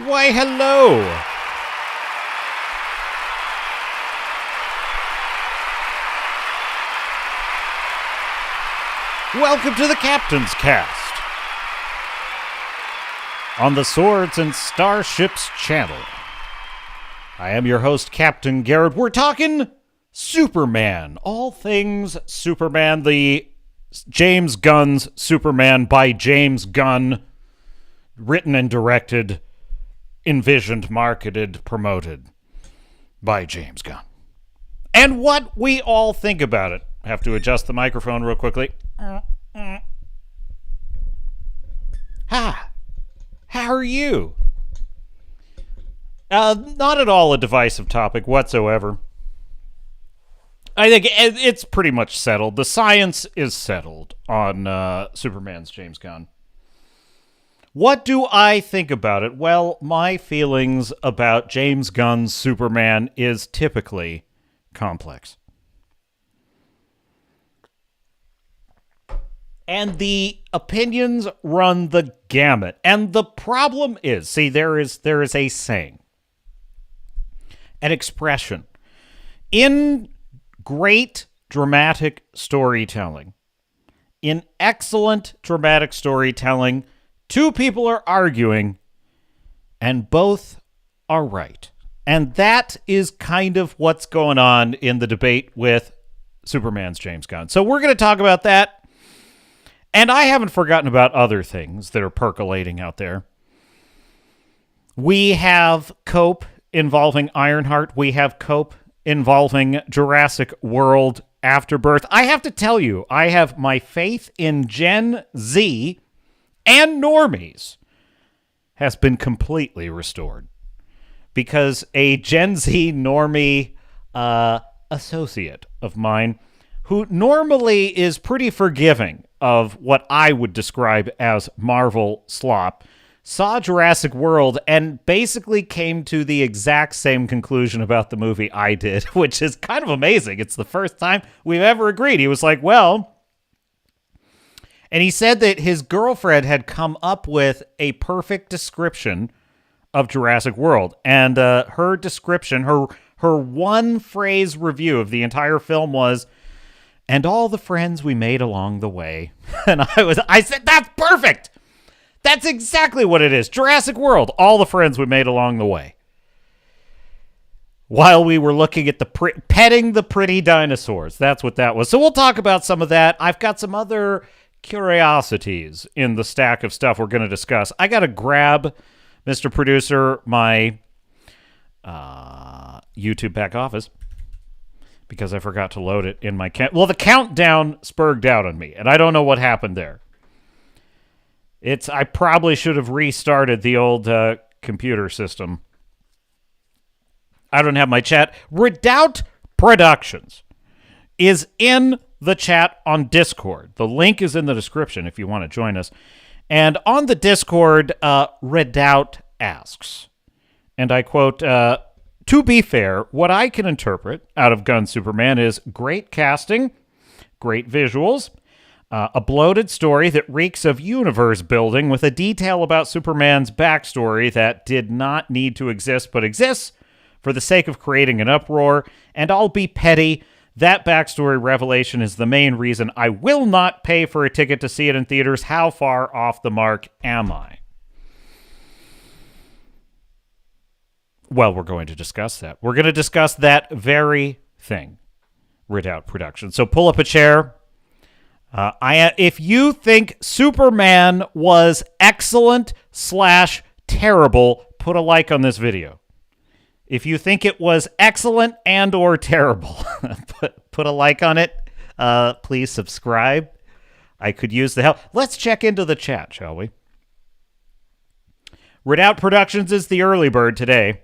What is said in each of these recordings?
Why, hello! Welcome to the Captain's Cast on the Swords and Starships Channel. I am your host, Captain Garrett. We're talking Superman. All things Superman, the James Gunn's Superman by James Gunn, written and directed, envisioned, marketed, promoted by James Gunn. And what we all think about it. I have to adjust the microphone real quickly. How are you? Not at all a divisive topic whatsoever. I think it's pretty much settled. The science is settled on Superman's James Gunn. What do I think about it? Well, my feelings about James Gunn's Superman is typically complex. And the opinions run the gamut. And the problem is, see, there is a saying, an expression. In great dramatic storytelling, in excellent dramatic storytelling, two people are arguing, and both are right. And that is kind of what's going on in the debate with Superman's James Gunn. So we're going to talk about that. And I haven't forgotten about other things that are percolating out there. We have Cope involving Ironheart. We have Cope involving Jurassic World Afterbirth. I have to tell you, I have my faith in Gen Z and normies has been completely restored. Because a Gen Z normie associate of mine, who normally is pretty forgiving of what I would describe as Marvel slop, saw Jurassic World and basically came to the exact same conclusion about the movie I did, which is kind of amazing. It's the first time we've ever agreed. He was like, well... And he said that his girlfriend had come up with a perfect description of Jurassic World. And her description, her one-phrase review of the entire film was, and all the friends we made along the way. And I said, that's perfect! That's exactly what it is. Jurassic World, all the friends we made along the way. While we were looking at petting the pretty dinosaurs. That's what that was. So we'll talk about some of that. I've got some other curiosities in the stack of stuff we're going to discuss. I got to grab, Mr. Producer, my YouTube back office, because I forgot to load it in my well, the countdown spurred out on me, and I don't know what happened there. I probably should have restarted the old computer system. I don't have my chat. Redoubt Productions is in the chat on Discord. The link is in the description if you want to join us. And on the Discord, Redoubt asks, and I quote, to be fair, what I can interpret out of Gunn's Superman is great casting, great visuals, a bloated story that reeks of universe building with a detail about Superman's backstory that did not need to exist but exists for the sake of creating an uproar, and I'll be petty, that backstory revelation is the main reason I will not pay for a ticket to see it in theaters. How far off the mark am I? Well, we're going to discuss that. We're going to discuss that very thing, Redoubt Productions. So pull up a chair. If you think Superman was excellent/terrible, put a like on this video. If you think it was excellent and or terrible, put a like on it. Please subscribe. I could use the help. Let's check into the chat, shall we? Redoubt Productions is the early bird today.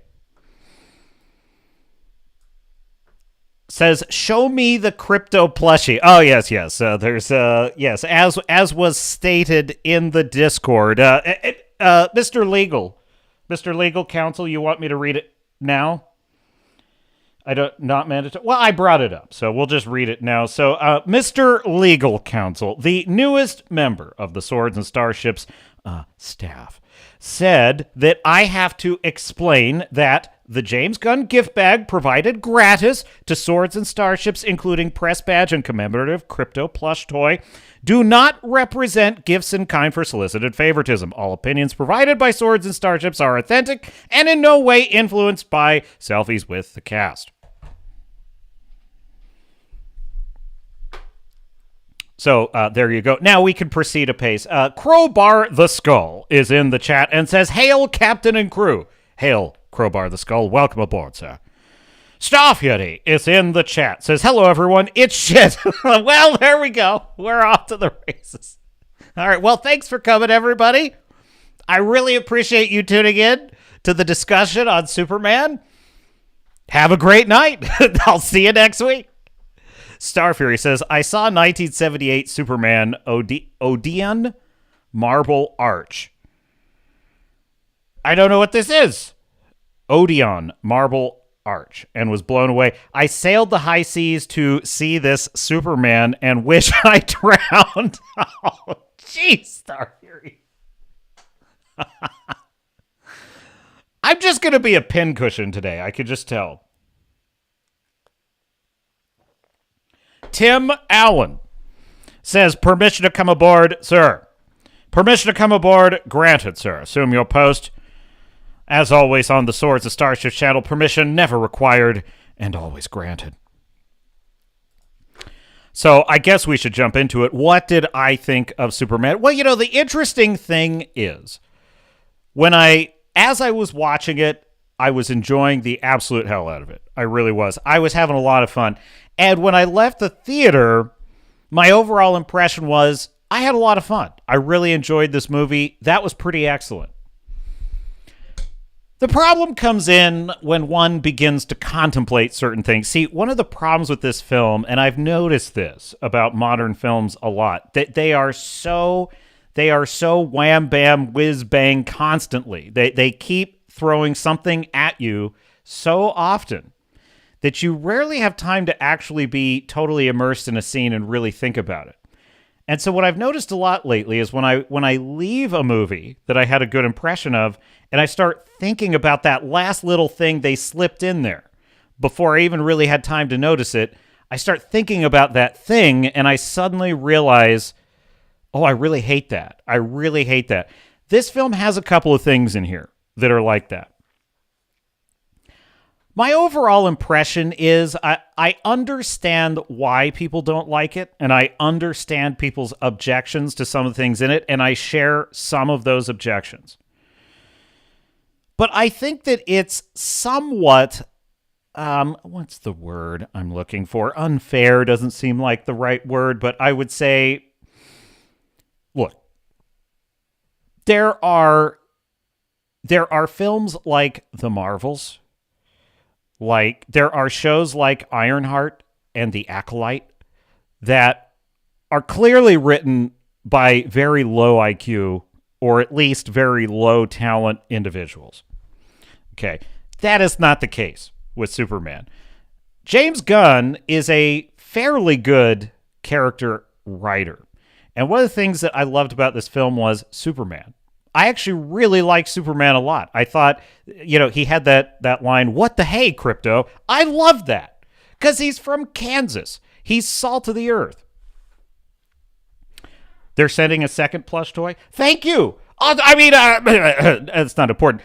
Says, show me the crypto plushie. Oh, yes. There's, yes, as was stated in the Discord. Mr. Legal Counsel, you want me to read it now? Not mandatory. Well, I brought it up, so we'll just read it now. So, Mr. Legal Counsel, the newest member of the Swords and Starships staff said that I have to explain that the James Gunn gift bag provided gratis to Swords and Starships, including press badge and commemorative crypto plush toy, do not represent gifts in kind for solicited favoritism. All opinions provided by Swords and Starships are authentic and in no way influenced by selfies with the cast. So there you go. Now we can proceed apace. Crowbar the Skull is in the chat and says, "Hail, Captain and crew." Hail, Crowbar the Skull. Welcome aboard, sir. Staff Yeti is in the chat. Says, "Hello, everyone. It's shit." Well, there we go. We're off to the races. All right. Well, thanks for coming, everybody. I really appreciate you tuning in to the discussion on Superman. Have a great night. I'll see you next week. Star Fury says, "I saw 1978 Superman Odeon Marble Arch." I don't know what this is. Odeon Marble Arch, and was blown away. "I sailed the high seas to see this Superman and wish I drowned." Oh, jeez, Star Fury. I'm just going to be a pincushion today. I could just tell. Tim Allen says, "Permission to come aboard, sir." Permission to come aboard granted, sir. Assume your post. As always on the Swords and Starships Channel, permission never required and always granted. So I guess we should jump into it. What did I think of Superman? Well, you know, the interesting thing is, as I was watching it, I was enjoying the absolute hell out of it. I really was. I was having a lot of fun. And when I left the theater, my overall impression was I had a lot of fun. I really enjoyed this movie. That was pretty excellent. The problem comes in when one begins to contemplate certain things. See, one of the problems with this film, and I've noticed this about modern films a lot, that they are so wham bam whiz bang constantly. They keep throwing something at you so often that you rarely have time to actually be totally immersed in a scene and really think about it. And so what I've noticed a lot lately is when I leave a movie that I had a good impression of, and I start thinking about that last little thing they slipped in there before I even really had time to notice it, I start thinking about that thing, and I suddenly realize, oh, I really hate that. I really hate that. This film has a couple of things in here that are like that. My overall impression is I understand why people don't like it, and I understand people's objections to some of the things in it, and I share some of those objections. But I think that it's somewhat, what's the word I'm looking for? Unfair doesn't seem like the right word, but I would say, look, there are films like The Marvels. Like, there are shows like Ironheart and The Acolyte that are clearly written by very low IQ or at least very low talent individuals. Okay, that is not the case with Superman. James Gunn is a fairly good character writer. And one of the things that I loved about this film was Superman. I actually really like Superman a lot. I thought, he had that line, "What the hey, Crypto?" I loved that because he's from Kansas. He's salt of the earth. They're sending a second plush toy. Thank you. It's not important.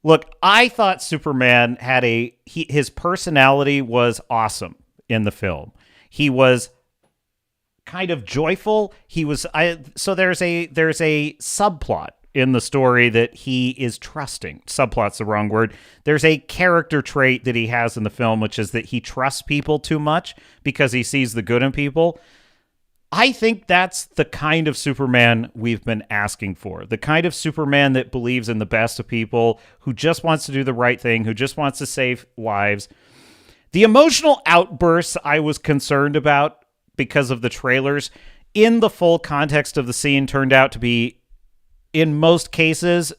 Look, I thought Superman had his personality was awesome in the film. He was kind of joyful. So there's a subplot in the story that he is trusting. Subplot's the wrong word. There's a character trait that he has in the film, which is that he trusts people too much because he sees the good in people. I think that's the kind of Superman we've been asking for. The kind of Superman that believes in the best of people, who just wants to do the right thing, who just wants to save lives. The emotional outbursts I was concerned about because of the trailers, in the full context of the scene, turned out to be, in most cases,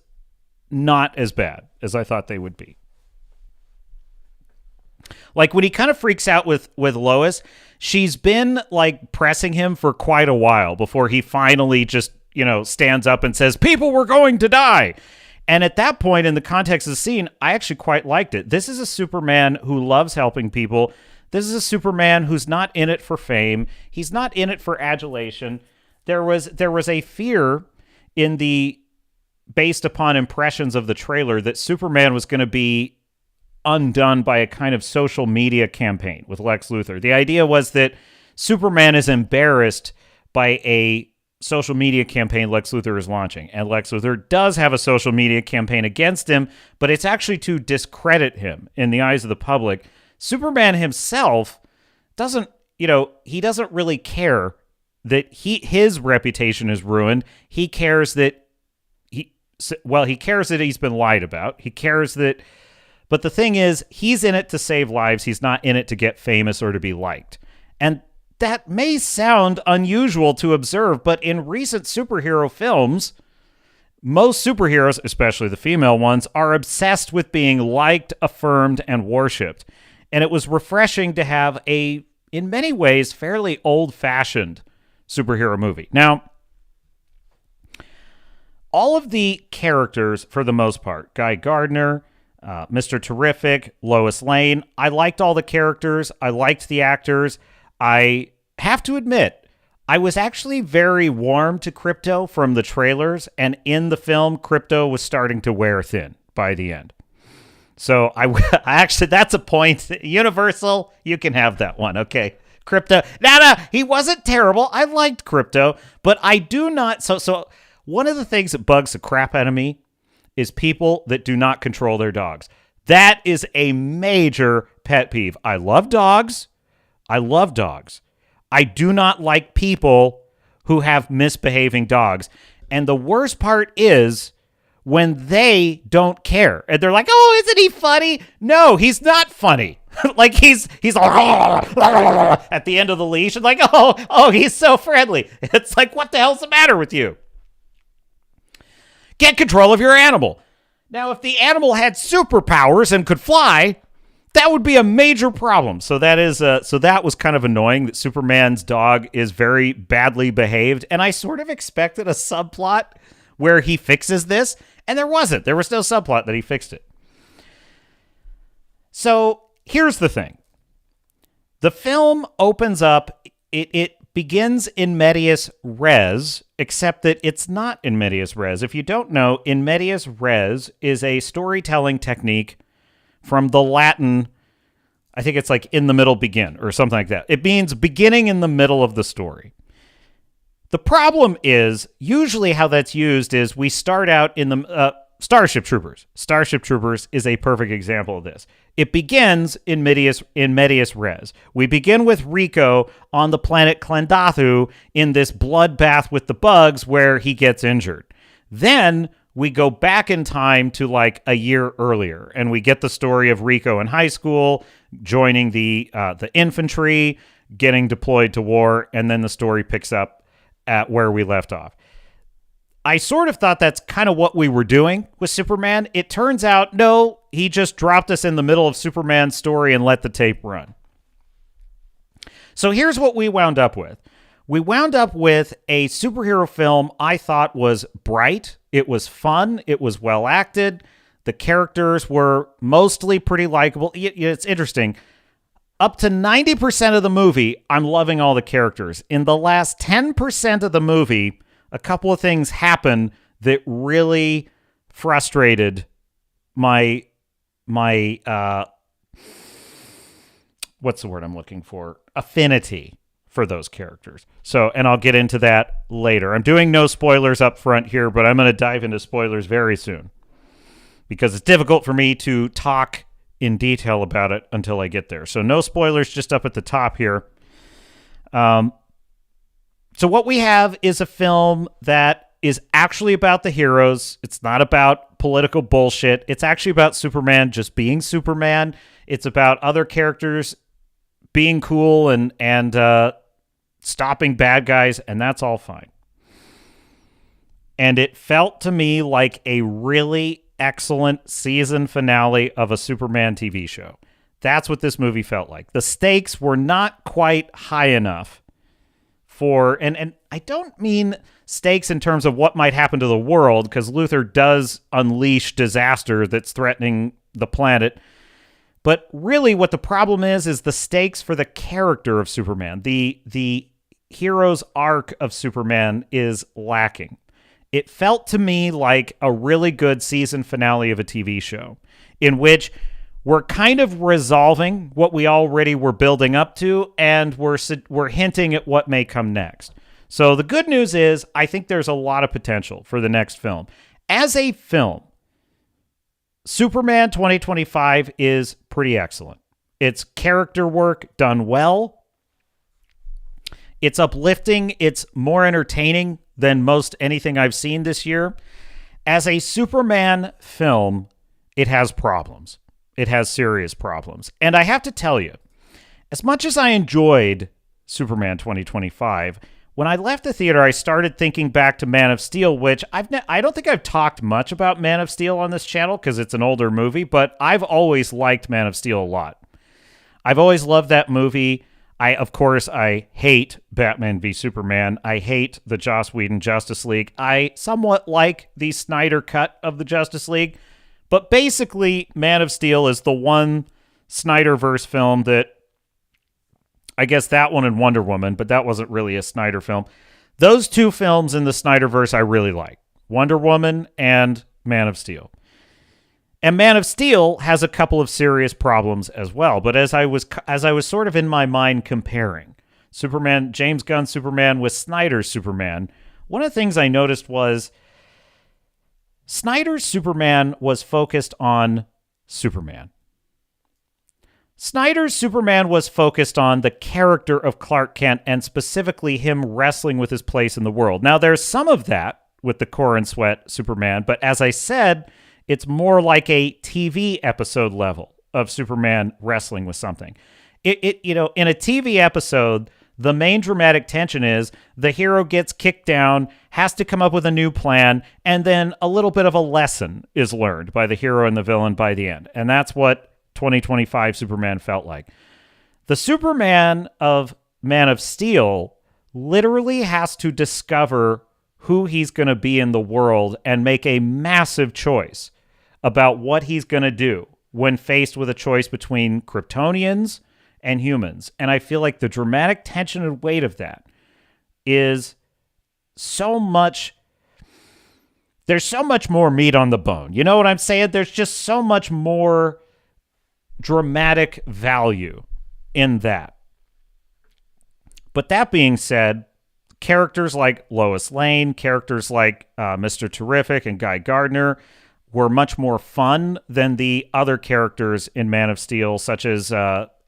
not as bad as I thought they would be. Like when he kind of freaks out with Lois, she's been like pressing him for quite a while before he finally just, stands up and says, people were going to die. And at that point, in the context of the scene, I actually quite liked it. This is a Superman who loves helping people. This is a Superman who's not in it for fame. He's not in it for adulation. There was a fear based upon impressions of the trailer that Superman was going to be undone by a kind of social media campaign with Lex Luthor. The idea was that Superman is embarrassed by a social media campaign Lex Luthor is launching. And Lex Luthor does have a social media campaign against him, but it's actually to discredit him in the eyes of the public. Superman himself doesn't, he doesn't really care that his reputation is ruined. He cares that he cares that he's been lied about. He cares that, but the thing is, he's in it to save lives. He's not in it to get famous or to be liked. And that may sound unusual to observe, but in recent superhero films, most superheroes, especially the female ones, are obsessed with being liked, affirmed, and worshipped. And it was refreshing to have in many ways, fairly old-fashioned superhero movie. Now, all of the characters, for the most part, Guy Gardner, Mr. Terrific, Lois Lane, I liked all the characters. I liked the actors. I have to admit, I was actually very warm to Krypto from the trailers, and in the film, Krypto was starting to wear thin by the end. So I actually, that's a point. Universal, you can have that one. Okay. Krypto. No, he wasn't terrible. I liked Krypto, but I do not. So one of the things that bugs the crap out of me is people that do not control their dogs. That is a major pet peeve. I love dogs. I do not like people who have misbehaving dogs. And the worst part is when they don't care. And they're like, oh, isn't he funny? No, he's not funny. Like he's at the end of the leash and like, oh, he's so friendly. It's like, what the hell's the matter with you? Get control of your animal. Now, if the animal had superpowers and could fly, that would be a major problem. So that was kind of annoying that Superman's dog is very badly behaved. And I sort of expected a subplot where he fixes this, and there wasn't. There was no subplot that he fixed it. So here's the thing. The film opens up, it begins in medias res, except that it's not in medias res. If you don't know, in medias res is a storytelling technique from the Latin, I think it's like in the middle begin or something like that. It means beginning in the middle of the story. The problem is usually how that's used is we start out in the Starship Troopers. Starship Troopers is a perfect example of this. It begins in medias res. We begin with Rico on the planet Klendathu in this bloodbath with the bugs where he gets injured. Then we go back in time to like a year earlier, and we get the story of Rico in high school, joining the infantry, getting deployed to war, and then the story picks up at where we left off. I sort of thought that's kind of what we were doing with Superman. It turns out, no, he just dropped us in the middle of Superman's story and let the tape run. So here's what we wound up with. We wound up with a superhero film I thought was bright. It was fun. It was well acted. The characters were mostly pretty likable. It's interesting. Up to 90% of the movie, I'm loving all the characters. In the last 10% of the movie, a couple of things happen that really frustrated my what's the word I'm looking for? Affinity for those characters. So, and I'll get into that later. I'm doing no spoilers up front here, but I'm going to dive into spoilers very soon because it's difficult for me to talk in detail about it until I get there. So no spoilers just up at the top here. So what we have is a film that is actually about the heroes. It's not about political bullshit. It's actually about Superman just being Superman. It's about other characters being cool and stopping bad guys, and that's all fine. And it felt to me like a really excellent season finale of a Superman TV show. That's what this movie felt like. The stakes were not quite high enough for, and I don't mean stakes in terms of what might happen to the world, because Luther does unleash disaster that's threatening the planet. But really what the problem is the stakes for the character of Superman. The hero's arc of Superman is lacking. It felt to me like a really good season finale of a TV show in which we're kind of resolving what we already were building up to, and we're hinting at what may come next. So the good news is I think there's a lot of potential for the next film. As a film, Superman 2025 is pretty excellent. It's character work done well. It's uplifting. It's more entertaining than most anything I've seen this year. As a Superman film, it has problems. It has serious problems. And I have to tell you, as much as I enjoyed Superman 2025, when I left the theater, I started thinking back to Man of Steel, which I don't think I've talked much about Man of Steel on this channel because it's an older movie, but I've always liked Man of Steel a lot. I've always loved that movie. Of course, I hate Batman v Superman. I hate the Joss Whedon Justice League. I somewhat like the Snyder cut of the Justice League, but basically, Man of Steel is the one Snyderverse film that, I guess that one and Wonder Woman, but that wasn't really a Snyder film. Those two films in the Snyderverse I really like. Wonder Woman and Man of Steel. And Man of Steel has a couple of serious problems as well. But as I was sort of in my mind comparing Superman, James Gunn Superman with Snyder's Superman, one of the things I noticed was Snyder's Superman was focused on Superman. Snyder's Superman was focused on the character of Clark Kent and specifically him wrestling with his place in the world. Now, there's some of that with the Corenswet Superman, but as I said, it's more like a TV episode level of Superman wrestling with something. In a TV episode, the main dramatic tension is the hero gets kicked down, has to come up with a new plan, and then a little bit of a lesson is learned by the hero and the villain by the end. And that's what 2025 Superman felt like. The Superman of Man of Steel literally has to discover who he's going to be in the world and make a massive choice about what he's going to do when faced with a choice between Kryptonians and humans. And I feel like the dramatic tension and weight of that is so much. There's so much more meat on the bone. You know what I'm saying? There's just so much more dramatic value in that. But that being said, characters like Lois Lane, characters like Mr. Terrific and Guy Gardner were much more fun than the other characters in Man of Steel, such as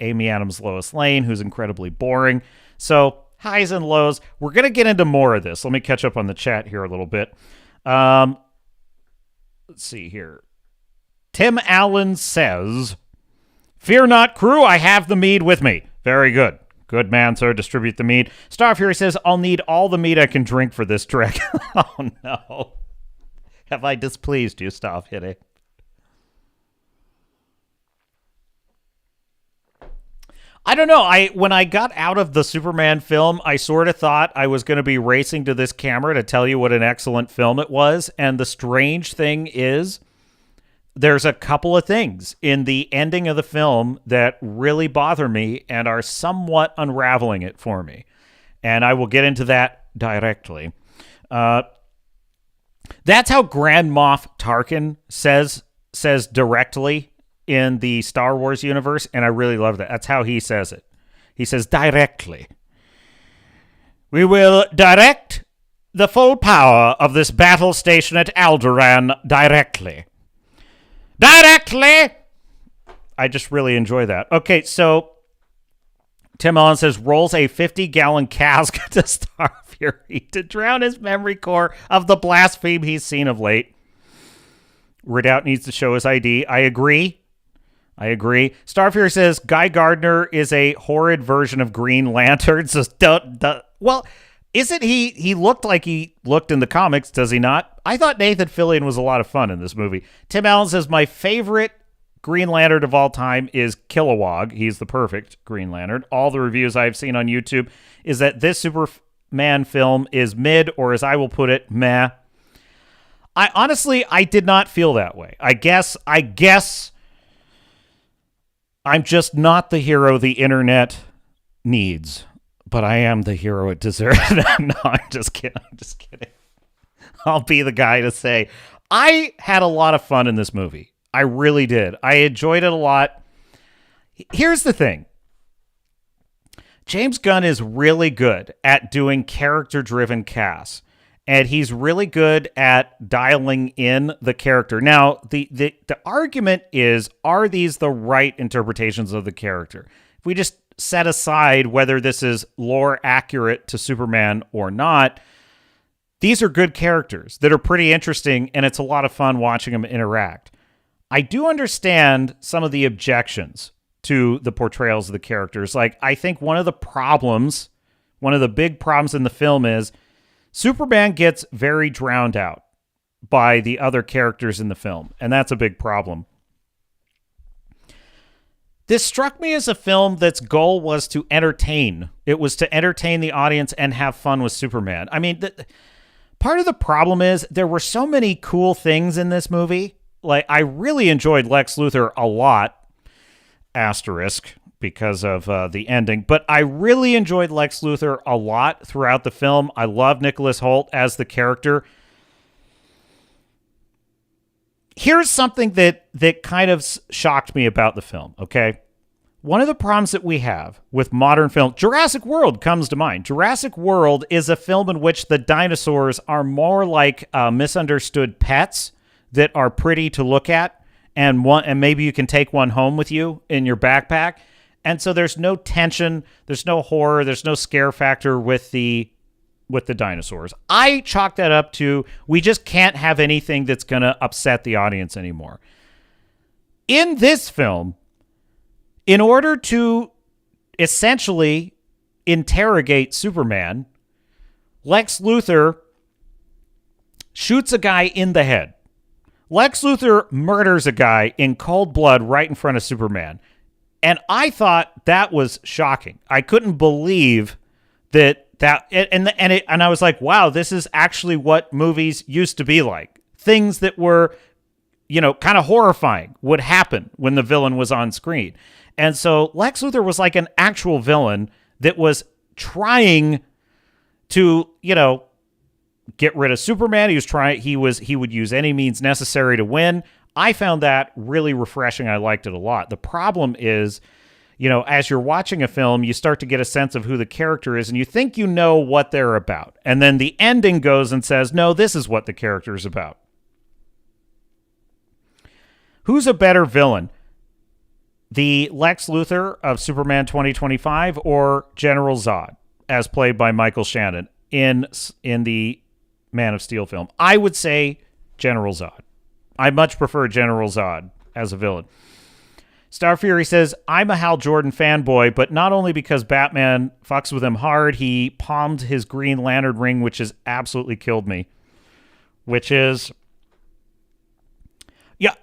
Amy Adams' Lois Lane, who's incredibly boring. So highs and lows. We're going to get into more of this. Let me catch up on the chat here a little bit. Let's see here. Tim Allen says, "Fear not, crew, I have the mead with me." Very good. Good man, sir. Distribute the mead. Star Fury says, "I'll need all the mead I can drink for this trek." Oh, no. Have I displeased you, Star Fury? I don't know. When I got out of the Superman film, I sort of thought I was going to be racing to this camera to tell you what an excellent film it was. And the strange thing is, there's a couple of things in the ending of the film that really bother me and are somewhat unraveling it for me. And I will get into that directly. That's how Grand Moff Tarkin says directly in the Star Wars universe, and I really love that. That's how he says it. He says directly. "We will direct the full power of this battle station at Alderaan directly." Directly! I just really enjoy that. Okay, so Tim Allen says, rolls a 50-gallon cask to Star Fury to drown his memory core of the blaspheme he's seen of late. Redoubt needs to show his ID. I agree. Star Fury says, Guy Gardner is a horrid version of Green Lantern. So well, isn't he? He looked like he looked in the comics, does he not? I thought Nathan Fillion was a lot of fun in this movie. Tim Allen says, my favorite Green Lantern of all time is Kilowog. He's the perfect Green Lantern. All the reviews I've seen on YouTube is that this Superman film is mid, or as I will put it, meh. I did not feel that way. I guess I'm just not the hero the internet needs, but I am the hero it deserves. No, I'm just kidding. I'll be the guy to say I had a lot of fun in this movie. I really did. I enjoyed it a lot. Here's the thing. James Gunn is really good at doing character-driven casts, and he's really good at dialing in the character. Now, the argument is, are these the right interpretations of the character? If we just set aside whether this is lore accurate to Superman or not, these are good characters that are pretty interesting, and it's a lot of fun watching them interact. I do understand some of the objections to the portrayals of the characters. Like, I think one of the big problems in the film is Superman gets very drowned out by the other characters in the film, and that's a big problem. This struck me as a film that's goal was to entertain. It was to entertain the audience and have fun with Superman. I mean, part of the problem is there were so many cool things in this movie. Like, I really enjoyed Lex Luthor a lot, asterisk, because of the ending. But I really enjoyed Lex Luthor a lot throughout the film. I love Nicholas Hoult as the character. Here's something that kind of shocked me about the film, okay? One of the problems that we have with modern film, Jurassic World comes to mind. Jurassic World is a film in which the dinosaurs are more like misunderstood pets that are pretty to look at, and maybe you can take one home with you in your backpack. And so there's no tension, there's no horror, there's no scare factor with the dinosaurs. I chalk that up to we just can't have anything that's going to upset the audience anymore. In this film, in order to essentially interrogate Superman, Lex Luthor shoots a guy in the head. Lex Luthor murders a guy in cold blood right in front of Superman. And I thought that was shocking. I couldn't believe that and I was like, wow, this is actually what movies used to be like. Things that were, kind of horrifying would happen when the villain was on screen. And so Lex Luthor was like an actual villain that was trying to, get rid of Superman. He would use any means necessary to win. I found that really refreshing. I liked it a lot. The problem is, as you're watching a film, you start to get a sense of who the character is, and you think you know what they're about. And then the ending goes and says, no, this is what the character is about. Who's a better villain? The Lex Luthor of Superman 2025 or General Zod, as played by Michael Shannon in the Man of Steel film? I would say General Zod. I much prefer General Zod as a villain. Star Fury says, I'm a Hal Jordan fanboy, but not only because Batman fucks with him hard, he palmed his Green Lantern ring, which has absolutely killed me.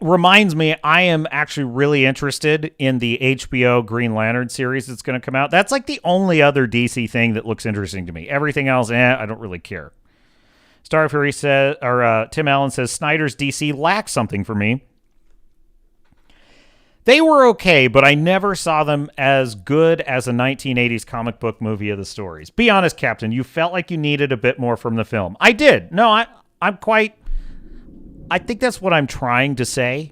Reminds me, I am actually really interested in the HBO Green Lantern series that's going to come out. That's like the only other DC thing that looks interesting to me. Everything else, I don't really care. Star Fury says, or Tim Allen says, Snyder's DC lacks something for me. They were okay, but I never saw them as good as a 1980s comic book movie of the stories. Be honest, Captain, you felt like you needed a bit more from the film. I did. No, I think that's what I'm trying to say,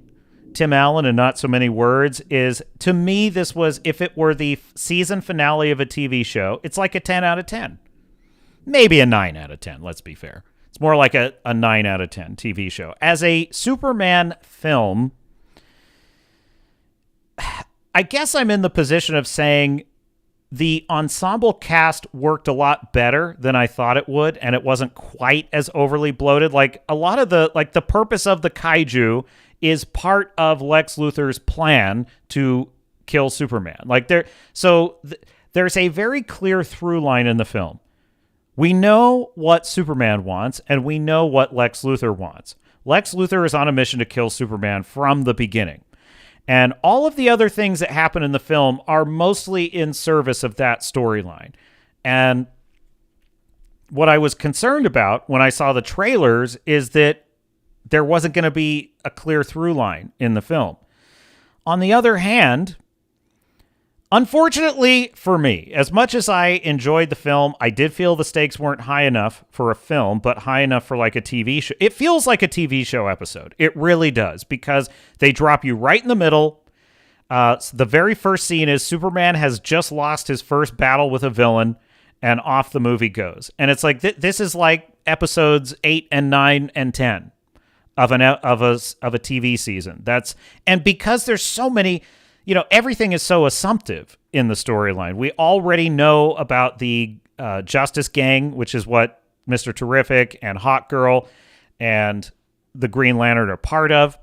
Tim Allen, and not so many words, is to me, this was, if it were the season finale of a TV show, it's like a 10 out of 10. Maybe a 9 out of 10, let's be fair. It's more like a 9 out of 10 TV show. As a Superman film, I guess I'm in the position of saying the ensemble cast worked a lot better than I thought it would, and it wasn't quite as overly bloated. Like, a lot of the purpose of the kaiju is part of Lex Luthor's plan to kill Superman. There's a very clear through line in the film. We know what Superman wants, and we know what Lex Luthor wants. Lex Luthor is on a mission to kill Superman from the beginning. And all of the other things that happen in the film are mostly in service of that storyline. And what I was concerned about when I saw the trailers is that there wasn't going to be a clear through line in the film. On the other hand, unfortunately for me, as much as I enjoyed the film, I did feel the stakes weren't high enough for a film, but high enough for like a TV show. It feels like a TV show episode. It really does, because they drop you right in the middle. So the very first scene is Superman has just lost his first battle with a villain, and off the movie goes. And it's like, this is like episodes 8 and 9 and 10 of a TV season. And because there's so many, everything is so assumptive in the storyline. We already know about the Justice Gang, which is what Mr. Terrific and Hawkgirl and the Green Lantern are part of.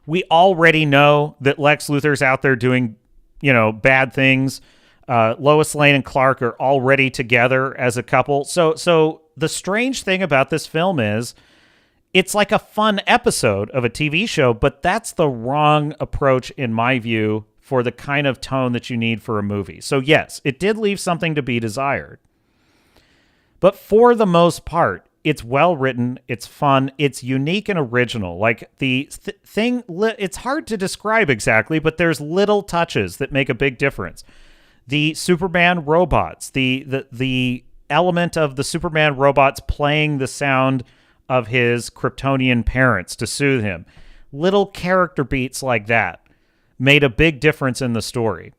We already know that Lex Luthor's out there doing, bad things. Lois Lane and Clark are already together as a couple. So the strange thing about this film is it's like a fun episode of a TV show, but that's the wrong approach, in my view, for the kind of tone that you need for a movie. So yes, it did leave something to be desired. But for the most part, it's well written, it's fun, it's unique and original. Like the thing, it's hard to describe exactly, but there's little touches that make a big difference. The Superman robots, the element of the Superman robots playing the sound of his Kryptonian parents to soothe him. Little character beats like that made a big difference in the story.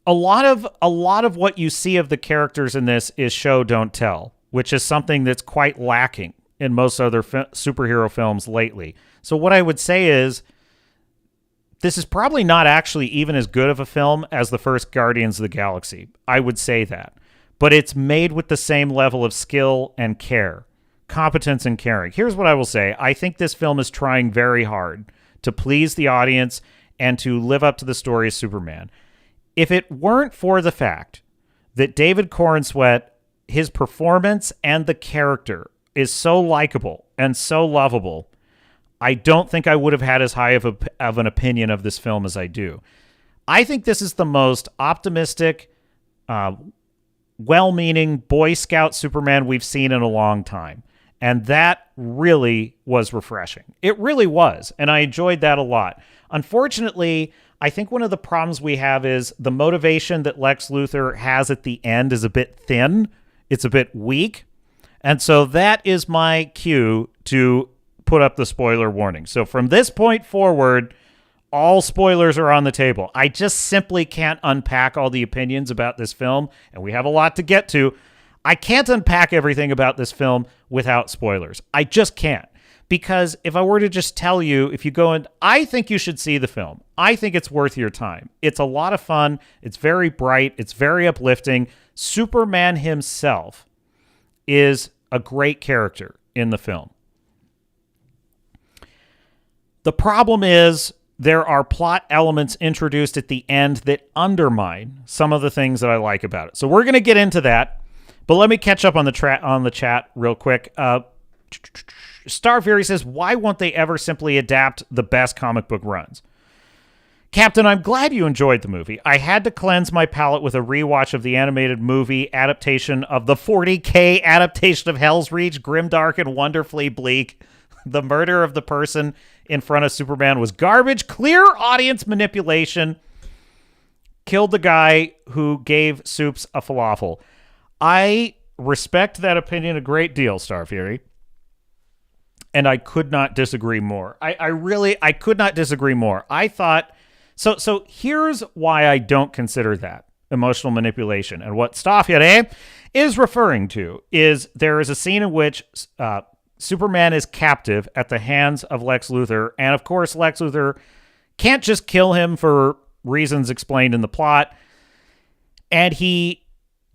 A lot of what you see of the characters in this is show don't tell, which is something that's quite lacking in most other superhero films lately. So what I would say is, this is probably not actually even as good of a film as the first Guardians of the Galaxy. I would say that. But it's made with the same level of skill and care, competence and caring. Here's what I will say. I think this film is trying very hard to please the audience and to live up to the story of Superman. If it weren't for the fact that David Corenswet, his performance and the character is so likable and so lovable, I don't think I would have had as high of an opinion of this film as I do. I think this is the most optimistic, well-meaning Boy Scout Superman we've seen in a long time. And that really was refreshing. It really was. And I enjoyed that a lot. Unfortunately, I think one of the problems we have is the motivation that Lex Luthor has at the end is a bit thin. It's a bit weak. And so that is my cue to put up the spoiler warning. So from this point forward, all spoilers are on the table. I just simply can't unpack all the opinions about this film, and we have a lot to get to. I can't unpack everything about this film without spoilers. I just can't. Because if I were to just tell you, if you go in, I think you should see the film. I think it's worth your time. It's a lot of fun. It's very bright. It's very uplifting. Superman himself is a great character in the film. The problem is there are plot elements introduced at the end that undermine some of the things that I like about it. So we're going to get into that, but let me catch up on the chat real quick. Star Fury says, why won't they ever simply adapt the best comic book runs? Captain, I'm glad you enjoyed the movie. I had to cleanse my palate with a rewatch of the animated movie adaptation of the 40K adaptation of Hell's Reach, grimdark and wonderfully bleak. The murder of the person in front of Superman was garbage. Clear audience manipulation. Killed the guy who gave Soups a falafel. I respect that opinion a great deal, Star Fury. And I could not disagree more. I could not disagree more. I thought, so here's why I don't consider that emotional manipulation. And what Star Fury is referring to is there is a scene in which Superman is captive at the hands of Lex Luthor. And of course, Lex Luthor can't just kill him for reasons explained in the plot. And he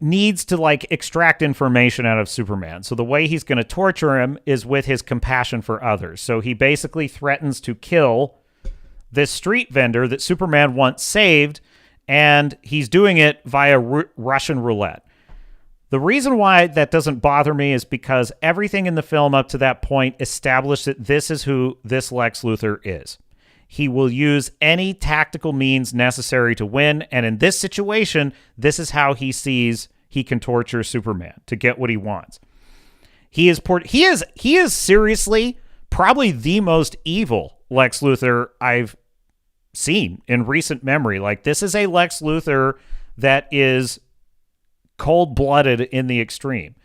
needs to extract information out of Superman. So the way he's going to torture him is with his compassion for others. So he basically threatens to kill this street vendor that Superman once saved. And he's doing it via Russian roulette. The reason why that doesn't bother me is because everything in the film up to that point established that this is who this Lex Luthor is. He will use any tactical means necessary to win, and in this situation, this is how he sees he can torture Superman to get what he wants. He is seriously probably the most evil Lex Luthor I've seen in recent memory. Like, this is a Lex Luthor that is cold-blooded in the extreme.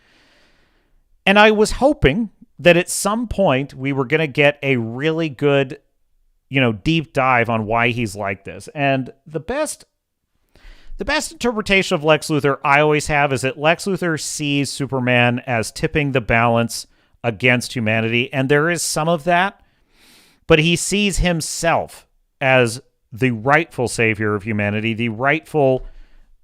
And I was hoping that at some point we were going to get a really good, deep dive on why he's like this. And the best interpretation of Lex Luthor I always have is that Lex Luthor sees Superman as tipping the balance against humanity, and there is some of that, but he sees himself as the rightful savior of humanity, the rightful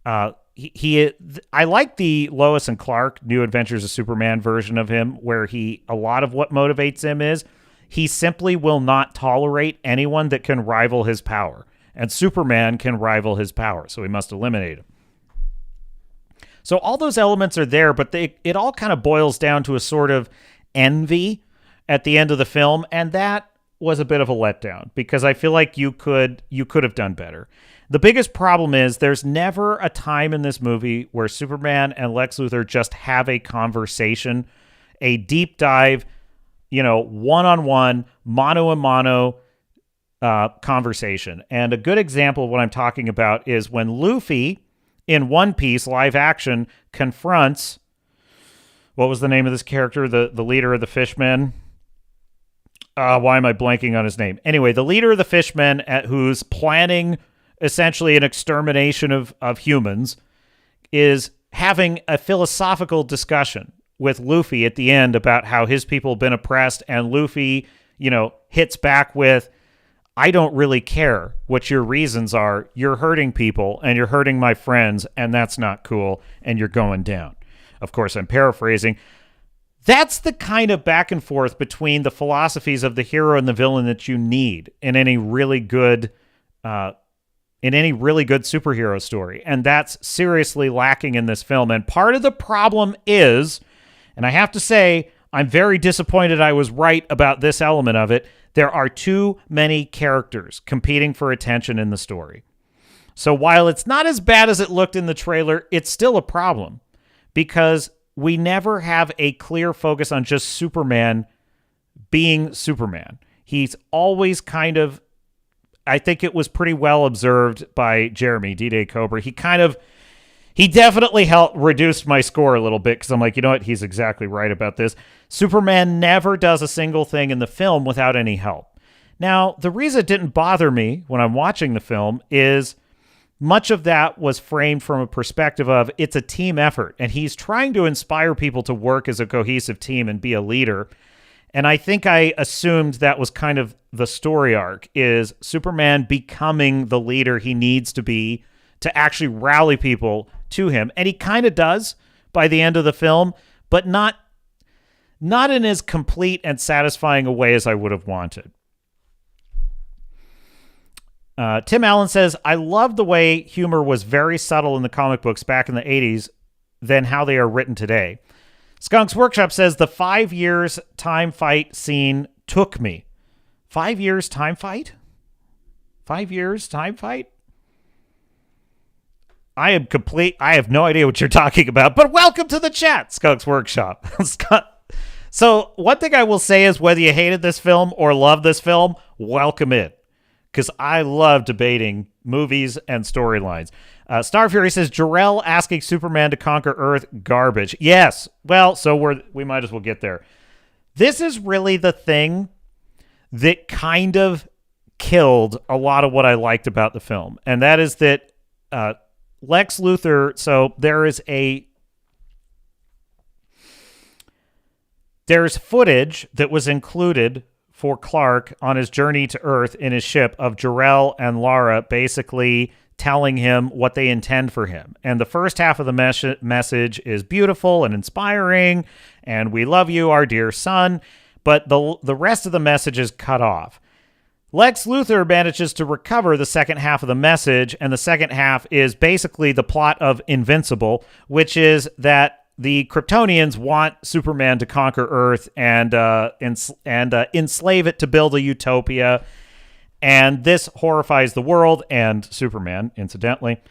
I like the Lois and Clark New Adventures of Superman version of him, where a lot of what motivates him is he simply will not tolerate anyone that can rival his power. And Superman can rival his power, so he must eliminate him. So all those elements are there, but it all kind of boils down to a sort of envy at the end of the film, and that was a bit of a letdown because I feel like you could have done better. The biggest problem is there's never a time in this movie where Superman and Lex Luthor just have a conversation, a deep dive, one-on-one, mano-a-mano conversation. And a good example of what I'm talking about is when Luffy, in One Piece live action, confronts, what was the name of this character? The leader of the Fishmen? Why am I blanking on his name? Anyway, the leader of the Fishmen who's planning essentially an extermination of humans is having a philosophical discussion with Luffy at the end about how his people have been oppressed, and Luffy, hits back with, I don't really care what your reasons are. You're hurting people and you're hurting my friends, and that's not cool, and you're going down. Of course, I'm paraphrasing. That's the kind of back and forth between the philosophies of the hero and the villain that you need in any really good superhero story. And that's seriously lacking in this film. And part of the problem is, and I have to say, I'm very disappointed I was right about this element of it, there are too many characters competing for attention in the story. So while it's not as bad as it looked in the trailer, it's still a problem because we never have a clear focus on just Superman being Superman. He's always kind of, I think it was pretty well observed by Jeremy, D-Day Cobra. He definitely helped reduce my score a little bit because I'm like, you know what? He's exactly right about this. Superman never does a single thing in the film without any help. Now, the reason it didn't bother me when I'm watching the film is much of that was framed from a perspective of it's a team effort, and he's trying to inspire people to work as a cohesive team and be a leader. And I think I assumed that was kind of the story arc, is Superman becoming the leader he needs to be to actually rally people to him. And he kind of does by the end of the film, but not in as complete and satisfying a way as I would have wanted. Tim Allen says, I love the way humor was very subtle in the comic books back in the 80s than how they are written today. Skunk's Workshop says, the 5 years time fight scene took me. 5 years time fight? 5 years time fight? I have no idea what you're talking about, but welcome to the chat, Skunk's Workshop. So one thing I will say is whether you hated this film or love this film, welcome in. Because I love debating movies and storylines. Star Fury says, Jor-El asking Superman to conquer Earth, garbage. Yes. Well, so we might as well get there. This is really the thing that kind of killed a lot of what I liked about the film. And that is that Lex Luthor, so there's footage that was included for Clark on his journey to Earth in his ship of Jor-El and Lara basically telling him what they intend for him. And the first half of the message is beautiful and inspiring, and we love you, our dear son, but the rest of the message is cut off. Lex Luthor manages to recover the second half of the message, and the second half is basically the plot of Invincible, which is that the Kryptonians want Superman to conquer Earth and enslave it to build a utopia. And this horrifies the world and Superman, incidentally.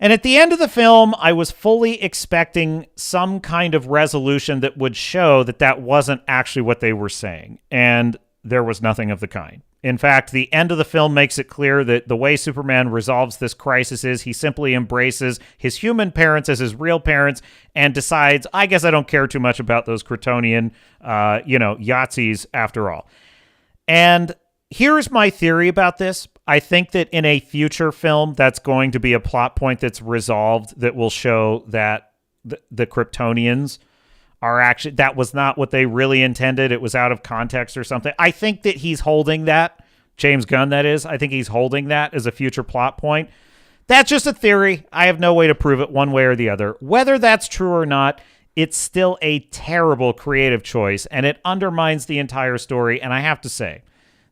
And at the end of the film, I was fully expecting some kind of resolution that would show that that wasn't actually what they were saying. And there was nothing of the kind. In fact, the end of the film makes it clear that the way Superman resolves this crisis is he simply embraces his human parents as his real parents and decides, I guess I don't care too much about those Kryptonian, Yahtzees after all. And here's my theory about this. I think that in a future film, that's going to be a plot point that's resolved that will show that the Kryptonians are actually, that was not what they really intended. It was out of context or something. I think that he's holding that, James Gunn, that is. I think he's holding that as a future plot point. That's just a theory. I have no way to prove it one way or the other. Whether that's true or not, it's still a terrible creative choice, and it undermines the entire story. And I have to say,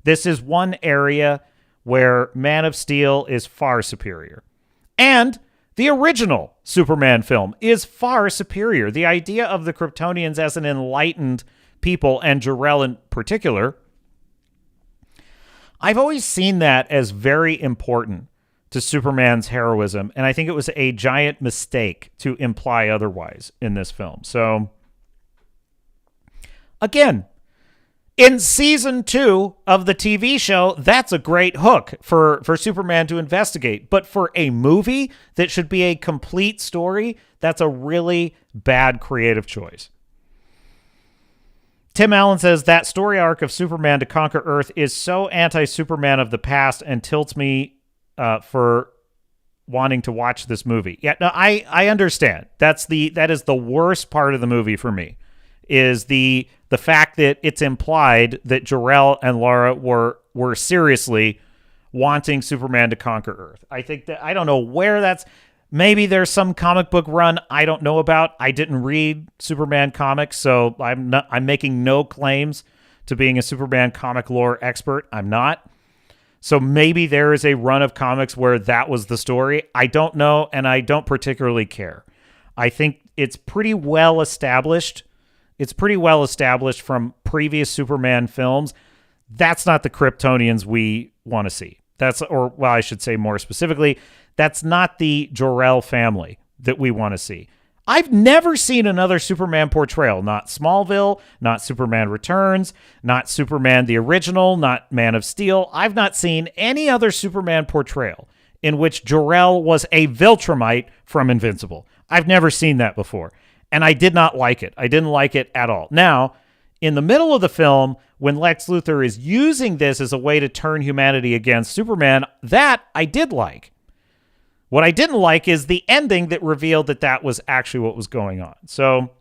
this is one area where Man of Steel is far superior. And the original Superman film is far superior. The idea of the Kryptonians as an enlightened people, and Jor-El in particular, I've always seen that as very important to Superman's heroism, and I think it was a giant mistake to imply otherwise in this film. So, again, in season 2 of the TV show, that's a great hook for Superman to investigate. But for a movie that should be a complete story, that's a really bad creative choice. Tim Allen says that story arc of Superman to conquer Earth is so anti-Superman of the past and tilts me for wanting to watch this movie. Yeah, no, I understand. That is the worst part of the movie for me, is the fact that it's implied that Jor-El and Lara were seriously wanting Superman to conquer Earth. I think that, I don't know where that's, maybe there's some comic book run I don't know about. I didn't read Superman comics, so I'm making no claims to being a Superman comic lore expert. I'm not. So maybe there is a run of comics where that was the story. I don't know, and I don't particularly care. I think it's pretty well established. It's pretty well established from previous Superman films. That's not the Kryptonians we want to see. I should say more specifically, that's not the Jor-El family that we want to see. I've never seen another Superman portrayal. Not Smallville, not Superman Returns, not Superman the original, not Man of Steel. I've not seen any other Superman portrayal in which Jor-El was a Viltrumite from Invincible. I've never seen that before. And I did not like it. I didn't like it at all. Now, in the middle of the film, when Lex Luthor is using this as a way to turn humanity against Superman, that I did like. What I didn't like is the ending that revealed that that was actually what was going on. So,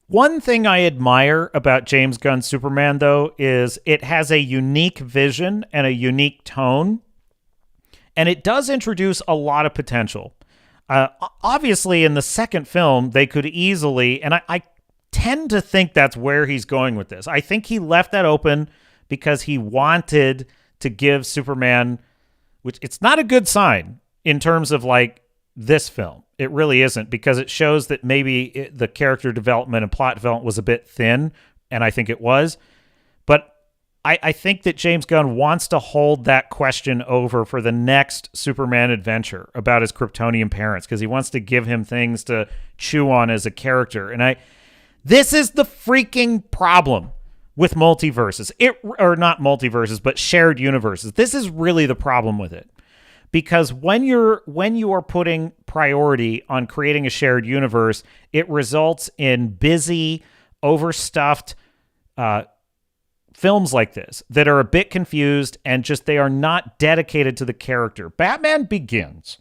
one thing I admire about James Gunn's Superman, though, is it has a unique vision and a unique tone. And it does introduce a lot of potential. Obviously, in the second film, they could easily, and I tend to think that's where he's going with this. I think he left that open because he wanted to give Superman, which it's not a good sign in terms of like this film. It really isn't, because it shows that maybe the character development and plot development was a bit thin, and I think it was. But I think that James Gunn wants to hold that question over for the next Superman adventure about his Kryptonian parents, because he wants to give him things to chew on as a character. And this is the freaking problem with multiverses. Or not multiverses, but shared universes. This is really the problem with it. Because when you are putting priority on creating a shared universe, it results in busy, overstuffed films like this that are a bit confused and just they are not dedicated to the character. Batman Begins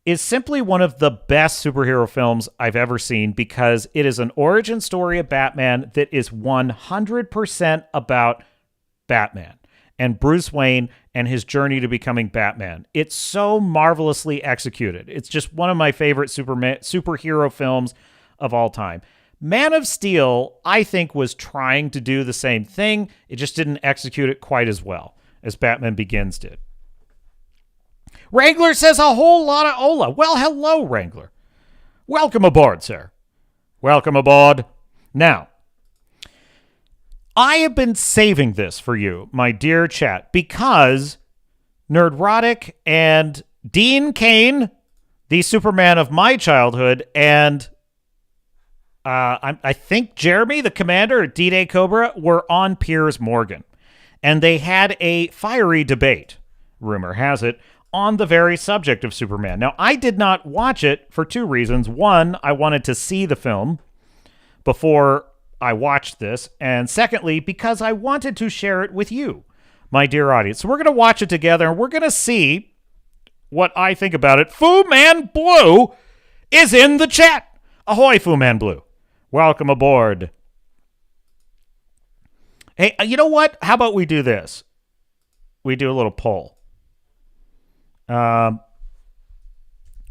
is simply one of the best superhero films I've ever seen, because it is an origin story of Batman that is 100% about Batman and Bruce Wayne and his journey to becoming Batman. It's so marvelously executed. It's just one of my favorite superhero films of all time. Man of Steel, I think, was trying to do the same thing. It just didn't execute it quite as well as Batman Begins did. Wrangler says a whole lot of Ola. Well, hello, Wrangler. Welcome aboard, sir. Welcome aboard. Now, I have been saving this for you, my dear chat, because Nerdrotic and Dean Cain, the Superman of my childhood, and I think Jeremy, the commander at D-Day Cobra, were on Piers Morgan. And they had a fiery debate, rumor has it, on the very subject of Superman. Now, I did not watch it for two reasons. One, I wanted to see the film before I watched this. And secondly, because I wanted to share it with you, my dear audience. So we're going to watch it together, and we're going to see what I think about it. Fu Man Blue is in the chat. Ahoy, Fu Man Blue. Welcome aboard. Hey, you know what? How about we do this? We do a little poll.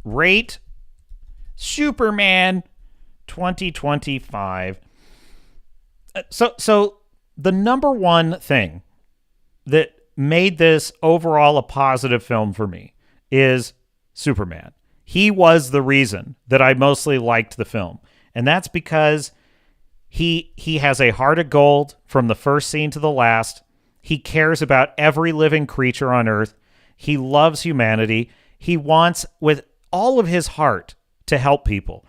Rate Superman 2025. So the number one thing that made this overall a positive film for me is Superman. He was the reason that I mostly liked the film. And that's because he has a heart of gold from the first scene to the last. He cares about every living creature on Earth. He loves humanity. He wants, with all of his heart, to help people.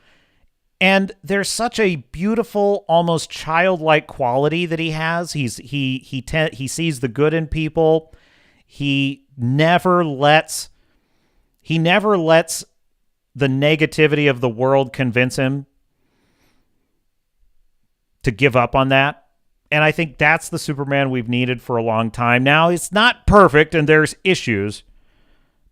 And there's such a beautiful, almost childlike quality that he has. He sees the good in people. He never lets the negativity of the world convince him to give up on that. And I think that's the Superman we've needed for a long time. Now, it's not perfect and there's issues,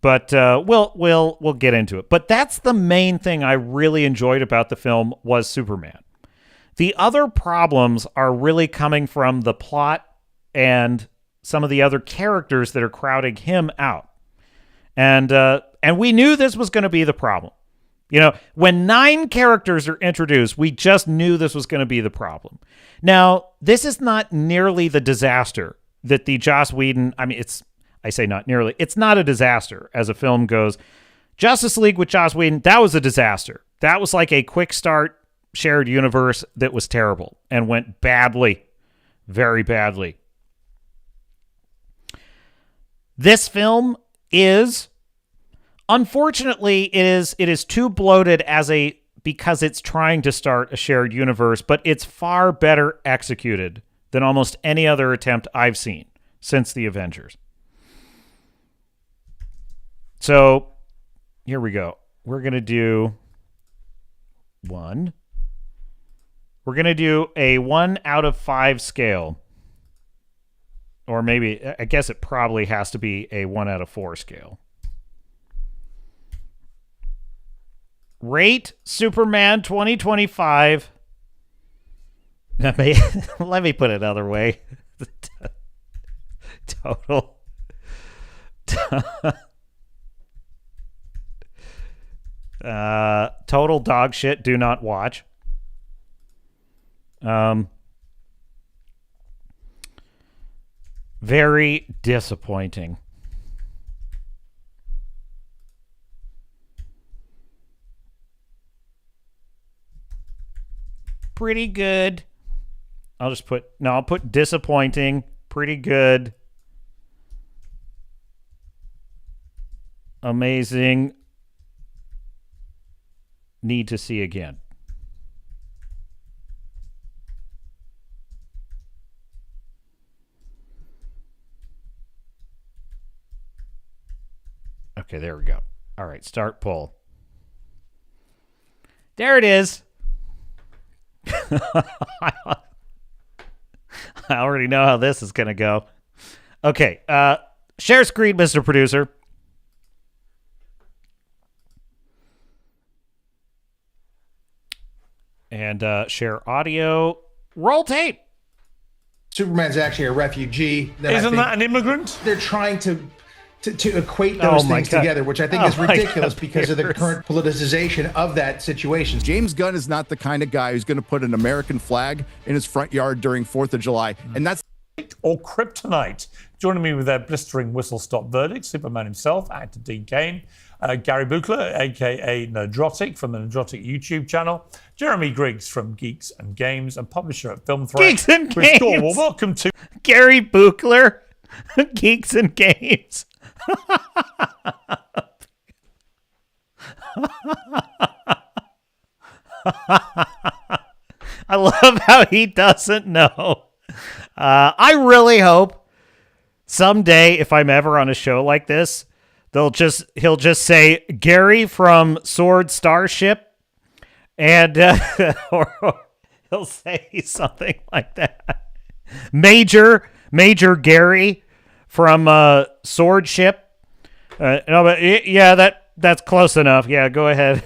but we'll get into it. But that's the main thing I really enjoyed about the film was Superman. The other problems are really coming from the plot and some of the other characters that are crowding him out. And we knew this was going to be the problem. You know, when 9 characters are introduced, we just knew this was going to be the problem. Now, this is not nearly the disaster that the Joss Whedon, I say not nearly, it's not a disaster as a film goes. Justice League with Joss Whedon, that was a disaster. That was like a quick start shared universe that was terrible and went badly, very badly. This film is... Unfortunately, it is too bloated because it's trying to start a shared universe, but it's far better executed than almost any other attempt I've seen since the Avengers. So, here we go. We're going to do one. We're going to do a 1 out of 5 scale. Or maybe, I guess it probably has to be a 1 out of 4 scale. Rate Superman 2025. Let me put it another way. Total dog shit. Do not watch. Very disappointing. Pretty good. I'll put disappointing. Pretty good. Amazing. Need to see again. Okay, there we go. All right, start poll. There it is. I already know how this is going to go. Okay, share screen, Mr. Producer. And share audio. Roll tape. Superman's actually a refugee. Isn't that an immigrant? They're trying to equate those things together, which I think is ridiculous because of the current politicization of that situation. James Gunn is not the kind of guy who's going to put an American flag in his front yard during 4th of July. And that's... or kryptonite? Joining me with their blistering whistle-stop verdict, Superman himself, actor Dean Cain, Gary Buchler, a.k.a. Nerdrotic from the Nerdrotic YouTube channel, Jeremy Griggs from Geeks and Games, and publisher at Film Threat. Geeks and Games. Well, welcome to Gary Buchler, Geeks and Games. I love how he doesn't know. I really hope someday, if I'm ever on a show like this, he'll just say Gary from Swords Starship, and or he'll say something like that. Major Gary from Sword Ship. No, but yeah, that's close enough. Yeah, go ahead.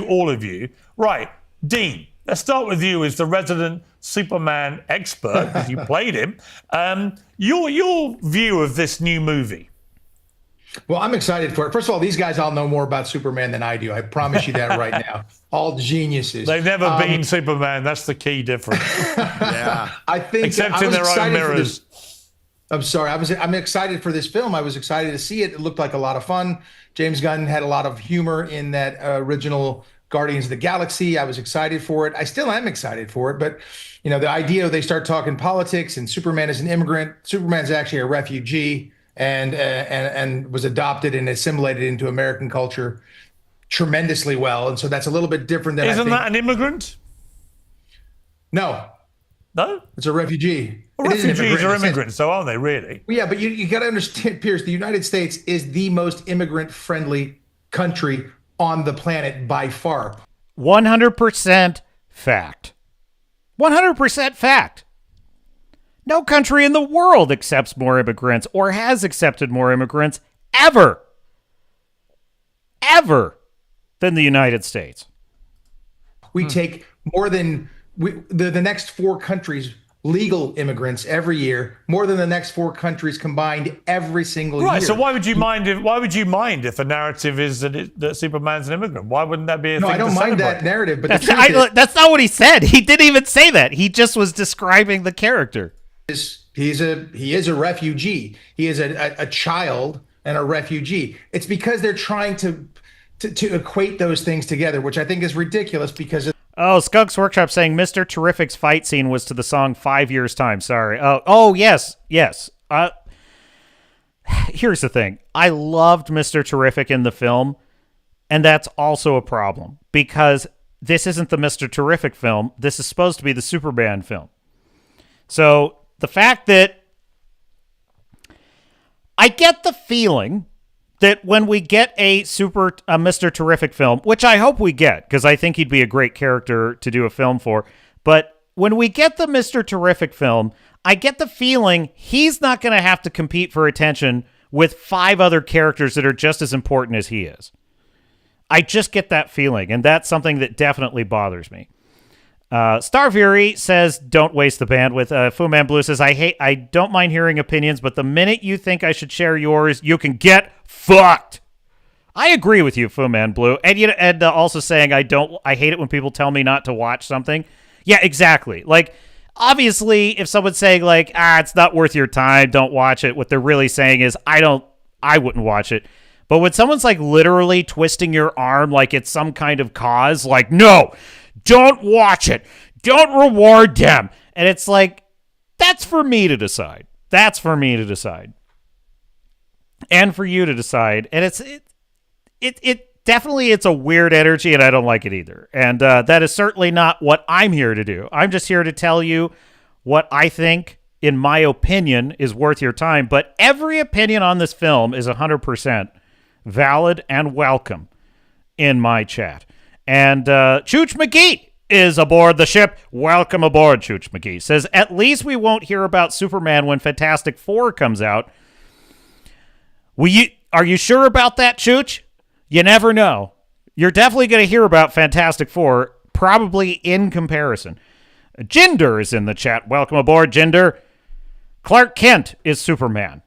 all of you. Right, Dean, let's start with you as the resident Superman expert, because you played him. Your view of this new movie. Well, I'm excited for it. First of all, these guys all know more about Superman than I do. I promise you that right now. All geniuses. They've never been Superman. That's the key difference. Yeah. I think Except in their own mirrors. I'm sorry. I'm excited for this film. I was excited to see it. It looked like a lot of fun. James Gunn had a lot of humor in that original Guardians of the Galaxy. I was excited for it. I still am excited for it. But, you know, the idea they start talking politics and Superman is an immigrant. Superman's actually a refugee and was adopted and assimilated into American culture tremendously well. And so that's a little bit different than Isn't that an immigrant? No. No? It's a refugee. Well, refugees are immigrants, so aren't they, really? Well, yeah, but you got to understand, Pierce, the United States is the most immigrant-friendly country on the planet by far. 100% fact. 100% fact. No country in the world accepts more immigrants or has accepted more immigrants ever than the United States. We take more than the next 4 countries legal immigrants every year, more than the next 4 countries combined every single year. Right. So why would you mind if the narrative is that Superman's an immigrant? Why wouldn't that be a thing I don't to mind celebrate? that narrative, but That's not what he said. He didn't even say that. He just was describing the character. He is a refugee. He is a child and a refugee. It's because they're trying to equate those things together, which I think is ridiculous because Skunk's Workshop saying Mr. Terrific's fight scene was to the song 5 Years Time. Sorry. Oh, yes. Here's the thing. I loved Mr. Terrific in the film, and that's also a problem because this isn't the Mr. Terrific film. This is supposed to be the Superman film. So the fact that I get the feeling that when we get a Mr. Terrific film, which I hope we get, because I think he'd be a great character to do a film for, but when we get the Mr. Terrific film, I get the feeling he's not going to have to compete for attention with 5 other characters that are just as important as he is. I just get that feeling, and that's something that definitely bothers me. Star Fury says, don't waste the bandwidth. Fu Man Blue says, I don't mind hearing opinions, but the minute you think I should share yours, you can get fucked. I agree with you, Fu Man Blue. And also saying, I hate it when people tell me not to watch something. Yeah, exactly. Like, obviously, if someone's saying, like, it's not worth your time, don't watch it, what they're really saying is, I wouldn't watch it. But when someone's, like, literally twisting your arm like it's some kind of cause, like, no, don't watch it. Don't reward them. And it's like, that's for me to decide. That's for me to decide. And for you to decide. And it definitely, it's a weird energy, and I don't like it either. And that is certainly not what I'm here to do. I'm just here to tell you what I think, in my opinion, is worth your time. But every opinion on this film is 100% valid and welcome in my chat. And Chooch McGee is aboard the ship. Welcome aboard, Chooch McGee. Says, at least we won't hear about Superman when Fantastic Four comes out. Are you sure about that, Chooch? You never know. You're definitely going to hear about Fantastic Four, probably in comparison. Jinder is in the chat. Welcome aboard, Jinder. Clark Kent is Superman.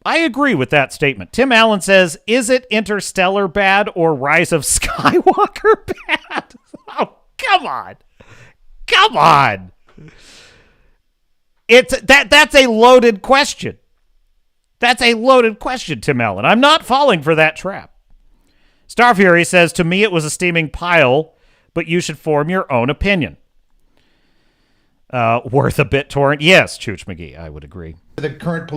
I agree with that statement. Tim Allen says, is it Interstellar bad or Rise of Skywalker bad? Oh, come on. Come on. That's a loaded question. That's a loaded question, Tim Allen. I'm not falling for that trap. Star Fury says, to me it was a steaming pile, but you should form your own opinion. Worth a BitTorrent? Yes, Chooch McGee, I would agree. The current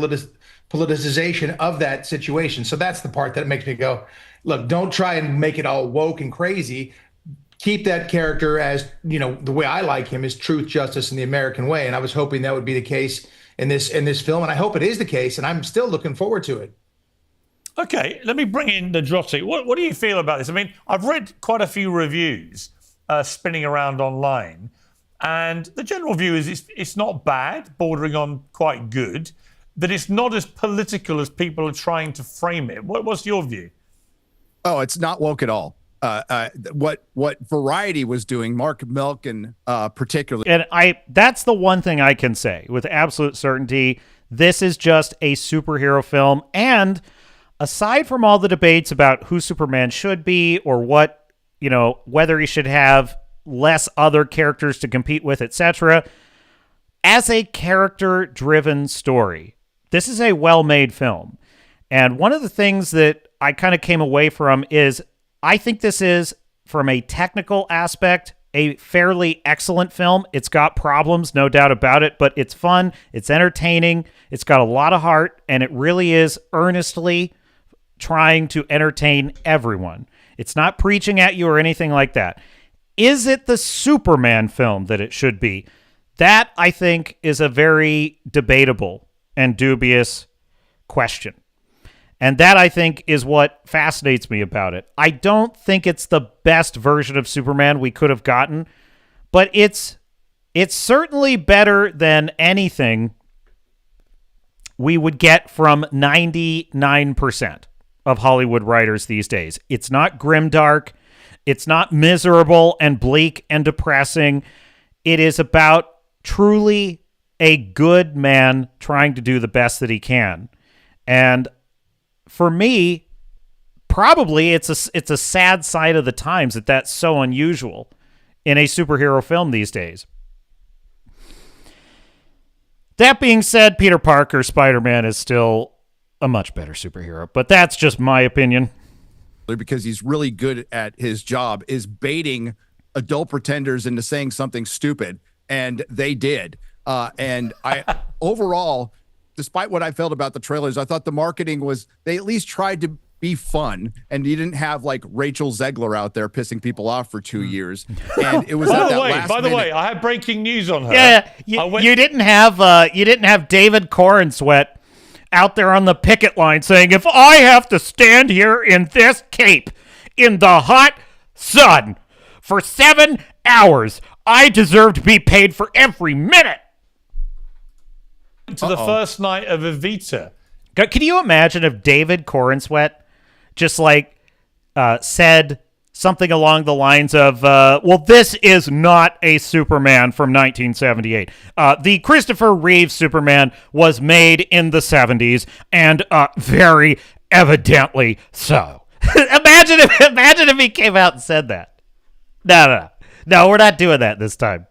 politicization of that situation. So that's the part that makes me go, look, don't try and make it all woke and crazy. Keep that character as, the way I like him is truth, justice, and the American way. And I was hoping that would be the case in this film, and I hope it is the case, and I'm still looking forward to it. Okay, let me bring in Nadrotic. What do you feel about this? I mean, I've read quite a few reviews spinning around online, and the general view is it's not bad, bordering on quite good, that it's not as political as people are trying to frame it. What's your view? Oh, it's not woke at all. What Variety was doing, Mark Milken particularly. And that's the one thing I can say with absolute certainty. This is just a superhero film, and aside from all the debates about who Superman should be or what, whether he should have less other characters to compete with, etc., as a character-driven story, this is a well-made film. And one of the things that I kind of came away from is I think this is, from a technical aspect, a fairly excellent film. It's got problems, no doubt about it, but it's fun, it's entertaining, it's got a lot of heart, and it really is earnestly trying to entertain everyone. It's not preaching at you or anything like that. Is it the Superman film that it should be? That, I think, is a very debatable and dubious question. And that, I think, is what fascinates me about it. I don't think it's the best version of Superman we could have gotten, but it's certainly better than anything we would get from 99% of Hollywood writers these days. It's not grimdark. It's not miserable and bleak and depressing. It is about truly a good man trying to do the best that he can. And for me, probably it's a sad side of the times that that's so unusual in a superhero film these days. That being said, Peter Parker, Spider-Man is still a much better superhero, but that's just my opinion. Because he's really good at his job, is baiting adult pretenders into saying something stupid, and they did. And I overall, despite what I felt about the trailers, I thought the marketing was, they at least tried to be fun, and you didn't have like Rachel Zegler out there pissing people off for 2 years. And it was by the way, I have breaking news on her. Yeah, you didn't have David Corenswet out there on the picket line saying, if I have to stand here in this cape in the hot sun for 7 hours, I deserve to be paid for every minute. To the first night of Evita. Can you imagine if David Corenswet just said something along the lines of, well, this is not a Superman from 1978. The Christopher Reeve Superman was made in the 70s, and very evidently so. Imagine if he came out and said that. No, we're not doing that this time.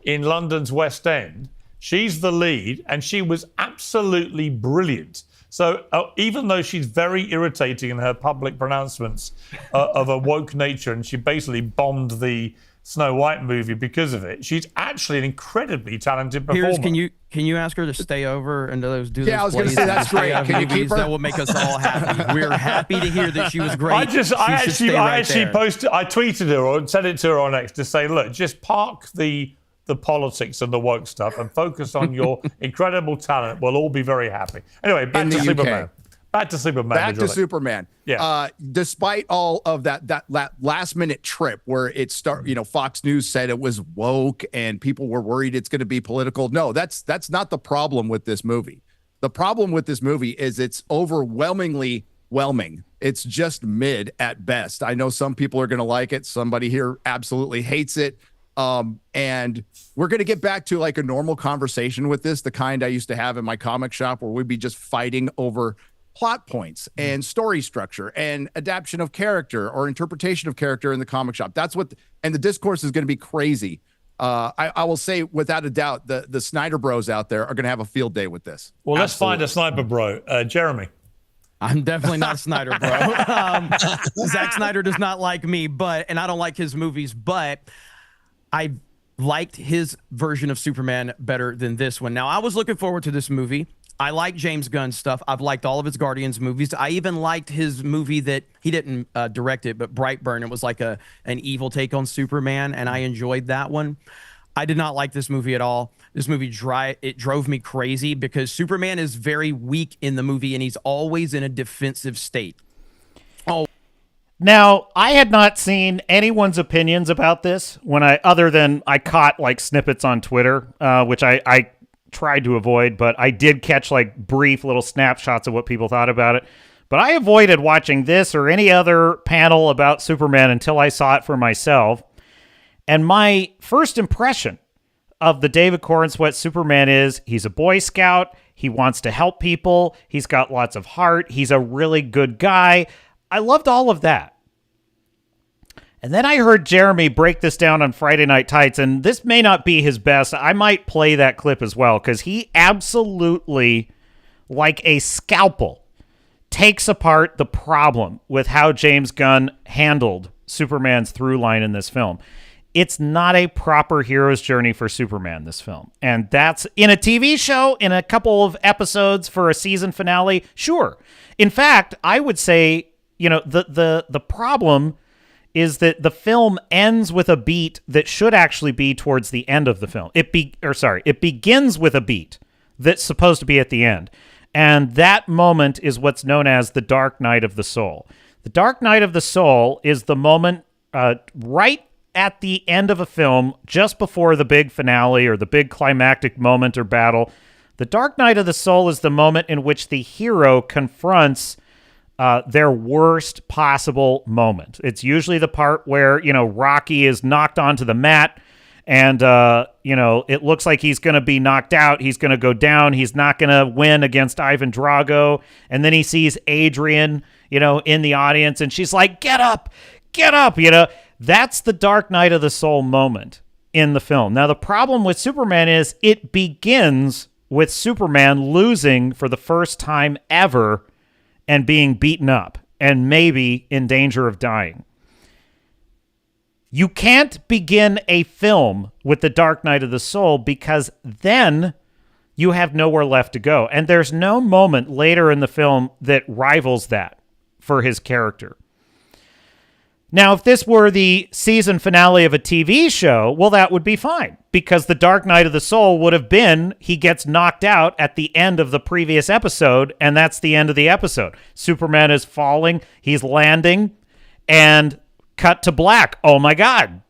In London's West End, she's the lead, and she was absolutely brilliant. So even though she's very irritating in her public pronouncements of a woke nature, and she basically bombed the Snow White movie because of it, she's actually an incredibly talented performer. Can you ask her to stay over and do those I was going to say that's great. Can you keep her? That will make us all happy. We're happy to hear that she was great. I tweeted her or sent it to her on X to say, look, just park the politics and the woke stuff and focus on your incredible talent. We'll all be very happy. Anyway, back to Superman. Back to Superman. Yeah. Despite all of that last minute trip where Fox News said it was woke and people were worried it's going to be political. No, that's not the problem with this movie. The problem with this movie is it's overwhelmingly whelming. It's just mid at best. I know some people are going to like it. Somebody here absolutely hates it. And we're going to get back to like a normal conversation with this, the kind I used to have in my comic shop where we'd be just fighting over plot points and story structure and adaptation of character or interpretation of character in the comic shop. That's what, and the discourse is going to be crazy. I will say without a doubt, the Snyder Bros out there are going to have a field day with this. Well, let's find a sniper bro. Jeremy. I'm definitely not a Snyder bro. Zack Snyder does not like me, and I don't like his movies, but I liked his version of Superman better than this one. Now, I was looking forward to this movie. I like James Gunn stuff. I've liked all of his Guardians movies. I even liked his movie that he didn't direct it, but Brightburn. It was like an evil take on Superman, and I enjoyed that one. I did not like this movie at all. This movie drove me crazy because Superman is very weak in the movie, and he's always in a defensive state. Oh. Now, I had not seen anyone's opinions about this other than I caught like snippets on Twitter, which I tried to avoid, but I did catch like brief little snapshots of what people thought about it. But I avoided watching this or any other panel about Superman until I saw it for myself. And my first impression of the David Corenswet Superman is he's a Boy Scout. He wants to help people. He's got lots of heart. He's a really good guy. I loved all of that. And then I heard Jeremy break this down on Friday Night Tights, and this may not be his best. I might play that clip as well, because he absolutely, like a scalpel, takes apart the problem with how James Gunn handled Superman's through line in this film. It's not a proper hero's journey for Superman, this film. And that's in a TV show, in a couple of episodes for a season finale, sure. In fact, I would say, the problem is that the film ends with a beat that should actually be towards the end of the film. It begins with a beat that's supposed to be at the end. And that moment is what's known as the Dark Night of the Soul. The Dark Night of the Soul is the moment right at the end of a film, just before the big finale or the big climactic moment or battle. The Dark Night of the Soul is the moment in which the hero confronts their worst possible moment. It's usually the part where, Rocky is knocked onto the mat and, it looks like he's going to be knocked out. He's going to go down. He's not going to win against Ivan Drago. And then he sees Adrian, in the audience, and she's like, get up. That's the Dark Night of the Soul moment in the film. Now, the problem with Superman is it begins with Superman losing for the first time ever and being beaten up and maybe in danger of dying. You can't begin a film with the Dark Night of the Soul because then you have nowhere left to go. And there's no moment later in the film that rivals that for his character. Now, if this were the season finale of a TV show, well, that would be fine, because the Dark Night of the Soul would have been he gets knocked out at the end of the previous episode, and that's the end of the episode. Superman is falling, he's landing, and cut to black. Oh, my God.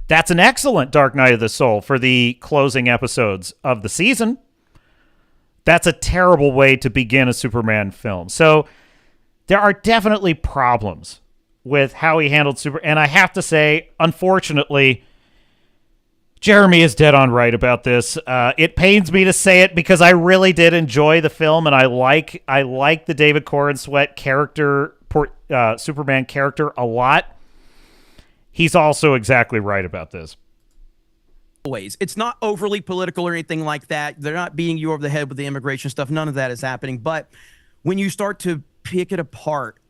That's an excellent Dark Night of the Soul for the closing episodes of the season. That's a terrible way to begin a Superman film. So there are definitely problems with how he handled and I have to say, unfortunately, Jeremy is dead on right about this. It pains me to say it because I really did enjoy the film, and I like the David Corenswet character, Superman character, a lot. He's also exactly right about this. Ways. It's not overly political or anything like that. They're not beating you over the head with the immigration stuff. None of that is happening. But when you start to pick it apart,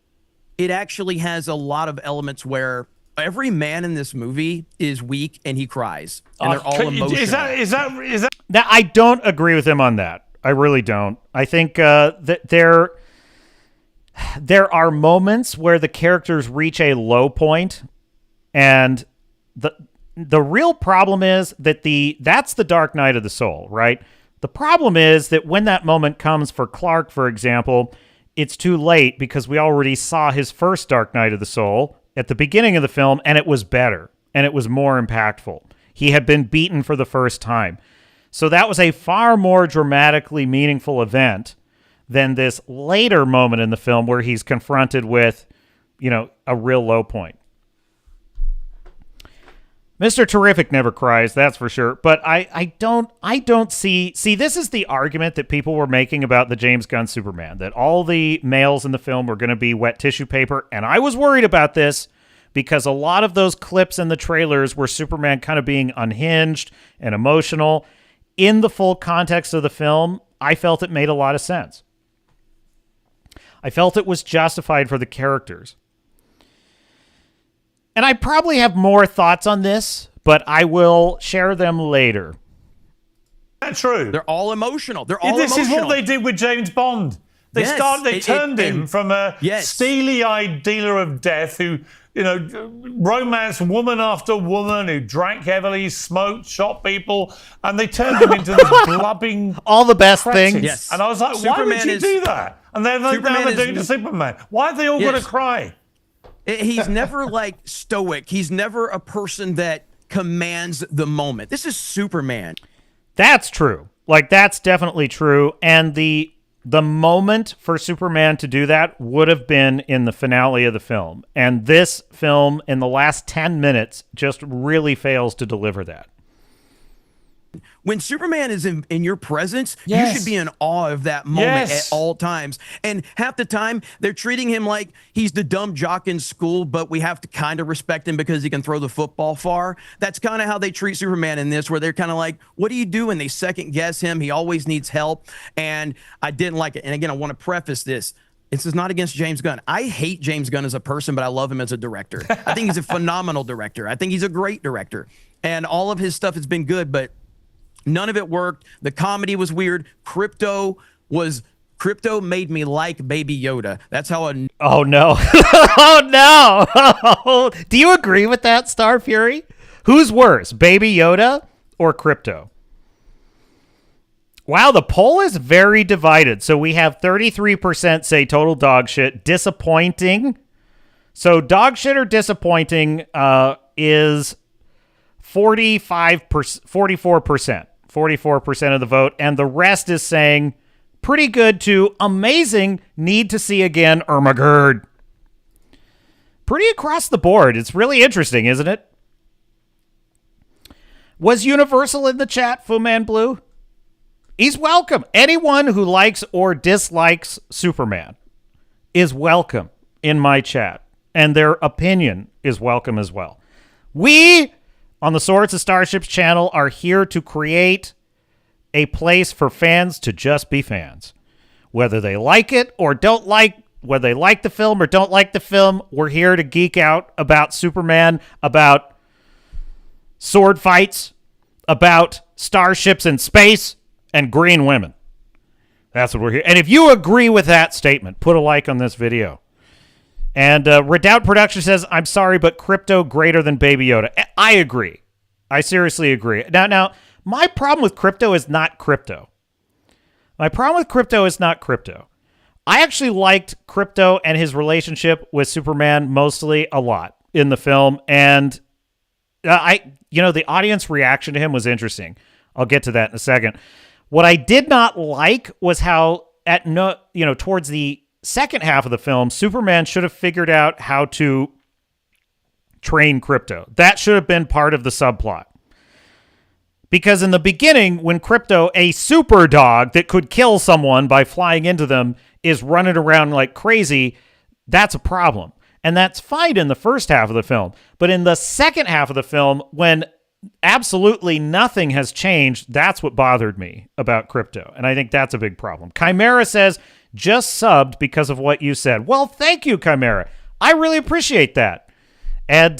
it actually has a lot of elements where every man in this movie is weak and he cries, and they're all emotional. Is that? Now, I don't agree with him on that. I really don't. I think that there are moments where the characters reach a low point, and the real problem is that that's the Dark Night of the Soul, right? The problem is that when that moment comes for Clark, for example, it's too late because we already saw his first Dark Night of the Soul at the beginning of the film, and it was better, and it was more impactful. He had been beaten for the first time. So that was a far more dramatically meaningful event than this later moment in the film where he's confronted with, a real low point. Mr. Terrific never cries, that's for sure. But I don't see this is the argument that people were making about the James Gunn Superman, that all the males in the film were going to be wet tissue paper. And I was worried about this because a lot of those clips in the trailers were Superman kind of being unhinged and emotional. In the full context of the film, I felt it made a lot of sense. I felt it was justified for the characters. And I probably have more thoughts on this, but I will share them later. That's true. They're all emotional. This is what they did with James Bond. They turned him from a steely-eyed dealer of death who, romanced woman after woman, who drank heavily, smoked, shot people, and they turned him into this blubbing all the best things. Yes. And I was like, why would you do that? And then now they're doing it to Superman. Why have they all got to cry? He's never stoic. He's never a person that commands the moment. This is Superman. That's true. That's definitely true. And the moment for Superman to do that would have been in the finale of the film. And this film, in the last 10 minutes, just really fails to deliver that. When Superman is in your presence, you should be in awe of that moment at all times. And half the time, they're treating him like he's the dumb jock in school, but we have to kind of respect him because he can throw the football far. That's kind of how they treat Superman in this, where they're kind of like, what do you do? And they second guess him. He always needs help. And I didn't like it. And again, I want to preface this. This is not against James Gunn. I hate James Gunn as a person, but I love him as a director. I think he's a phenomenal director. I think he's a great director. And all of his stuff has been good, but none of it worked. The comedy was weird. Crypto made me like Baby Yoda. That's how Oh, no. Oh, no. Do you agree with that, Star Fury? Who's worse, Baby Yoda or Crypto? Wow, the poll is very divided. So we have 33% say total dog shit, disappointing. So dog shit or disappointing is 44%. 44% of the vote, and the rest is saying pretty good to amazing, need to see again, Ermagerd. Pretty across the board. It's really interesting, isn't it? Was Universal in the chat, Fu Man Blue? He's welcome. Anyone who likes or dislikes Superman is welcome in my chat, and their opinion is welcome as well. We on the Swords and Starships channel are here to create a place for fans to just be fans. Whether they like it or don't like, whether they like the film or don't like the film, we're here to geek out about Superman, about sword fights, about starships in space, and green women. That's what we're here. And if you agree with that statement, put a like on this video. And Redoubt Production says, I'm sorry, but Crypto greater than Baby Yoda. I agree. I seriously agree. Now, my problem with Crypto is not Crypto. My problem with Crypto is not Crypto. I actually liked Crypto and his relationship with Superman mostly a lot in the film. And the audience reaction to him was interesting. I'll get to that in a second. What I did not like was how towards the second half of the film, Superman should have figured out how to train Crypto. That should have been part of the subplot. Because in the beginning, when Crypto, a super dog that could kill someone by flying into them, is running around like crazy, that's a problem. And that's fine in the first half of the film. But in the second half of the film, when absolutely nothing has changed, that's what bothered me about Crypto. And I think that's a big problem. Chimera says, just subbed because of what you said. Well, thank you, Chimera. I really appreciate that. And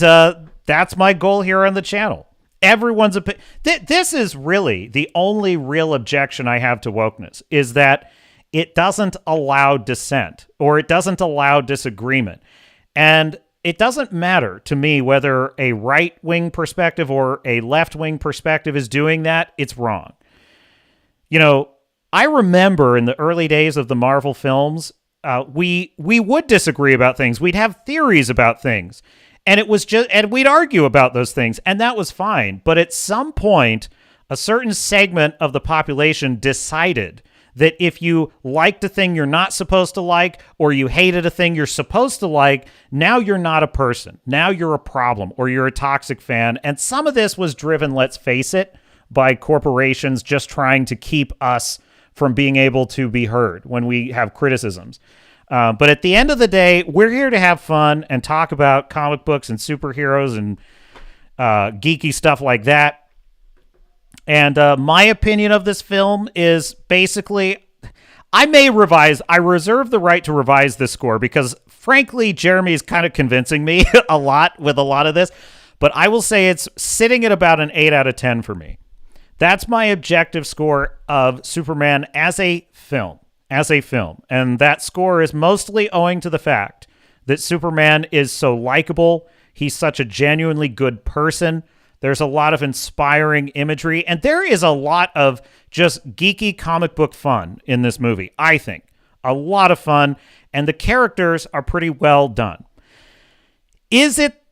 that's my goal here on the channel. Everyone's opinion. This is really the only real objection I have to wokeness, is that it doesn't allow dissent or it doesn't allow disagreement. And it doesn't matter to me whether a right-wing perspective or a left-wing perspective is doing that. It's wrong. I remember in the early days of the Marvel films, we would disagree about things. We'd have theories about things. And we'd argue about those things, and that was fine. But at some point, a certain segment of the population decided that if you liked a thing you're not supposed to like, or you hated a thing you're supposed to like, now you're not a person. Now you're a problem, or you're a toxic fan. And some of this was driven, let's face it, by corporations just trying to keep us from being able to be heard when we have criticisms. But at the end of the day, we're here to have fun and talk about comic books and superheroes and geeky stuff like that. And my opinion of this film is basically, I reserve the right to revise this score because, frankly, Jeremy is kind of convincing me a lot with a lot of this. But I will say it's sitting at about an 8 out of 10 for me. That's my objective score of Superman as a film. And that score is mostly owing to the fact that Superman is so likable. He's such a genuinely good person. There's a lot of inspiring imagery, and there is a lot of just geeky comic book fun in this movie, I think. A lot of fun, and the characters are pretty well done. Is it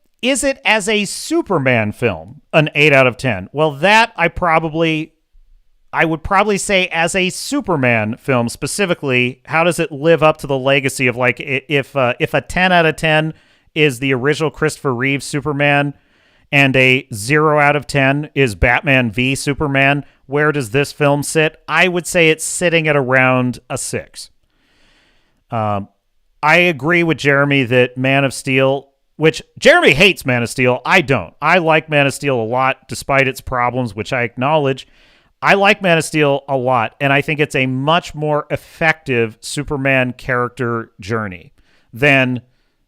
as a Superman film an 8 out of 10? Well, that I would probably say as a Superman film specifically, how does it live up to the legacy of, like, if a 10 out of 10 is the original Christopher Reeve Superman and a 0 out of 10 is Batman v Superman, where does this film sit? I would say it's sitting at around a 6. I agree with Jeremy that Man of Steel, which Jeremy hates Man of Steel. I don't. I like Man of Steel a lot, despite its problems, which I acknowledge. I like Man of Steel a lot, and I think it's a much more effective Superman character journey than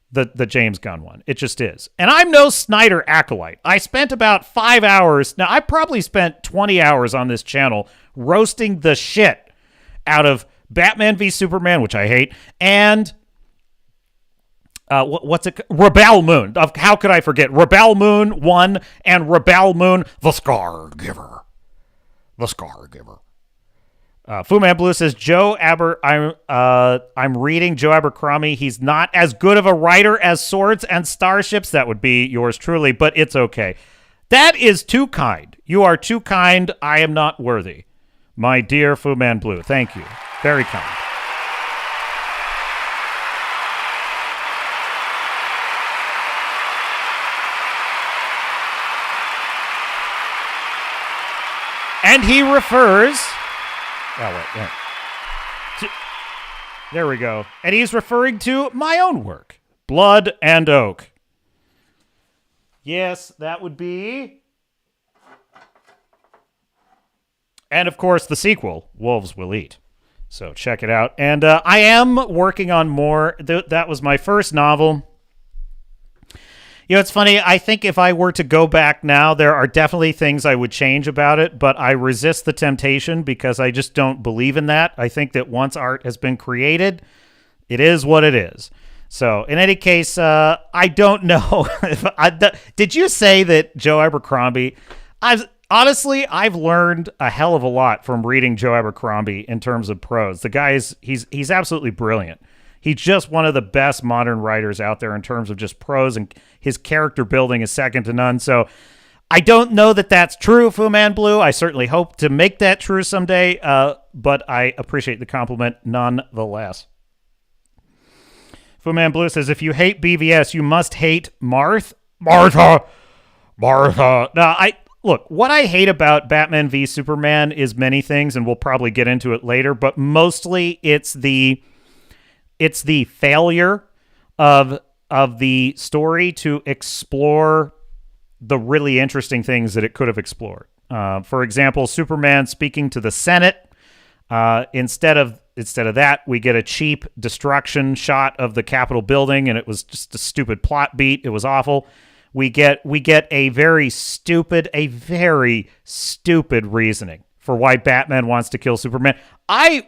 the James Gunn one. It just is. And I'm no Snyder acolyte. I spent about 5 hours. Now, I probably spent 20 hours on this channel roasting the shit out of Batman v Superman, which I hate, and what's it? Rebel Moon. How could I forget? Rebel Moon 1 and Rebel Moon, The Scar Giver. The Scar Giver. Fu Man Blue says, I'm reading Joe Abercrombie. He's not as good of a writer as Swords and Starships. That would be yours truly, but it's okay. That is too kind. You are too kind. I am not worthy. My dear Fu Man Blue, thank you. Very kind. And he refers... Oh, wait. There we go. And he's referring to my own work, Blood and Oak. Yes, that would be... And, of course, the sequel, Wolves Will Eat. So check it out. And I am working on more. That was my first novel. You know, it's funny. I think if I were to go back now, there are definitely things I would change about it, but I resist the temptation because I just don't believe in that. I think that once art has been created, it is what it is. So, in any case, I don't know. Did you say that Joe Abercrombie... Honestly, I've learned a hell of a lot from reading Joe Abercrombie in terms of prose. The guy he's absolutely brilliant. He's just one of the best modern writers out there in terms of just prose, and his character building is second to none. So I don't know that that's true, Fu Man Blue. I certainly hope to make that true someday, but I appreciate the compliment nonetheless. Fu Man Blue says, if you hate BVS, you must hate Martha. Now, look, what I hate about Batman v Superman is many things, and we'll probably get into it later, but mostly it's the failure of the story to explore the really interesting things that it could have explored. For example, Superman speaking to the Senate. Instead of that, we get a cheap destruction shot of the Capitol building, and it was just a stupid plot beat. It was awful. We get a very stupid reasoning for why Batman wants to kill Superman. I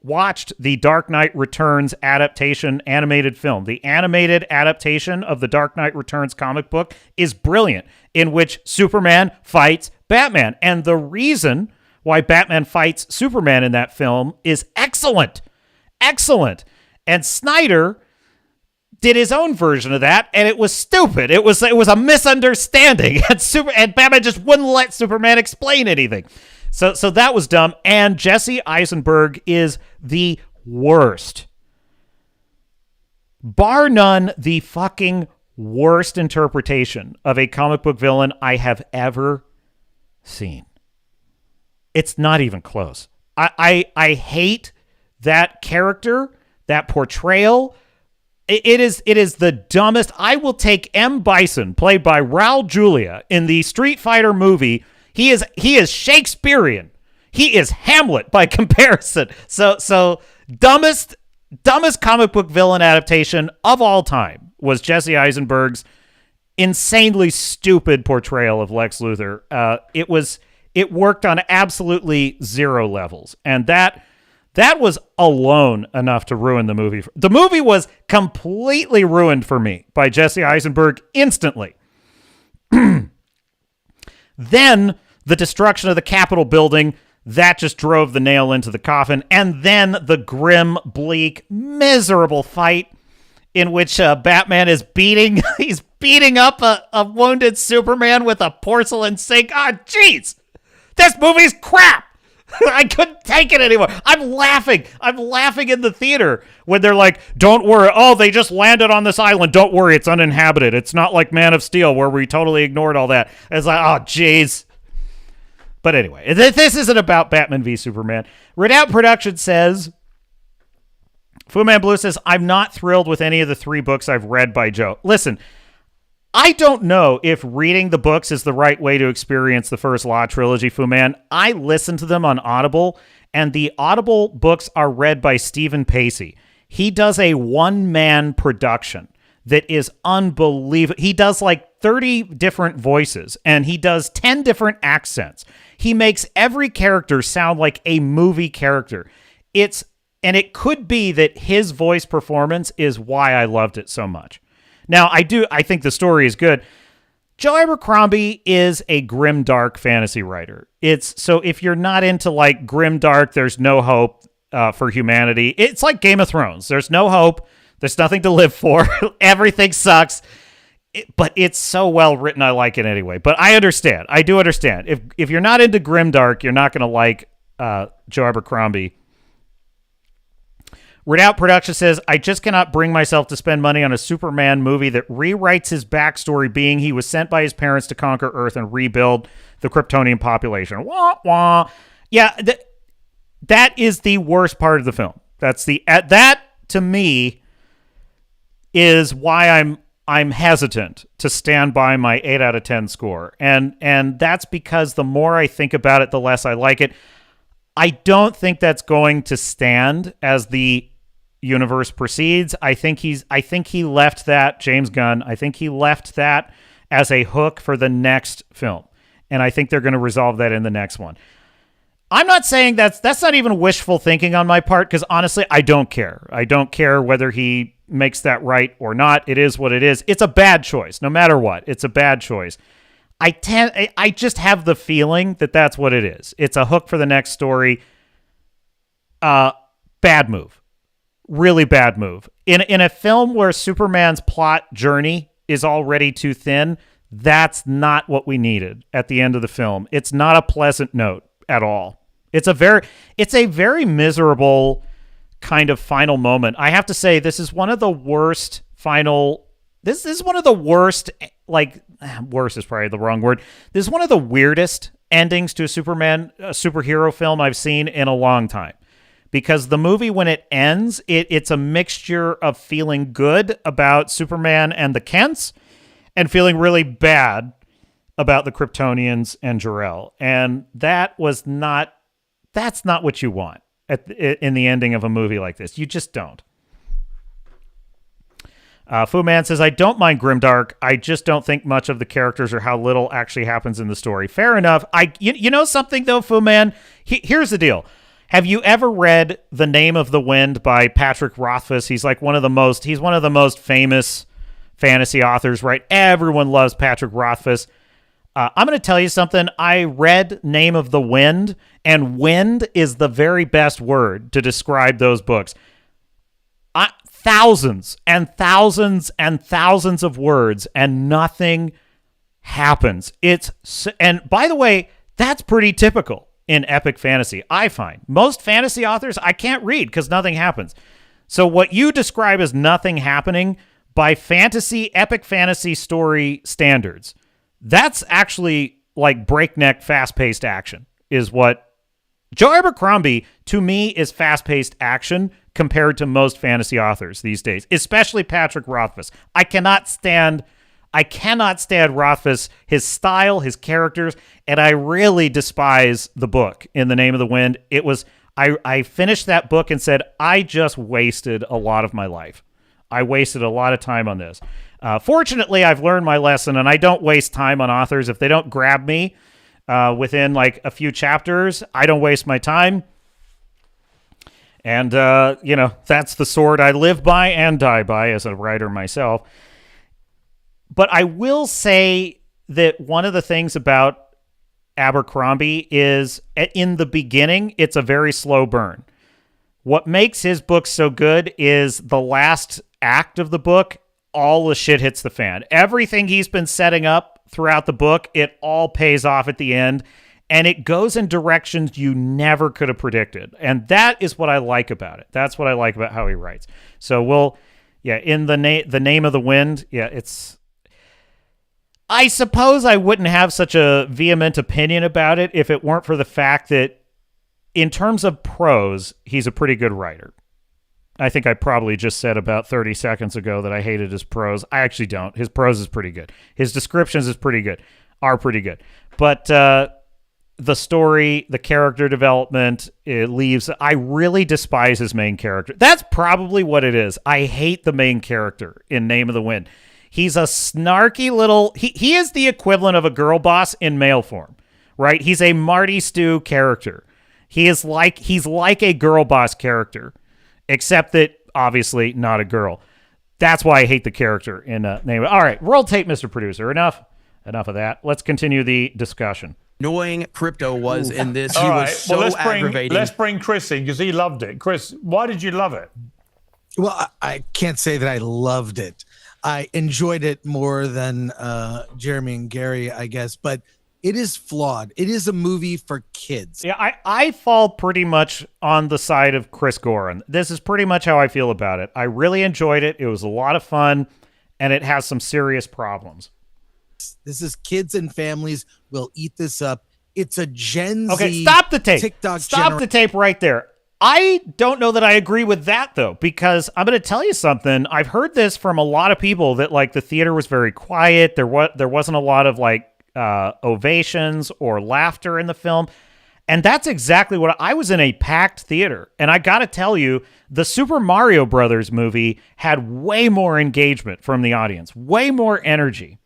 watched the Dark Knight Returns adaptation animated film. The animated adaptation of the Dark Knight Returns comic book is brilliant, in which Superman fights Batman. And the reason why Batman fights Superman in that film is excellent. Excellent. And Snyder did his own version of that, and it was stupid. It was a misunderstanding, and Batman just wouldn't let Superman explain anything. So that was dumb. And Jesse Eisenberg is the worst, bar none, the fucking worst interpretation of a comic book villain I have ever seen. It's not even close. I hate that character that portrayal, it is the dumbest. I will take M. Bison, played by Raul Julia, in the Street Fighter movie. He is Shakespearean. He is Hamlet by comparison. So dumbest comic book villain adaptation of all time was Jesse Eisenberg's insanely stupid portrayal of Lex Luthor. It worked on absolutely zero levels, and that was alone enough to ruin the movie. The movie was completely ruined for me by Jesse Eisenberg instantly. Then the destruction of the Capitol building, that just drove the nail into the coffin. And then the grim, bleak, miserable fight in which Batman is beating up a wounded Superman with a porcelain sink. Ah, jeez, this movie's crap. I couldn't take it anymore. I'm laughing in the theater when they're like, don't worry. Oh, they just landed on this island. Don't worry. It's uninhabited. It's not like Man of Steel where we totally ignored all that. It's like, oh, jeez. But anyway, this isn't about Batman v Superman. Redoubt Productions says, Fu Man Blue says, I'm not thrilled with any of the 3 books I've read by Joe. Listen, I don't know if reading the books is the right way to experience the first Law trilogy, Fu Man. I listened to them on Audible, and the Audible books are read by Stephen Pacey. He does a one-man production that is unbelievable. He does like 30 different voices, and he does 10 different accents. He makes every character sound like a movie character. And it could be that his voice performance is why I loved it so much. Now, I think the story is good. Joe Abercrombie is a grim, dark fantasy writer. So if you're not into like grim, dark, there's no hope for humanity. It's like Game of Thrones. There's no hope. There's nothing to live for. Everything sucks. But it's so well written, I like it anyway. But I understand. I do understand. If you're not into grim, dark, you're not going to like Joe Abercrombie. Redoubt Production says, I just cannot bring myself to spend money on a Superman movie that rewrites his backstory, being he was sent by his parents to conquer Earth and rebuild the Kryptonian population. Wah, wah. Yeah, that is the worst part of the film. That, to me, is why I'm hesitant to stand by my 8 out of 10 score. And that's because the more I think about it, the less I like it. I don't think that's going to stand as the universe proceeds. I think he left that, James Gunn, I think he left that as a hook for the next film. And I think they're going to resolve that in the next one. I'm not saying that's not even wishful thinking on my part, because honestly, I don't care. I don't care whether he makes that right or not. It is what it is. It's a bad choice. No matter what, it's a bad choice. I just have the feeling that that's what it is. It's a hook for the next story. Bad move. Really bad move. In a film where Superman's plot journey is already too thin, that's not what we needed at the end of the film. It's not a pleasant note at all. It's a very miserable kind of final moment. I have to say, this is one of the worst this is one of the worst, like, worst is probably the wrong word. This is one of the weirdest endings to a superhero film I've seen in a long time. Because the movie, when it ends, it's a mixture of feeling good about Superman and the Kents and feeling really bad about the Kryptonians and Jor-El. And that's not what you want in the ending of a movie like this. You just don't. Fu Man says, I don't mind grimdark. I just don't think much of the characters or how little actually happens in the story. Fair enough. You know something, though, Fu Man? Here's the deal. Have you ever read The Name of the Wind by Patrick Rothfuss? He's like one of the most famous fantasy authors, right? Everyone loves Patrick Rothfuss. I'm going to tell you something. I read Name of the Wind, and wind is the very best word to describe those books. Thousands and thousands and thousands of words, and nothing happens. And by the way, that's pretty typical in epic fantasy, I find. Most fantasy authors I can't read because nothing happens. So what you describe as nothing happening by epic fantasy story standards, that's actually like breakneck, fast-paced action is what Joe Abercrombie, to me, is fast-paced action compared to most fantasy authors these days, especially Patrick Rothfuss. I cannot stand Rothfuss, his style, his characters, and I really despise the book In the Name of the Wind. It was I finished that book and said, I just wasted a lot of my life. I wasted a lot of time on this. Fortunately, I've learned my lesson, and I don't waste time on authors. If they don't grab me within like a few chapters, I don't waste my time. And, that's the sword I live by and die by as a writer myself. But I will say that one of the things about Abercrombie is in the beginning, it's a very slow burn. What makes his book so good is the last act of the book, all the shit hits the fan. Everything he's been setting up throughout the book, it all pays off at the end, and it goes in directions you never could have predicted. And that is what I like about it. That's what I like about how he writes. So in the Name of the Wind, it's... I suppose I wouldn't have such a vehement opinion about it if it weren't for the fact that in terms of prose, he's a pretty good writer. I think I probably just said about 30 seconds ago that I hated his prose. I actually don't. His prose is pretty good. His descriptions are pretty good. But the story, the character development, it leaves... I really despise his main character. That's probably what it is. I hate the main character in Name of the Wind. He's a snarky little... He is the equivalent of a girl boss in male form, right? He's a Marty Stew character. He's like a girl boss character, except that obviously not a girl. That's why I hate the character in Name. All right, roll tape, Mr. Producer. Enough of that. Let's continue the discussion. Annoying Crypto was in this. All He right. was so aggravating. Let's bring Chris in because he loved it. Chris, why did you love it? Well, I can't say that I loved it. I enjoyed it more than Jeremy and Gary, I guess, but it is flawed. It is a movie for kids. Yeah, I fall pretty much on the side of Chris Gorin. This is pretty much how I feel about it. I really enjoyed it. It was a lot of fun, and it has some serious problems. This is kids and families will eat this up. It's a Gen Z. Okay, stop the tape. TikTok stop the tape right there. I don't know that I agree with that, though, because I'm going to tell you something. I've heard this from a lot of people that, like, the theater was very quiet. There wasn't a lot of, like, ovations or laughter in the film. And that's exactly what I was in a packed theater. And I got to tell you, the Super Mario Brothers movie had way more engagement from the audience, way more energy.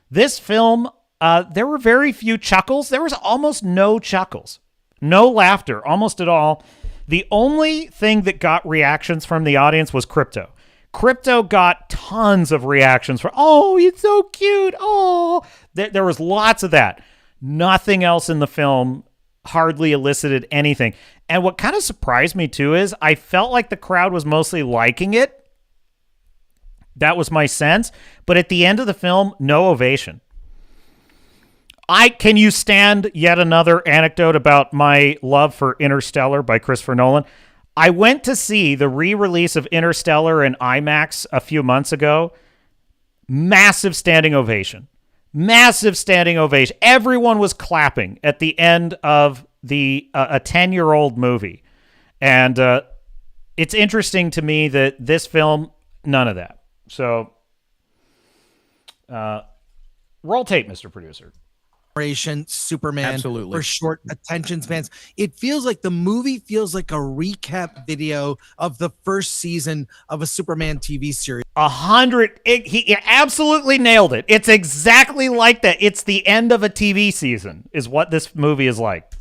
This film, there were very few chuckles. There was almost no chuckles, no laughter, almost at all. The only thing that got reactions from the audience was Crypto. Crypto got tons of reactions for, oh, it's so cute. Oh, there was lots of that. Nothing else in the film hardly elicited anything. And what kind of surprised me too is I felt like the crowd was mostly liking it. That was my sense. But at the end of the film, no ovation. Can you stand yet another anecdote about my love for Interstellar by Christopher Nolan? I went to see the re-release of Interstellar in IMAX a few months ago. Massive standing ovation. Massive standing ovation. Everyone was clapping at the end of a 10-year-old movie. And it's interesting to me that this film, none of that. So, roll tape, Mr. Producer. Superman. Absolutely. For short attention spans. It feels like the movie feels like a recap video of the first season of a Superman TV series. 100. He absolutely nailed it. It's exactly like that. It's the end of a TV season is what this movie is like.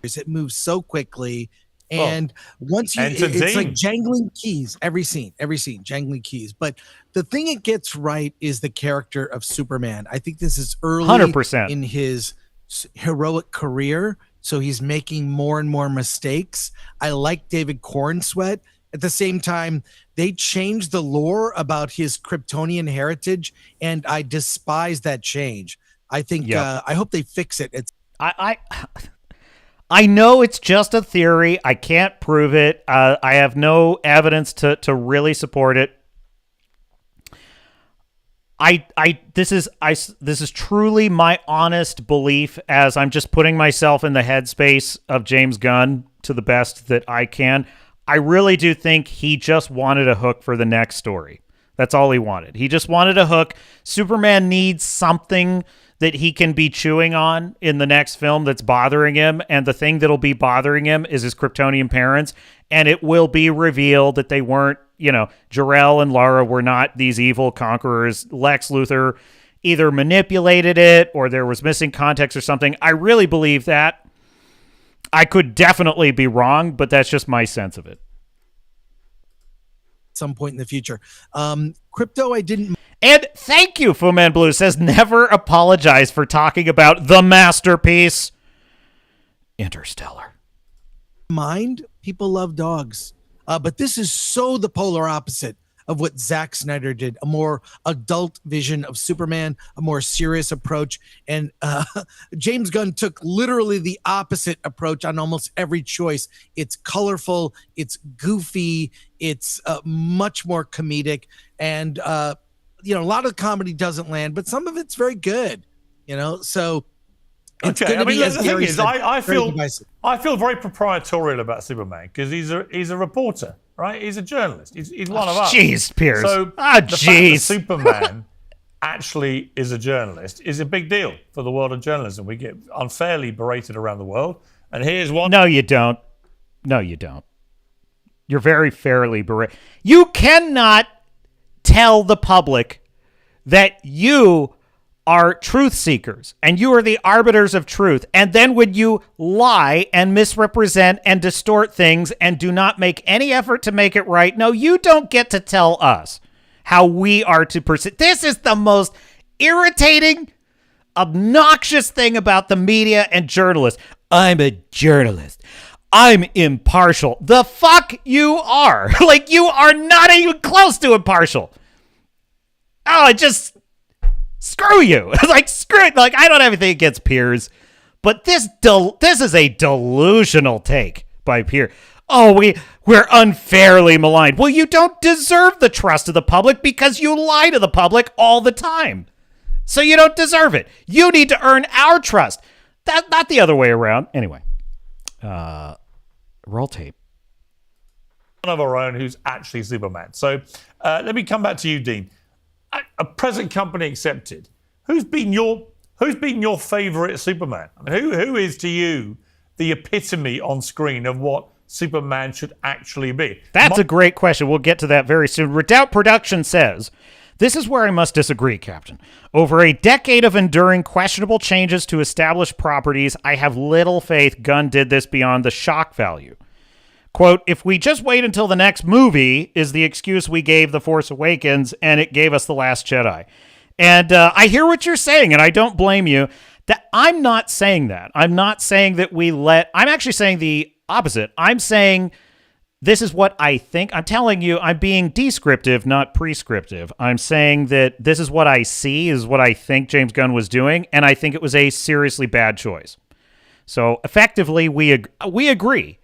It moves so quickly. And once it's like jangling keys, every scene, jangling keys. But the thing it gets right is the character of Superman. I think this is early 100%. in his heroic career. So he's making more and more mistakes. I like David Corenswet. At the same time, they changed the lore about his Kryptonian heritage, and I despise that change. I think, I hope they fix it. I know it's just a theory. I can't prove it. I have no evidence to really support it. This is truly my honest belief as I'm just putting myself in the headspace of James Gunn to the best that I can. I really do think he just wanted a hook for the next story. That's all he wanted. He just wanted a hook. Superman needs something that he can be chewing on in the next film that's bothering him, and the thing that'll be bothering him is his Kryptonian parents, and it will be revealed that they weren't, Jor-El and Lara were not these evil conquerors. Lex Luthor either manipulated it or there was missing context or something. I really believe that. I could definitely be wrong, but that's just my sense of it. Some point in the future. Crypto, I didn't. And thank you, Fu Man Blue says, never apologize for talking about the masterpiece, Interstellar. Mind, people love dogs. But this is so the polar opposite of what Zack Snyder did, a more adult vision of Superman, a more serious approach. And James Gunn took literally the opposite approach on almost every choice. It's colorful, it's goofy, it's much more comedic. And, a lot of comedy doesn't land, but some of it's very good, so it's okay. going to be, as the thing Gary is, said, I very divisive. feel very proprietorial about Superman because he's a reporter, right? He's a journalist. He's one of us. Jeez, Piers. So the fact that Superman actually is a journalist is a big deal for the world of journalism. We get unfairly berated around the world, and here's one. No, you don't. No, you don't. You're very fairly berated. You cannot tell the public that you are truth seekers and you are the arbiters of truth. And then when you lie and misrepresent and distort things and do not make any effort to make it right, no, you don't get to tell us how we are to perceive. This is the most irritating, obnoxious thing about the media and journalists. I'm a journalist. I'm impartial. The fuck you are. Like, you are not even close to impartial. Oh, just screw you. Like, screw it. Like, I don't have anything against Piers, but this is a delusional take by Piers. Oh, we're unfairly maligned. Well, you don't deserve the trust of the public because you lie to the public all the time. So you don't deserve it. You need to earn our trust. Not the other way around. Anyway. Roll tape. One of our own who's actually Superman. So let me come back to you, Dean. A present company accepted. Who's been your favorite Superman? I mean, who is to you the epitome on screen of what Superman should actually be? That's a great question. We'll get to that very soon. Redoubt Production says, this is where I must disagree, Captain. Over a decade of enduring questionable changes to established properties, I have little faith Gunn did this beyond the shock value. Quote, if we just wait until the next movie is the excuse we gave The Force Awakens and it gave us The Last Jedi. And I hear what you're saying, and I don't blame you. I'm not saying that. I'm not saying that I'm actually saying the opposite. I'm saying this is what I think. I'm telling you, I'm being descriptive, not prescriptive. I'm saying that this is what I see, is what I think James Gunn was doing, and I think it was a seriously bad choice. So effectively, we agree.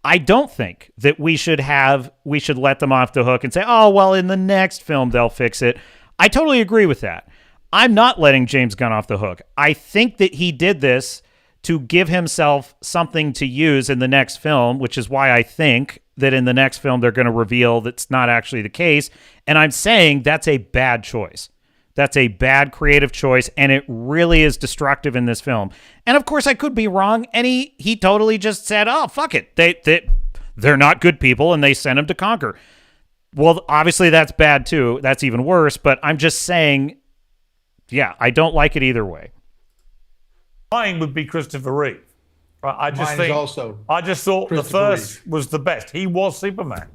I don't think that we should let them off the hook and say, oh, well, in the next film, they'll fix it. I totally agree with that. I'm not letting James Gunn off the hook. I think that he did this to give himself something to use in the next film, which is why I think that in the next film, they're going to reveal that's not actually the case. And I'm saying that's a bad choice. That's a bad creative choice, and it really is destructive in this film. And of course, I could be wrong, and he totally just said, oh, fuck it. They're not good people, and they sent him to conquer. Well, obviously, that's bad, too. That's even worse, but I'm just saying, yeah, I don't like it either way. Mine would be Christopher Reeve. Right? I just thought the first was the best. He was Superman.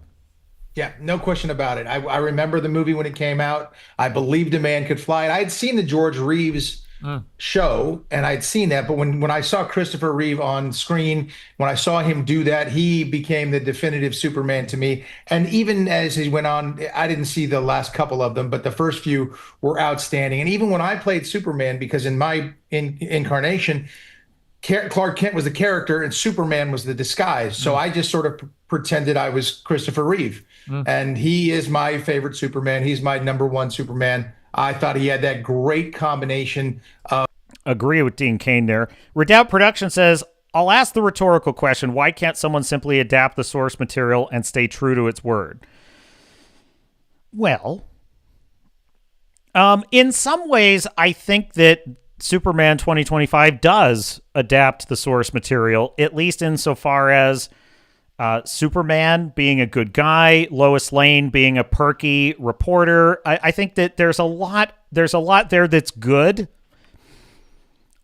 Yeah, no question about it. I remember the movie when it came out. I believed a man could fly. And I had seen the George Reeves show, and I'd seen that. But when I saw Christopher Reeve on screen, when I saw him do that, he became the definitive Superman to me. And even as he went on, I didn't see the last couple of them, but the first few were outstanding. And even when I played Superman, because in my incarnation, Clark Kent was the character and Superman was the disguise. So I just sort of pretended I was Christopher Reeve. And he is my favorite Superman. He's my number one Superman. I thought he had that great combination of... Agree with Dean Cain there. Redoubt Production says, I'll ask the rhetorical question, why can't someone simply adapt the source material and stay true to its word? Well, in some ways, I think that Superman 2025 does adapt the source material, at least insofar as Superman being a good guy, Lois Lane being a perky reporter. I think that there's a lot there that's good.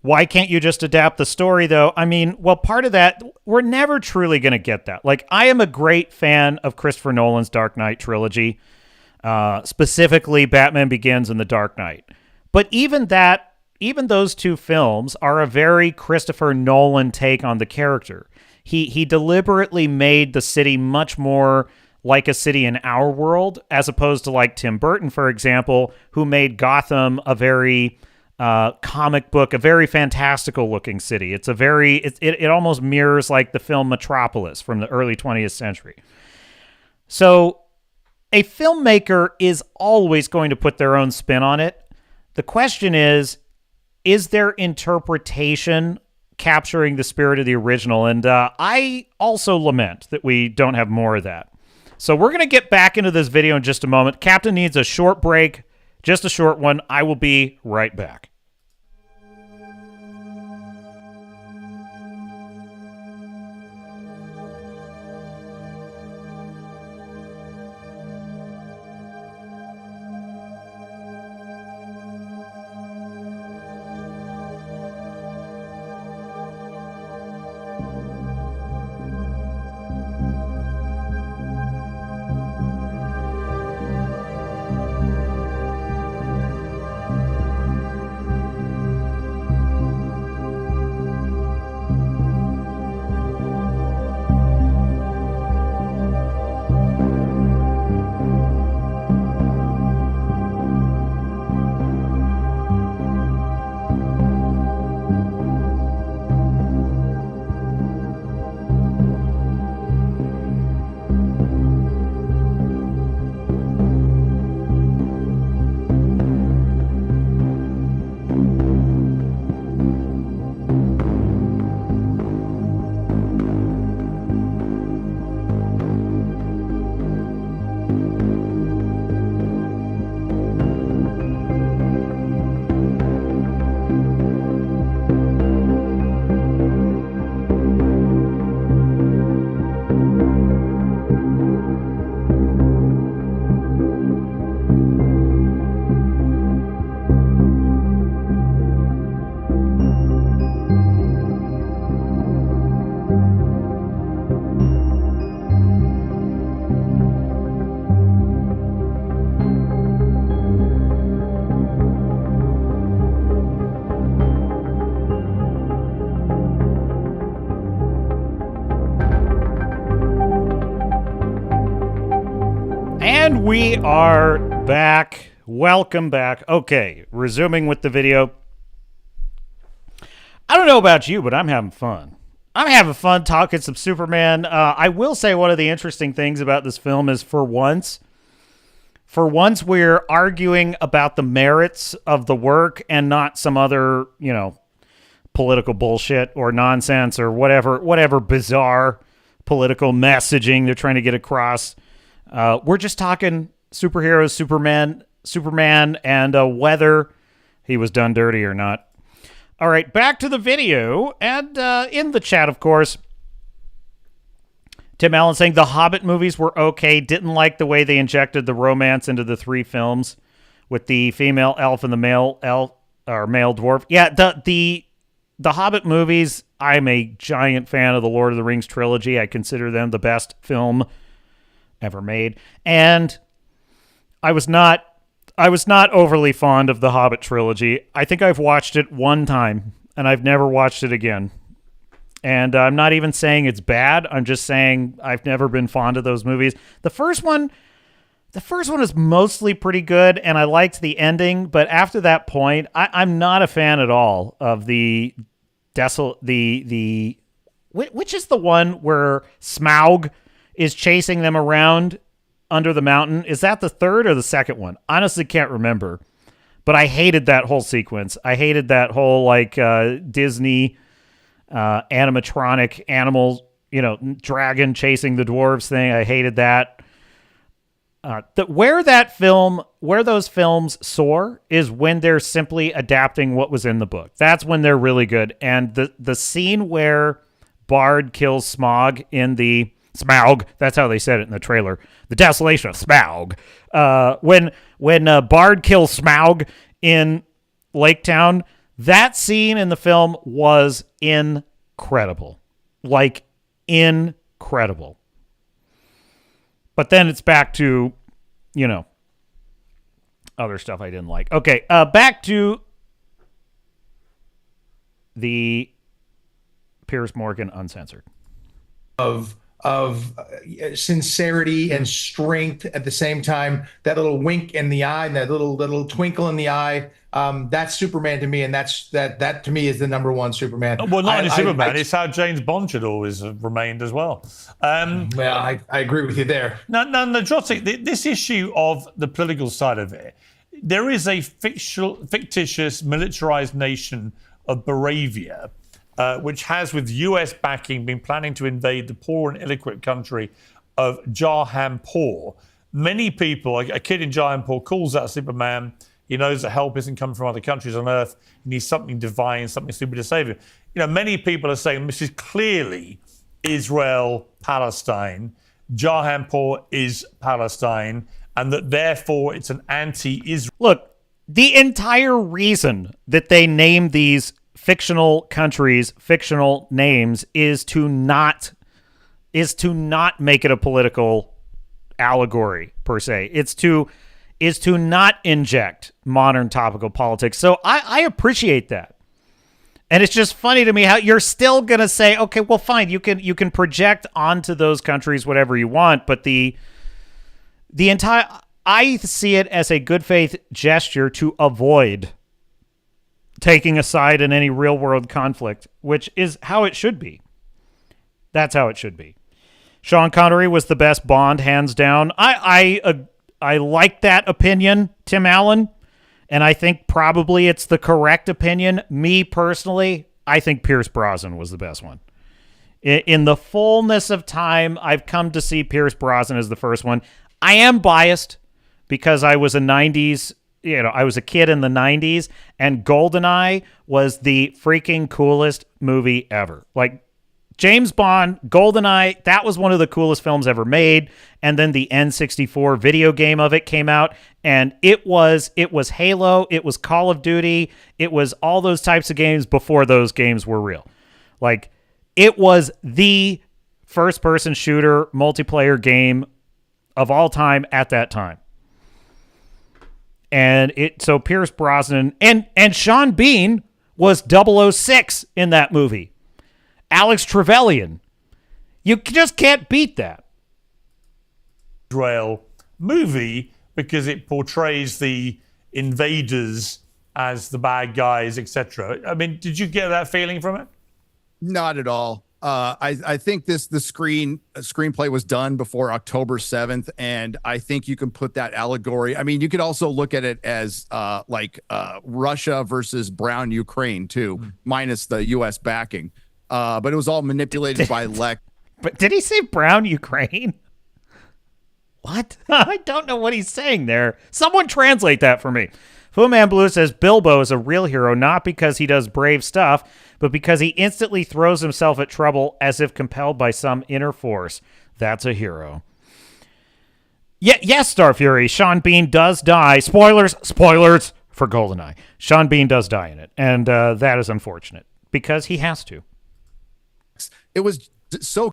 Why can't you just adapt the story, though? I mean, well, part of that, we're never truly going to get that. Like, I am a great fan of Christopher Nolan's Dark Knight trilogy, specifically Batman Begins and The Dark Knight. But even those two films are a very Christopher Nolan take on the character. He deliberately made the city much more like a city in our world, as opposed to like Tim Burton, for example, who made Gotham a very comic book, a very fantastical looking city. It almost mirrors like the film Metropolis from the early 20th century. So a filmmaker is always going to put their own spin on it. The question is their interpretation capturing the spirit of the original? And I also lament that we don't have more of that. So we're going to get back into this video in just a moment. Captain needs a short break, just a short one. I will be right back. And we are back. Welcome back. Okay, resuming with the video. I don't know about you, but I'm having fun. I'm having fun talking some Superman. I will say one of the interesting things about this film is for once we're arguing about the merits of the work and not some other, political bullshit or nonsense or whatever bizarre political messaging they're trying to get across. We're just talking superheroes, Superman, and whether he was done dirty or not. All right, back to the video. And in the chat, of course, Tim Allen saying the Hobbit movies were okay. Didn't like the way they injected the romance into the three films with the female elf and the male elf or male dwarf. Yeah, the Hobbit movies, I'm a giant fan of the Lord of the Rings trilogy. I consider them the best film ever made. And I was not overly fond of the Hobbit trilogy. I think I've watched it one time and I've never watched it again. And I'm not even saying it's bad. I'm just saying I've never been fond of those movies. The first one is mostly pretty good, and I liked the ending. But after that point, I'm not a fan at all of the which is the one where Smaug is chasing them around under the mountain. Is that the third or the second one? Honestly, can't remember. But I hated that whole sequence. I hated that whole Disney animatronic animals, dragon chasing the dwarves thing. I hated that. Where those films soar is when they're simply adapting what was in the book. That's when they're really good. And the scene where Bard kills Smaug in the Smaug, that's how they said it in the trailer. The desolation of Smaug. When Bard kills Smaug in Lake Town, that scene in the film was incredible. Like, incredible. But then it's back to, other stuff I didn't like. Okay, back to the Piers Morgan Uncensored. Of sincerity and strength at the same time, that little wink in the eye and that little twinkle in the eye, that's Superman to me, and that to me is the number one Superman. Well, not only Superman, it's how James Bond should always have remained as well. Well, I agree with you there. No, Drotic, this issue of the political side of it, there is a fictitious militarized nation of Baravia, which has, with US backing, been planning to invade the poor and ill-equipped country of Jahanpur. Many people, a kid in Jahanpur calls out Superman. He knows that help isn't coming from other countries on Earth. He needs something divine, something super to save him. Many people are saying this is clearly Israel, Palestine. Jahanpur is Palestine, and that therefore it's an anti-Israel. Look, the entire reason that they name these fictional countries, fictional names, is to not make it a political allegory per se. Is to not inject modern topical politics. So I appreciate that. And it's just funny to me how you're still going to say, okay, well, fine, you can project onto those countries whatever you want, but the entire, I see it as a good faith gesture to avoid taking a side in any real world conflict, which is how it should be. That's how it should be. Sean Connery was the best Bond, hands down. I like that opinion, Tim Allen, and I think probably it's the correct opinion. Me personally, I think Pierce Brosnan was the best one. In the fullness of time, I've come to see Pierce Brosnan as the first one. I am biased because I was a 90s, I was a kid in the 90s, and GoldenEye was the freaking coolest movie ever. Like, James Bond, GoldenEye, that was one of the coolest films ever made. And then the N64 video game of it came out, and it was Halo, it was Call of Duty, it was all those types of games before those games were real. Like, it was the first-person shooter multiplayer game of all time at that time. And so Pierce Brosnan and Sean Bean was 006 in that movie. Alex Trevelyan. You just can't beat that. Israel movie because it portrays the invaders as the bad guys, etc. I mean, did you get that feeling from it? Not at all. I think the screenplay was done before October 7th, and I think you can put that allegory. I mean, you could also look at it as Russia versus brown Ukraine too, minus the U.S. backing. But it was all manipulated by Lex. But did he say brown Ukraine? What? I don't know what he's saying there. Someone translate that for me. Fu Man Blue says Bilbo is a real hero, not because he does brave stuff, but because he instantly throws himself at trouble as if compelled by some inner force. That's a hero. Yes, Star Fury. Sean Bean does die. Spoilers for GoldenEye. Sean Bean does die in it, and that is unfortunate because he has to. It was so.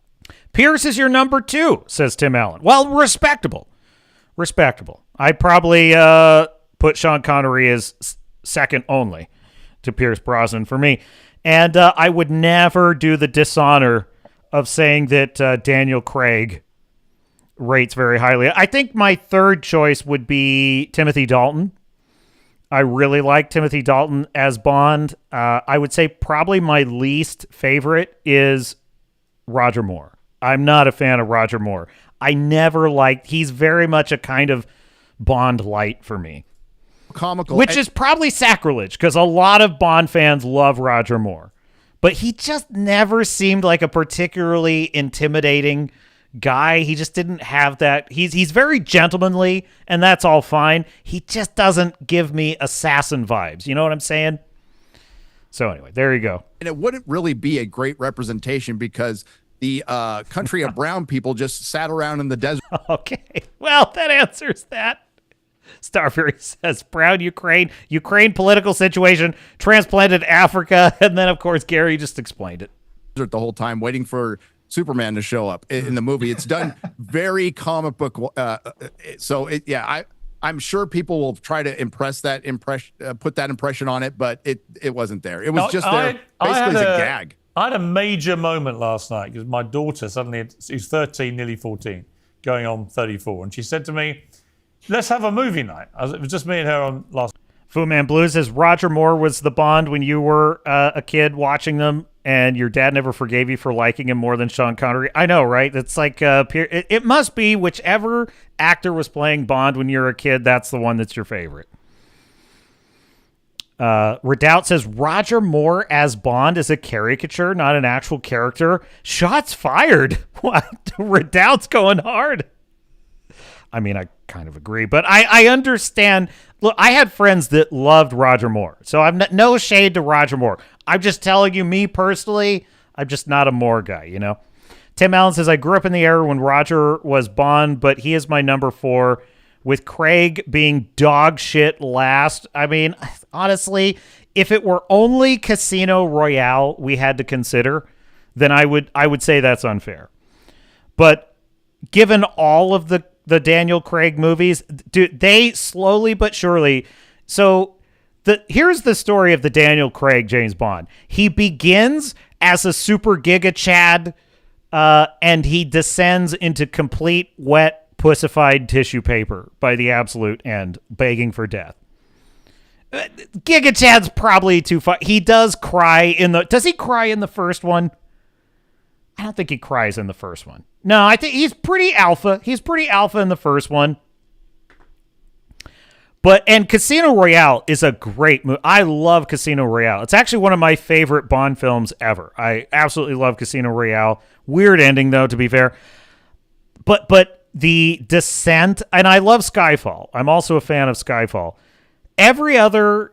Pierce is your number 2, says Tim Allen. Well, respectable. I'd probably put Sean Connery as second only to Pierce Brosnan for me. And I would never do the dishonor of saying that Daniel Craig rates very highly. I think my third choice would be Timothy Dalton. I really like Timothy Dalton as Bond. I would say probably my least favorite is Roger Moore. I'm not a fan of Roger Moore. I never liked, he's very much a kind of Bond light for me. Comical. Which is probably sacrilege because a lot of Bond fans love Roger Moore. but he just never seemed like a particularly intimidating guy. He just didn't have that. He's very gentlemanly, and that's all fine. He just doesn't give me assassin vibes. You know what I'm saying? So anyway, there you go. And it wouldn't really be a great representation because the country of brown people just sat around in the desert. Okay, well, that answers that. Starfury says, proud Ukraine political situation, transplanted Africa, and then, of course, Gary just explained it. The whole time waiting for Superman to show up in the movie. It's done very comic book. I'm sure people will try to put that impression on it, but it wasn't there. It was just there basically as a gag. I had a major moment last night because my daughter she's 13, nearly 14, going on 34, and she said to me, let's have a movie night. It was just me and her on last. Fu Man Blue says, Roger Moore was the Bond when you were a kid watching them, and your dad never forgave you for liking him more than Sean Connery. I know, right? It's like it must be whichever actor was playing Bond when you're a kid, that's the one that's your favorite. Redoubt says, Roger Moore as Bond is a caricature, not an actual character. Shots fired. What? Redoubt's going hard. I mean, I kind of agree, but I understand. Look, I had friends that loved Roger Moore, so I'm no shade to Roger Moore. I'm just telling you, me personally, I'm just not a Moore guy, you know? Tim Allen says, I grew up in the era when Roger was Bond, but he is my number 4, with Craig being dog shit last. I mean, honestly, if it were only Casino Royale we had to consider, then I would say that's unfair. But given all of the Daniel Craig movies, dude, they slowly but surely. So here's the story of the Daniel Craig James Bond. He begins as a super giga Chad, and he descends into complete wet pussified tissue paper by the absolute end, begging for death. Giga Chad's probably too far. He does cry does he cry in the first one? I don't think he cries in the first one. No, I think he's pretty alpha. He's pretty alpha in the first one. And Casino Royale is a great movie. I love Casino Royale. It's actually one of my favorite Bond films ever. I absolutely love Casino Royale. Weird ending, though, to be fair. But the descent, and I love Skyfall. I'm also a fan of Skyfall. Every other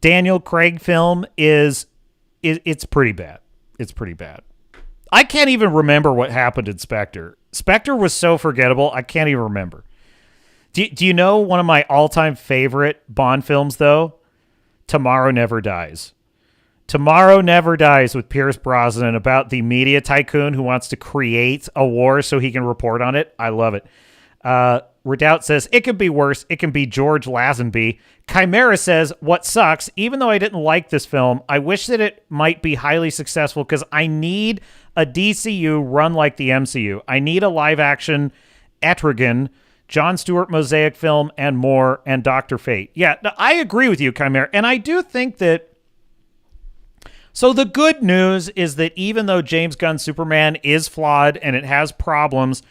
Daniel Craig film it's pretty bad. It's pretty bad. I can't even remember what happened in Spectre. Spectre was so forgettable, I can't even remember. Do you know one of my all-time favorite Bond films, though? Tomorrow Never Dies. Tomorrow Never Dies with Pierce Brosnan, about the media tycoon who wants to create a war so he can report on it. I love it. Redoubt says, it could be worse. It can be George Lazenby. Chimera says, what sucks, even though I didn't like this film, I wish that it might be highly successful because I need a DCU run like the MCU. I need a live-action Etrigan, Jon Stewart mosaic film, and more, and Dr. Fate. Yeah, I agree with you, Chimera, and I do think that. So the good news is that even though James Gunn's Superman is flawed and it has problems,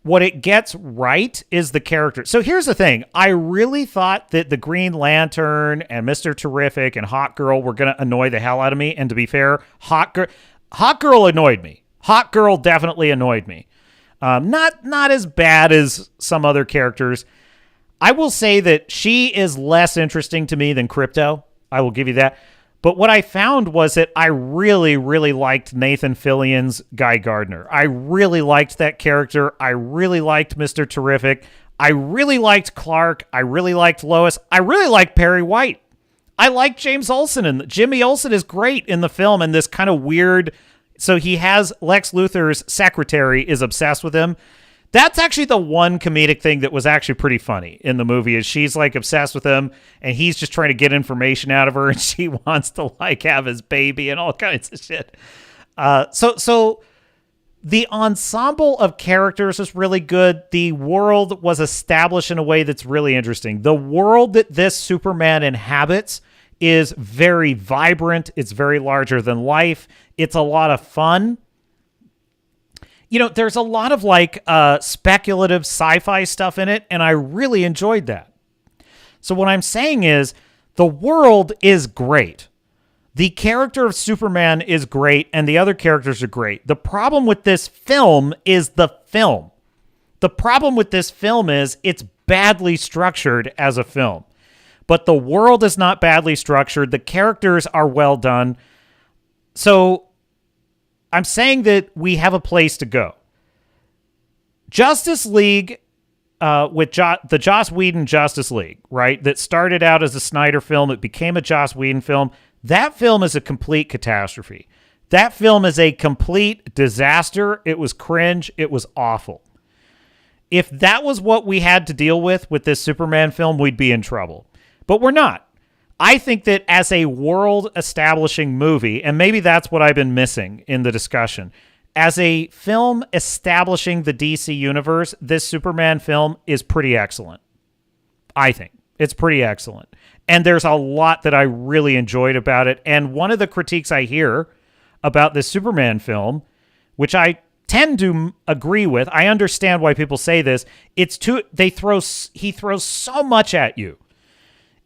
what it gets right is the character. So here's the thing. I really thought that the Green Lantern and Mr. Terrific and Hawk Girl were going to annoy the hell out of me. And to be fair, Hawk Girl annoyed me. Hawk Girl definitely annoyed me. Not as bad as some other characters. I will say that she is less interesting to me than Crypto. I will give you that. But what I found was that I really, really liked Nathan Fillion's Guy Gardner. I really liked that character. I really liked Mr. Terrific. I really liked Clark. I really liked Lois. I really liked Perry White. I like James Olsen, and Jimmy Olsen is great in the film, and this kind of weird. So he has Lex Luthor's secretary is obsessed with him. That's actually the one comedic thing that was actually pretty funny in the movie, is she's like obsessed with him and he's just trying to get information out of her, and she wants to like have his baby and all kinds of shit. So the ensemble of characters is really good. The world was established in a way that's really interesting. The world that this Superman inhabits is very vibrant. It's very larger than life. It's a lot of fun. You know, there's a lot of like speculative sci-fi stuff in it, and I really enjoyed that. So what I'm saying is the world is great. The character of Superman is great, and the other characters are great. The problem with this film is the film. The problem with this film is it's badly structured as a film. But the world is not badly structured. The characters are well done. So I'm saying that we have a place to go. Justice League, with the Joss Whedon Justice League, right, that started out as a Snyder film, it became a Joss Whedon film. That film is a complete catastrophe. That film is a complete disaster. It was cringe. It was awful. If that was what we had to deal with this Superman film, we'd be in trouble. But we're not. I think that as a world-establishing movie, and maybe that's what I've been missing in the discussion, as a film establishing the DC universe, this Superman film is pretty excellent. I think. It's pretty excellent. And there's a lot that I really enjoyed about it. And one of the critiques I hear about this Superman film, which I tend to agree with, I understand why people say this, he throws so much at you.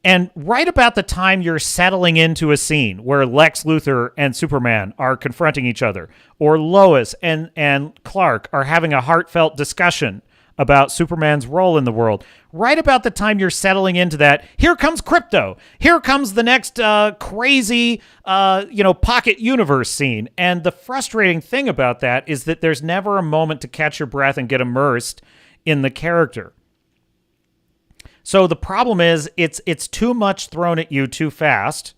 And right about the time you're settling into a scene where Lex Luthor and Superman are confronting each other, or Lois and Clark are having a heartfelt discussion about Superman's role in the world, right about the time you're settling into that, here comes Krypto. Here comes the next crazy, pocket universe scene. And the frustrating thing about that is that there's never a moment to catch your breath and get immersed in the character. So the problem is it's too much thrown at you too fast.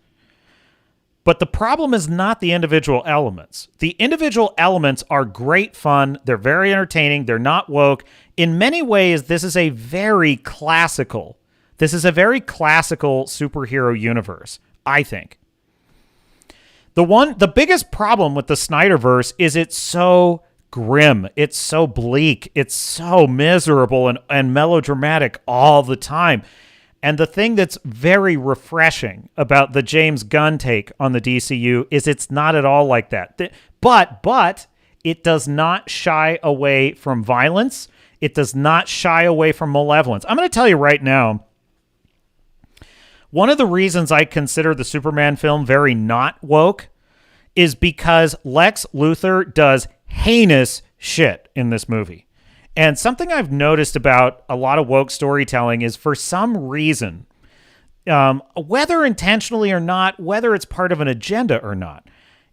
But the problem is not the individual elements. The individual elements are great fun. They're very entertaining. They're not woke. In many ways, this is a very classical superhero universe, I think. The biggest problem with the Snyderverse is it's so grim. It's so bleak. It's so miserable and melodramatic all the time. And the thing that's very refreshing about the James Gunn take on the DCU is it's not at all like that. But it does not shy away from violence. It does not shy away from malevolence. I'm going to tell you right now, one of the reasons I consider the Superman film very not woke is because Lex Luthor does heinous shit in this movie. And something I've noticed about a lot of woke storytelling is for some reason, whether intentionally or not, whether it's part of an agenda or not,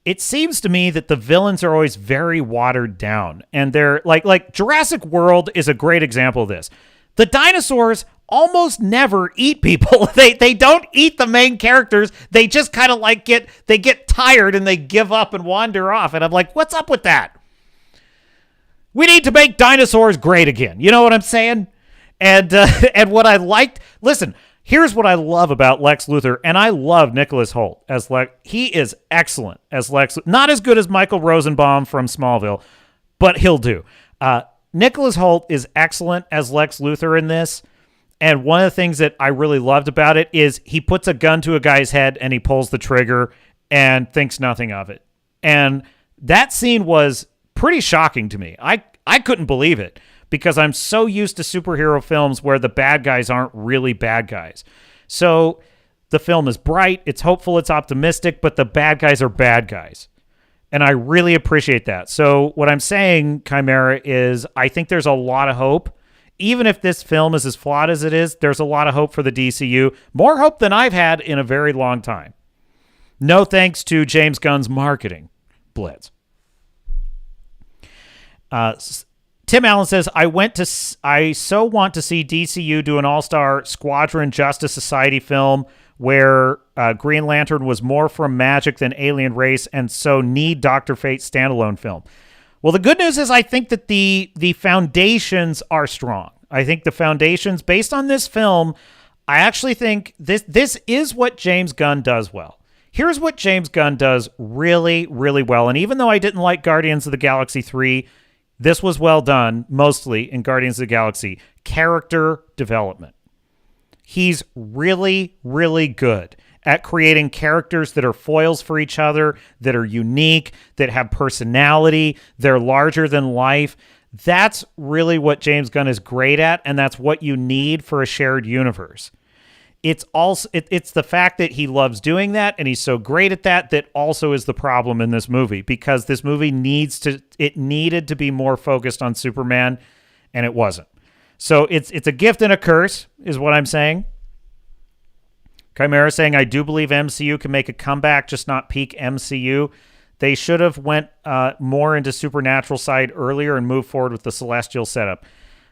it seems to me that the villains are always very watered down. And they're like Jurassic World is a great example of this. The dinosaurs almost never eat people. They don't eat the main characters. They just kind of they get tired and they give up and wander off. And I'm like, what's up with that? We need to make dinosaurs great again. You know what I'm saying? And what I liked, listen, here's what I love about Lex Luthor, and I love Nicholas Hoult as Lex. He is excellent as Lex. Not as good as Michael Rosenbaum from Smallville, but he'll do. Nicholas Hoult is excellent as Lex Luthor in this, and one of the things that I really loved about it is he puts a gun to a guy's head and he pulls the trigger and thinks nothing of it. And that scene was pretty shocking to me. I couldn't believe it because I'm so used to superhero films where the bad guys aren't really bad guys. So the film is bright, it's hopeful, it's optimistic, but the bad guys are bad guys. And I really appreciate that. So what I'm saying, Chimera, is I think there's a lot of hope. Even if this film is as flawed as it is, there's a lot of hope for the DCU. More hope than I've had in a very long time. No thanks to James Gunn's marketing blitz. Tim Allen says, I so want to see DCU do an all-star Squadron Justice Society film where Green Lantern was more from magic than alien race and so need Dr. Fate standalone film. Well, the good news is I think that the foundations are strong. I think the foundations, based on this film, I actually think this is what James Gunn does well. Here's what James Gunn does really, really well. And even though I didn't like Guardians of the Galaxy 3, this was well done, mostly in Guardians of the Galaxy. Character development. He's really, really good at creating characters that are foils for each other, that are unique, that have personality, they're larger than life. That's really what James Gunn is great at, and that's what you need for a shared universe. it's also it's the fact that he loves doing that and he's so great at that also is the problem in this movie, because this movie needed to be more focused on Superman, and it wasn't. So it's a gift and a curse is what I'm saying. Chimera saying, I do believe MCU can make a comeback, just not peak MCU. They should have went more into supernatural side earlier and moved forward with the Celestial setup.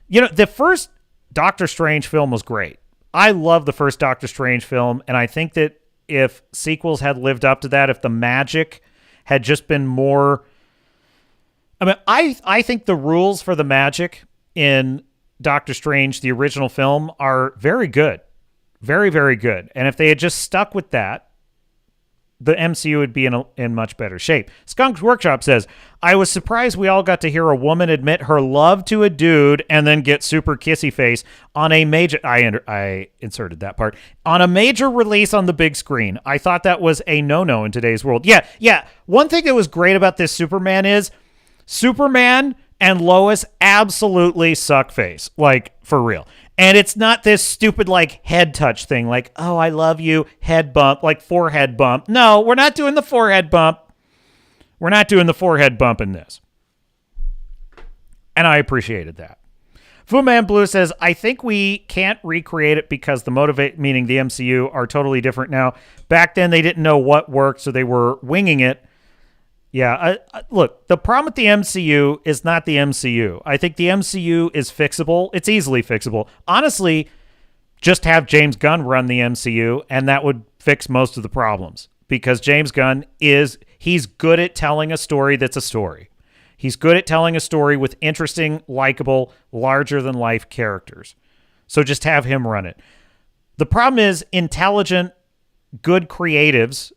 You know, the first Doctor Strange film was great. I love the first Doctor Strange film, and I think that if sequels had lived up to that, if the magic had just been more... I mean, I think the rules for the magic in Doctor Strange, the original film, are very good. Very, very good. And if they had just stuck with that, the MCU would be in much better shape. Skunk's Workshop says, I was surprised we all got to hear a woman admit her love to a dude and then get super kissy face on a major... I inserted that part. On a major release on the big screen. I thought that was a no-no in today's world. Yeah. One thing that was great about this Superman is Superman and Lois absolutely suck face. Like, for real. And it's not this stupid, like, head touch thing, like, oh, I love you, head bump, like forehead bump. No, we're not doing the forehead bump. We're not doing the forehead bump in this. And I appreciated that. Fu Man Blue says, I think we can't recreate it because meaning the MCU, are totally different now. Back then, they didn't know what worked, so they were winging it. Yeah, look, the problem with the MCU is not the MCU. I think the MCU is fixable. It's easily fixable. Honestly, just have James Gunn run the MCU, and that would fix most of the problems. Because James Gunn he's good at telling a story that's a story. He's good at telling a story with interesting, likable, larger-than-life characters. So just have him run it. The problem is intelligent, good creatives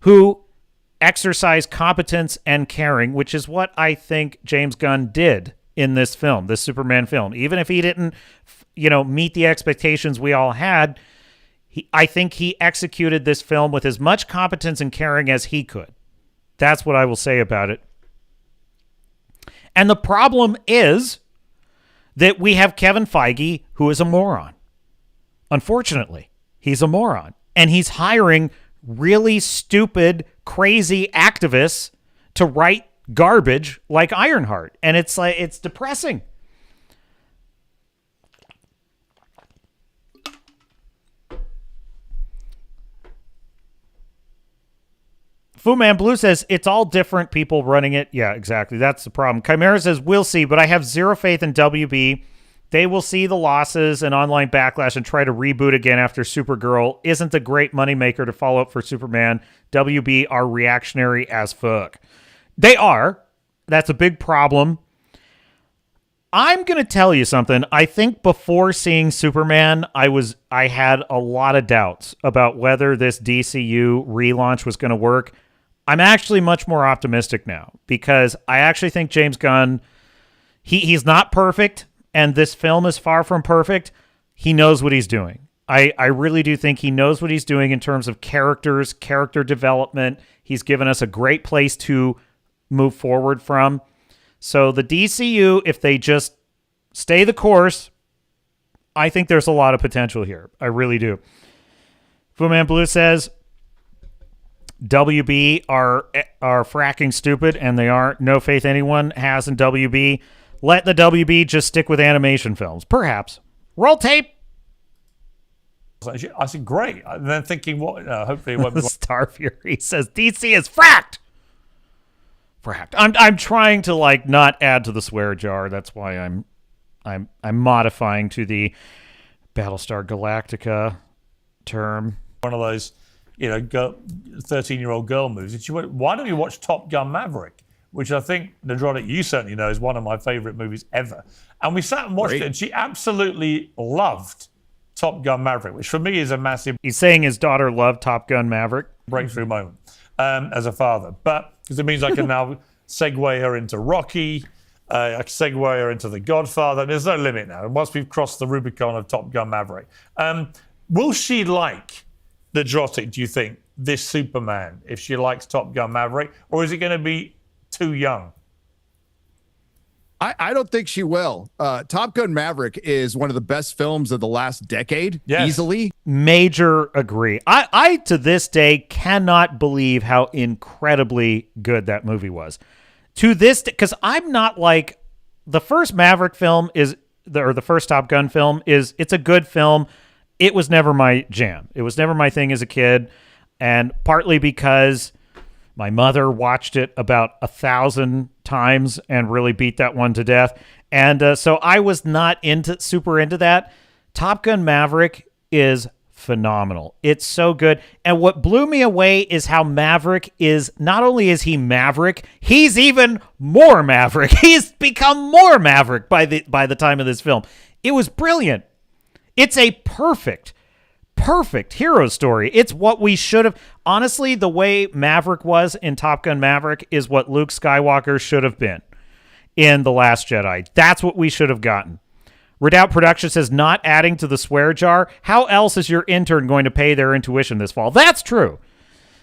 who exercise competence and caring, which is what I think James Gunn did in this film, this Superman film. Even if he didn't, meet the expectations we all had, I think he executed this film with as much competence and caring as he could. That's what I will say about it. And the problem is that we have Kevin Feige, who is a moron. Unfortunately, he's a moron. And he's hiring really stupid, crazy activists to write garbage like Ironheart. And it's depressing. Fu Man Blue says, it's all different people running it. Yeah, exactly. That's the problem. Chimera says, we'll see, but I have zero faith in WB. They will see the losses and online backlash and try to reboot again after Supergirl isn't a great moneymaker to follow up for Superman. WB are reactionary as fuck. They are. That's a big problem. I'm going to tell you something. I think before seeing Superman, I had a lot of doubts about whether this DCU relaunch was going to work. I'm actually much more optimistic now because I actually think James Gunn, he's not perfect. And this film is far from perfect. He knows what he's doing. I really do think he knows what he's doing in terms of characters, character development. He's given us a great place to move forward from. So the DCU, if they just stay the course, I think there's a lot of potential here. I really do. Fu Man Blue says, WB are fracking stupid, and they are. No faith anyone has in WB. Let the WB just stick with animation films. Perhaps. Roll tape. I said, great. And then thinking, hopefully it won't be... Star Fury says, DC is fracked. Fracked. I'm trying to, not add to the swear jar. That's why I'm modifying to the Battlestar Galactica term. One of those, 13-year-old girl movies. And she went, why don't you watch Top Gun Maverick? Which I think, Nadronic, you certainly know, is one of my favorite movies ever. And we sat and watched it, and she absolutely loved Top Gun Maverick, which for me is a massive... He's saying his daughter loved Top Gun Maverick. Breakthrough moment as a father. But, because it means I can now segue her into Rocky, I can segue her into The Godfather. There's no limit now. And once we've crossed the Rubicon of Top Gun Maverick. Will she like Nadronic, do you think, this Superman, if she likes Top Gun Maverick? Or is it going to be too young? I don't think she will. Top Gun Maverick is one of the best films of the last decade, easily. Major agree. I to this day cannot believe how incredibly good that movie was. To this, because I'm not like the first Maverick film or the first Top Gun film it's a good film. It was never my jam. It was never my thing as a kid, and partly because my mother watched it about 1,000 times and really beat that one to death. And so I was not super into that. Top Gun Maverick is phenomenal. It's so good. And what blew me away is how Maverick is, not only is he Maverick, he's even more Maverick. He's become more Maverick by the time of this film. It was brilliant. It's a perfect hero story. It's what we should have. Honestly, the way Maverick was in Top Gun Maverick is what Luke Skywalker should have been in The Last Jedi. That's what we should have gotten. Redoubt Productions says, not adding to the swear jar. How else is your intern going to pay their intuition this fall? That's true.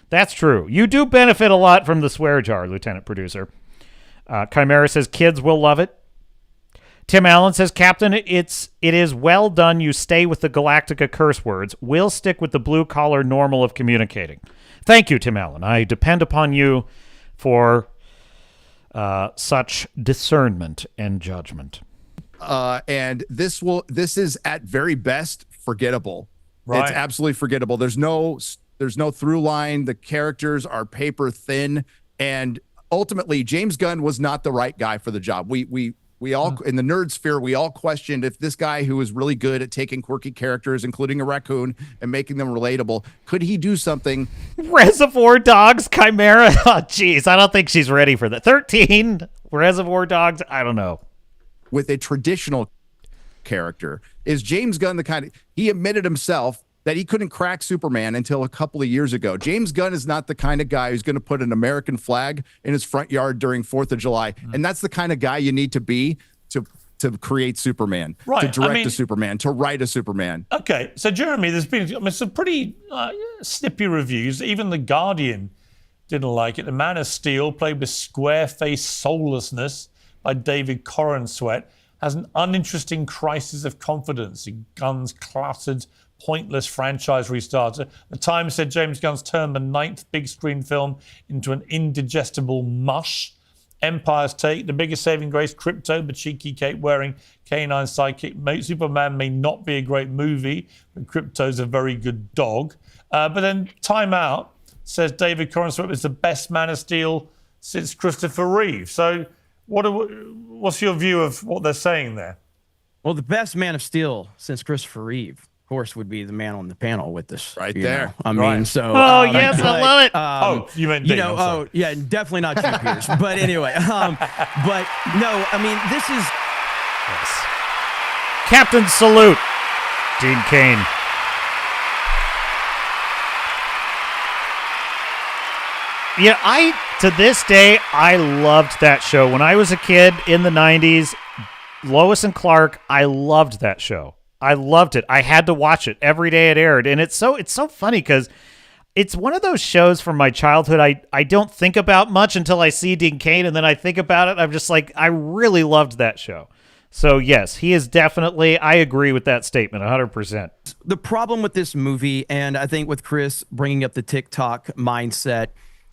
That's true. You do benefit a lot from the swear jar, Lieutenant Producer. Chimera says, kids will love it. Tim Allen says, Captain, it is well done. You stay with the Galactica curse words. We'll stick with the blue-collar normal of communicating. Thank you, Tim Allen. I depend upon you for such discernment and judgment. And this is at very best forgettable. Right. It's absolutely forgettable. There's no through line. The characters are paper thin, and ultimately, James Gunn was not the right guy for the job. We all, in the nerd sphere, we all questioned if this guy who was really good at taking quirky characters, including a raccoon, and making them relatable, could he do something? Reservoir Dogs, Chimera. Oh, jeez, I don't think she's ready for that. 13 Reservoir Dogs. I don't know. With a traditional character, is James Gunn the kind of, he admitted himself that he couldn't crack Superman until a couple of years ago. James Gunn is not the kind of guy who's going to put an American flag in his front yard during 4th of July. And that's the kind of guy you need to be to create Superman, right. to direct a Superman, to write a Superman. Okay, so Jeremy, there's been some pretty snippy reviews. Even The Guardian didn't like it. The Man of Steel, played with square-faced soullessness by David Corenswet, has an uninteresting crisis of confidence in Gunn's cluttered, pointless franchise restarter. The Times said James Gunn's turned the 9th big screen film into an indigestible mush. Empire's take, the biggest saving grace, Crypto, the cheeky cape-wearing canine sidekick. Superman may not be a great movie, but Crypto's a very good dog. But then Time Out says David Corenswet was the best Man of Steel since Christopher Reeve. So what's your view of what they're saying there? Well, the best Man of Steel since Christopher Reeve, of course, would be the man on the panel with us. Right there. Know? I mean, so. Oh, yes, I love it. You meant Dave, yeah, definitely not Jim Pierce. But anyway, but no, I mean, this is. Yes. Captain Salute, Dean Cain. Yeah, to this day, I loved that show. When I was a kid in the 90s, Lois and Clark, I loved that show. I loved it. I had to watch it every day it aired. And it's so funny because it's one of those shows from my childhood I don't think about much until I see Dean Cain, and then I think about it. I'm just like, I really loved that show. So, yes, he is definitely, I agree with that statement 100%. The problem with this movie, and I think with Chris bringing up the TikTok mindset,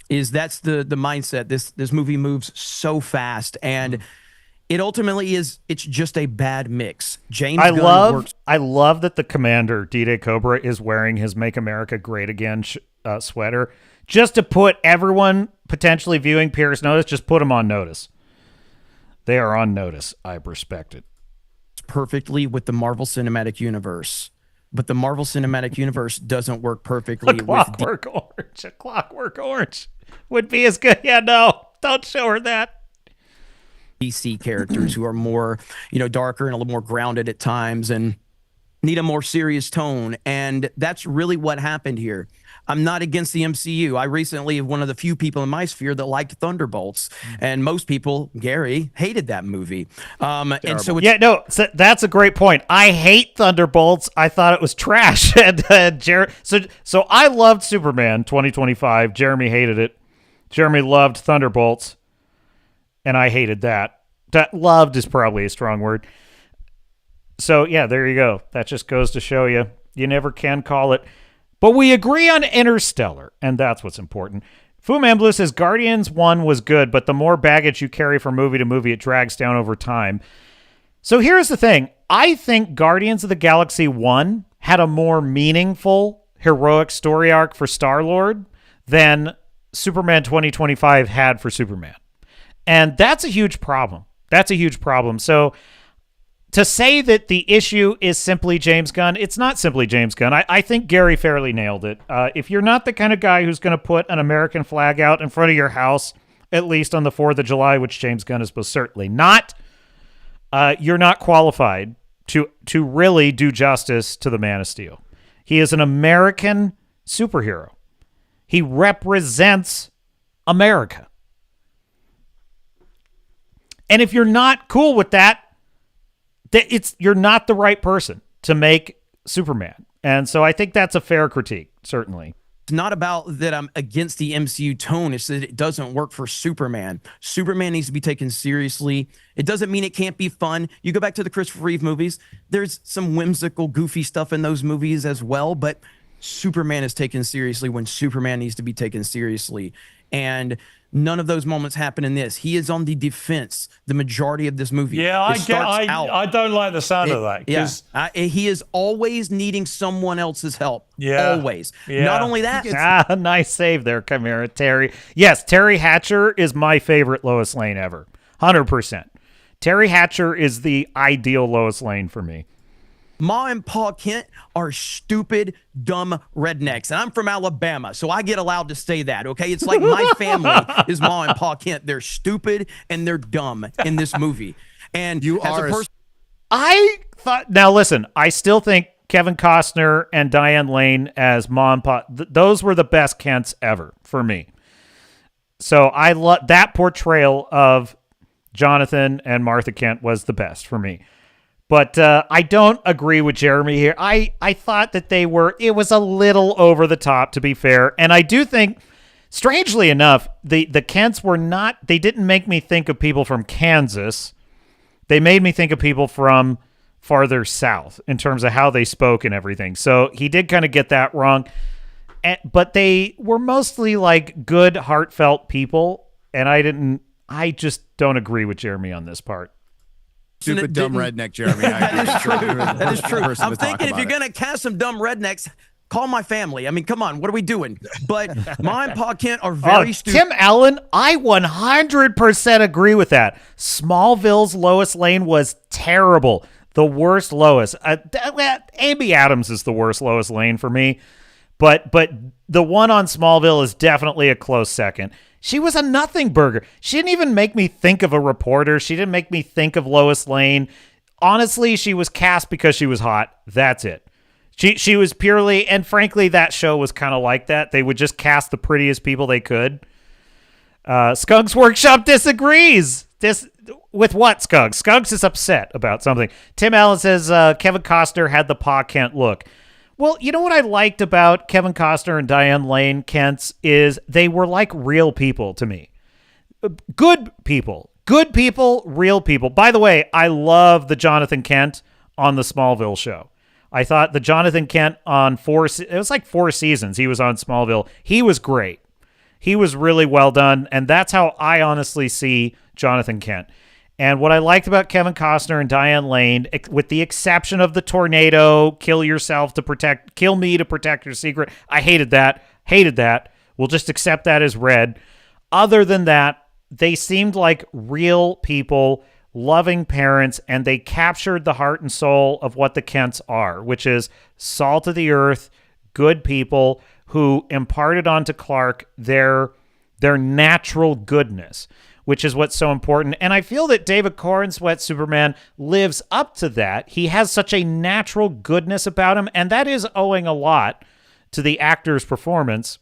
is that's the mindset. This movie moves so fast, and it ultimately it's just a bad mix. I love that the commander, D-Day Cobra, is wearing his Make America Great Again sweater just to put everyone potentially viewing Pierce notice, just put them on notice. They are on notice. I respect it. Perfectly with the Marvel Cinematic Universe. But the Marvel Cinematic Universe doesn't work perfectly with Clockwork Orange. A Clockwork Orange would be as good. Yeah, no, don't show her that. DC characters who are more, darker and a little more grounded at times and need a more serious tone. And that's really what happened here. I'm not against the MCU. I recently one of the few people in my sphere that liked Thunderbolts, and most people, Gary, hated that movie. And so that's a great point. I hate Thunderbolts. I thought it was trash. So I loved Superman 2025. Jeremy hated it. Jeremy loved Thunderbolts, and I hated that. Loved is probably a strong word. So, yeah, there you go. That just goes to show you never can call it. But we agree on Interstellar, and that's what's important. Fu Man Blue says Guardians 1 was good, but the more baggage you carry from movie to movie, it drags down over time. So here's the thing. I think Guardians of the Galaxy 1 had a more meaningful, heroic story arc for Star-Lord than Superman 2025 had for Superman. And that's a huge problem. So to say that the issue is simply James Gunn, it's not simply James Gunn. I think Gary fairly nailed it. If you're not the kind of guy who's going to put an American flag out in front of your house, at least on the 4th of July, which James Gunn is most certainly not, you're not qualified to really do justice to the Man of Steel. He is an American superhero. He represents America. And if you're not cool with that, you're not the right person to make Superman. And so I think that's a fair critique, certainly. It's not about that I'm against the MCU tone. It's that it doesn't work for Superman. Superman needs to be taken seriously. It doesn't mean it can't be fun. You go back to the Christopher Reeve movies, there's some whimsical, goofy stuff in those movies as well, but Superman is taken seriously when Superman needs to be taken seriously. And none of those moments happen in this. He is on the defense the majority of this movie. Yeah, I don't like the sound of that. Yeah, he is always needing someone else's help. Yeah. Always. Yeah. Not only that. Nice save there, Chimera Terry. Yes, Terry Hatcher is my favorite Lois Lane ever. 100%. Terry Hatcher is the ideal Lois Lane for me. Ma and Pa Kent are stupid, dumb rednecks. And I'm from Alabama, so I get allowed to say that, okay? It's like my family is Ma and Pa Kent. They're stupid and they're dumb in this movie. And you as are a person, I thought, now listen, I still think Kevin Costner and Diane Lane as Ma and Pa, those were the best Kents ever for me. So I love that portrayal of Jonathan and Martha Kent was the best for me. But I don't agree with Jeremy here. I thought that it was a little over the top, to be fair. And I do think, strangely enough, the Kents they didn't make me think of people from Kansas. They made me think of people from farther south in terms of how they spoke and everything. So he did kind of get that wrong. But they were mostly like good, heartfelt people. And I just don't agree with Jeremy on this part. Stupid, dumb redneck, Jeremy. That is true. That is true. I'm thinking if you're going to cast some dumb rednecks, call my family. I mean, come on. What are we doing? But Ma and Pa Kent are very stupid. Tim Allen, I 100% agree with that. Smallville's Lois Lane was terrible. The worst Lois. Amy Adams is the worst Lois Lane for me. But the one on Smallville is definitely a close second. She was a nothing burger. She didn't even make me think of a reporter. She didn't make me think of Lois Lane. Honestly, she was cast because she was hot. That's it. She was purely, and frankly, that show was kind of like that. They would just cast the prettiest people they could. Skunks Workshop disagrees. With what, Skunks? Skunks is upset about something. Tim Allen says Kevin Costner had the Pa Kent look. Well, you know what I liked about Kevin Costner and Diane Lane Kents is they were like real people to me. Good people, real people. By the way, I love the Jonathan Kent on the Smallville show. I thought the Jonathan Kent on it was like 4 seasons he was on Smallville. He was great. He was really well done, and that's how I honestly see Jonathan Kent. And what I liked about Kevin Costner and Diane Lane, with the exception of the tornado, kill me to protect your secret. I hated that. We'll just accept that as read. Other than that, they seemed like real people, loving parents, and they captured the heart and soul of what the Kents are, which is salt of the earth, good people who imparted onto Clark their natural goodness, which is what's so important. And I feel that David Corenswet Superman lives up to that. He has such a natural goodness about him, and that is owing a lot to the actor's performance.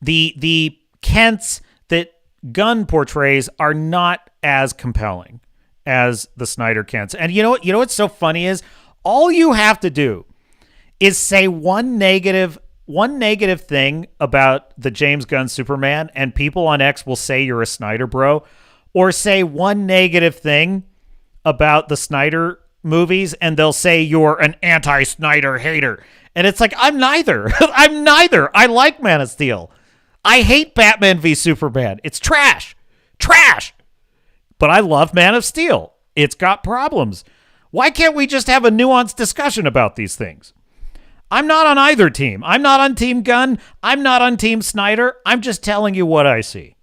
The Kents that Gunn portrays are not as compelling as the Snyder Kents. And you know what's so funny is all you have to do is say one negative thing about the James Gunn Superman, and people on X will say you're a Snyder bro. or say one negative thing about the Snyder movies, and they'll say you're an anti-Snyder hater. And it's like, I'm neither. I'm neither. I like Man of Steel. I hate Batman v Superman. It's trash. Trash. But I love Man of Steel. It's got problems. Why can't we just have a nuanced discussion about these things? I'm not on either team. I'm not on Team Gunn. I'm not on Team Snyder. I'm just telling you what I see.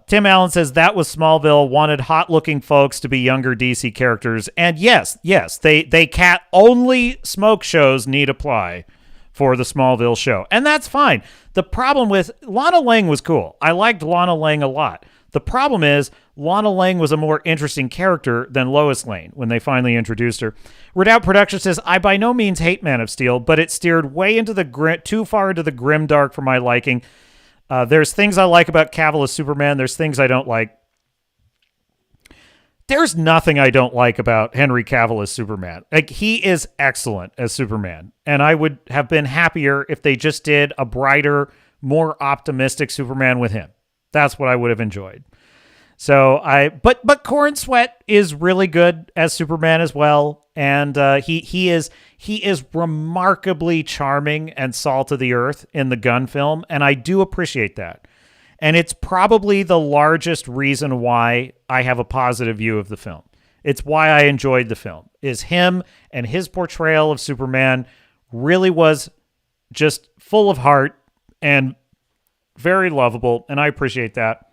Tim Allen says that was Smallville, wanted hot-looking folks to be younger DC characters. And yes, they can't. Only smoke shows need apply for the Smallville show. And that's fine. The problem with Lana Lang was cool. I liked Lana Lang a lot. The problem is Lana Lang was a more interesting character than Lois Lane when they finally introduced her. Redoubt Production says, I by no means hate Man of Steel, but it steered way into the too far into the grim dark for my liking. There's things I like about Cavil as Superman. There's things I don't like. There's nothing I don't like about Henry Cavill as Superman. Like, he is excellent as Superman. And I would have been happier if they just did a brighter, more optimistic Superman with him. That's what I would have enjoyed. So but Corenswet is really good as Superman as well. And he is remarkably charming and salt of the earth in the Gunn film. And I do appreciate that. And it's probably the largest reason why I have a positive view of the film. It's why I enjoyed the film, is him and his portrayal of Superman really was just full of heart and very lovable, and I appreciate that.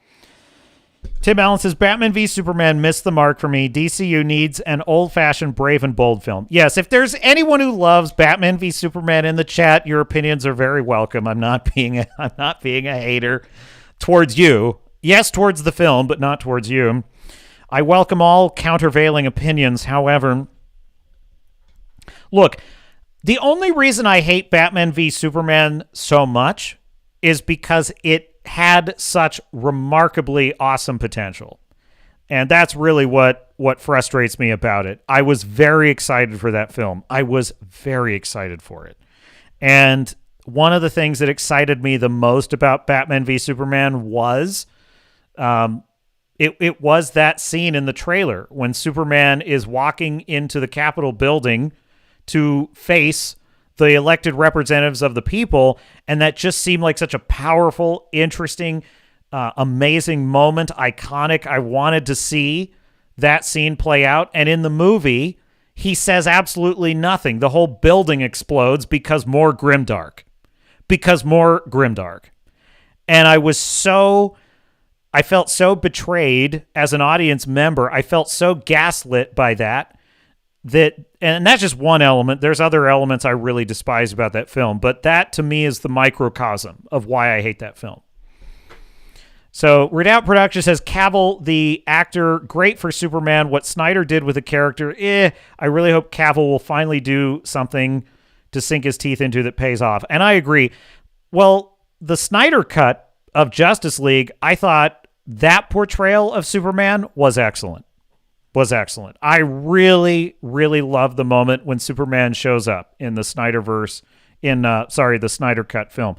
Tim Allen says, Batman v Superman missed the mark for me. DCU needs an old-fashioned brave and bold film. Yes, if there's anyone who loves Batman v Superman in the chat, your opinions are very welcome. I'm not being a hater towards you. Yes, towards the film, but not towards you. I welcome all countervailing opinions. However, look, the only reason I hate Batman v Superman so much is because it had such remarkably awesome potential. And that's really what frustrates me about it. I was very excited for that film. I was very excited for it. And one of the things that excited me the most about Batman v Superman was it was that scene in the trailer when Superman is walking into the Capitol building to face the elected representatives of the people, and that just seemed like such a powerful, interesting, amazing moment, iconic. I wanted to see that scene play out, and in the movie, he says absolutely nothing. The whole building explodes because more grimdark. And I felt so betrayed as an audience member. I felt so gaslit by that, and that's just one element. There's other elements I really despise about that film, but that to me is the microcosm of why I hate that film. So Redoubt Production says, Cavil, the actor, great for Superman. What Snyder did with the character, I really hope Cavil will finally do something to sink his teeth into that pays off. And I agree. Well, the Snyder cut of Justice League, I thought that portrayal of Superman was excellent. I really, really love the moment when Superman shows up in the Snyderverse, the Snyder Cut film.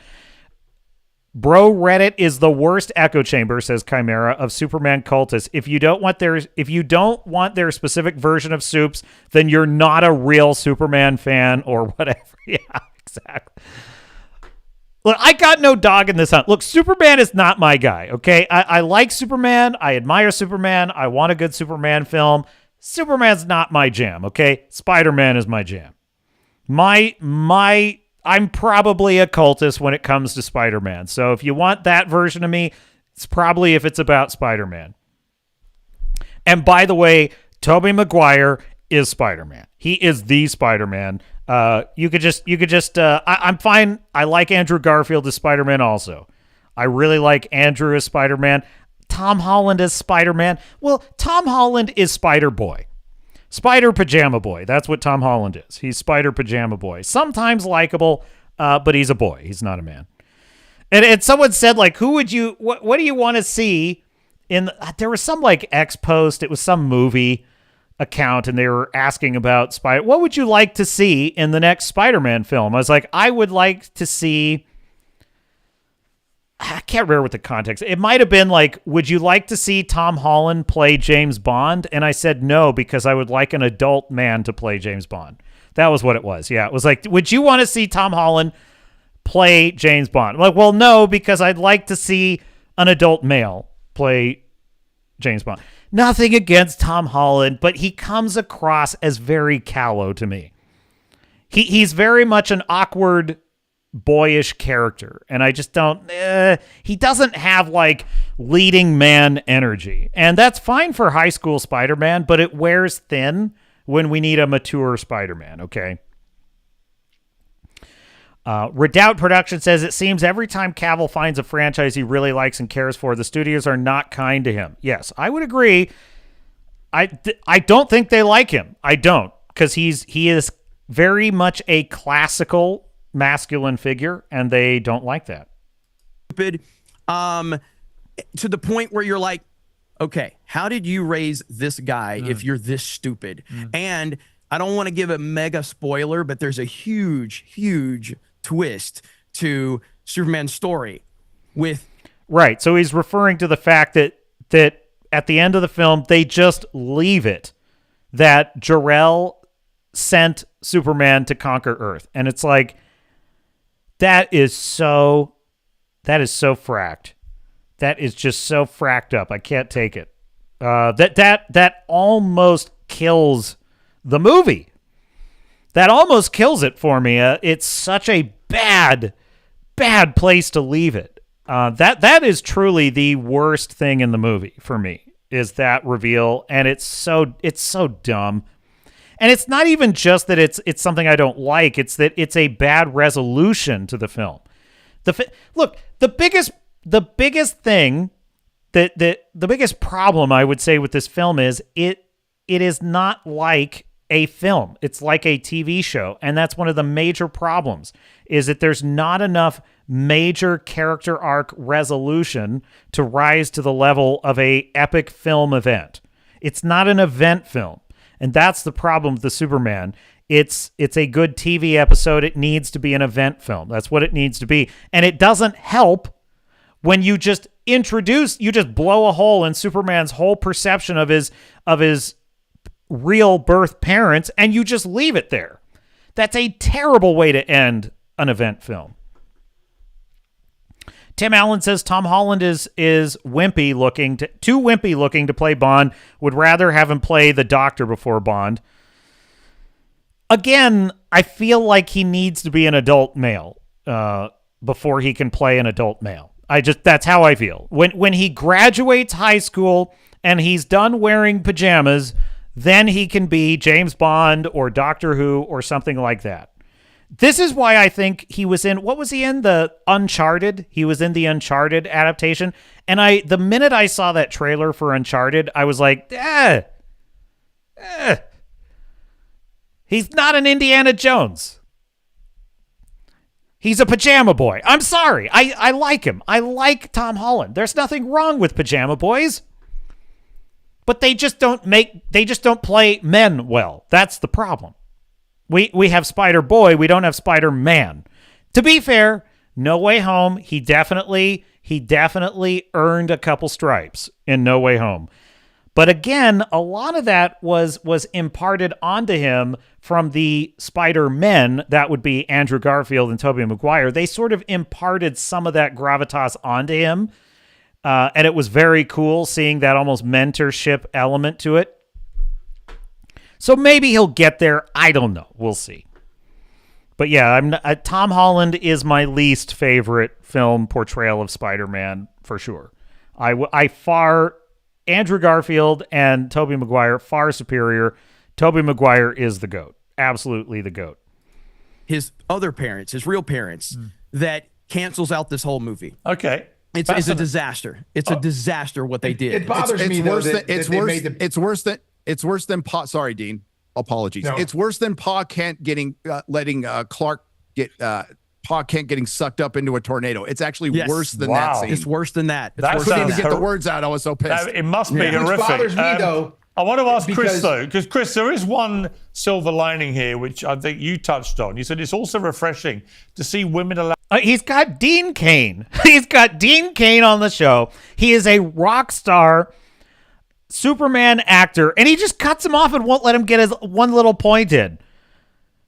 Bro, Reddit is the worst echo chamber, says Chimera, of Superman cultists. If you don't want their specific version of Supes, then you're not a real Superman fan or whatever. Yeah, exactly. Look, I got no dog in this hunt. Look, Superman is not my guy, okay? I like Superman. I admire Superman. I want a good Superman film. Superman's not my jam, okay? Spider-Man is my jam. I'm probably a cultist when it comes to Spider-Man. So if you want that version of me, it's probably if it's about Spider-Man. And by the way, Tobey Maguire is Spider-Man. He is the Spider-Man. I'm fine. I like Andrew Garfield as Spider-Man also. I really like Andrew as Spider-Man. Tom Holland as Spider-Man. Well, Tom Holland is Spider-Boy. Spider Pajama Boy. That's what Tom Holland is. He's Spider Pajama Boy. Sometimes likable, but he's a boy. He's not a man. And someone said, like, what do you want to see there was some like X post. It was some movie account, and they were asking about Spider. What would you like to see in the next Spider-Man film? I was like, I would like to see. I can't remember what the context. It might have been like, would you like to see Tom Holland play James Bond? And I said no, because I would like an adult man to play James Bond. That was what it was. Yeah, it was like, would you want to see Tom Holland play James Bond? I'm like, well, no, because I'd like to see an adult male play James Bond. Nothing against Tom Holland, but he comes across as very callow to me. He's very much an awkward, boyish character, and I just don't. He doesn't have like leading man energy, and that's fine for high school Spider-Man, but it wears thin when we need a mature Spider-Man. Okay. Redoubt Production says, it seems every time Cavil finds a franchise he really likes and cares for, the studios are not kind to him. Yes, I would agree. I don't think they like him. I don't, because he is very much a classical masculine figure, and they don't like that. Stupid, to the point where you're like, okay, how did you raise this guy if you're this stupid? And I don't want to give a mega spoiler, but there's a huge twist to Superman's story with. Right. So he's referring to the fact that at the end of the film, they just leave it that Jor-El sent Superman to conquer Earth. And it's like, that is so fracked. That is just so fracked up. I can't take it. That almost kills the movie. That almost kills it for me. It's such a bad place to leave it. That is truly the worst thing in the movie for me, is that reveal, and it's so dumb. And it's not even just that it's something I don't like. It's that it's a bad resolution to the film. Look, the biggest thing the biggest problem I would say with this film is it is not like a film. It's like a TV show, and that's one of the major problems, is that there's not enough major character arc resolution to rise to the level of a epic film event. It's not an event film, and that's the problem with the Superman. It's a good TV episode. It needs to be an event film. That's what it needs to be, and it doesn't help when you just blow a hole in Superman's whole perception of his real birth parents, and you just leave it there. That's a terrible way to end an event film. Tim Allen says Tom Holland is wimpy looking, too wimpy looking to play Bond. Would rather have him play the Doctor before Bond. Again, I feel like he needs to be an adult male before he can play an adult male. That's how I feel. When he graduates high school and he's done wearing pajamas, then he can be James Bond or Doctor Who or something like that. This is why I think he was in, what was he in? The Uncharted? He was in the Uncharted adaptation. And the minute I saw that trailer for Uncharted, I was like, he's not an Indiana Jones. He's a pajama boy. I'm sorry. I like him. I like Tom Holland. There's nothing wrong with pajama boys. But they just don't play men well. That's the problem. We have Spider-Boy, we don't have Spider-Man. To be fair, No Way Home, he definitely earned a couple stripes in No Way Home. But again, a lot of that was imparted onto him from the Spider-Men. That would be Andrew Garfield and Tobey Maguire. They sort of imparted some of that gravitas onto him. And it was very cool seeing that almost mentorship element to it. So maybe he'll get there. I don't know. We'll see. But yeah, Tom Holland is my least favorite film portrayal of Spider-Man for sure. Andrew Garfield and Tobey Maguire, far superior. Tobey Maguire is the GOAT. Absolutely the GOAT. His other parents, his real parents, that cancels out this whole movie. Okay. It's a disaster. It's a disaster what they did. It bothers me though that it's worse than Pa. Sorry, Dean. Apologies. No. It's worse than Pa Kent letting Clark get Pa Kent getting sucked up into a tornado. It's actually worse than that scene. It's worse than that. That I couldn't even get the words out. I was so pissed. It must be Which horrific. bothers me though I want to ask Chris, Because- though, because Chris, there is one silver lining here, which I think you touched on. You said it's also refreshing to see women allowed. He's got Dean Cain. He's got Dean Cain on the show. He is a rock star Superman actor, and he just cuts him off and won't let him get his one little point in.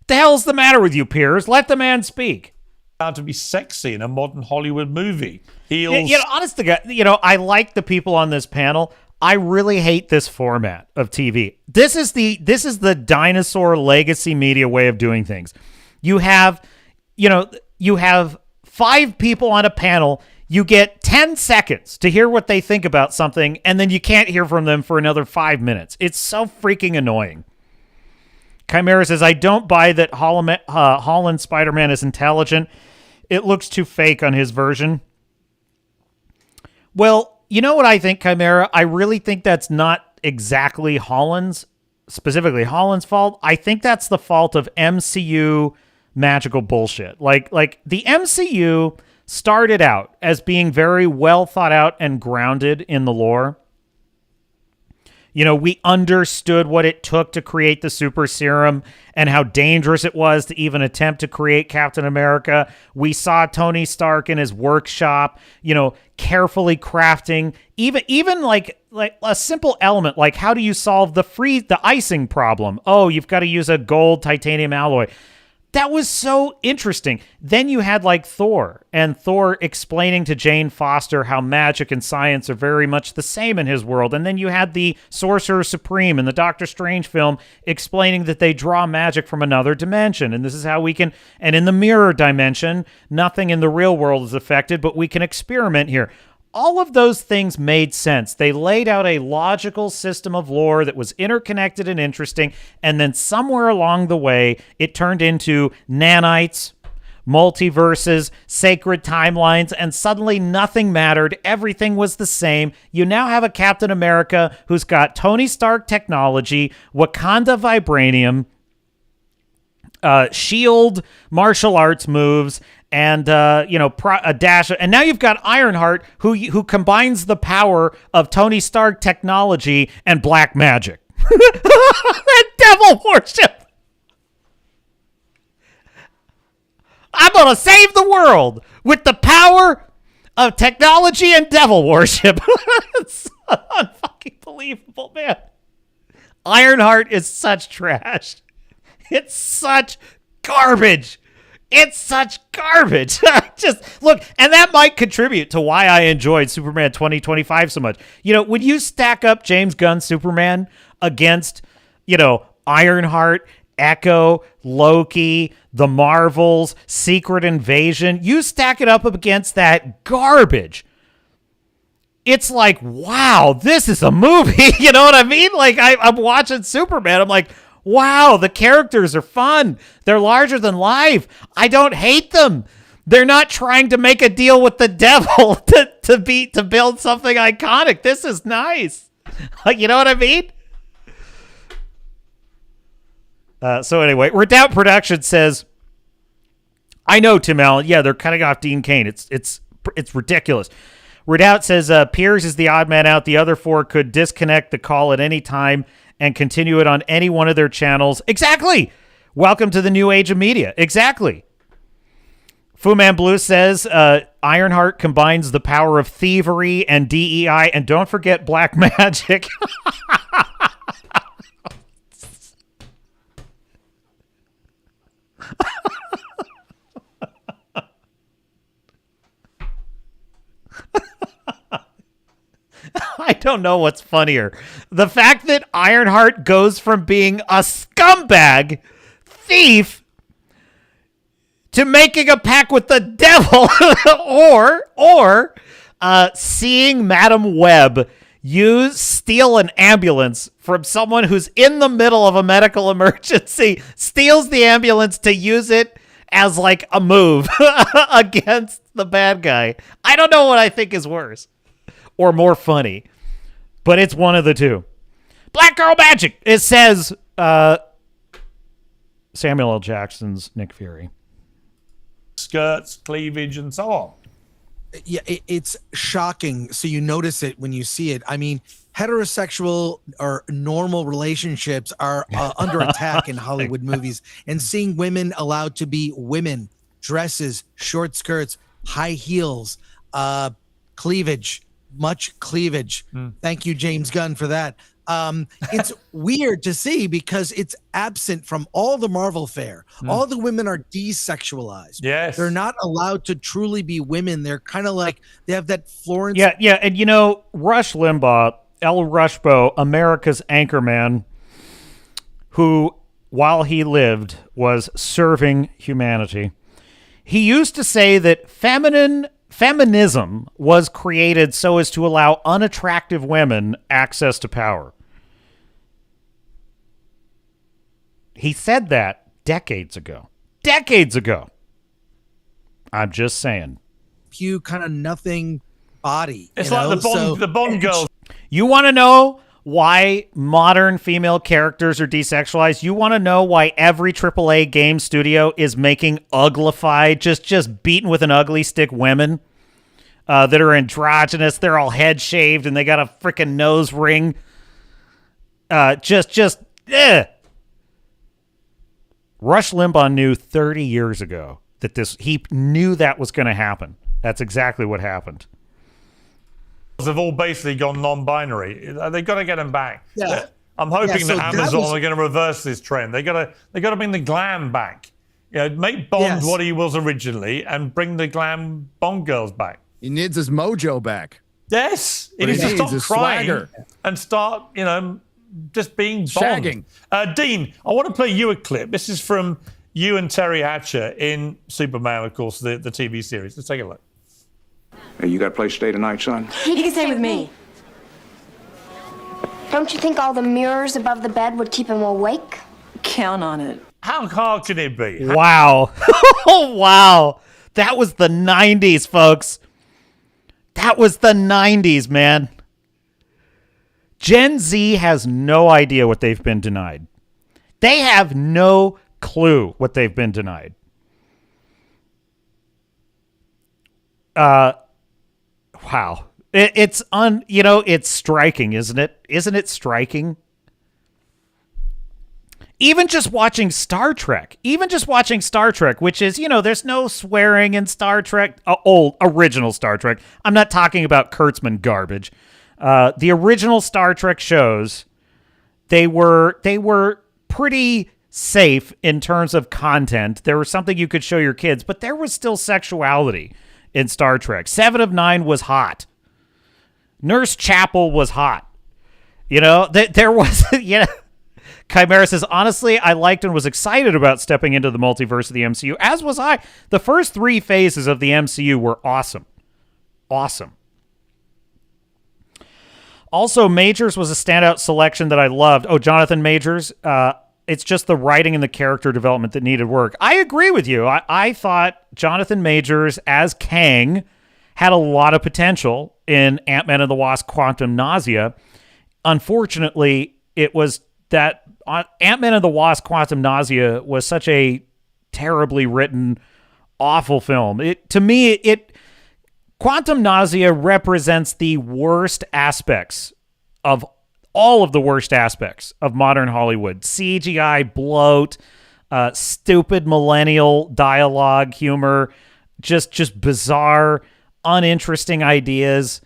The hell's the matter with you, Piers? Let the man speak. To be sexy in a modern Hollywood movie. Heels. Honest to God, I like the people on this panel. I really hate this format of TV. This is the dinosaur legacy media way of doing things. You have 5 people on a panel. You get 10 seconds to hear what they think about something, and then you can't hear from them for another 5 minutes. It's so freaking annoying. Chimera says, I don't buy that Holland Spider-Man is intelligent. It looks too fake on his version. Well, you know what I think, Chimera? I really think that's not exactly specifically Holland's fault. I think that's the fault of MCU magical bullshit. Like the MCU started out as being very well thought out and grounded in the lore. We understood what it took to create the super serum and how dangerous it was to even attempt to create Captain America. We saw Tony Stark in his workshop, carefully crafting even like a simple element like how do you solve the icing problem? Oh, you've got to use a gold titanium alloy. That was so interesting. Then you had like Thor explaining to Jane Foster how magic and science are very much the same in his world. And then you had the Sorcerer Supreme in the Doctor Strange film explaining that they draw magic from another dimension. And this is how we can, and in the mirror dimension, nothing in the real world is affected, but we can experiment here. All of those things made sense. They laid out a logical system of lore that was interconnected and interesting, and then somewhere along the way, it turned into nanites, multiverses, sacred timelines, and suddenly nothing mattered. Everything was the same. You now have a Captain America who's got Tony Stark technology, Wakanda vibranium, shield martial arts moves, and a dash, and now you've got Ironheart who combines the power of Tony Stark technology and black magic. That devil worship. I'm gonna save the world with the power of technology and devil worship. It's unfucking believable, man. Ironheart is such trash. It's such garbage. It's such garbage. Just look, and that might contribute to why I enjoyed Superman 2025 so much. When you stack up James Gunn's Superman against, Ironheart, Echo, Loki, The Marvels, Secret Invasion, you stack it up against that garbage. It's like, wow, this is a movie. You know what I mean? Like, I'm watching Superman. I'm like, wow, the characters are fun. They're larger than life. I don't hate them. They're not trying to make a deal with the devil to build something iconic. This is nice. Like, you know what I mean? So anyway, Redoubt Production says, I know, Tim Allen. Yeah, they're cutting off Dean Cain. It's ridiculous. Redoubt says Piers is the odd man out. The other 4 could disconnect the call at any time and continue it on any one of their channels. Exactly. Welcome to the new age of media. Exactly. Fu Man Blue says Ironheart combines the power of thievery and DEI, and don't forget black magic. I don't know what's funnier. The fact that Ironheart goes from being a scumbag thief to making a pact with the devil or seeing Madam Web steal an ambulance from someone who's in the middle of a medical emergency, steals the ambulance to use it as like a move against the bad guy. I don't know what I think is worse or more funny, but it's one of the two. Black Girl Magic, it says Samuel L. Jackson's Nick Fury. Skirts, cleavage, and so on. Yeah, it's shocking. So you notice it when you see it. I mean, heterosexual or normal relationships are under attack in Hollywood movies, and seeing women allowed to be women, dresses, short skirts, high heels, cleavage, much cleavage. Thank you, James Gunn, for that. It's weird to see because it's absent from all the Marvel fare. All the women are desexualized. Yes. They're not allowed to truly be women. They're kind of like, they have that Florence. Yeah. And Rush Limbaugh, El Rushbo, America's anchorman, who, while he lived, was serving humanity. He used to say that feminism was created so as to allow unattractive women access to power. He said that decades ago. Decades ago. I'm just saying. Few kind of nothing body. It's like the Bond girls. You want to know why modern female characters are desexualized? You want to know why every AAA game studio is making uglified, just beaten with an ugly stick women that are androgynous? They're all head shaved and they got a freaking nose ring. Rush Limbaugh knew 30 years ago that he knew that was going to happen. That's exactly what happened. Have all basically gone non-binary. They've got to get them back. Yeah. I'm hoping so that Amazon are going to reverse this trend. They got to bring the glam back. Make Bond what he was originally and bring the glam Bond girls back. He needs his mojo back. Yes, he needs to stop crying swagger. and start, just being Bond. Shagging. Dean, I want to play you a clip. This is from you and Terry Hatcher in Superman, of course, the TV series. Let's take a look. Hey, you got a place to stay tonight, son? He can stay with me. Don't you think all the mirrors above the bed would keep him awake? Count on it. How hard can it be? Wow. Wow. That was the 90s, folks. That was the 90s, man. Gen Z has no idea what they've been denied. They have no clue what they've been denied. Wow. It's striking, isn't it? Isn't it striking? Even just watching Star Trek, which is, there's no swearing in Star Trek, original Star Trek. I'm not talking about Kurtzman garbage. The original Star Trek shows, they were pretty safe in terms of content. There was something you could show your kids, but there was still sexuality in Star Trek. 7 of 9 was hot. Nurse Chapel was hot. There was, Chimera says, honestly, I liked and was excited about stepping into the multiverse of the MCU, as was I. The first 3 phases of the MCU were awesome. Awesome. Also, Majors was a standout selection that I loved. Oh, Jonathan Majors. It's just the writing and the character development that needed work. I agree with you. I thought Jonathan Majors as Kang had a lot of potential in Ant-Man and the Wasp: Quantumania. Unfortunately, it was that Ant-Man and the Wasp: Quantumania was such a terribly written, awful film. To me, Quantumania represents the worst aspects of all of the worst aspects of modern Hollywood. CGI bloat, stupid millennial dialogue, humor, just bizarre, uninteresting ideas,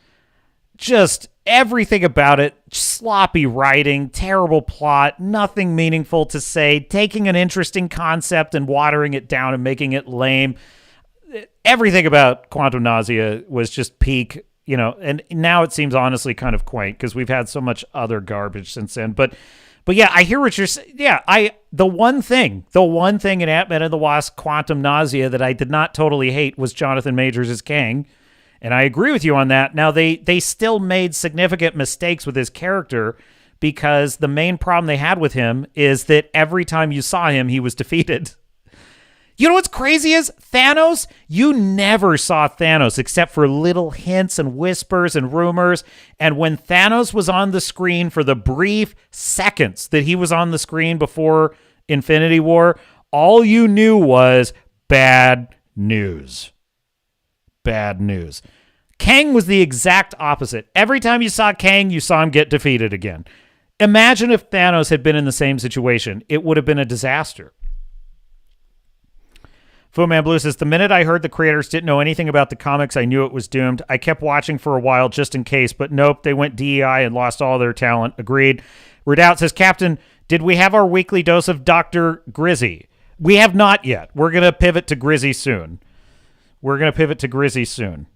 just everything about it, sloppy writing, terrible plot, nothing meaningful to say, taking an interesting concept and watering it down and making it lame. Everything about Quantumania was just peak, and now it seems honestly kind of quaint because we've had so much other garbage since then. But yeah, I hear what you're saying. Yeah, the one thing in Ant-Man and the Wasp: Quantumania that I did not totally hate was Jonathan Majors as Kang. And I agree with you on that. Now, they still made significant mistakes with his character because the main problem they had with him is that every time you saw him, he was defeated. You know what's crazy is Thanos? You never saw Thanos except for little hints and whispers and rumors. And when Thanos was on the screen for the brief seconds that he was on the screen before Infinity War, all you knew was bad news. Bad news. Kang was the exact opposite. Every time you saw Kang, you saw him get defeated again. Imagine if Thanos had been in the same situation. It would have been a disaster. Fu Man Blue says, the minute I heard the creators didn't know anything about the comics, I knew it was doomed. I kept watching for a while just in case, but nope, they went DEI and lost all their talent. Agreed. Redoubt says, Captain, did we have our weekly dose of Dr. Grizzy? We have not yet. We're going to pivot to Grizzy soon.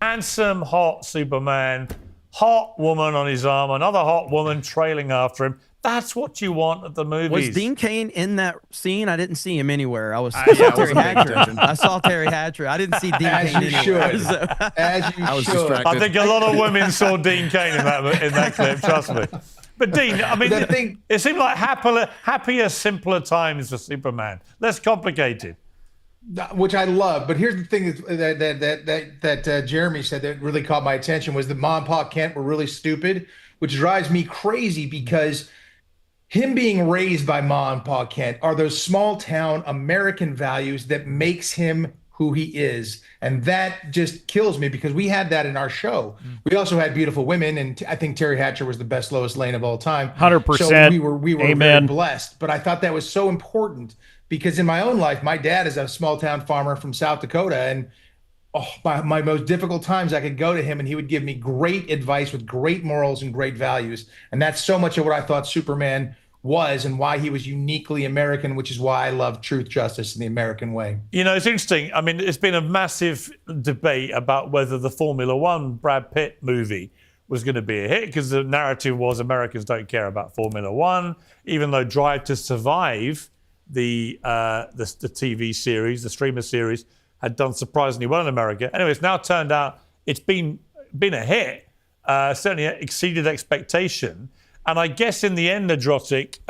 Handsome, hot Superman, hot woman on his arm, another hot woman trailing after him. That's what you want at the movies. Was Dean Cain in that scene? I didn't see him anywhere. I saw yeah, I Terry wasn't paying Hatcher. attention. I saw Terry Hatcher. I didn't see Dean Cain anywhere. I was distracted. I think a lot of women saw Dean Cain in that clip, trust me. But Dean, I mean, it seemed like happier, simpler times for Superman. Less complicated. Which I love, but here's the thing that Jeremy said that really caught my attention was that Mom and Pa Kent were really stupid, which drives me crazy because him being raised by Mom and Pa Kent are those small town American values that makes him who he is, and that just kills me because we had that in our show. We also had beautiful women, and I think Terry Hatcher was the best Lois Lane of all time. 100%. So we were Amen. very blessed, but I thought that was so important. Because in my own life, my dad is a small town farmer from South Dakota, and my most difficult times, I could go to him and he would give me great advice with great morals and great values. And that's so much of what I thought Superman was and why he was uniquely American, which is why I love truth, justice, and the American way. You know, it's interesting. I mean, it's been a massive debate about whether the Formula One Brad Pitt movie was going to be a hit because the narrative was Americans don't care about Formula One, even though Drive to Survive, the TV series, the streamer series, had done surprisingly well in America. Anyway, it's now turned out it's been a hit, certainly exceeded expectation. And I guess in the end, Nadrotic,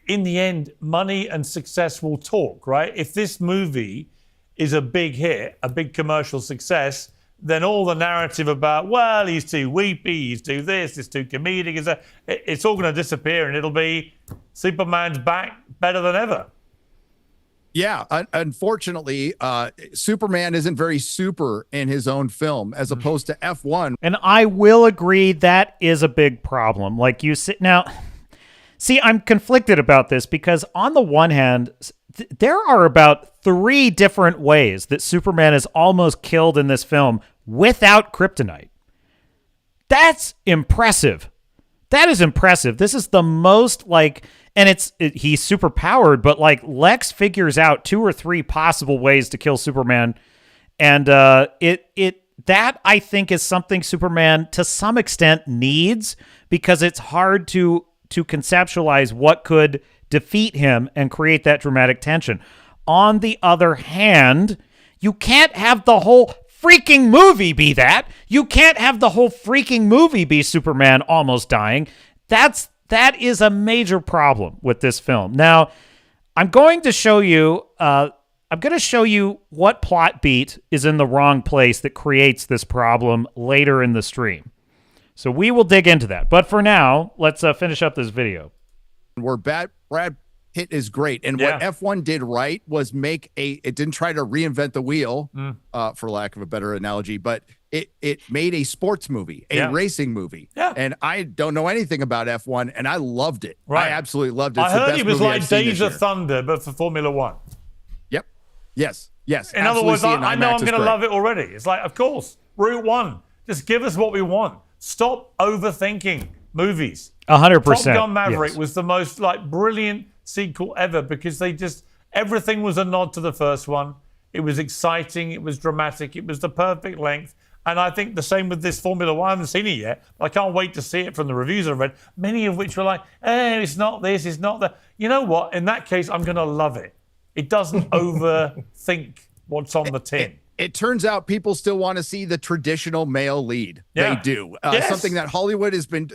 in the end, money and success will talk, right? If this movie is a big hit, a big commercial success, then all the narrative about, well, he's too weepy, he's too this, it's too comedic, it's all going to disappear and it'll be Superman's back better than ever. Yeah, unfortunately, Superman isn't very super in his own film as opposed to F1. And I will agree that is a big problem. Like you sit now, see, I'm conflicted about this because on the one hand, there are about 3 different ways that Superman is almost killed in this film without kryptonite. That's impressive. That is impressive. This is the most and he's super powered, but like Lex figures out 2 or 3 possible ways to kill Superman. And that I think is something Superman to some extent needs because it's hard to conceptualize what could defeat him and create that dramatic tension. On the other hand, you can't have the whole freaking movie be that. You can't have the whole freaking movie be Superman almost dying. That is a major problem with this film. Now, I'm going to show you what plot beat is in the wrong place that creates this problem later in the stream. So we will dig into that. But for now, let's finish up this video. Where Brad Pitt is great. And what F1 did right was it didn't try to reinvent the wheel, for lack of a better analogy, but it made a sports movie, a racing movie. Yeah. And I don't know anything about F1, and I loved it. Right. I absolutely loved it. I heard it was like Days of Thunder, but for Formula One. Yep. Yes. In other words, I know I'm going to love it already. It's like, of course, Route One. Just give us what we want. Stop overthinking movies. 100%. Top Gun Maverick was the most brilliant sequel ever because everything was a nod to the first one. It was exciting. It was dramatic. It was the perfect length. And I think the same with this Formula One. I haven't seen it yet. But I can't wait to see it from the reviews I've read, many of which were like, it's not this, it's not that. You know what? In that case, I'm going to love it. It doesn't overthink what's on the tin. It turns out people still want to see the traditional male lead. Yeah. They do. Yes. Something that Hollywood's been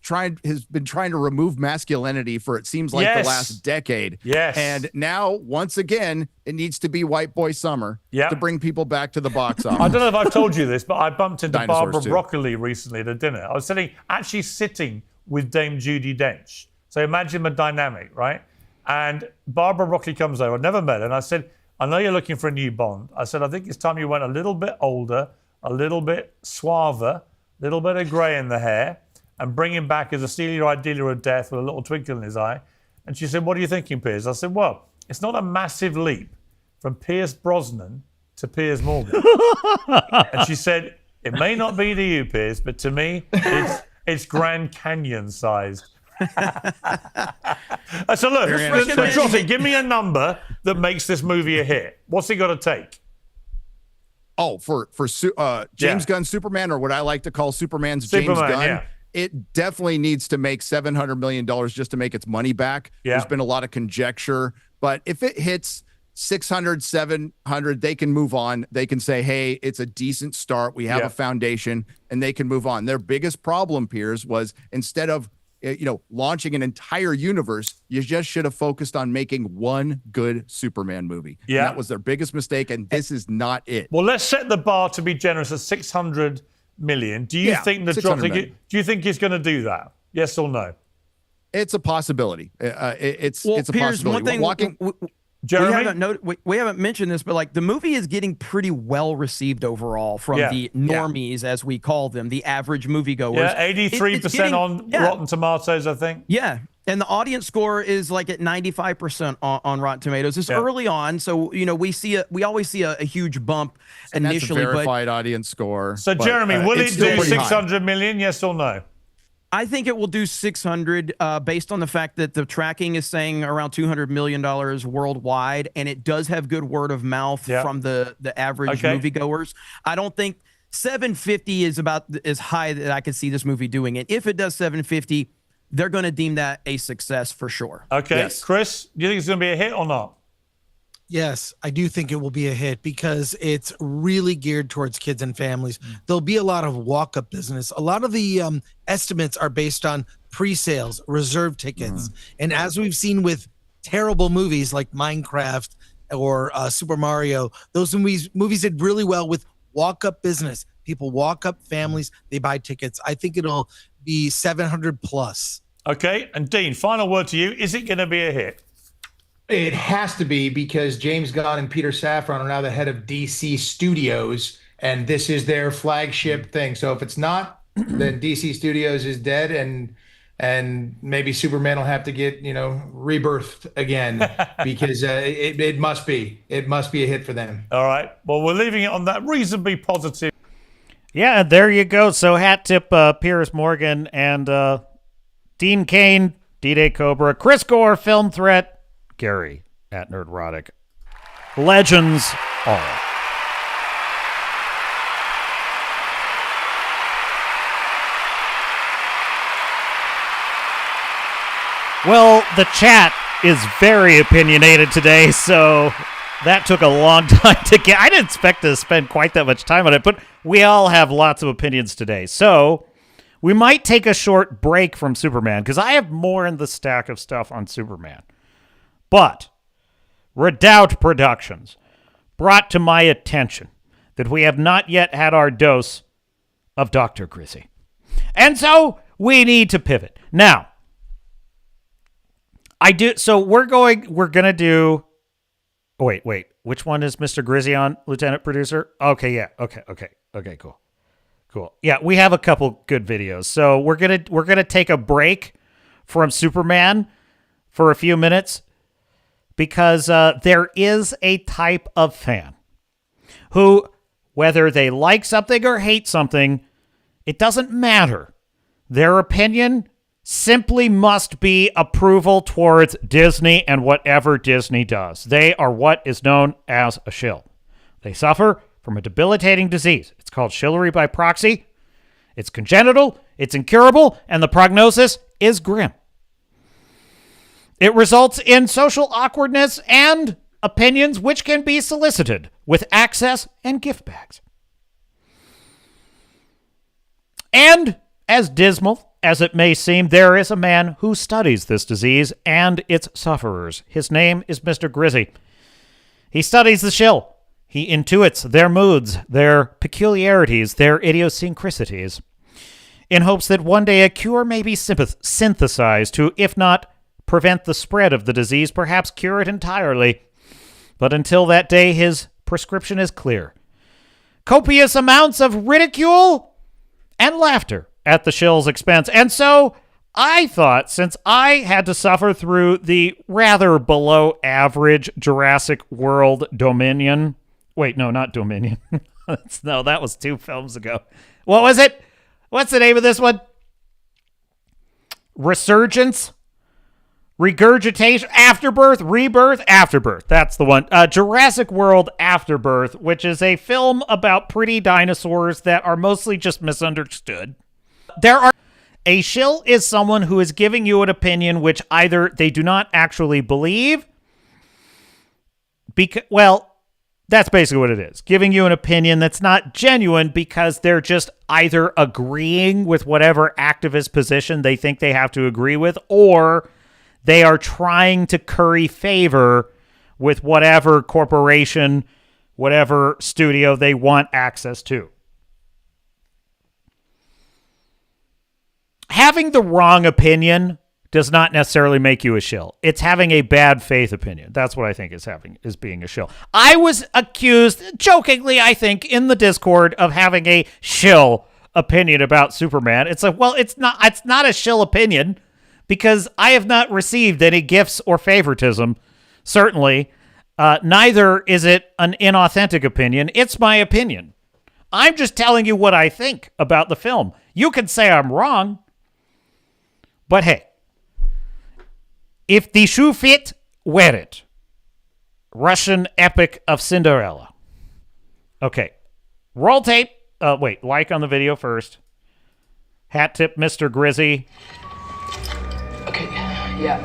trying to remove masculinity for it seems like the last decade. Yes. And now once again, it needs to be White Boy Summer to bring people back to the box office. I don't know if I've told you this, but I bumped into Dinosaurs Barbara too. Broccoli recently at a dinner. I was actually sitting with Dame Judi Dench. So imagine the dynamic, right? And Barbara Broccoli comes over. I've never met her. And I said, I know you're looking for a new Bond. I said, I think it's time you went a little bit older, a little bit suaver, a little bit of grey in the hair, and bring him back as a steely-eyed dealer of death with a little twinkle in his eye. And she said, what are you thinking, Piers? I said, well, it's not a massive leap from Pierce Brosnan to Piers Morgan. And she said, it may not be to you, Piers, but to me, it's Grand Canyon-sized. So look, Trotty, give me a number that makes this movie a hit. What's it got to take? Oh, for James Gunn Superman, or what I like to call Superman's James Gunn, it definitely needs to make $700 million just to make its money back. Yeah. There's been a lot of conjecture, but if it hits 600, 700, they can move on. They can say, hey, it's a decent start. We have a foundation, and they can move on. Their biggest problem, Piers, was instead of launching an entire universe, you just should have focused on making one good Superman movie. Yeah. And that was their biggest mistake, and this is not it. Well, let's set the bar to be generous at 600 million. Do you think the do you think he's going to do that? Yes or no? It's a possibility. It's a Piers, possibility. One thing, Jeremy? we haven't mentioned this, but like the movie is getting pretty well received overall from the normies, as we call them, the average moviegoers. Yeah, 83% on Rotten Tomatoes, I think. Yeah, and the audience score is like at 95% on Rotten Tomatoes. It's early on, so we always see a huge bump initially. That's a verified audience score. So Jeremy, will it do 600 million? Yes or no? I think it will do 600 based on the fact that the tracking is saying around $200 million worldwide, and it does have good word of mouth from the average moviegoers. I don't think 750 is about as high that I could see this movie doing it. If it does 750, they're going to deem that a success for sure. Okay. Yes. Chris, do you think it's going to be a hit or not? Yes, I do think it will be a hit because it's really geared towards kids and families. There'll be a lot of walk-up business. A lot of the estimates are based on pre-sales, reserve tickets. And as we've seen with terrible movies like Minecraft or Super Mario, those movies did really well with walk-up business. People walk up, families, they buy tickets. I think it'll be 700 plus. Okay, and Dean, final word to you. Is it going to be a hit? It has to be, because James Gunn and Peter Safran are now the head of DC Studios, and this is their flagship thing. So if it's not, then DC Studios is dead, and maybe Superman will have to get rebirthed again, because it must be a hit for them. All right. Well, we're leaving it on that reasonably positive. Yeah, there you go. So hat tip Piers Morgan and Dean Cain, D-Day Cobra, Chris Gore, Film Threat, Gary at Nerdrotic. Legends all. Well, the chat is very opinionated today, so that took a long time to get. I didn't expect to spend quite that much time on it, but we all have lots of opinions today. So we might take a short break from Superman, because I have more in the stack of stuff on Superman. But Redoubt Productions brought to my attention that we have not yet had our dose of Dr. Grizzy. And so we need to pivot. Now, we're going to do... Oh, wait. Which one is Mr. Grizzy on, Lieutenant Producer? Okay, yeah. Okay, cool. Yeah, we have a couple good videos. So we're gonna take a break from Superman for a few minutes, because there is a type of fan who, whether they like something or hate something, it doesn't matter. Their opinion simply must be approval towards Disney and whatever Disney does. They are what is known as a shill. They suffer from a debilitating disease. It's called shillery by proxy. It's congenital, it's incurable, and the prognosis is grim. It results in social awkwardness and opinions which can be solicited with access and gift bags. And as dismal as it may seem, there is a man who studies this disease and its sufferers. His name is Mr. Grizzy. He studies the shill. He intuits their moods, their peculiarities, their idiosyncrasies, in hopes that one day a cure may be synthesized to, if not prevent the spread of the disease, perhaps cure it entirely. But until that day, his prescription is clear. copious amounts of ridicule and laughter at the Shills' expense. And so I thought, since I had to suffer through the rather below average Jurassic World Dominion. Wait, no, not Dominion. No, that was 2 films ago. What was it? What's the name of this one? Resurgence? Regurgitation? Afterbirth? Rebirth? Afterbirth. That's the one. Jurassic World Afterbirth, which is a film about pretty dinosaurs that are mostly just misunderstood. A shill is someone who is giving you an opinion which either they do not actually believe, that's basically what it is. Giving you an opinion that's not genuine because they're just either agreeing with whatever activist position they think they have to agree with, or they are trying to curry favor with whatever corporation, whatever studio they want access to. Having the wrong opinion does not necessarily make you a shill. It's having a bad faith opinion. That's what I think is being a shill. I was accused, jokingly, I think, in the Discord of having a shill opinion about Superman. It's like, well, it's not a shill opinion because I have not received any gifts or favoritism, certainly. Neither is it an inauthentic opinion. It's my opinion. I'm just telling you what I think about the film. You can say I'm wrong, but hey, if the shoe fit, wear it. Russian epic of Cinderella. Okay. Roll tape. Wait, like on the video first. Hat tip Mr. Grizzy. Okay, yeah.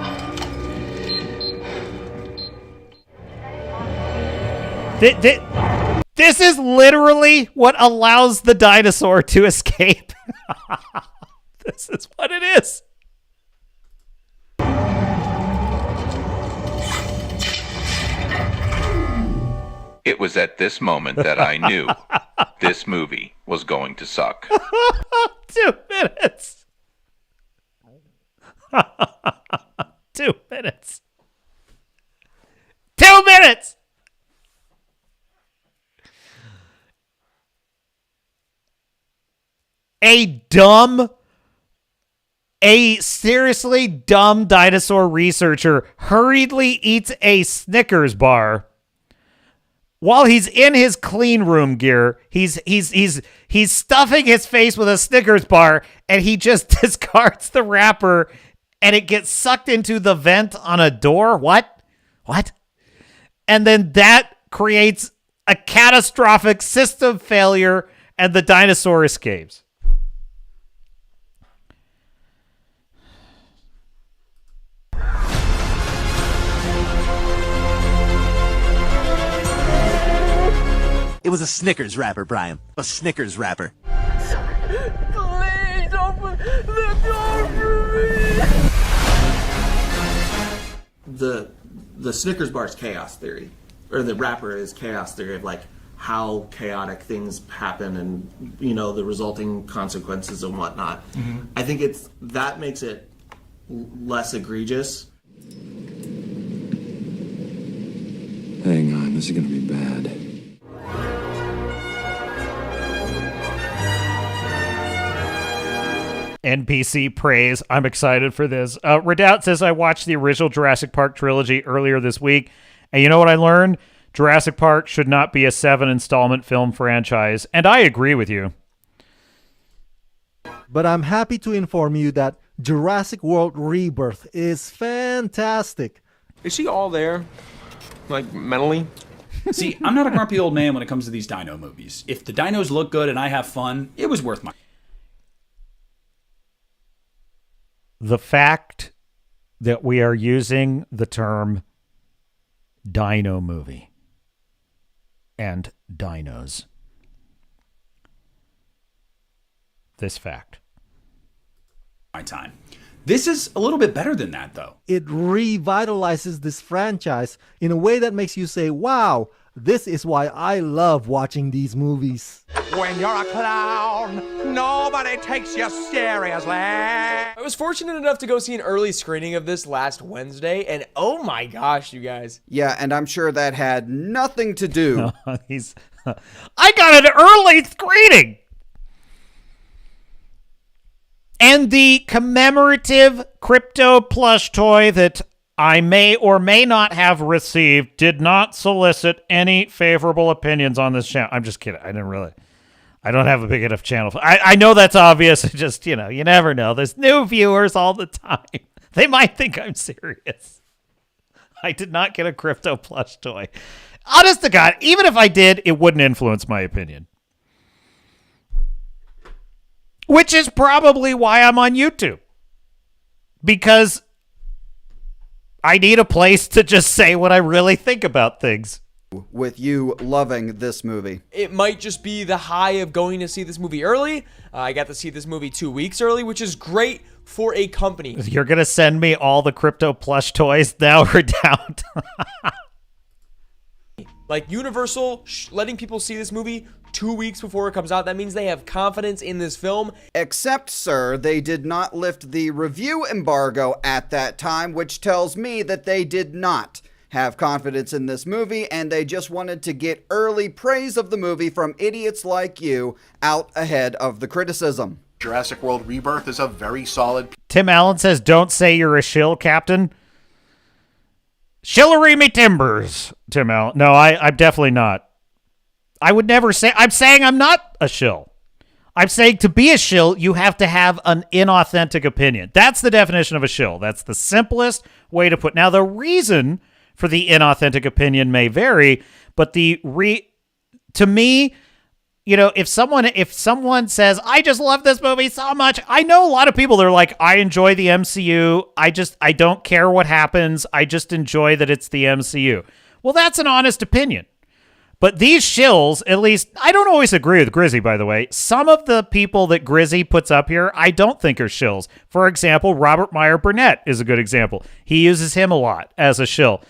This is literally what allows the dinosaur to escape. This is what it is. It was at this moment that I knew this movie was going to suck. 2 minutes. 2 minutes. 2 minutes. A seriously dumb dinosaur researcher hurriedly eats a Snickers bar. While he's in his clean room gear, he's stuffing his face with a Snickers bar, and he just discards the wrapper, and it gets sucked into the vent on a door. What? And then that creates a catastrophic system failure, and the dinosaur escapes. It was a Snickers wrapper, Brian. A Snickers wrapper. Please open the door for me. The Snickers bar is chaos theory, or the wrapper is chaos theory of like how chaotic things happen and the resulting consequences and whatnot. Mm-hmm. I think that makes it less egregious. Hang on, this is gonna be bad. NPC praise. I'm excited for this. Redoubt says, I watched the original Jurassic Park trilogy earlier this week, and you know what I learned? Jurassic Park should not be a 7-installment film franchise, and I agree with you. But I'm happy to inform you that Jurassic World Rebirth is fantastic. Is she all there? Like, mentally? See, I'm not a grumpy old man when it comes to these dino movies. If the dinos look good and I have fun, it was worth my... The fact that we are using the term dino movie and dinos. This fact. My time. This is a little bit better than that, though. It revitalizes this franchise in a way that makes you say, wow, this is why I love watching these movies. When you're a clown, nobody takes you seriously. I was fortunate enough to go see an early screening of this last Wednesday, and oh my gosh, you guys. Yeah, and I'm sure that had nothing to do. I got an early screening. And the commemorative crypto plush toy that I may or may not have received did not solicit any favorable opinions on this channel. I'm just kidding. I don't have a big enough channel. I know that's obvious. Just, you never know. There's new viewers all the time. They might think I'm serious. I did not get a crypto plush toy. Honest to God, even if I did, it wouldn't influence my opinion. Which is probably why I'm on YouTube. Because I need a place to just say what I really think about things. With you loving this movie. It might just be the high of going to see this movie early. I got to see this movie 2 weeks early, which is great for a company. You're going to send me all the crypto plush toys now or down? Like Universal letting people see this movie 2 weeks before it comes out, that means they have confidence in this film. Except, sir, they did not lift the review embargo at that time, which tells me that they did not have confidence in this movie, and they just wanted to get early praise of the movie from idiots like you out ahead of the criticism. Jurassic World Rebirth is a very solid... Tim Allen says, don't say you're a shill, Captain. Shillery me timbers, Tim Allen. No, I'm definitely not. I would never say... I'm saying I'm not a shill. I'm saying to be a shill, you have to have an inauthentic opinion. That's the definition of a shill. That's the simplest way to put... Now, the reason for the inauthentic opinion may vary, but to me, if someone says, I just love this movie so much, I know a lot of people that are like, I enjoy the MCU. I don't care what happens. I just enjoy that it's the MCU. Well, that's an honest opinion. But these shills, at least, I don't always agree with Grizzy, by the way. Some of the people that Grizzy puts up here, I don't think are shills. For example, Robert Meyer Burnett is a good example. He uses him a lot as a shill.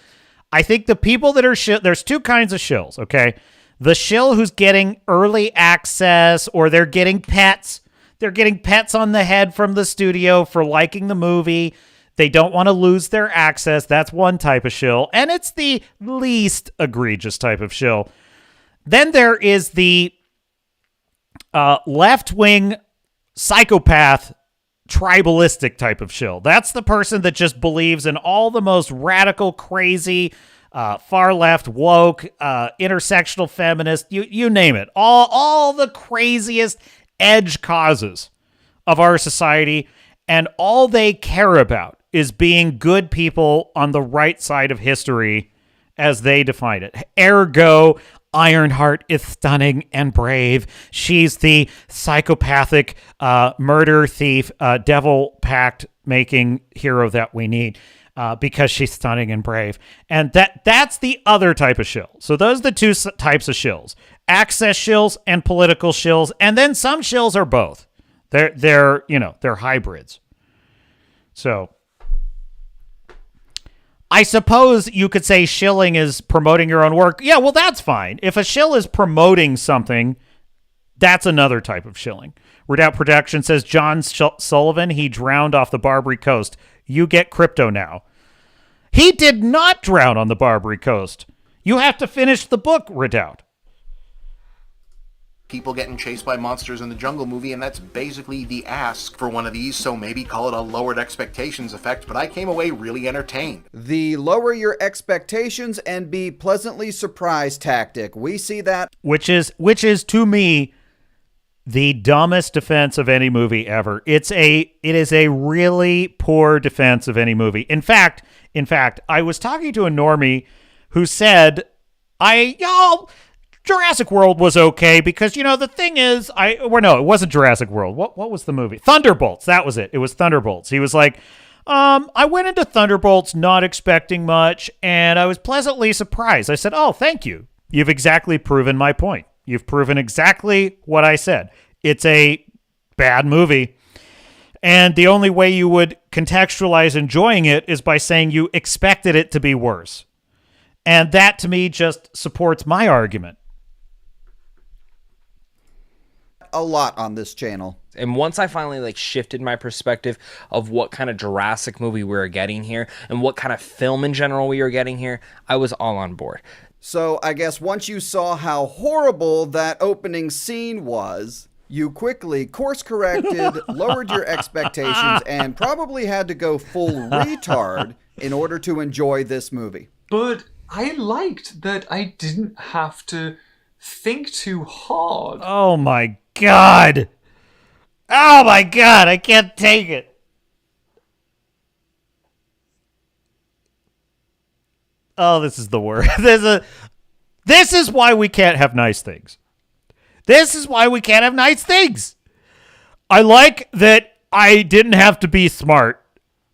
I think the people that are there's two kinds of shills, okay? The shill who's getting early access, or they're getting pets. They're getting pets on the head from the studio for liking the movie. They don't want to lose their access. That's one type of shill, and it's the least egregious type of shill. Then there is the left-wing psychopath tribalistic type of shill. That's the person that just believes in all the most radical, crazy, far left, woke, intersectional feminist, you name it. All the craziest edge causes of our society, and all they care about is being good people on the right side of history as they define it. Ergo, Ironheart is stunning and brave. She's the psychopathic murder thief, devil pact making hero that we need because she's stunning and brave. And that's the other type of shill. So those are the two types of shills. Access shills and political shills. And then some shills are both. They're hybrids. So I suppose you could say shilling is promoting your own work. Yeah, well, that's fine. If a shill is promoting something, that's another type of shilling. Redoubt Production says, John Sullivan, he drowned off the Barbary Coast. You get crypto now. He did not drown on the Barbary Coast. You have to finish the book, Redoubt. People getting chased by monsters in the jungle movie, and that's basically the ask for one of these, so maybe call it a lowered expectations effect, but I came away really entertained. The lower your expectations and be pleasantly surprised tactic. We see that. Which is to me the dumbest defense of any movie ever. It is a really poor defense of any movie. In fact, I was talking to a normie who said, Jurassic World was okay because, the thing is, it wasn't Jurassic World. What was the movie? Thunderbolts. That was it. It was Thunderbolts. He was like, I went into Thunderbolts not expecting much, and I was pleasantly surprised. I said, oh, thank you. You've exactly proven my point. You've proven exactly what I said. It's a bad movie. And the only way you would contextualize enjoying it is by saying you expected it to be worse. And that, to me, just supports my argument. A lot on this channel. And once I finally like shifted my perspective of what kind of Jurassic movie we were getting here and what kind of film in general we were getting here, I was all on board. So I guess once you saw how horrible that opening scene was, you quickly course-corrected, lowered your expectations, and probably had to go full retard in order to enjoy this movie. But I liked that I didn't have to think too hard. Oh my God. Oh my God, I can't take it. Oh, this is the worst. This is why we can't have nice things. This is why we can't have nice things. I like that I didn't have to be smart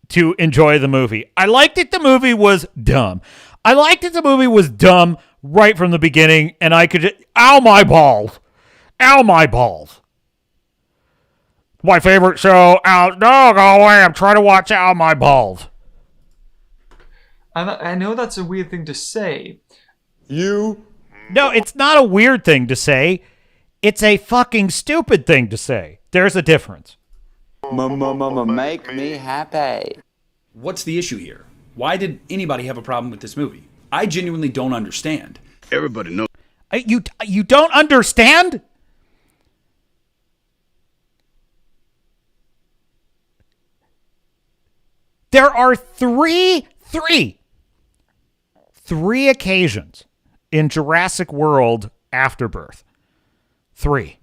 to enjoy the movie. I liked that the movie was dumb. I liked that the movie was dumb right from the beginning, and I could just, ow my balls. Ow my balls. My favorite show, ow, no, go away. I'm trying to watch Ow My Balls. And I know that's a weird thing to say. No, it's not a weird thing to say. It's a fucking stupid thing to say. There's a difference. Make me happy. What's the issue here? Why did anybody have a problem with this movie? I genuinely don't understand. Everybody knows. You don't understand? There are three occasions in Jurassic World Afterbirth. 3.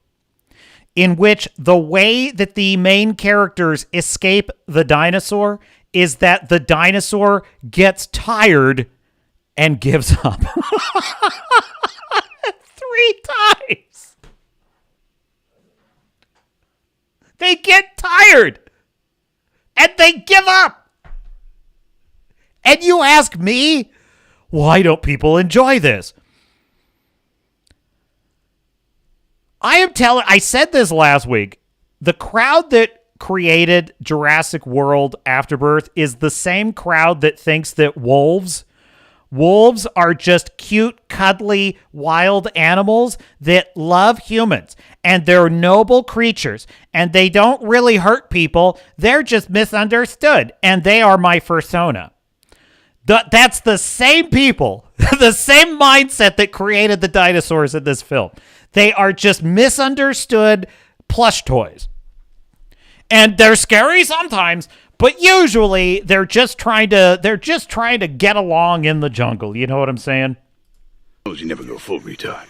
In which the way that the main characters escape the dinosaur is that the dinosaur gets tired and gives up. 3 times. They get tired and they give up. And you ask me, why don't people enjoy this? I said this last week. The crowd that created Jurassic World Afterbirth is the same crowd that thinks that wolves are just cute, cuddly, wild animals that love humans. And they're noble creatures. And they don't really hurt people. They're just misunderstood. And they are my fursona. That's the same people, the same mindset that created the dinosaurs in this film. They are just misunderstood plush toys. And they're scary sometimes, but usually they're just trying to get along in the jungle. You know what I'm saying? You never go full retard.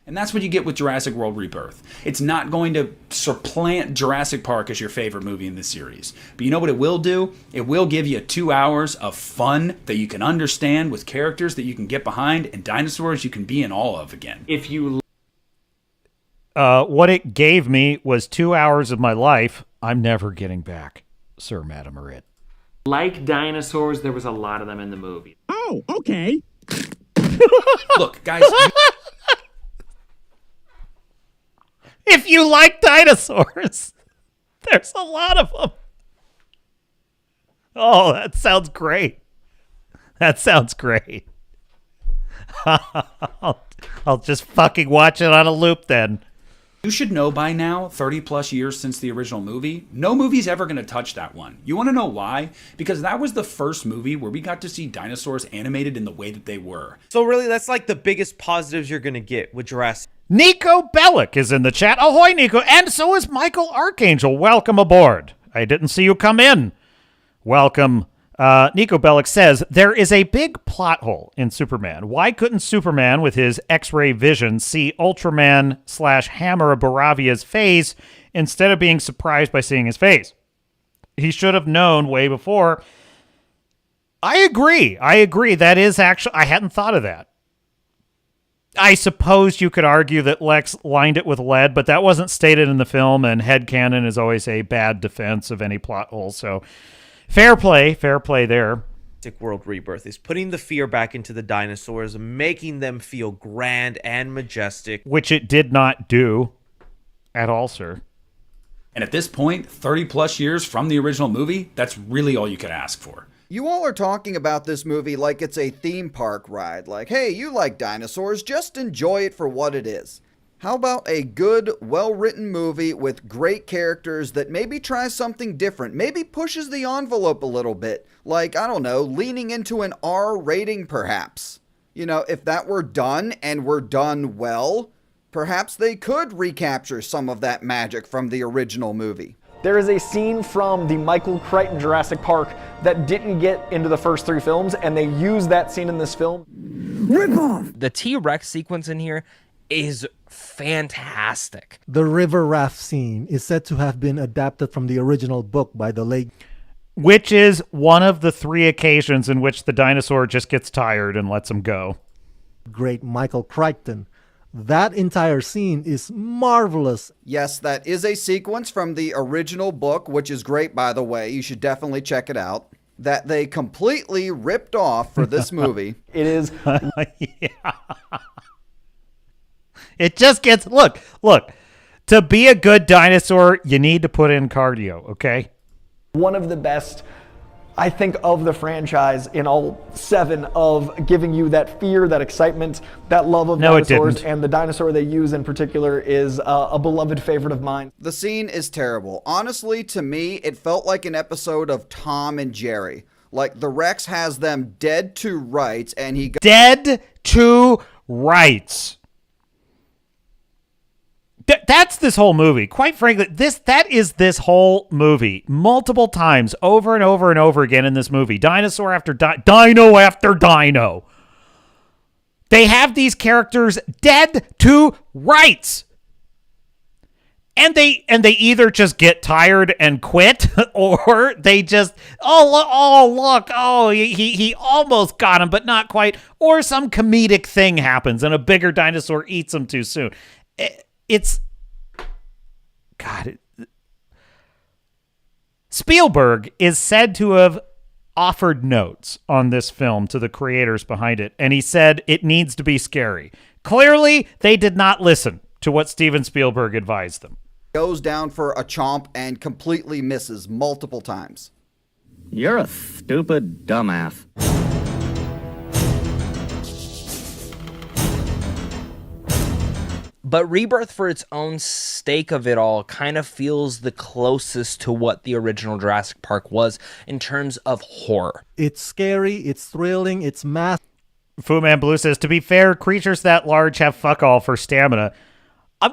And that's what you get with Jurassic World Rebirth. It's not going to supplant Jurassic Park as your favorite movie in the series. But you know what it will do? It will give you 2 hours of fun that you can understand with characters that you can get behind and dinosaurs you can be in awe of again. If you... what it gave me was 2 hours of my life I'm never getting back, Sir Madam Marit. Like dinosaurs, there was a lot of them in the movie. Oh, okay. Look, guys... If you like dinosaurs, there's a lot of them. Oh, that sounds great. That sounds great. I'll just fucking watch it on a loop then. You should know by now, 30 plus years since the original movie, no movie's ever going to touch that one. You want to know why? Because that was the first movie where we got to see dinosaurs animated in the way that they were. So really, that's like the biggest positives you're going to get with Jurassic. Nico Bellic is in the chat. Ahoy, Nico. And so is Michael Archangel. Welcome aboard. I didn't see you come in. Welcome. Nico Bellic says, there is a big plot hole in Superman. Why couldn't Superman, with his X-ray vision, see Ultraman/Hammer Baravia's face instead of being surprised by seeing his face? He should have known way before. I agree. That is actually... I hadn't thought of that. I suppose you could argue that Lex lined it with lead, but that wasn't stated in the film, and headcanon is always a bad defense of any plot hole, so... Fair play there. Jurassic World Rebirth is putting the fear back into the dinosaurs, making them feel grand and majestic. Which it did not do at all, sir. And at this point, 30 plus years from the original movie, that's really all you could ask for. You all are talking about this movie like it's a theme park ride. Like, hey, you like dinosaurs, just enjoy it for what it is. How about a good, well-written movie with great characters that maybe tries something different, maybe pushes the envelope a little bit, like, I don't know, leaning into an R rating perhaps. You know, if that were done and were done well, perhaps they could recapture some of that magic from the original movie. There is a scene from the Michael Crichton Jurassic Park that didn't get into the first 3 films, and they used that scene in this film. Rip off! The T-Rex sequence in here is fantastic. The river raft scene is said to have been adapted from the original book by the late... Which is one of the 3 occasions in which the dinosaur just gets tired and lets him go. Great Michael Crichton. That entire scene is marvelous. Yes, that is a sequence from the original book, which is great, by the way. You should definitely check it out. That they completely ripped off for this movie. It is... Yeah. It just gets... Look. To be a good dinosaur, you need to put in cardio, okay? One of the best, I think, of the franchise in all 7 of giving you that fear, that excitement, that love of dinosaurs. And the dinosaur they use in particular is a beloved favorite of mine. The scene is terrible. Honestly, to me, it felt like an episode of Tom and Jerry. Like, the Rex has them dead to rights, and he... Dead to rights. That's this whole movie. Quite frankly, that is this whole movie. Multiple times, over and over and over again in this movie. Dinosaur after dino after dino. They have these characters dead to rights. And they either just get tired and quit, or they just, he almost got him, but not quite. Or some comedic thing happens and a bigger dinosaur eats him too soon. Spielberg is said to have offered notes on this film to the creators behind it, and he said it needs to be scary. Clearly, they did not listen to what Steven Spielberg advised them. Goes down for a chomp and completely misses multiple times. You're a stupid dumbass. But Rebirth, for its own stake of it all, kind of feels the closest to what the original Jurassic Park was in terms of horror. It's scary, it's thrilling, it's math. Fu Man Blue says, to be fair, creatures that large have fuck all for stamina.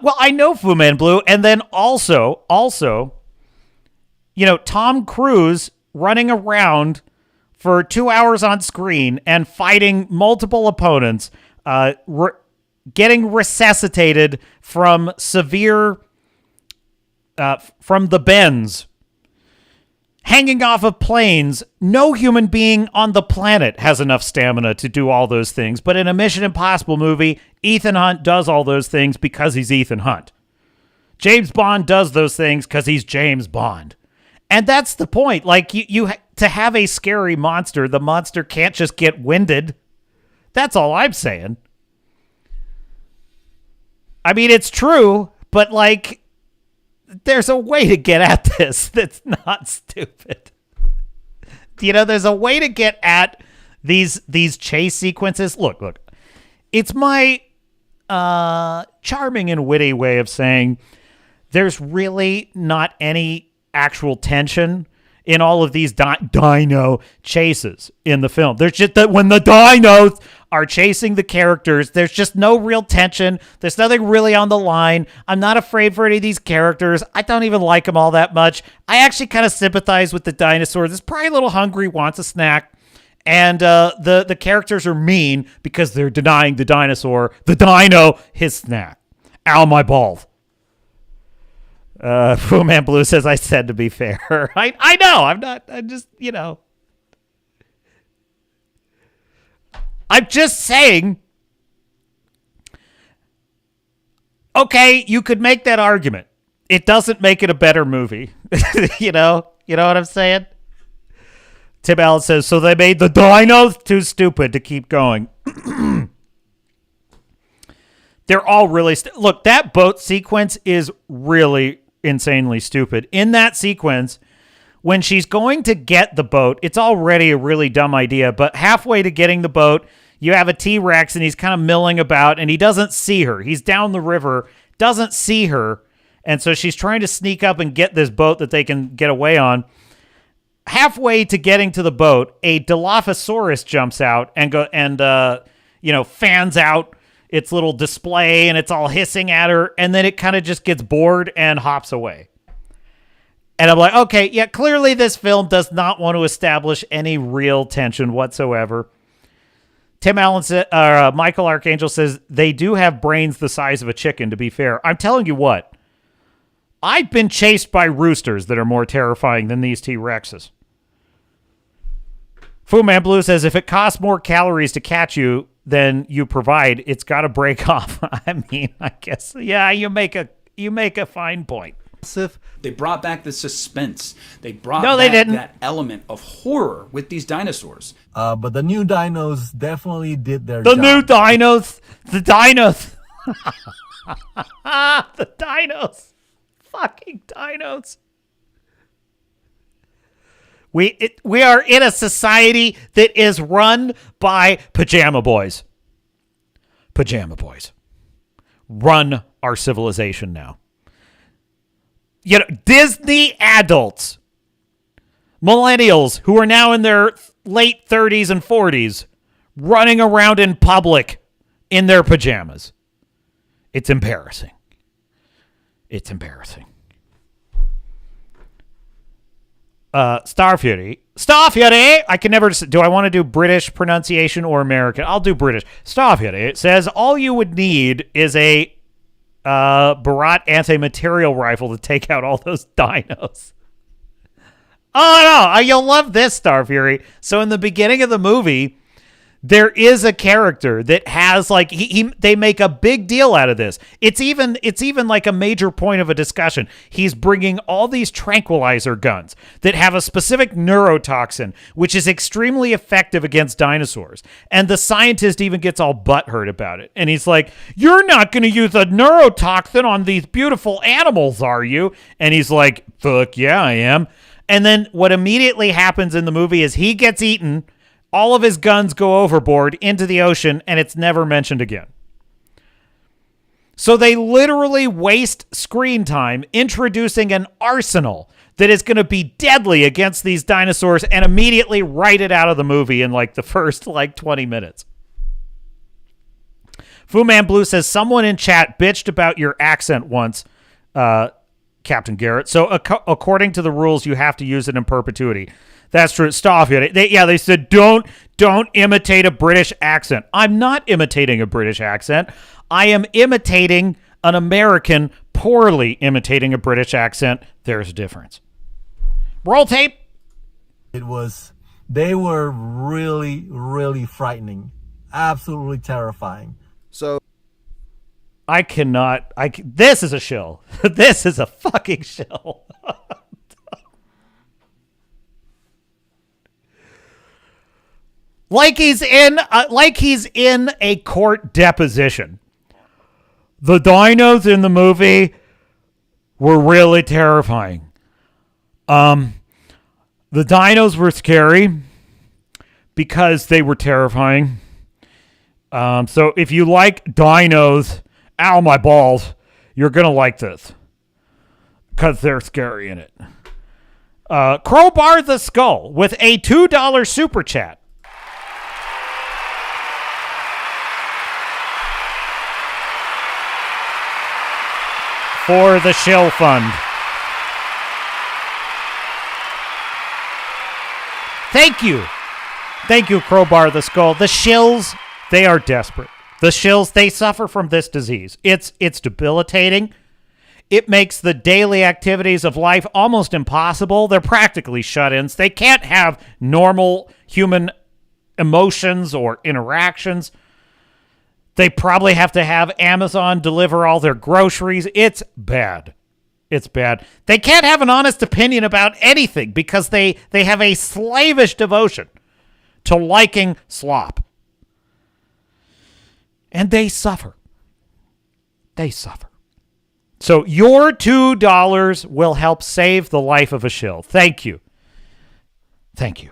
Well, I know Fu Man Blue, and then also, Tom Cruise running around for 2 hours on screen and fighting multiple opponents, getting resuscitated from severe, from the bends, hanging off of planes. No human being on the planet has enough stamina to do all those things. But in a Mission Impossible movie, Ethan Hunt does all those things because he's Ethan Hunt. James Bond does those things because he's James Bond. And that's the point. Like, you to have a scary monster, the monster can't just get winded. That's all I'm saying. I mean, it's true, but like, there's a way to get at this that's not stupid. There's a way to get at these chase sequences. Look. It's my charming and witty way of saying there's really not any actual tension in all of these dino chases in the film. There's just that when the dinos are chasing the characters, there's just no real tension. There's nothing really on the line. I'm not afraid for any of these characters. I don't even like them all that much. I actually kind of sympathize with the dinosaur. This probably a little hungry, wants a snack. And the characters are mean because they're denying the dino, his snack. Ow, my balls. Fu Man Blue says, I said to be fair. I know. I'm not. I just, I'm just saying, okay, you could make that argument. It doesn't make it a better movie. You know what I'm saying? Tim Allen says, so they made the dinos too stupid to keep going. They're all really... Look, that boat sequence is really insanely stupid. In that sequence, when she's going to get the boat, it's already a really dumb idea, but halfway to getting the boat, you have a T-Rex and he's kind of milling about and he doesn't see her. He's down the river, doesn't see her, and so she's trying to sneak up and get this boat that they can get away on. Halfway to getting to the boat, a Dilophosaurus jumps out and fans out its little display and it's all hissing at her, and then it kind of just gets bored and hops away. And I'm like, okay, yeah, clearly this film does not want to establish any real tension whatsoever. Tim Allen said, Michael Archangel says, they do have brains the size of a chicken, to be fair. I'm telling you what, I've been chased by roosters that are more terrifying than these T-Rexes. Fu Man Blue says, if it costs more calories to catch you than you provide, it's got to break off. I mean, I guess, yeah, you make a fine point. They brought back the suspense. They brought they back didn't. that element of horror with these dinosaurs. But the new dinos definitely did their The job. new dinos. The dinos. The dinos. Fucking dinos. We are in a society that is run by pajama boys. Pajama boys. Run our civilization now. You know, Disney adults, millennials who are now in their late 30s and 40s, running around in public in their pajamas. It's embarrassing. It's embarrassing. Starfury. I can never. Do I want to do British pronunciation or American? I'll do British. Starfury says all you would need is a Barat anti-material rifle to take out all those dinos. Oh no, you'll love this, Star Fury. So in the beginning of the movie, there is a character that has like they make a big deal out of this. It's even like a major point of a discussion. He's bringing all these tranquilizer guns that have a specific neurotoxin, which is extremely effective against dinosaurs. And the scientist even gets all butthurt about it. And he's like, "You're not going to use a neurotoxin on these beautiful animals, are you?" And he's like, "Fuck yeah, I am." And then what immediately happens in the movie is he gets eaten. All of his guns go overboard into the ocean, and it's never mentioned again. So they literally waste screen time introducing an arsenal that is going to be deadly against these dinosaurs and immediately write it out of the movie in like the first 20 minutes. Fu Man Blue says, someone in chat bitched about your accent once, Captain Garrett. So according to the rules, you have to use it in perpetuity. That's true. Stop it. They said don't imitate a British accent. I'm not imitating a British accent. I am imitating an American poorly imitating a British accent. There's a difference. Roll tape. They were really, really frightening. Absolutely terrifying. So this is a shill. This is a fucking shill. Like he's in a court deposition. The dinos in the movie were really terrifying. The dinos were scary because they were terrifying. So if you like dinos, ow my balls, you're gonna like this because they're scary in it. Crowbar the Skull with a $2 super chat. For the Shill Fund. Thank you. Thank you, Crowbar the Skull. The Shills, they are desperate. The Shills, they suffer from this disease. It's debilitating. It makes the daily activities of life almost impossible. They're practically shut-ins. They can't have normal human emotions or interactions. They probably have to have Amazon deliver all their groceries. It's bad. It's bad. They can't have an honest opinion about anything because they have a slavish devotion to liking slop. And they suffer. They suffer. So your $2 will help save the life of a shill. Thank you. Thank you.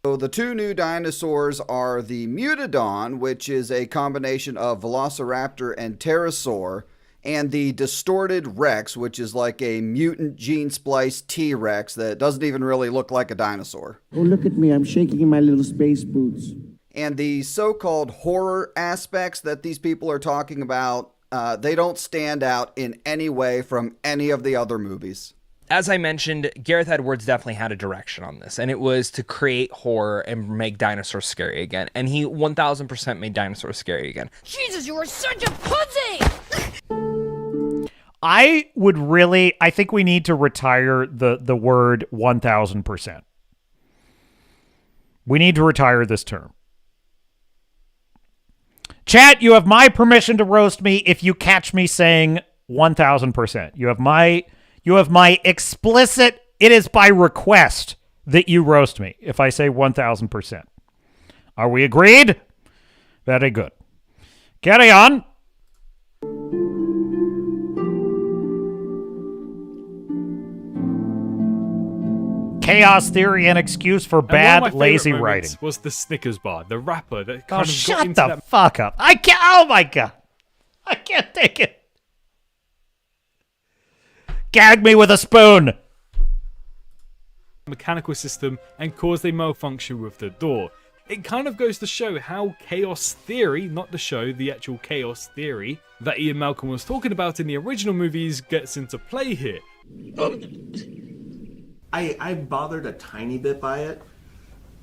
So the two new dinosaurs are the Mutodon, which is a combination of Velociraptor and Pterosaur, and the Distorted Rex, which is like a mutant gene-spliced T-Rex that doesn't even really look like a dinosaur. Oh, look at me. I'm shaking in my little space boots. And the so-called horror aspects that these people are talking about, they don't stand out in any way from any of the other movies. As I mentioned, Gareth Edwards definitely had a direction on this, and it was to create horror and make dinosaurs scary again. And he 1000% made dinosaurs scary again. Jesus, you are such a pussy! I think we need to retire the word 1000%. We need to retire this term. Chat, you have my permission to roast me if you catch me saying 1000%. You have my explicit, it is by request that you roast me if I say 1000%. Are we agreed? Very good. Carry on. Chaos theory and excuse for bad, lazy writing. Was the Snickers bar, the rapper that kind of shut the fuck up. I can't, oh my God. I can't take it. Gag me with a spoon. Mechanical system and caused a malfunction with the door. It kind of goes to show how chaos theory, not the show, the actual chaos theory that Ian Malcolm was talking about in the original movies gets into play here. I bothered a tiny bit by it,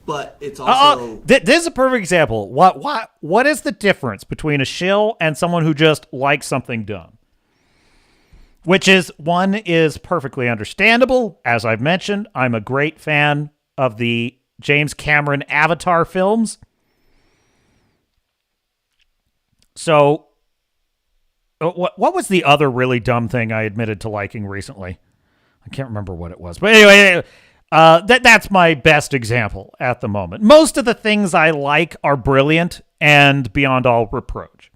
but it's also... This is a perfect example. What is the difference between a shill and someone who just likes something dumb? Which is, one is perfectly understandable. As I've mentioned, I'm a great fan of the James Cameron Avatar films. So, what was the other really dumb thing I admitted to liking recently? I can't remember what it was. But anyway, that's my best example at the moment. Most of the things I like are brilliant and beyond all reproach.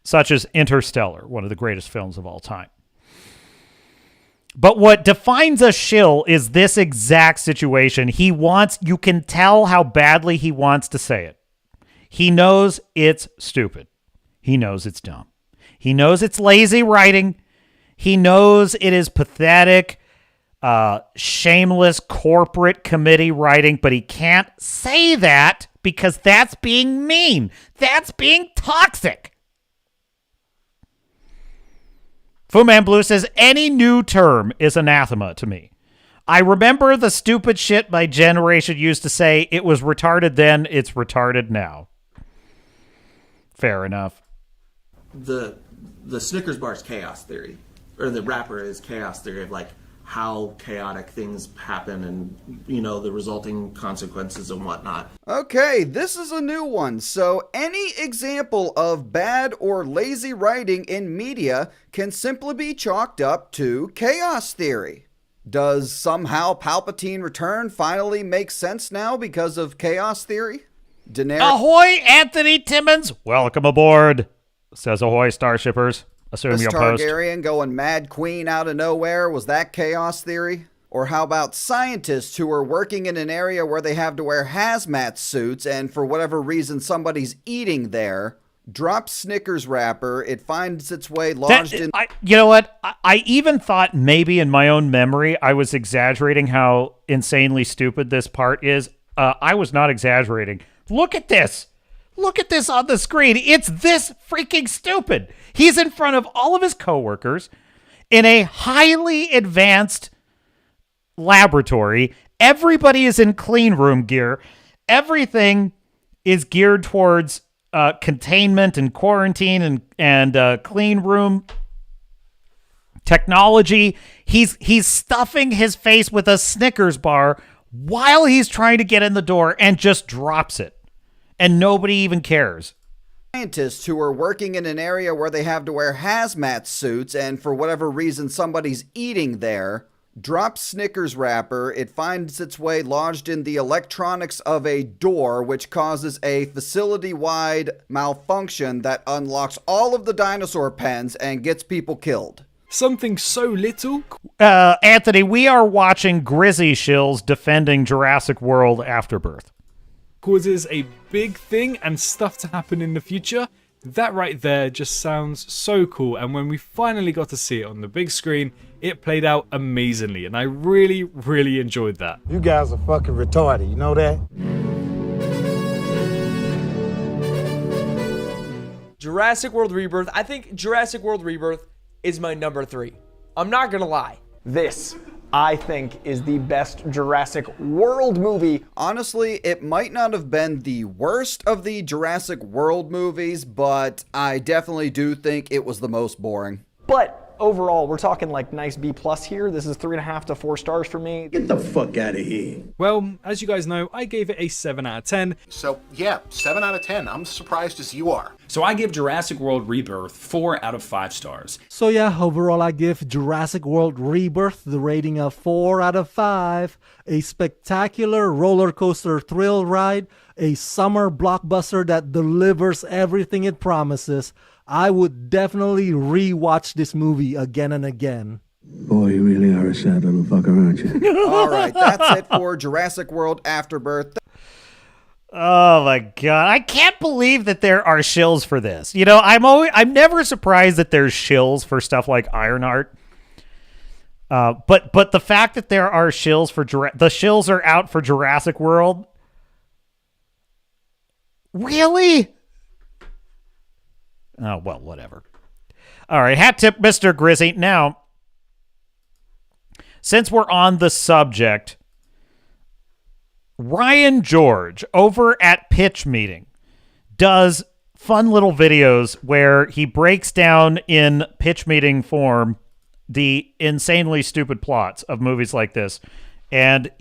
Such as Interstellar, one of the greatest films of all time. But what defines a shill is this exact situation. You can tell how badly he wants to say it. He knows it's stupid. He knows it's dumb. He knows it's lazy writing. He knows it is pathetic, shameless corporate committee writing, but he can't say that because that's being mean. That's being toxic. Fu Man Blue says, any new term is anathema to me. I remember the stupid shit my generation used to say. It was retarded then, it's retarded now. Fair enough. The Snickers bar is chaos theory. Or the wrapper is chaos theory of like how chaotic things happen and, you know, the resulting consequences and whatnot. Okay, this is a new one. So any example of bad or lazy writing in media can simply be chalked up to chaos theory. Does somehow Palpatine Return finally make sense now because of chaos theory? Ahoy, Anthony Timmons! Welcome aboard, says Ahoy, Starshippers. Assume your post. Targaryen going Mad Queen out of nowhere, was that chaos theory? Or how about scientists who are working in an area where they have to wear hazmat suits and for whatever reason somebody's eating there, drops Snickers wrapper, it finds its way lodged in... You know what? I even thought maybe in my own memory I was exaggerating how insanely stupid this part is. I was not exaggerating. Look at this. Look at this on the screen. It's this freaking stupid. He's in front of all of his coworkers in a highly advanced laboratory. Everybody is in clean room gear. Everything is geared towards containment and quarantine and clean room technology. He's stuffing his face with a Snickers bar while he's trying to get in the door and just drops it. And nobody even cares. Scientists who are working in an area where they have to wear hazmat suits and for whatever reason somebody's eating there, drops Snickers wrapper, it finds its way lodged in the electronics of a door which causes a facility-wide malfunction that unlocks all of the dinosaur pens and gets people killed. Something so little. Anthony, we are watching Grizzy Shills defending Jurassic World Afterbirth. Causes a big thing and stuff to happen in the future. That right there just sounds so cool, and when we finally got to see it on the big screen, it played out amazingly, and I really, really enjoyed that. You guys are fucking retarded, you know that? Jurassic World Rebirth. I think Jurassic World Rebirth is my number 3. I'm not gonna lie. This, I think, is the best Jurassic World movie. Honestly, it might not have been the worst of the Jurassic World movies, but I definitely do think it was the most boring. But overall, we're talking like nice B+ here. This is 3.5 to 4 stars for me. Get the fuck out of here. Well, as you guys know, I gave it a 7 out of 10. So yeah, 7 out of 10. I'm surprised as you are. So I give Jurassic World Rebirth 4 out of 5 stars. So yeah, overall I give Jurassic World Rebirth the rating of 4 out of 5. A spectacular roller coaster thrill ride, a summer blockbuster that delivers everything it promises. I would definitely rewatch this movie again and again. Boy, you really are a sad little fucker, aren't you? All right, that's it for Jurassic World Afterbirth. Oh my god, I can't believe that there are shills for this. You know, I'm never surprised that there's shills for stuff like Ironheart. But the fact that there are shills for the shills are out for Jurassic World. Really? Oh, well, whatever. All right, hat tip, Mr. Grizzy. Now, since we're on the subject, Ryan George over at Pitch Meeting does fun little videos where he breaks down in pitch meeting form the insanely stupid plots of movies like this. And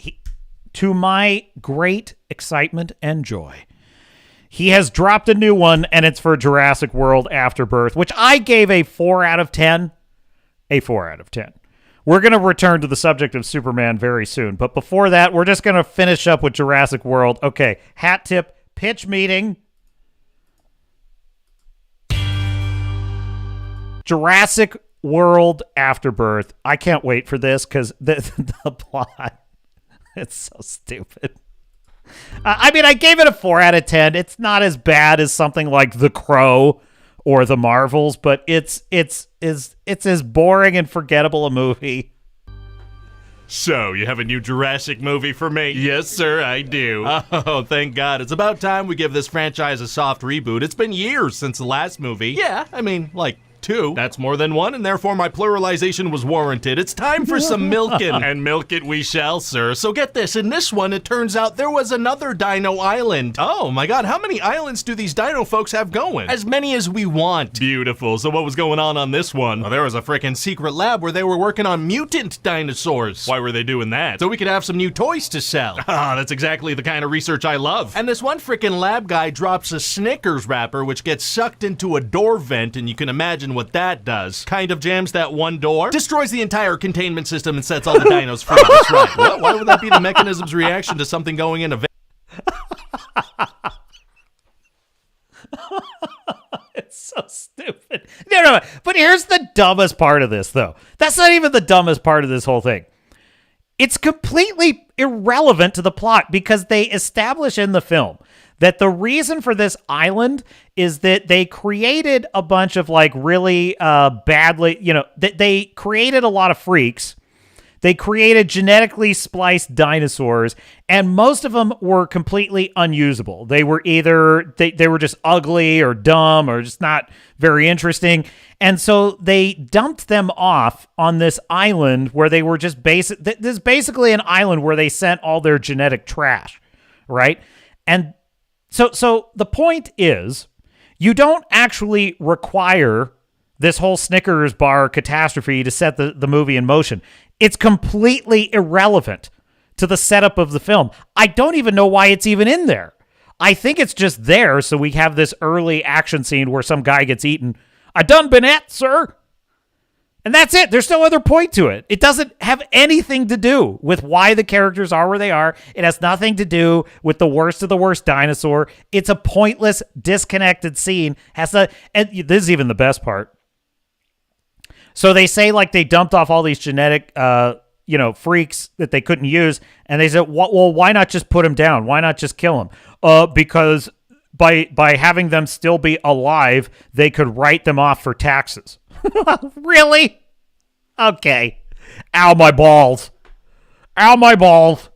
to my great excitement and joy, he has dropped a new one, and it's for Jurassic World Afterbirth, which I gave a 4 out of 10. A 4 out of 10. We're going to return to the subject of Superman very soon. But before that, we're just going to finish up with Jurassic World. Okay, hat tip, Pitch Meeting. Jurassic World Afterbirth. I can't wait for this because the plot, it's so stupid. I mean, I gave it a 4 out of 10. It's not as bad as something like The Crow or The Marvels, but it's as boring and forgettable a movie. So, you have a new Jurassic movie for me? Yes, sir, I do. Oh, thank God. It's about time we give this franchise a soft reboot. It's been years since the last movie. Yeah, I mean, like 2. That's more than 1, and therefore my pluralization was warranted. It's time for some milking. And milk it we shall, sir. So get this, in this one, it turns out there was another Dino Island. Oh my God, how many islands do these Dino folks have going? As many as we want. Beautiful. So what was going on this one? Well, there was a frickin' secret lab where they were working on mutant dinosaurs. Why were they doing that? So we could have some new toys to sell. Ah, that's exactly the kind of research I love. And this one frickin' lab guy drops a Snickers wrapper which gets sucked into a door vent, and you can imagine what that does. Kind of jams that one door, destroys the entire containment system, and sets all the dinos free. That's right. What? Why would that be the mechanism's reaction to something going in a vent? It's so stupid. No. But here's the dumbest part of this, though. That's not even the dumbest part of this whole thing. It's completely irrelevant to the plot because they establish in the film that the reason for this island is that they created a bunch of like really badly, they created a lot of freaks. They created genetically spliced dinosaurs, and most of them were completely unusable. They were either they were just ugly or dumb or just not very interesting. And so they dumped them off on this island where they were just this is basically an island where they sent all their genetic trash, right? And so the point is, you don't actually require this whole Snickers bar catastrophe to set the movie in motion. It's completely irrelevant to the setup of the film. I don't even know why it's even in there. I think it's just there so we have this early action scene where some guy gets eaten. I done been at, sir. And that's it. There's no other point to it. It doesn't have anything to do with why the characters are where they are. It has nothing to do with the worst of the worst dinosaur. It's a pointless, disconnected scene. And this is even the best part. So they say like they dumped off all these genetic, freaks that they couldn't use, and they said, well, why not just put them down? Why not just kill them? Because by having them still be alive, they could write them off for taxes. Really? Okay. Ow, my balls. Ow, my balls.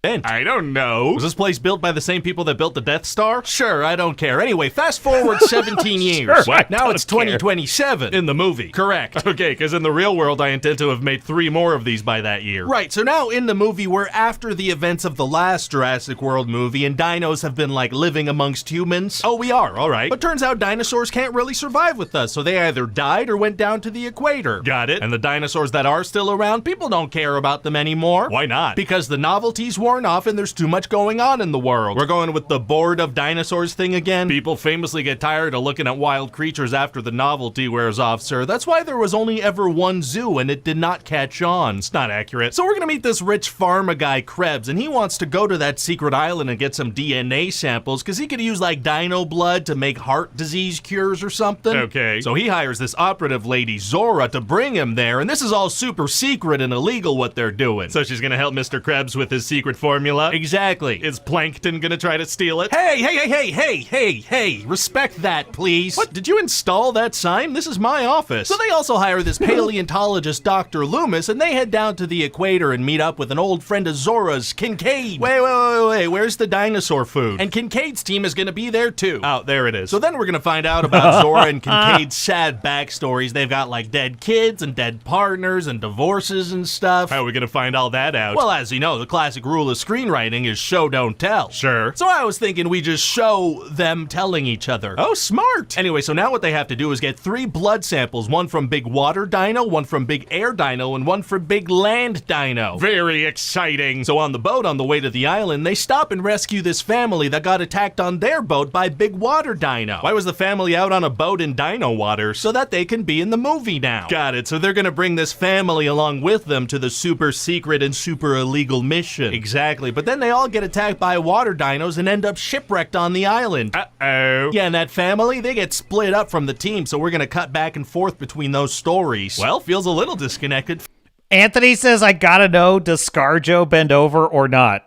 I don't know. Was this place built by the same people that built the Death Star? Sure, I don't care. Anyway, fast forward 17 years. Sure, Now it's 2027 in the movie. Correct. Okay, because in the real world, I intend to have made 3 more of these by that year. Right, so now in the movie, we're after the events of the last Jurassic World movie, and dinos have been, like, living amongst humans. Oh, we are, all right. But turns out dinosaurs can't really survive with us, so they either died or went down to the equator. Got it. And the dinosaurs that are still around, people don't care about them anymore. Why not? Because the novelty's worn off and there's too much going on in the world. We're going with the bored of dinosaurs thing again. People famously get tired of looking at wild creatures after the novelty wears off, sir. That's why there was only ever one zoo and it did not catch on. It's not accurate. So we're gonna meet this rich pharma guy, Krebs, and he wants to go to that secret island and get some DNA samples because he could use like dino blood to make heart disease cures or something. Okay. So he hires this operative lady, Zora, to bring him there, and this is all super secret and illegal what they're doing. So she's gonna help Mr. Krebs with his secret formula. Exactly. Is Plankton gonna try to steal it? Hey, respect that, please. What, did you install that sign? This is my office. So they also hire this paleontologist, Dr. Loomis, and they head down to the equator and meet up with an old friend of Zora's, Kincaid. Wait, where's the dinosaur food? And Kincaid's team is gonna be there too. Oh, there it is. So then we're gonna find out about Zora and Kincaid's sad backstories. They've got like dead kids and dead partners and divorces and stuff. How are we gonna find all that out? Well, as you know, the classic rule of screenwriting is show don't tell. Sure. So I was thinking we just show them telling each other. Oh, smart. Anyway, so now what they have to do is get 3 blood samples, one from big water dino, one from big air dino, and one from big land dino. Very exciting. So on the boat on the way to the island, they stop and rescue this family that got attacked on their boat by big water dino. Why was the family out on a boat in dino water? So that they can be in the movie now. Got it. So they're gonna bring this family along with them to the super secret and super illegal mission. Exactly. But then they all get attacked by water dinos and end up shipwrecked on the island. Uh-oh. Yeah, and that family, they get split up from the team, so we're gonna cut back and forth between those stories. Well, feels a little disconnected. Anthony says, I gotta know, does ScarJo bend over or not?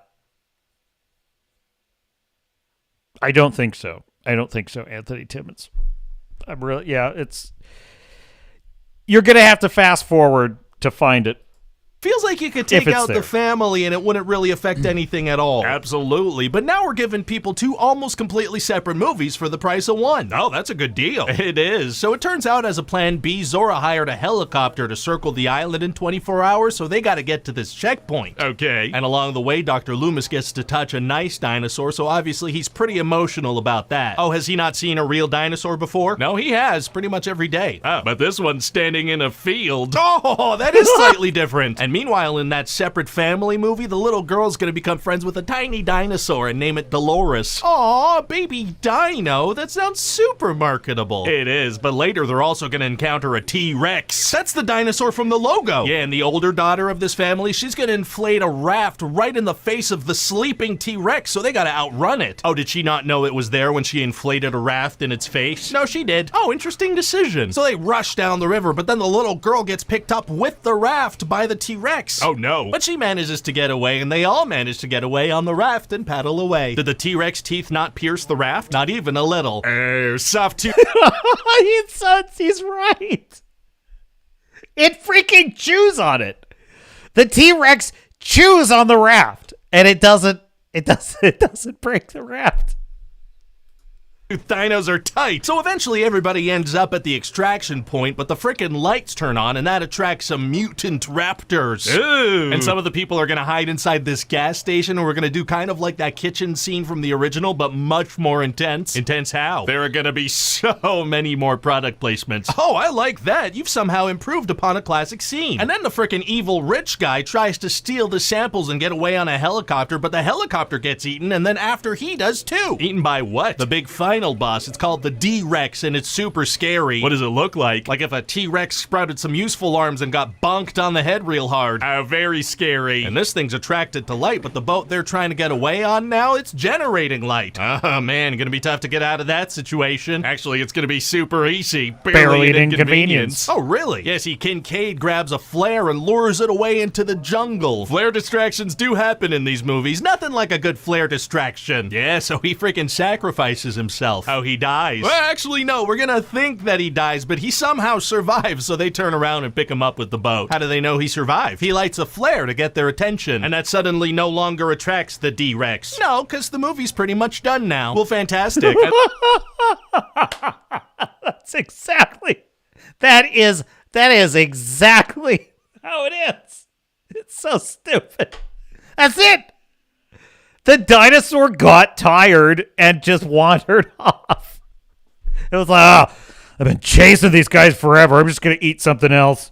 I don't think so. Anthony Timmons. You're gonna have to fast forward to find it. Feels like you could take out the family and it wouldn't really affect anything at all. Absolutely. But now we're giving people 2 almost completely separate movies for the price of one. Oh, that's a good deal. It is. So it turns out as a plan B, Zora hired a helicopter to circle the island in 24 hours, so they got to get to this checkpoint. Okay. And along the way, Dr. Loomis gets to touch a nice dinosaur, so obviously he's pretty emotional about that. Oh, has he not seen a real dinosaur before? No, he has, pretty much every day. Oh, but this one's standing in a field. Oh, that is slightly different. And meanwhile, in that separate family movie, the little girl's gonna become friends with a tiny dinosaur and name it Dolores. Aw, baby dino. That sounds super marketable. It is, but later they're also gonna encounter a T-Rex. That's the dinosaur from the logo. Yeah, and the older daughter of this family, she's gonna inflate a raft right in the face of the sleeping T-Rex, so they gotta outrun it. Oh, did she not know it was there when she inflated a raft in its face? No, she did. Oh, interesting decision. So they rush down the river, but then the little girl gets picked up with the raft by the T-Rex. Oh no. But she manages to get away, and they all manage to get away on the raft and paddle away. Did the T-Rex teeth not pierce the raft? Not even a little. Oh, soft tooth. He's right. It freaking chews on it. The T-Rex chews on the raft, and it doesn't break the raft. Dinos are tight. So eventually everybody ends up at the extraction point, but the frickin' lights turn on and that attracts some mutant raptors. Ooh. And some of the people are gonna hide inside this gas station, and we're gonna do kind of like that kitchen scene from the original, but much more intense. Intense how? There are gonna be so many more product placements. Oh, I like that. You've somehow improved upon a classic scene. And then the frickin' evil rich guy tries to steal the samples and get away on a helicopter, but the helicopter gets eaten, and then after he does too. Eaten by what? The big final final boss. It's called the D-Rex, and it's super scary. What does it look like? Like if a T-Rex sprouted some useful arms and got bonked on the head real hard. Very scary. And this thing's attracted to light, but the boat they're trying to get away on now, it's generating light. Oh man, gonna be tough to get out of that situation. Actually, it's gonna be super easy. Barely an inconvenience. Oh really? Yeah, see, Kincaid grabs a flare and lures it away into the jungle. Flare distractions do happen in these movies. Nothing like a good flare distraction. Yeah, so he freaking sacrifices himself. Oh, he dies. Well, actually, no, we're gonna think that he dies, but he somehow survives, so they turn around and pick him up with the boat. How do they know he survived? He lights a flare to get their attention, and that suddenly no longer attracts the D-Rex. No, because the movie's pretty much done now. Well, fantastic. That's exactly. That is exactly how it is. It's so stupid. That's it. The dinosaur got tired and just wandered off. It was like, oh, I've been chasing these guys forever. I'm just going to eat something else.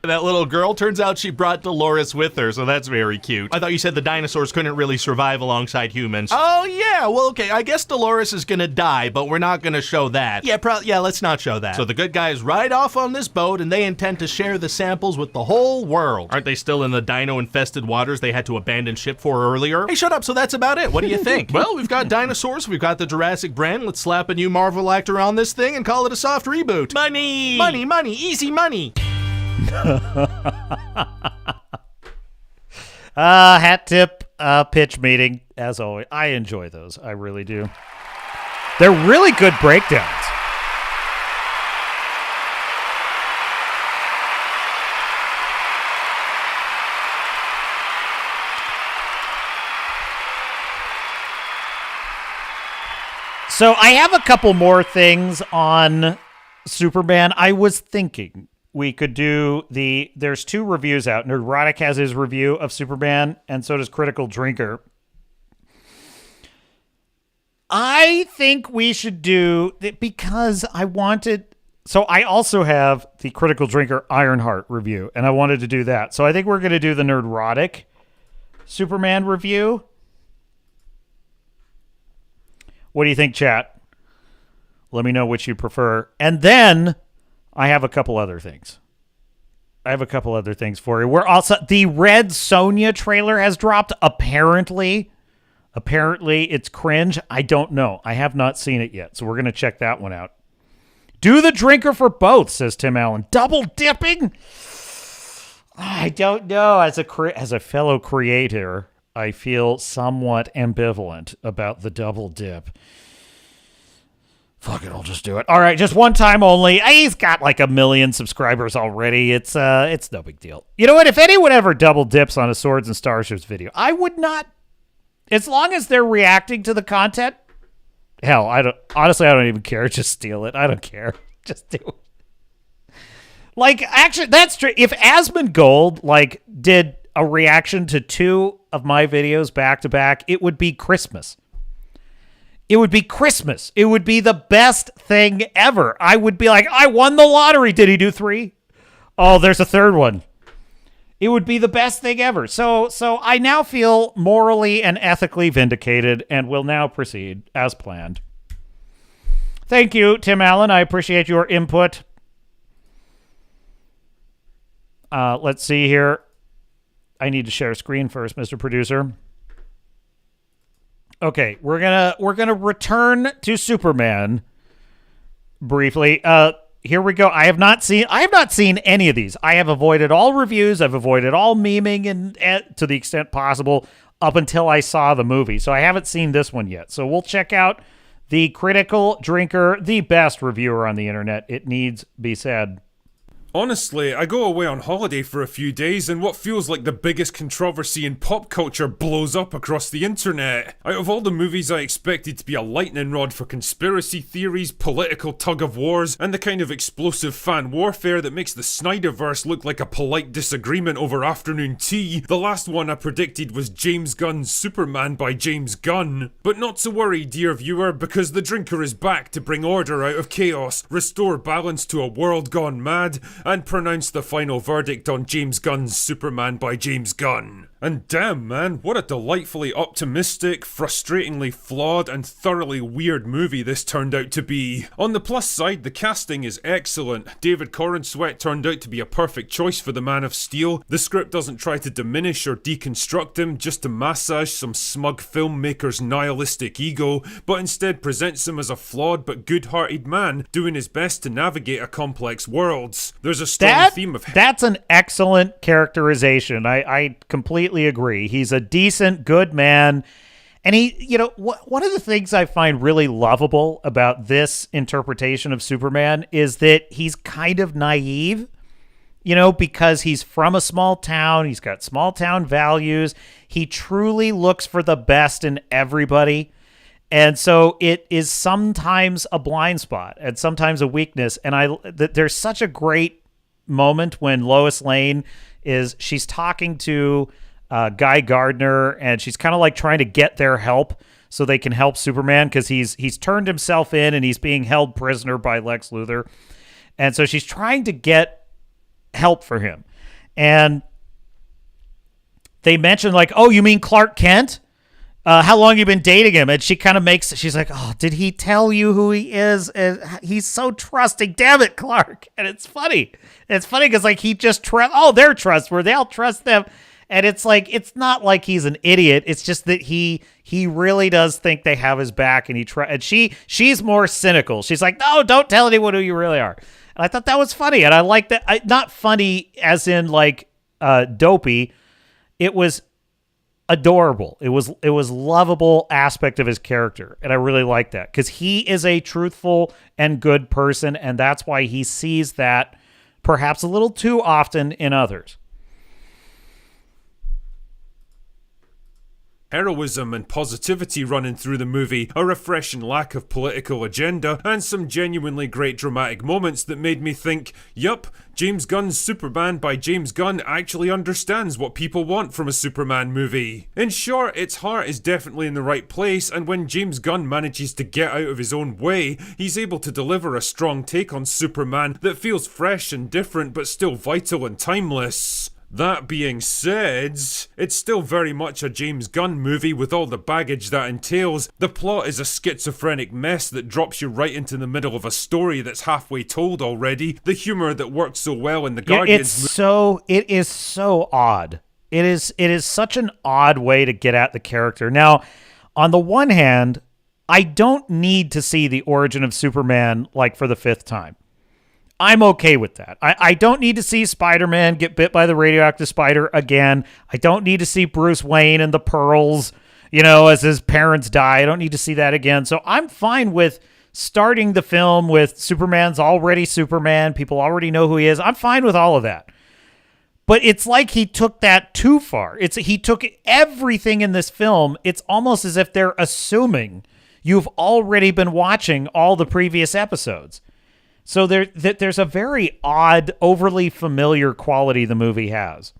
That little girl, turns out she brought Dolores with her, so that's very cute. I thought you said the dinosaurs couldn't really survive alongside humans. Oh, yeah, well, okay, I guess Dolores is gonna die, but we're not gonna show that. Yeah, let's not show that. So the good guys ride off on this boat, and they intend to share the samples with the whole world. Aren't they still in the dino-infested waters they had to abandon ship for earlier? Hey, shut up, so that's about it. What do you think? Well, we've got dinosaurs, we've got the Jurassic brand. Let's slap a new Marvel actor on this thing and call it a soft reboot. Money! Money, money, easy money! Hat tip, pitch meeting, as always. I enjoy those. I really do. They're really good breakdowns. So I have a couple more things on Superman. I was thinking we could do there's 2 reviews out. Nerdrotic has his review of Superman, and so does Critical Drinker. I think we should do it because I also have the Critical Drinker Ironheart review, and I wanted to do that. So I think we're going to do the Nerdrotic Superman review. What do you think, chat? Let me know which you prefer. And then I have a couple other things. For you. We're also, the Red Sonja trailer has dropped. Apparently it's cringe. I don't know. I have not seen it yet, so we're going to check that one out. Do the drinker for both, says Tim Allen. Double dipping? I don't know. As a fellow creator, I feel somewhat ambivalent about the double dip. Fuck it, I'll just do it. All right, just one time only. He's got like 1 million subscribers already. It's no big deal. You know what? If anyone ever double dips on a Swords and Starships video, I would not. As long as they're reacting to the content, hell, I don't even care. Just steal it. I don't care. Just do it. Like, actually, that's true. If Asmongold did a reaction to 2 of my videos back to back, it would be Christmas. It would be Christmas. It would be the best thing ever. I would be like, I won the lottery. Did he do 3? Oh, there's a 3rd one. It would be the best thing ever. So I now feel morally and ethically vindicated and will now proceed as planned. Thank you, Tim Allen. I appreciate your input. Let's see here. I need to share screen first, Mr. Producer. Okay, we're gonna return to Superman briefly. Here we go. I have not seen any of these. I have avoided all reviews. I've avoided all memeing and to the extent possible up until I saw the movie. So I haven't seen this one yet. So we'll check out the Critical Drinker, the best reviewer on the internet. It needs be said. Honestly, I go away on holiday for a few days and what feels like the biggest controversy in pop culture blows up across the internet. Out of all the movies I expected to be a lightning rod for conspiracy theories, political tug-of-wars, and the kind of explosive fan warfare that makes the Snyderverse look like a polite disagreement over afternoon tea, the last one I predicted was James Gunn's Superman by James Gunn. But not to worry, dear viewer, because the drinker is back to bring order out of chaos, restore balance to a world gone mad, and pronounce the final verdict on James Gunn's Superman by James Gunn. And damn, man, what a delightfully optimistic, frustratingly flawed, and thoroughly weird movie this turned out to be. On the plus side, the casting is excellent. David Corenswet turned out to be a perfect choice for the Man of Steel. The script doesn't try to diminish or deconstruct him just to massage some smug filmmaker's nihilistic ego, but instead presents him as a flawed but good-hearted man doing his best to navigate a complex world. There's a strong theme of... That's an excellent characterization. I completely agree. He's a decent, good man. And he, you know, one of the things I find really lovable about this interpretation of Superman is that he's kind of naive, you know, because he's from a small town. He's got small town values. He truly looks for the best in everybody. And so it is sometimes a blind spot and sometimes a weakness. And there's such a great moment when Lois Lane she's talking to Guy Gardner, and she's kind of like trying to get their help so they can help Superman because he's turned himself in and he's being held prisoner by Lex Luthor. And so she's trying to get help for him. And they mention like, oh, you mean Clark Kent? How long you been dating him? And she kind of she's like, oh, did he tell you who he is? And he's so trusting. Damn it, Clark. And it's funny. It's funny because like he just they're trustworthy. I'll trust them. And it's like, it's not like he's an idiot. It's just that he really does think they have his back, and and she's more cynical. She's like, no, don't tell anyone who you really are. And I thought that was funny. And I like that. Not funny as in like dopey. It was adorable. It was lovable aspect of his character. And I really like that because he is a truthful and good person. And that's why he sees that perhaps a little too often in others. Heroism and positivity running through the movie, a refreshing lack of political agenda, and some genuinely great dramatic moments that made me think, yup, James Gunn's Superman by James Gunn actually understands what people want from a Superman movie. In short, its heart is definitely in the right place, and when James Gunn manages to get out of his own way, he's able to deliver a strong take on Superman that feels fresh and different but still vital and timeless. That being said, it's still very much a James Gunn movie with all the baggage that entails. The plot is a schizophrenic mess that drops you right into the middle of a story that's halfway told already. The humor that works so well in the Guardians it is so odd. It is such an odd way to get at the character. Now, on the one hand, I don't need to see the origin of Superman like for the 5th time. I'm okay with that. I don't need to see Spider-Man get bit by the radioactive spider again. I don't need to see Bruce Wayne and the pearls, you know, as his parents die. I don't need to see that again. So I'm fine with starting the film with Superman's already Superman. People already know who he is. I'm fine with all of that. But it's like he took that too far. He took everything in this film. It's almost as if they're assuming you've already been watching all the previous episodes. So there's a very odd, overly familiar quality the movie has.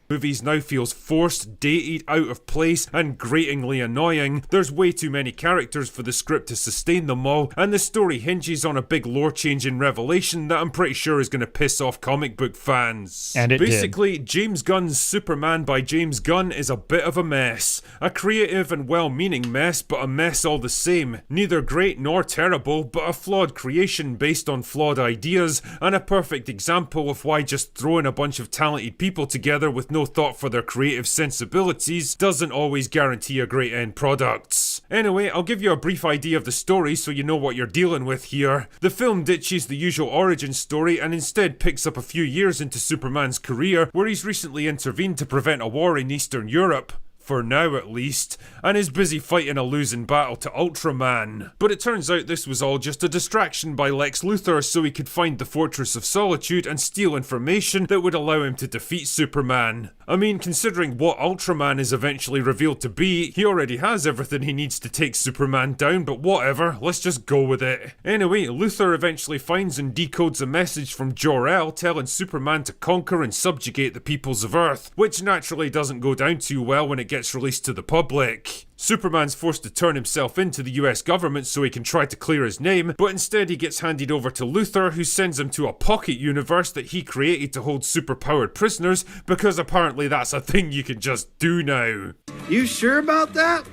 Movies now feels forced, dated, out of place, and gratingly annoying. There's way too many characters for the script to sustain them all, and the story hinges on a big lore-changing revelation that I'm pretty sure is going to piss off comic book fans. And it Basically, James Gunn's Superman by James Gunn is a bit of a mess. A creative and well-meaning mess, but a mess all the same. Neither great nor terrible, but a flawed creation based on flawed ideas, and a perfect example of why just throwing a bunch of talented people together with no thought for their creative sensibilities doesn't always guarantee a great end product. Anyway, I'll give you a brief idea of the story so you know what you're dealing with here. The film ditches the usual origin story and instead picks up a few years into Superman's career, where he's recently intervened to prevent a war in Eastern Europe. For now at least, and is busy fighting a losing battle to Ultraman. But it turns out this was all just a distraction by Lex Luthor so he could find the Fortress of Solitude and steal information that would allow him to defeat Superman. I mean, considering what Ultraman is eventually revealed to be, he already has everything he needs to take Superman down, but whatever, let's just go with it. Anyway, Luthor eventually finds and decodes a message from Jor-El telling Superman to conquer and subjugate the peoples of Earth, which naturally doesn't go down too well when it gets released to the public. Superman's forced to turn himself into the US government so he can try to clear his name, but instead he gets handed over to Luthor, who sends him to a pocket universe that he created to hold superpowered prisoners, because apparently that's a thing you can just do now. You sure about that?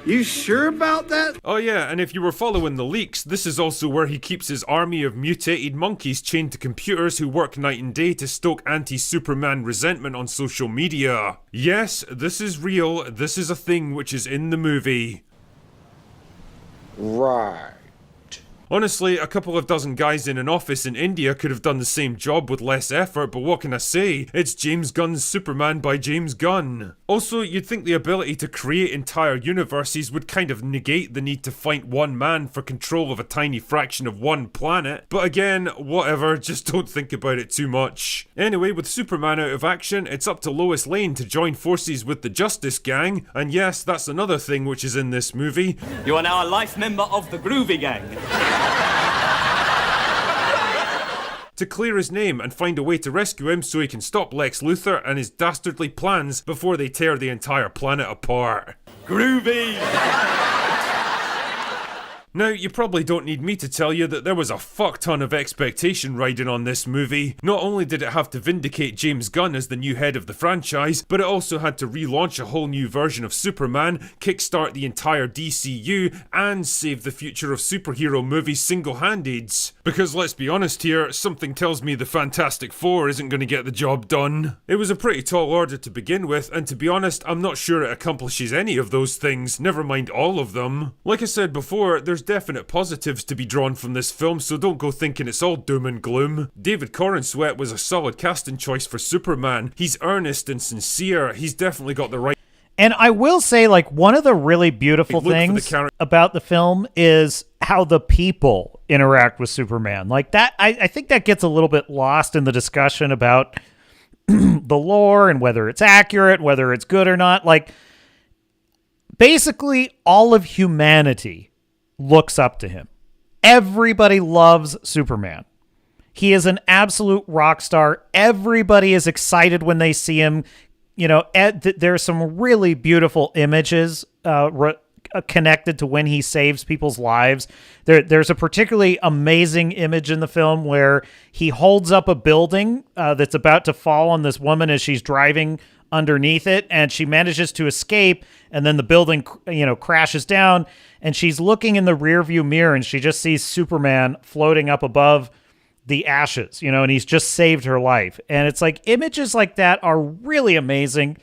You sure about that? Oh yeah, and if you were following the leaks, this is also where he keeps his army of mutated monkeys chained to computers who work night and day to stoke anti-Superman resentment on social media. Yes, this is real, this is a thing which is in the movie. Right. Honestly, a couple of dozen guys in an office in India could have done the same job with less effort, but what can I say? It's James Gunn's Superman by James Gunn. Also, you'd think the ability to create entire universes would kind of negate the need to fight one man for control of a tiny fraction of one planet, but again, whatever, just don't think about it too much. Anyway, with Superman out of action, it's up to Lois Lane to join forces with the Justice Gang, and yes, that's another thing which is in this movie. You are now a life member of the Groovy Gang. To clear his name and find a way to rescue him so he can stop Lex Luthor and his dastardly plans before they tear the entire planet apart. Groovy! Now, you probably don't need me to tell you that there was a fuck ton of expectation riding on this movie. Not only did it have to vindicate James Gunn as the new head of the franchise, but it also had to relaunch a whole new version of Superman, kickstart the entire DCU, and save the future of superhero movies single-handed. Because let's be honest here, something tells me the Fantastic Four isn't going to get the job done. It was a pretty tall order to begin with, and to be honest, I'm not sure it accomplishes any of those things, never mind all of them. Like I said before, there's definite positives to be drawn from this film, so don't go thinking it's all doom and gloom. David Corenswet was a solid casting choice for Superman. He's earnest and sincere, he's definitely got the right... And I will say, like, one of the really beautiful things about the film is how the people interact with Superman. Like, that, I think that gets a little bit lost in the discussion about the lore and whether it's accurate, whether it's good or not. Like, basically, all of humanity looks up to him. Everybody loves Superman. He is an absolute rock star. Everybody is excited when they see him. You know, there's some really beautiful images connected to when he saves people's lives. There's a particularly amazing image in the film where he holds up a building that's about to fall on this woman as she's driving underneath it, and she manages to escape, and then the building, crashes down, and she's looking in the rearview mirror, and she just sees Superman floating up above the ashes, and he's just saved her life. And it's like, images like that are really amazing,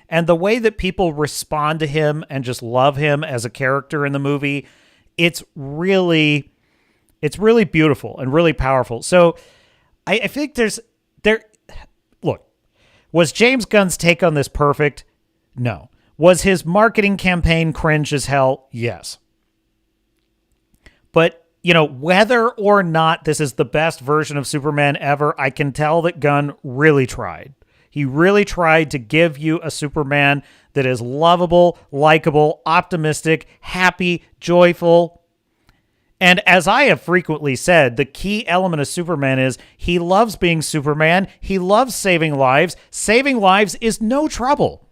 and the way that people respond to him and just love him as a character in the movie, it's really beautiful and really powerful. So I think look, was James Gunn's take on this perfect? No. Was his marketing campaign cringe as hell? Yes. But, whether or not this is the best version of Superman ever, I can tell that Gunn really tried. He really tried to give you a Superman that is lovable, likable, optimistic, happy, joyful. And as I have frequently said, the key element of Superman is he loves being Superman. He loves saving lives. Saving lives is no trouble.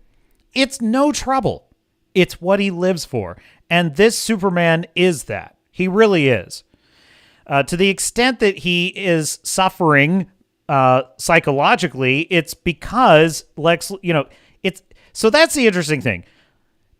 It's no trouble. It's what he lives for. And this Superman is that. He really is. To the extent that he is suffering psychologically, it's because so that's the interesting thing.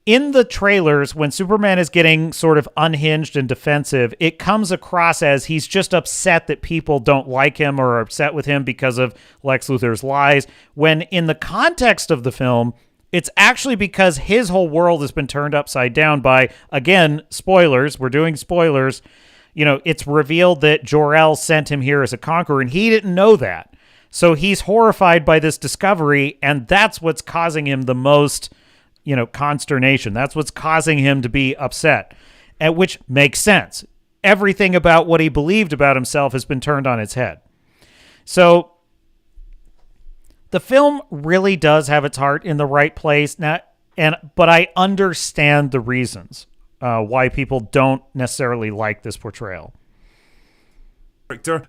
In the trailers, when Superman is getting sort of unhinged and defensive, it comes across as he's just upset that people don't like him or are upset with him because of Lex Luthor's lies, when in the context of the film, it's actually because his whole world has been turned upside down by, again, spoilers, we're doing spoilers, it's revealed that Jor-El sent him here as a conqueror, and he didn't know that. So he's horrified by this discovery, and that's what's causing him the most consternation. That's what's causing him to be upset, which makes sense. Everything about what he believed about himself has been turned on its head. So the film really does have its heart in the right place now, but I understand the reasons why people don't necessarily like this portrayal.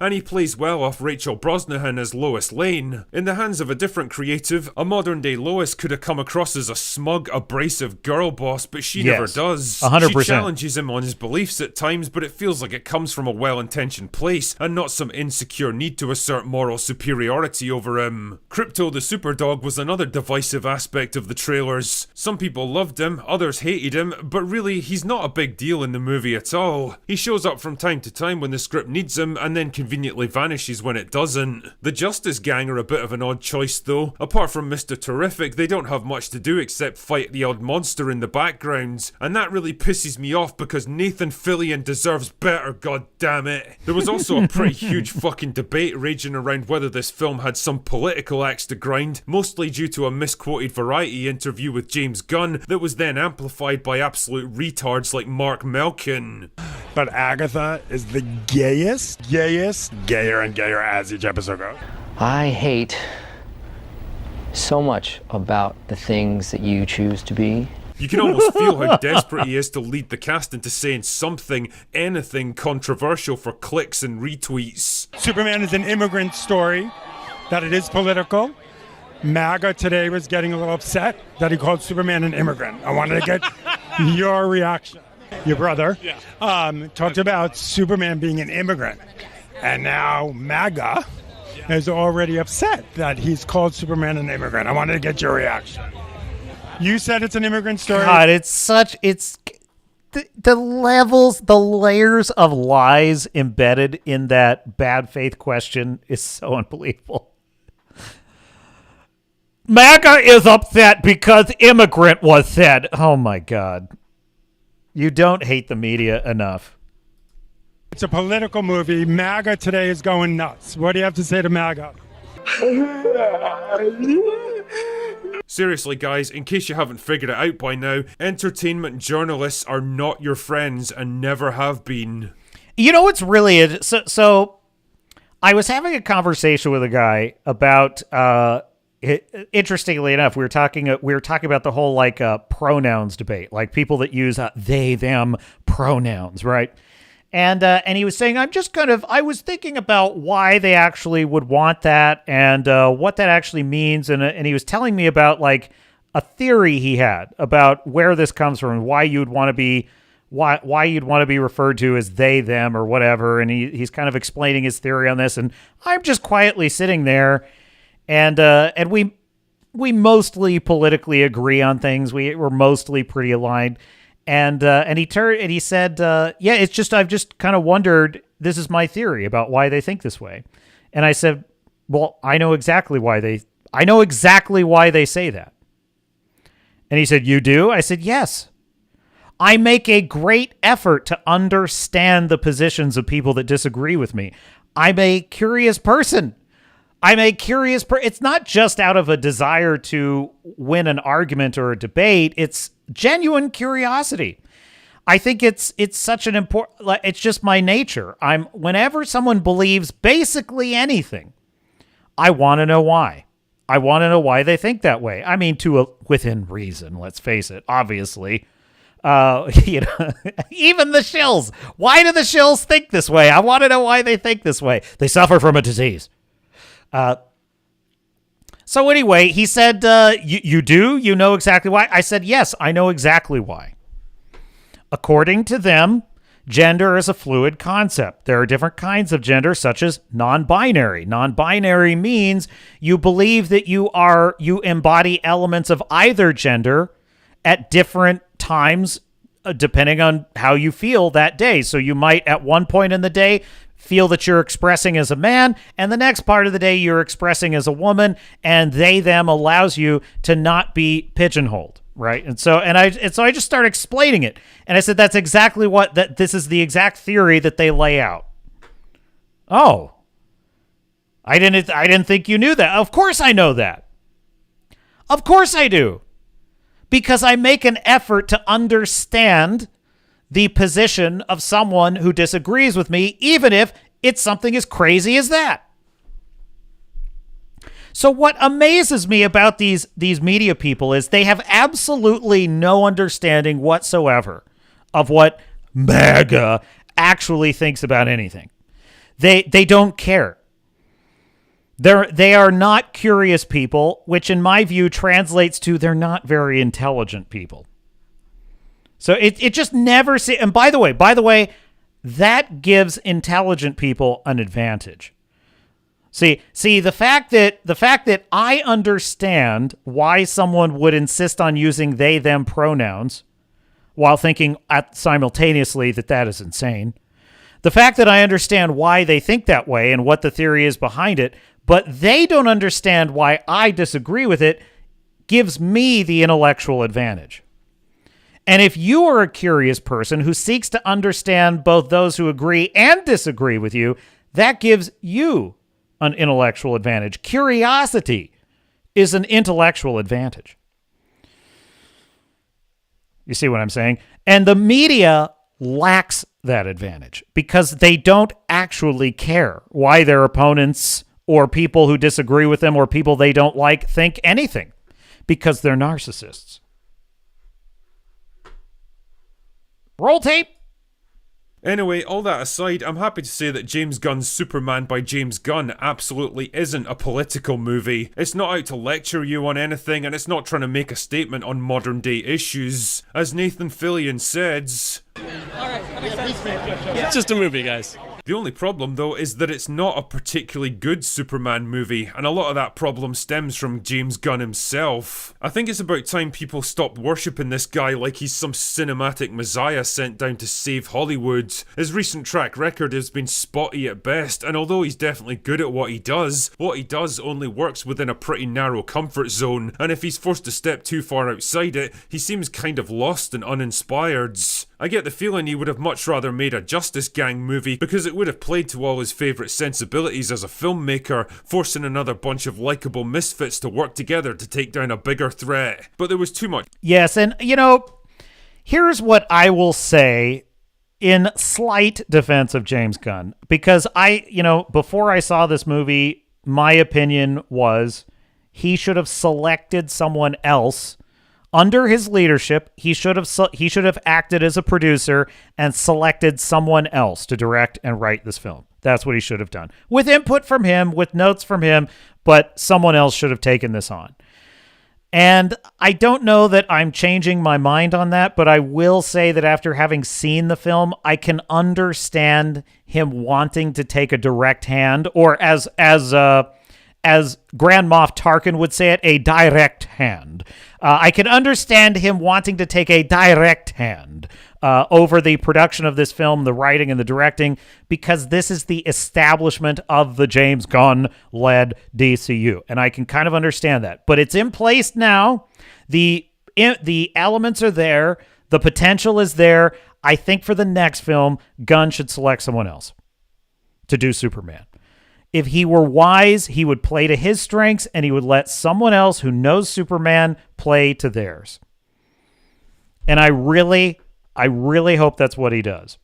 and he plays well off Rachel Brosnahan as Lois Lane. In the hands of a different creative, a modern-day Lois could have come across as a smug, abrasive girl boss, but she never does. 100%. She challenges him on his beliefs at times, but it feels like it comes from a well-intentioned place, and not some insecure need to assert moral superiority over him. Crypto the Superdog was another divisive aspect of the trailers. Some people loved him, others hated him, but really, he's not a big deal in the movie at all. He shows up from time to time when the script needs him, and then conveniently vanishes when it doesn't. The Justice Gang are a bit of an odd choice though. Apart from Mr. Terrific, they don't have much to do except fight the odd monster in the background, and that really pisses me off because Nathan Fillion deserves better, god damn it. There was also a pretty huge fucking debate raging around whether this film had some political axe to grind, mostly due to a misquoted Variety interview with James Gunn that was then amplified by absolute retards like Mark Melkin. But Agatha is the gayest, gayer and gayer as each episode goes. I hate so much about the things that you choose to be. You can almost feel how desperate he is to lead the cast into saying something, anything controversial for clicks and retweets. Superman is an immigrant story, that it is political. MAGA today was getting a little upset that he called Superman an immigrant. I wanted to get your reaction. Your brother talked about Superman being an immigrant, and now MAGA is already upset that he's called Superman an immigrant. I wanted to get your reaction. You said it's an immigrant story. God, it's the levels, the layers of lies embedded in that bad faith question is so unbelievable. MAGA is upset because immigrant was said. Oh my God. You don't hate the media enough. It's a political movie. MAGA today is going nuts. What do you have to say to MAGA? Seriously, guys, in case you haven't figured it out by now, entertainment journalists are not your friends and never have been. You know what's really... So I was having a conversation with a guy about... interestingly enough, we were talking about the whole pronouns debate, like people that use they, them pronouns, right? And he was saying, I was thinking about why they actually would want that and what that actually means. And he was telling me about a theory he had about where this comes from and why you'd want to be referred to as they, them, or whatever. And he's kind of explaining his theory on this. And I'm just quietly sitting there. And we mostly politically agree on things. We're mostly pretty aligned. And he said, yeah, it's just, I've just kind of wondered, this is my theory about why they think this way. And I said, well, I know exactly why they say that. And he said, you do? I said, yes. I make a great effort to understand the positions of people that disagree with me. I'm a curious person. It's not just out of a desire to win an argument or a debate. It's genuine curiosity. I think it's such an important, it's just my nature. Whenever someone believes basically anything, I want to know why. I want to know why they think that way. I mean, within reason, let's face it, obviously. Even the Shills. Why do the Shills think this way? I want to know why they think this way. They suffer from a disease. So anyway, he said, you do? You know exactly why? I said, yes, I know exactly why. According to them, gender is a fluid concept. There are different kinds of gender, such as non-binary. Non-binary means you believe that you embody elements of either gender at different times, depending on how you feel that day. So you might, at one point in the day, feel that you're expressing as a man, and the next part of the day you're expressing as a woman, and they, them allows you to not be pigeonholed, right? And so I just started explaining it, and I said that's exactly this is the exact theory that they lay out. Oh, I didn't think you knew that. Of course I know that. Of course I do, because I make an effort to understand the position of someone who disagrees with me, even if it's something as crazy as that. So what amazes me about these media people is they have absolutely no understanding whatsoever of what MAGA actually thinks about anything. They don't care. They are not curious people, which in my view translates to they're not very intelligent people. So it just never see. And by the way, that gives intelligent people an advantage. See the fact that I understand why someone would insist on using they them pronouns while thinking simultaneously that is insane. The fact that I understand why they think that way and what the theory is behind it, but they don't understand why I disagree with it, gives me the intellectual advantage. And if you are a curious person who seeks to understand both those who agree and disagree with you, that gives you an intellectual advantage. Curiosity is an intellectual advantage. You see what I'm saying? And the media lacks that advantage because they don't actually care why their opponents or people who disagree with them or people they don't like think anything because they're narcissists. Roll tape. Anyway, all that aside, I'm happy to say that James Gunn's Superman by James Gunn absolutely isn't a political movie. It's not out to lecture you on anything, and it's not trying to make a statement on modern day issues. As Nathan Fillion says, it's just a movie, guys. The only problem, though, is that it's not a particularly good Superman movie, and a lot of that problem stems from James Gunn himself. I think it's about time people stopped worshipping this guy like he's some cinematic messiah sent down to save Hollywood. His recent track record has been spotty at best, and although he's definitely good at what he does only works within a pretty narrow comfort zone, and if he's forced to step too far outside it, he seems kind of lost and uninspired. I get the feeling he would have much rather made a Justice Gang movie because it would have played to all his favourite sensibilities as a filmmaker, forcing another bunch of likeable misfits to work together to take down a bigger threat. But there was too much. Yes, and here's what I will say in slight defense of James Gunn, because before I saw this movie, my opinion was he should have selected someone else. Under his leadership, he should have acted as a producer and selected someone else to direct and write this film. That's what he should have done. With input from him, with notes from him, but someone else should have taken this on. And I don't know that I'm changing my mind on that, but I will say that after having seen the film, I can understand him wanting to take a direct hand, or as Grand Moff Tarkin would say it, a direct hand. I can understand him wanting to take a direct hand over the production of this film, the writing and the directing, because this is the establishment of the James Gunn-led DCU. And I can kind of understand that. But it's in place now. The elements are there. The potential is there. I think for the next film, Gunn should select someone else to do Superman. If he were wise, he would play to his strengths and he would let someone else who knows Superman play to theirs. And I really hope that's what he does.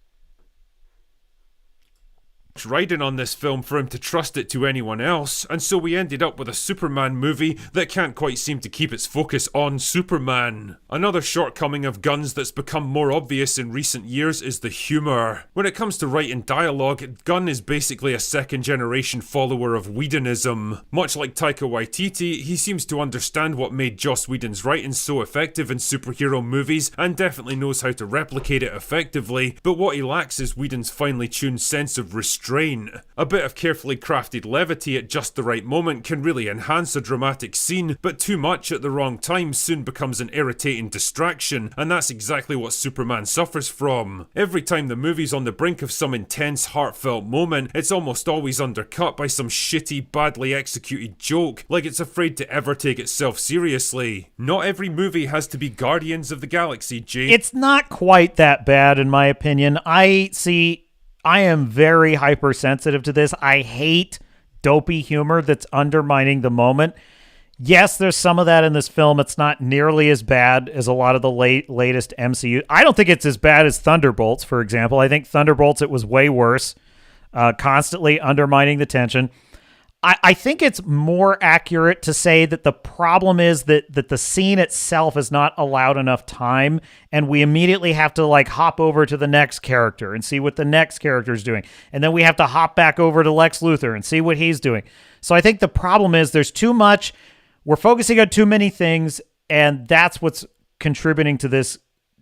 Riding on this film for him to trust it to anyone else, and so we ended up with a Superman movie that can't quite seem to keep its focus on Superman. Another shortcoming of Gunn's that's become more obvious in recent years is the humour. When it comes to writing dialogue, Gunn is basically a second-generation follower of Whedonism. Much like Taika Waititi, he seems to understand what made Joss Whedon's writing so effective in superhero movies, and definitely knows how to replicate it effectively, but what he lacks is Whedon's finely tuned sense of restraint. A bit of carefully crafted levity at just the right moment can really enhance a dramatic scene, but too much at the wrong time soon becomes an irritating distraction, and that's exactly what Superman suffers from. Every time the movie's on the brink of some intense, heartfelt moment, it's almost always undercut by some shitty, badly executed joke, like it's afraid to ever take itself seriously. Not every movie has to be Guardians of the Galaxy, James. It's not quite that bad, in my opinion. I am very hypersensitive to this. I hate dopey humor that's undermining the moment. Yes, there's some of that in this film. It's not nearly as bad as a lot of the latest MCU. I don't think it's as bad as Thunderbolts, for example. I think Thunderbolts, it was way worse, constantly undermining the tension. I think it's more accurate to say that the problem is that the scene itself is not allowed enough time, and we immediately have to like hop over to the next character and see what the next character is doing. And then we have to hop back over to Lex Luthor and see what he's doing. So I think the problem is there's too much. We're focusing on too many things, and that's what's contributing to this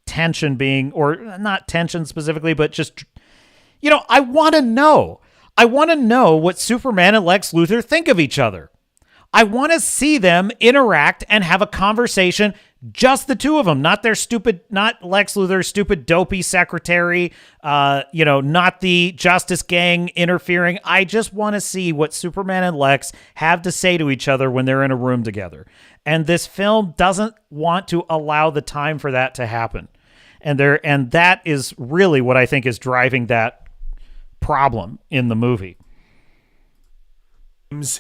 tension being, or not tension specifically, but just, I want to know. I want to know what Superman and Lex Luthor think of each other. I want to see them interact and have a conversation, just the two of them, not Lex Luthor's stupid dopey secretary, not the Justice Gang interfering. I just want to see what Superman and Lex have to say to each other when they're in a room together. And this film doesn't want to allow the time for that to happen. And that is really what I think is driving that problem in the movie.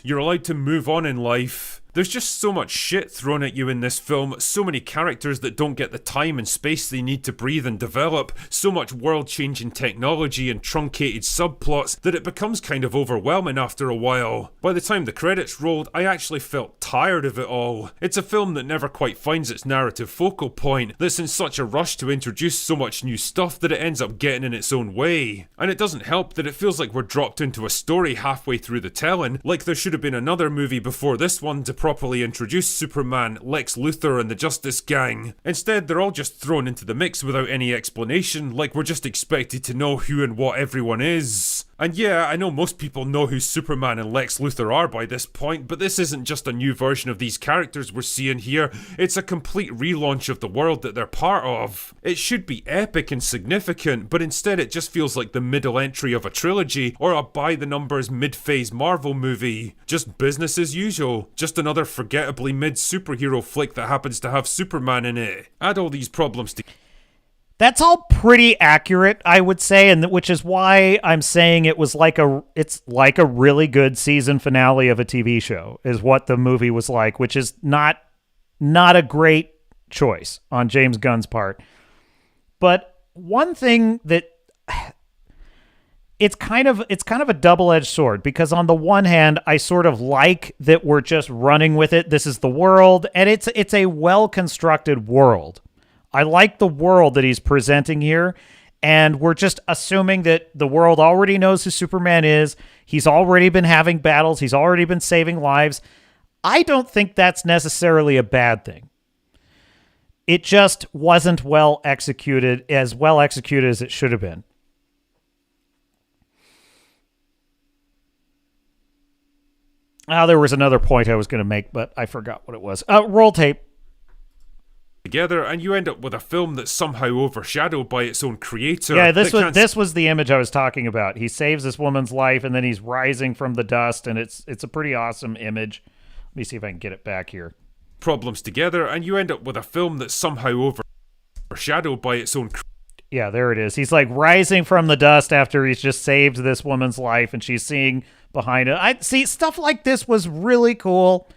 You're allowed to move on in life. There's just so much shit thrown at you in this film, so many characters that don't get the time and space they need to breathe and develop, so much world-changing technology and truncated subplots that it becomes kind of overwhelming after a while. By the time the credits rolled, I actually felt tired of it all. It's a film that never quite finds its narrative focal point, that's in such a rush to introduce so much new stuff that it ends up getting in its own way. And it doesn't help that it feels like we're dropped into a story halfway through the telling, like there should have been another movie before this one to properly introduce Superman, Lex Luthor, and the Justice Gang. Instead, they're all just thrown into the mix without any explanation, like we're just expected to know who and what everyone is. And yeah, I know most people know who Superman and Lex Luthor are by this point, but this isn't just a new version of these characters we're seeing here, it's a complete relaunch of the world that they're part of. It should be epic and significant, but instead it just feels like the middle entry of a trilogy, or a by-the-numbers mid-phase Marvel movie. Just business as usual, just another forgettably mid-superhero flick that happens to have Superman in it. Add all these problems together. That's all pretty accurate, I would say, and which is why I'm saying it's like a really good season finale of a TV show is what the movie was like, which is not a great choice on James Gunn's part. But one thing that it's kind of a double-edged sword, because on the one hand, I sort of like that we're just running with it. This is the world, and it's a well-constructed world. I like the world that he's presenting here, and we're just assuming that the world already knows who Superman is. He's already been having battles. He's already been saving lives. I don't think that's necessarily a bad thing. It just wasn't as well executed as it should have been. There was another point I was going to make, but I forgot what it was. Roll tape. Together, and you end up with a film that's somehow overshadowed by its own creator. Yeah, this was the image I was talking about. He saves this woman's life, and then he's rising from the dust, and it's a pretty awesome image. Let me see if I can get it back here. Problems together, and you end up with a film that's somehow overshadowed by its own. Yeah, there it is. He's like rising from the dust after he's just saved this woman's life, and she's seeing behind it. I see stuff like this was really cool.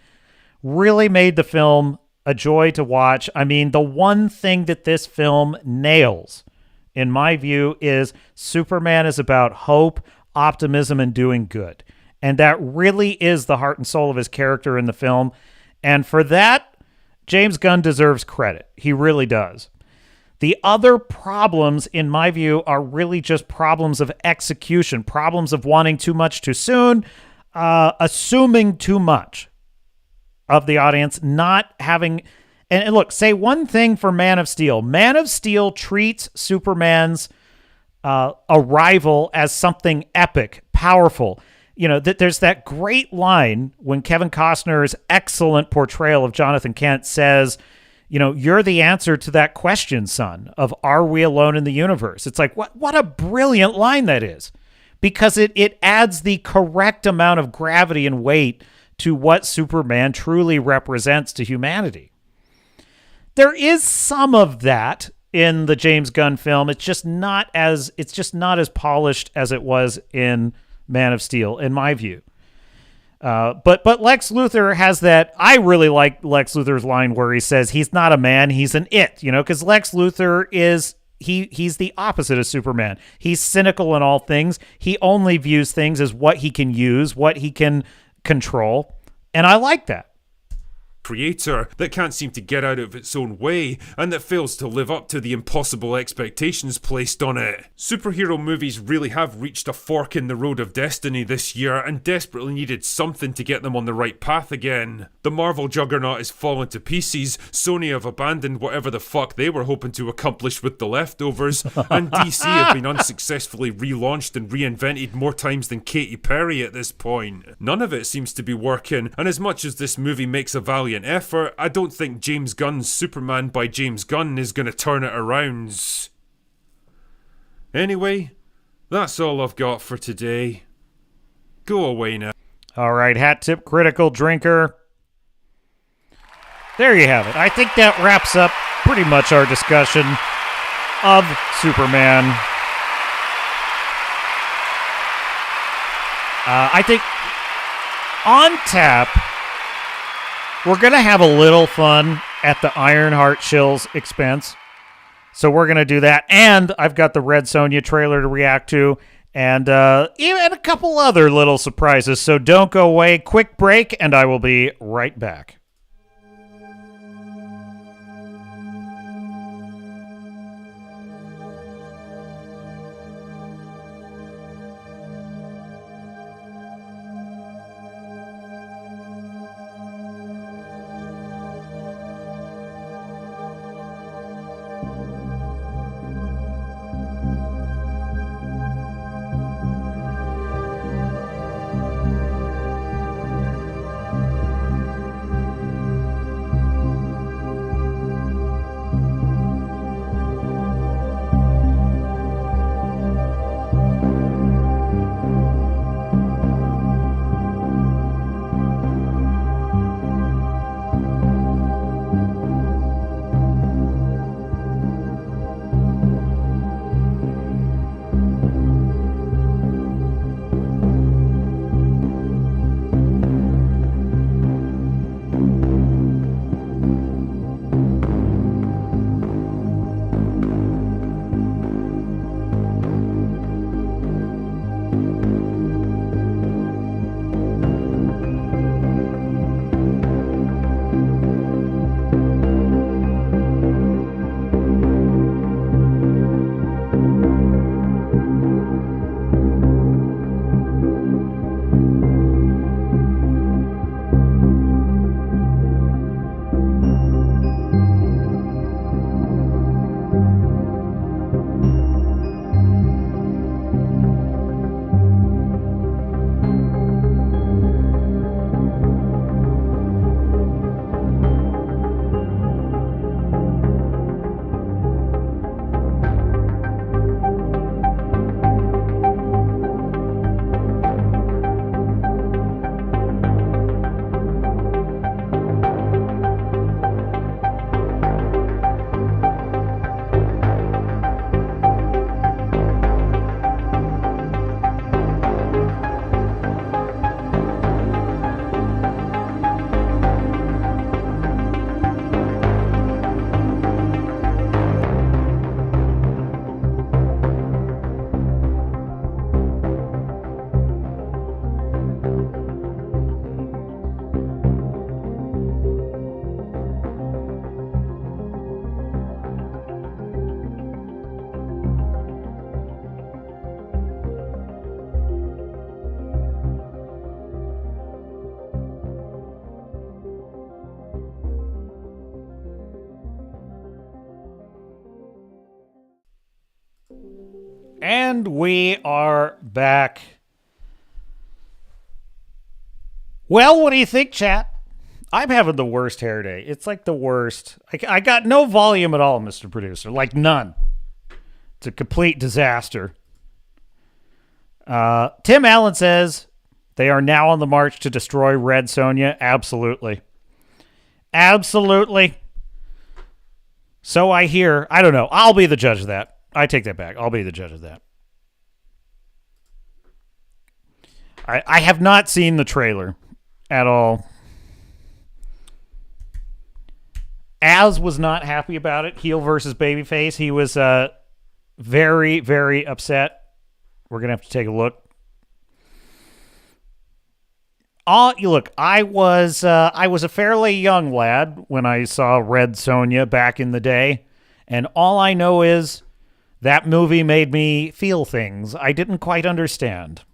Really made the film a joy to watch. I mean, the one thing that this film nails, in my view, is Superman is about hope, optimism, and doing good. And that really is the heart and soul of his character in the film. And for that, James Gunn deserves credit. He really does. The other problems, in my view, are really just problems of execution, problems of wanting too much too soon, assuming too much of the audience, not having... And look, say one thing for Man of Steel. Man of Steel treats Superman's arrival as something epic, powerful. There's that great line when Kevin Costner's excellent portrayal of Jonathan Kent says, you're the answer to that question, son, of are we alone in the universe? It's like, what a brilliant line that is, because it adds the correct amount of gravity and weight to what Superman truly represents to humanity. There is some of that in the James Gunn film. It's just not as polished as it was in Man of Steel, in my view. But Lex Luthor has that. I really like Lex Luthor's line where he says he's not a man, he's an it. Because Lex Luthor is he's the opposite of Superman. He's cynical in all things. He only views things as what he can use, what he can control, and I like that. Creator that can't seem to get out of its own way and that fails to live up to the impossible expectations placed on it. Superhero movies really have reached a fork in the road of destiny this year and desperately needed something to get them on the right path again. The Marvel juggernaut has fallen to pieces, Sony have abandoned whatever the fuck they were hoping to accomplish with the leftovers, and DC have been unsuccessfully relaunched and reinvented more times than Katy Perry at this point. None of it seems to be working, and as much as this movie makes a valiant effort, I don't think James Gunn's Superman by James Gunn is going to turn it around. Anyway, that's all I've got for today. Go away now. All right, hat tip critical drinker. There you have it. I think that wraps up pretty much our discussion of Superman. I think on tap, we're going to have a little fun at the Ironheart Shills expense. So we're going to do that. And I've got the Red Sonja trailer to react to. And even a couple other little surprises. So don't go away. Quick break, and I will be right back. And we are back. Well, what do you think, chat? I'm having the worst hair day. It's like the worst. I got no volume at all, Mr. Producer. Like none. It's a complete disaster. Tim Allen says they are now on the march to destroy Red Sonja. Absolutely. Absolutely. So I hear. I don't know. I'll be the judge of that. I take that back. I'll be the judge of that. I have not seen the trailer at all. Az was not happy about it. Heel versus babyface. He was very, very upset. We're going to have to take a look. Look, I was a fairly young lad when I saw Red Sonja back in the day, and all I know is that movie made me feel things I didn't quite understand.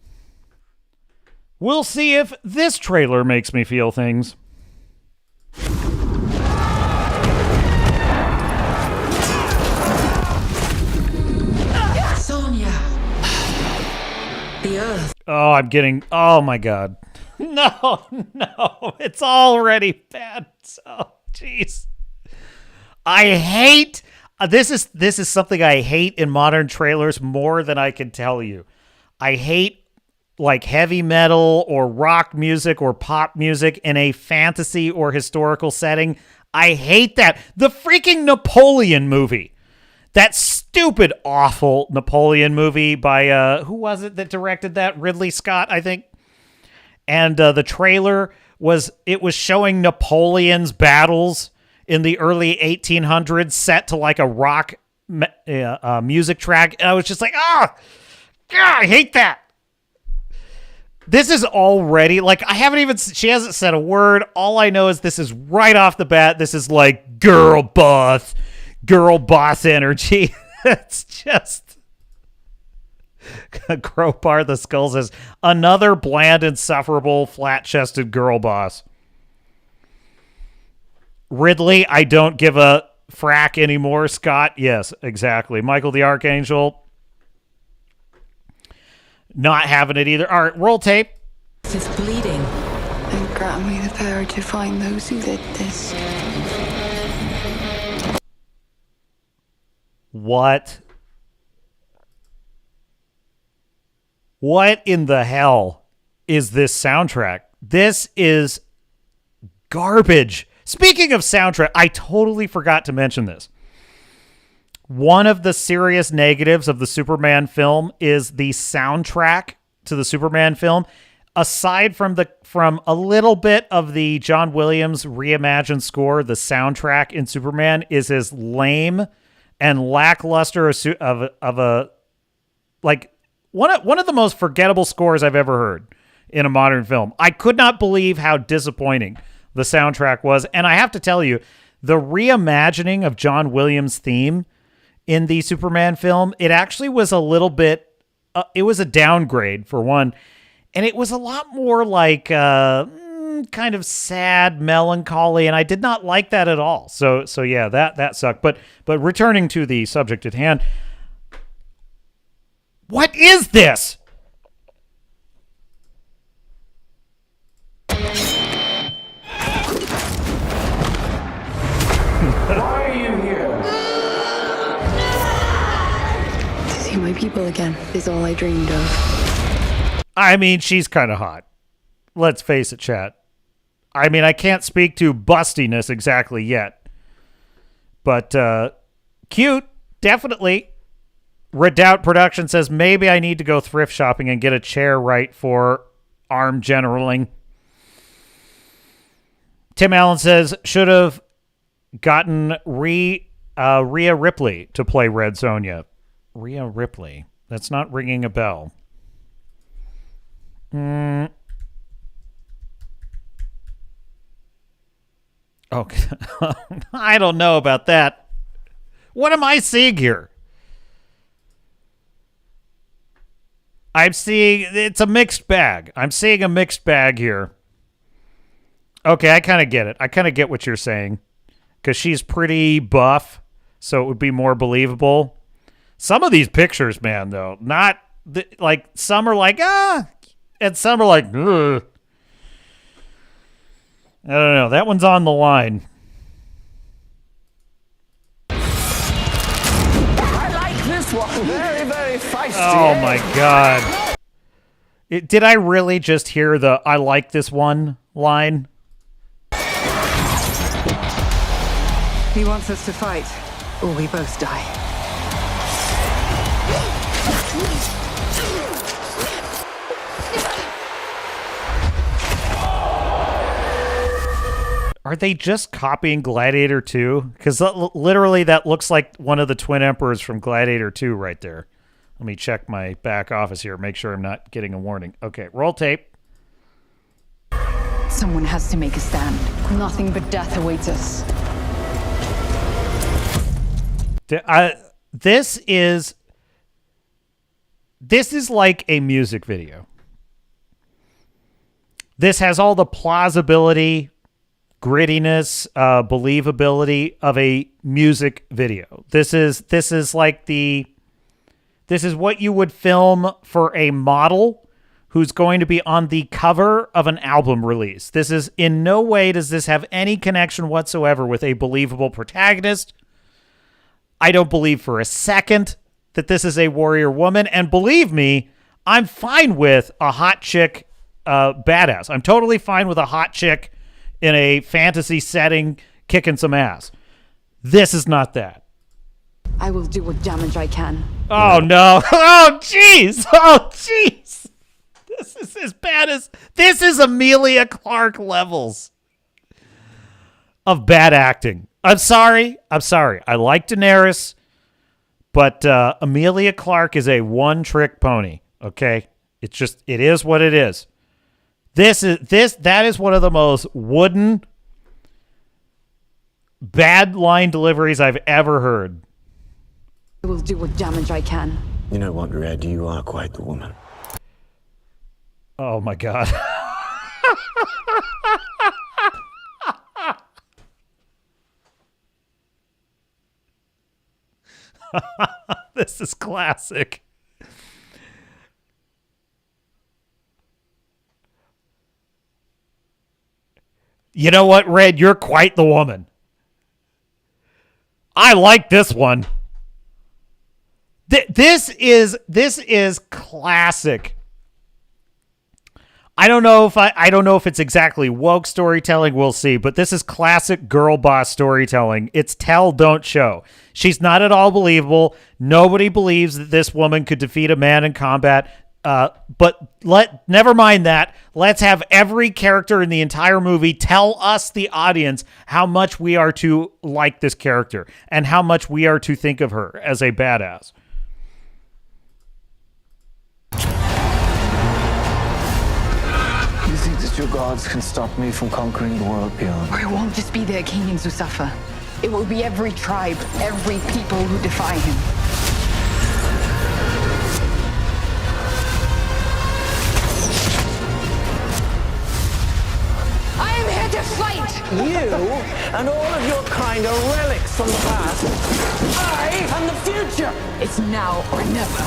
We'll see if this trailer makes me feel things. Sonja. The Earth. Oh my God. No, it's already bad. Oh, jeez. I hate, this is something I hate in modern trailers more than I can tell you. I hate like heavy metal or rock music or pop music in a fantasy or historical setting. I hate that. The freaking Napoleon movie. That stupid, awful Napoleon movie by, who was it that directed that? Ridley Scott, I think. And the trailer was showing Napoleon's battles in the early 1800s set to like a rock music track. And I was just like, I hate that. This is already, like, she hasn't said a word. All I know is this is right off the bat. This is like girl boss energy. It's just. Crowbar the Skull says, another bland, insufferable, flat-chested girl boss. Ridley, I don't give a frack anymore. Scott, yes, exactly. Michael the Archangel, not having it either. All right, roll tape. It's bleeding. And grant me the power to find those who did this. What? What in the hell is this soundtrack? This is garbage. Speaking of soundtrack, I totally forgot to mention this. One of the serious negatives of the Superman film is the soundtrack to the Superman film. Aside from a little bit of the John Williams reimagined score, the soundtrack in Superman is as lame and lackluster of a like one of the most forgettable scores I've ever heard in a modern film. I could not believe how disappointing the soundtrack was, and I have to tell you, the reimagining of John Williams' theme in the Superman film, it actually was a little bit, it was a downgrade for one, and it was a lot more like kind of sad, melancholy, and I did not like that at all. So yeah, that sucked. But returning to the subject at hand, what is this? Why are you here? To see my people again is all I dreamed of. I mean, she's kind of hot. Let's face it, chat. I mean, I can't speak to bustiness exactly yet. But cute, definitely. Redoubt Production says, maybe I need to go thrift shopping and get a chair right for arm generaling. Tim Allen says, should have gotten Rhea Ripley to play Red Sonja. Rhea Ripley. That's not ringing a bell. Okay. I don't know about that. What am I seeing here? I'm seeing, it's a mixed bag. I'm seeing a mixed bag here. Okay, I kind of get it. I kind of get what you're saying. Because she's pretty buff, so it would be more believable. Some of these pictures, man, though, not, like, some are like, and some are like, ugh. I don't know. That one's on the line. I like this one. Very, very feisty. Oh, my God. Did I really just hear the I like this one line? He wants us to fight, or we both die. Are they just copying Gladiator 2? Because literally that looks like one of the twin emperors from Gladiator 2 right there. Let me check my back office here, make sure I'm not getting a warning. Okay, roll tape. Someone has to make a stand. Nothing but death awaits us. This is like a music video. This has all the plausibility, grittiness, believability of a music video. This is what you would film for a model who's going to be on the cover of an album release. This is in no way does this have any connection whatsoever with a believable protagonist. I don't believe for a second that this is a warrior woman. And believe me, I'm fine with a hot chick badass. I'm totally fine with a hot chick in a fantasy setting kicking some ass. This is not that. I will do what damage I can. Oh, no. Oh, jeez. Oh, jeez. This is as bad as... This is Emilia Clarke levels of bad acting. I'm sorry. I like Daenerys, but Emilia Clarke is a one-trick pony, okay? It is what it is. That is one of the most wooden, bad line deliveries I've ever heard. I will do what damage I can. You know what, Red? You are quite the woman. Oh, my God. This is classic. You know what, Red? You're quite the woman. I like this one. This is classic. I don't know if it's exactly woke storytelling, we'll see, but this is classic girl boss storytelling. It's tell, don't show. She's not at all believable. Nobody believes that this woman could defeat a man in combat. But never mind that. Let's have every character in the entire movie tell us, the audience, how much we are to like this character and how much we are to think of her as a badass. You think that your gods can stop me from conquering the world beyond? It won't just be the Achaeans who suffer. It will be every tribe, every people who defy him. I am here to fight! You and all of your kind are relics from the past. I am the future! It's now or never.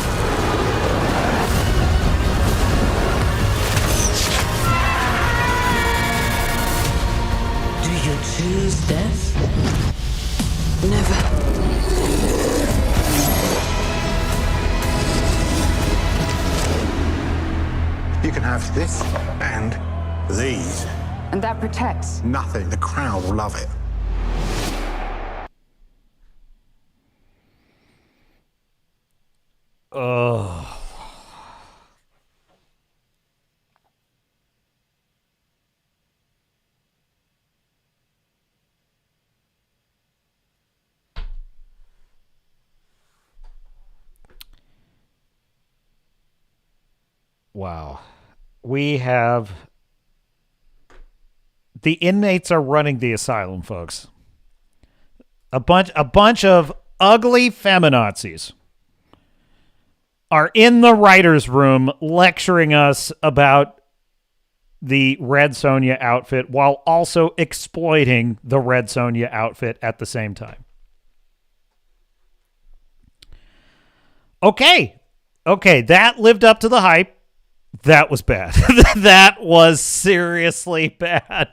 Do you choose death? Never. You can have this and these. And that protects. Nothing. The crowd will love it. Ugh. Wow. We have... The inmates are running the asylum, folks. A bunch of ugly feminazis are in the writer's room lecturing us about the Red Sonja outfit while also exploiting the Red Sonja outfit at the same time. Okay, that lived up to the hype. That was bad. That was seriously bad.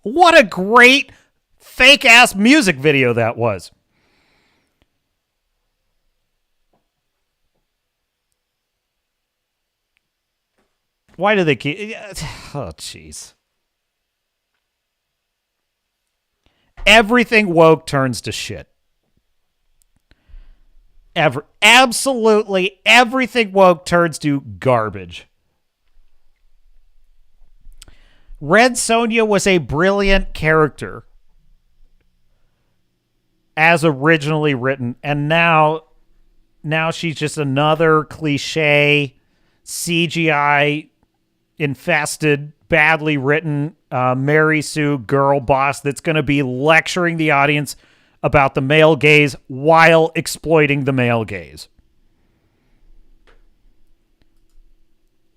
What a great fake-ass music video that was. Why do they keep... Oh, jeez. Everything woke turns to shit. Absolutely everything woke turns to garbage. Red Sonja was a brilliant character as originally written, and now she's just another cliche, CGI infested, badly written Mary Sue girl boss that's going to be lecturing the audience about the male gaze while exploiting the male gaze.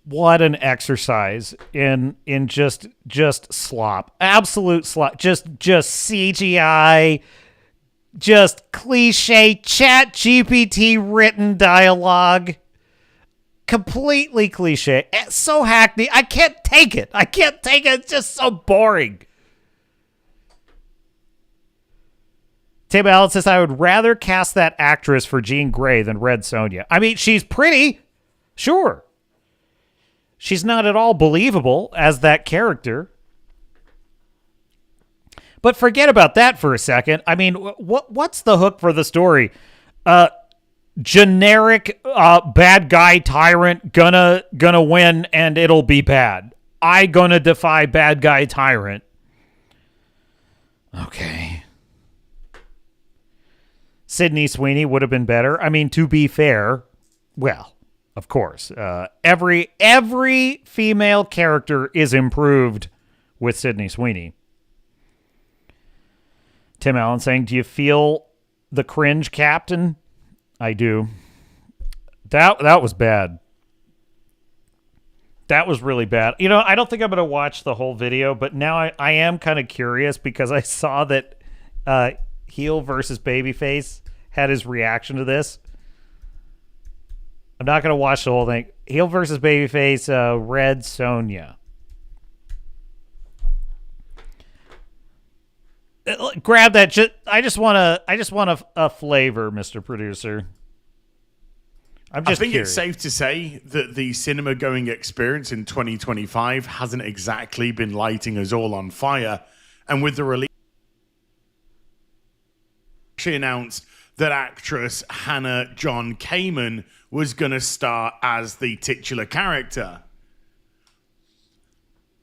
What an exercise in just slop. Absolute slop. Just CGI, just cliche chat GPT written dialogue. Completely cliche. It's so hackneyed. I can't take it. It's just so boring. Tim Allen says, I would rather cast that actress for Jean Grey than Red Sonja. I mean, she's pretty. Sure. She's not at all believable as that character. But forget about that for a second. I mean, what's the hook for the story? Generic bad guy tyrant gonna win and it'll be bad. I gonna defy bad guy tyrant. Okay. Sydney Sweeney would have been better. I mean, to be fair, well, of course, every female character is improved with Sydney Sweeney. Tim Allen saying, do you feel the cringe, Captain? I do. That was bad. That was really bad. You know, I don't think I'm going to watch the whole video, but now I am kind of curious because I saw that heel versus babyface had his reaction to this. I'm not going to watch the whole thing. Heel versus babyface, Red Sonja. Grab that. I just want a flavor, Mr. Producer. I think curious. It's safe to say that the cinema-going experience in 2025 hasn't exactly been lighting us all on fire. And with the release, she announced that actress Hannah John Kamen was going to star as the titular character.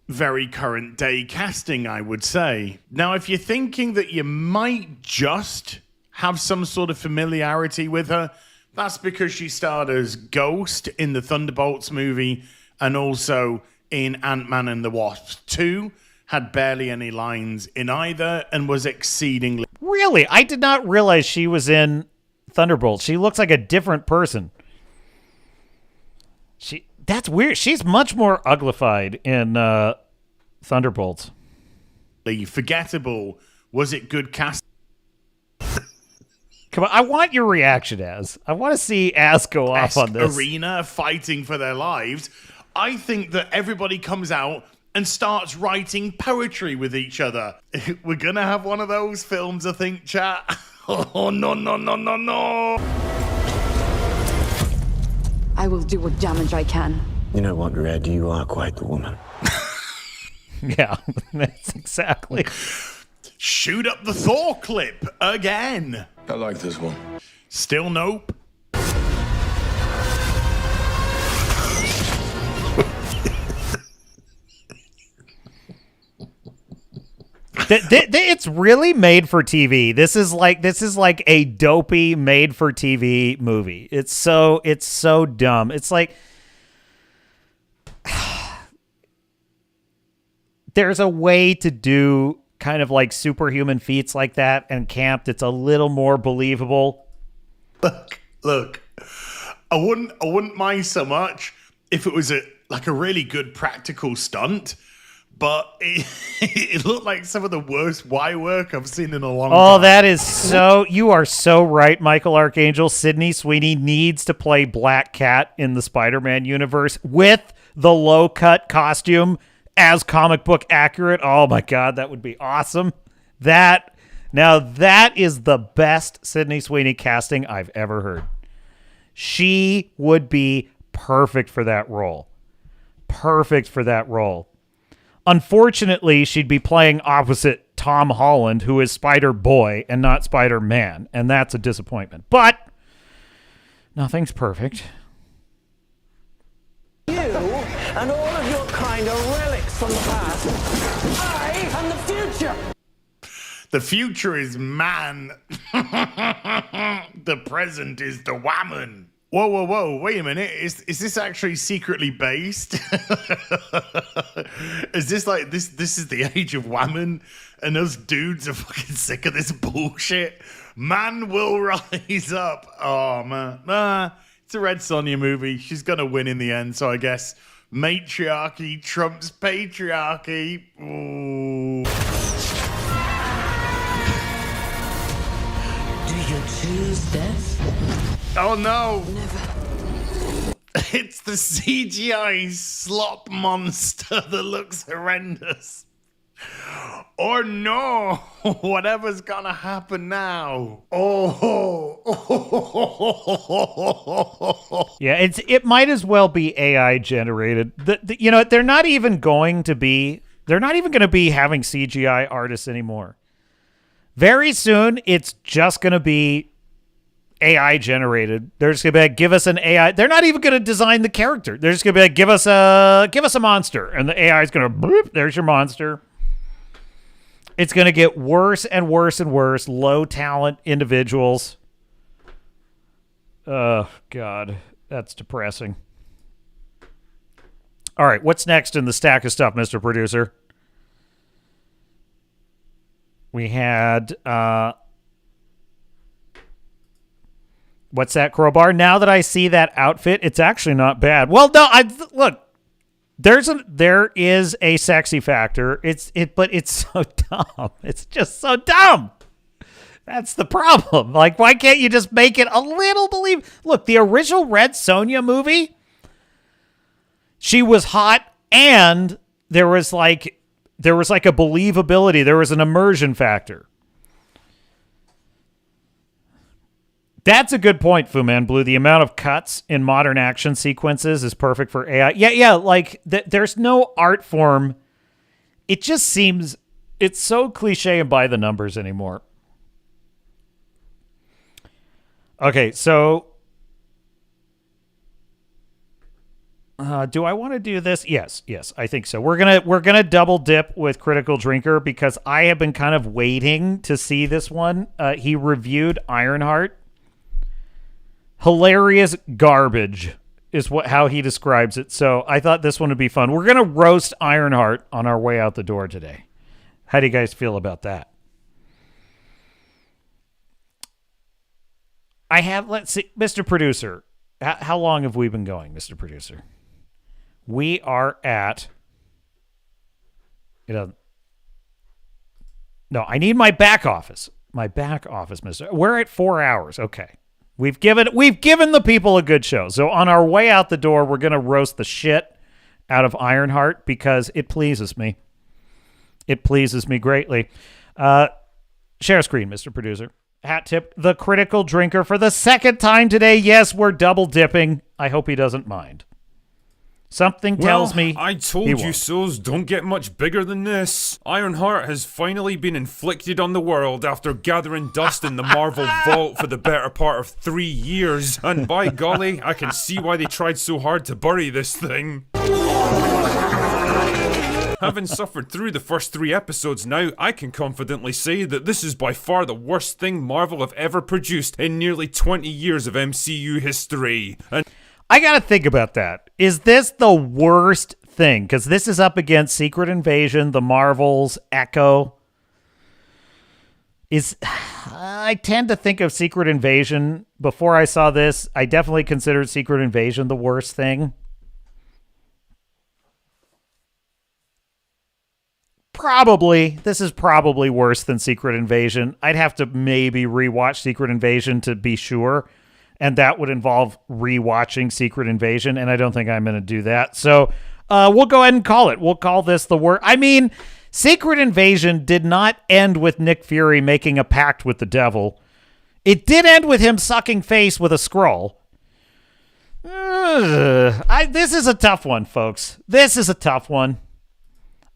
Very current day casting, I would say. Now, if you're thinking that you might just have some sort of familiarity with her, that's because she starred as Ghost in the Thunderbolts movie and also in Ant-Man and the Wasp 2, had barely any lines in either, and was exceedingly... Really? I did not realize she was in Thunderbolts. She looks like a different person. That's weird. She's much more uglified in Thunderbolts. Forgettable. Was it good casting? Come on, I want your reaction, Az. I want to see Az go off on this. Arena fighting for their lives. I think that everybody comes out and starts writing poetry with each other. We're going to have one of those films, I think, chat. Oh, no. I will do what damage I can. You know what, Red? You are quite the woman. Yeah, that's exactly. Shoot up the Thor clip again. I like this one. Still nope. It's really made for TV. This is like a dopey made for TV movie. It's so dumb. It's like there's a way to do kind of like superhuman feats like that and camped. It's a little more believable. Look. I wouldn't mind so much if it was a really good practical stunt. But it looked like some of the worst Y work I've seen in a long time. Oh, that is so... You are so right, Michael Archangel. Sydney Sweeney needs to play Black Cat in the Spider-Man universe with the low-cut costume as comic book accurate. Oh, my God, that would be awesome. Now, that is the best Sydney Sweeney casting I've ever heard. She would be perfect for that role. Unfortunately, she'd be playing opposite Tom Holland, who is Spider-Boy and not Spider-Man, and that's a disappointment. But nothing's perfect. You and all of your kind are relics from the past. I am the future. The future is man. The present is the woman. Whoa, wait a minute. Is this actually secretly based? Is this like this is the age of women and us dudes are fucking sick of this bullshit? Man will rise up. Oh man. Nah, it's a Red Sonja movie. She's gonna win in the end, so I guess matriarchy trumps patriarchy. Ooh. Do you choose death? Oh no! Never. It's the CGI slop monster that looks horrendous. Or no! Whatever's gonna happen now. Oh! Yeah, it might as well be AI generated. You know, they're not even going to be having CGI artists anymore. Very soon, it's just going to be AI generated. They're just going to be like, give us an AI. They're not even going to design the character. They're just going to be like, give us a monster. And the AI is going to, bloop, there's your monster. It's going to get worse and worse and worse. Low talent individuals. Oh, God. That's depressing. All right. What's next in the stack of stuff, Mr. Producer? We had, what's that, Crowbar? Now that I see that outfit, it's actually not bad. Well, no, look, there is a sexy factor. But it's so dumb. It's just so dumb. That's the problem. Like, why can't you just make it a little believable? Look, the original Red Sonja movie, she was hot, and there was like a believability. There was an immersion factor. That's a good point, Fu Man Blue. The amount of cuts in modern action sequences is perfect for AI. Yeah, like there's no art form. It just seems it's so cliche and by the numbers anymore. Okay, so do I want to do this? Yes, I think so. We're gonna double dip with Critical Drinker because I have been kind of waiting to see this one. He reviewed Ironheart. Hilarious garbage is how he describes it. So I thought this one would be fun. We're gonna roast Ironheart on our way out the door today. How do you guys feel about that? Let's see, Mr. Producer. How long have we been going, Mr. Producer? We are at, no, I need my back office. My back office, mister. We're at 4 hours. Okay. We've given the people a good show. So on our way out the door, we're going to roast the shit out of Ironheart because it pleases me. It pleases me greatly. Share screen, Mr. Producer. Hat tip, the Critical Drinker for the second time today. Yes, we're double dipping. I hope he doesn't mind. Something tells me I told you so's don't get much bigger than this. Ironheart has finally been inflicted on the world after gathering dust in the Marvel vault for the better part of 3 years. And by golly, I can see why they tried so hard to bury this thing. Having suffered through the first 3 episodes now, I can confidently say that this is by far the worst thing Marvel have ever produced in nearly 20 years of MCU history. And I gotta think about that. Is this the worst thing? Because this is up against Secret Invasion, The Marvels, Echo. I tend to think of Secret Invasion. Before I saw this, I definitely considered Secret Invasion the worst thing. This is probably worse than Secret Invasion. I'd have to maybe rewatch Secret Invasion to be sure. And that would involve rewatching Secret Invasion, and I don't think I'm going to do that. So we'll go ahead and call it. We'll call this the worst. I mean, Secret Invasion did not end with Nick Fury making a pact with the devil. It did end with him sucking face with a Skrull. This is a tough one, folks. This is a tough one.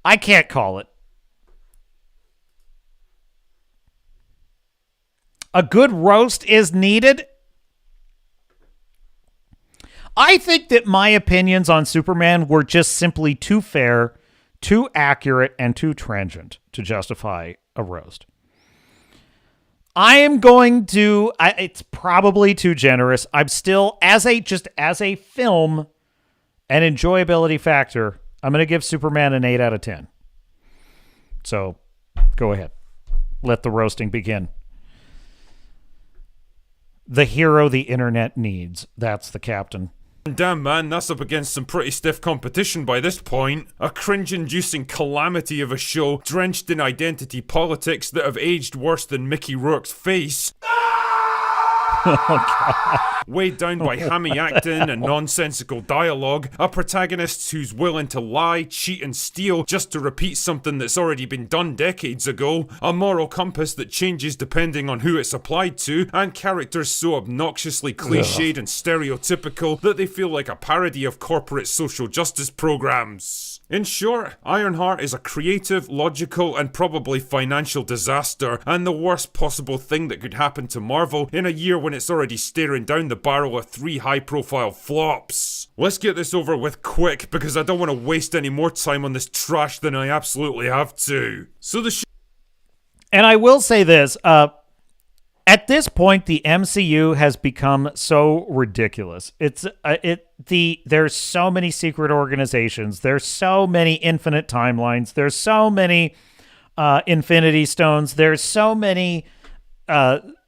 I can't call it. A good roast is needed. I think that my opinions on Superman were just simply too fair, too accurate, and too transient to justify a roast. I am going to. It's probably too generous. I'm still as a film and enjoyability factor. I'm going to give Superman an 8 out of 10. So, go ahead. Let the roasting begin. The hero the internet needs. That's the captain. Damn, man, that's up against some pretty stiff competition by this point. A cringe-inducing calamity of a show drenched in identity politics that have aged worse than Mickey Rourke's face. Oh, God. Weighed down by hammy acting and nonsensical dialogue, a protagonist who's willing to lie, cheat and steal just to repeat something that's already been done decades ago, a moral compass that changes depending on who it's applied to, and characters so obnoxiously cliched and stereotypical that they feel like a parody of corporate social justice programs. In short, Ironheart is a creative, logical, and probably financial disaster, and the worst possible thing that could happen to Marvel in a year when it's already staring down the barrel of 3 high-profile flops. Let's get this over with quick, because I don't want to waste any more time on this trash than I absolutely have to. So and I will say this, at this point, the MCU has become so ridiculous. There's so many secret organizations. There's so many infinite timelines. There's so many Infinity Stones. There's so many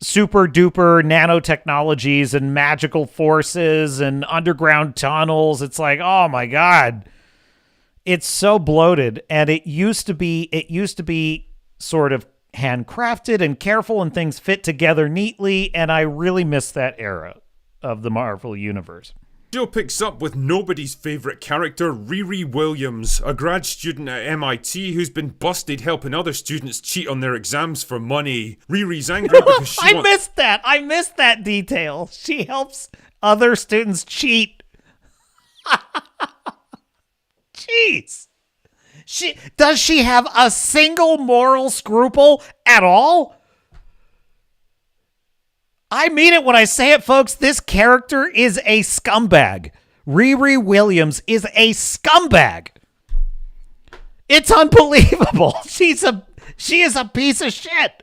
super duper nanotechnologies and magical forces and underground tunnels. It's like, oh my God, it's so bloated. And it used to be sort of handcrafted and careful and things fit together neatly. And I really miss that era of the Marvel Universe. Show picks up with nobody's favourite character, Riri Williams, a grad student at MIT who's been busted helping other students cheat on their exams for money. Riri's angry because she I missed that detail. She helps other students cheat. Jeez. Does she have a single moral scruple at all? I mean it when I say it, folks. This character is a scumbag. Riri Williams is a scumbag. It's unbelievable. She is a piece of shit.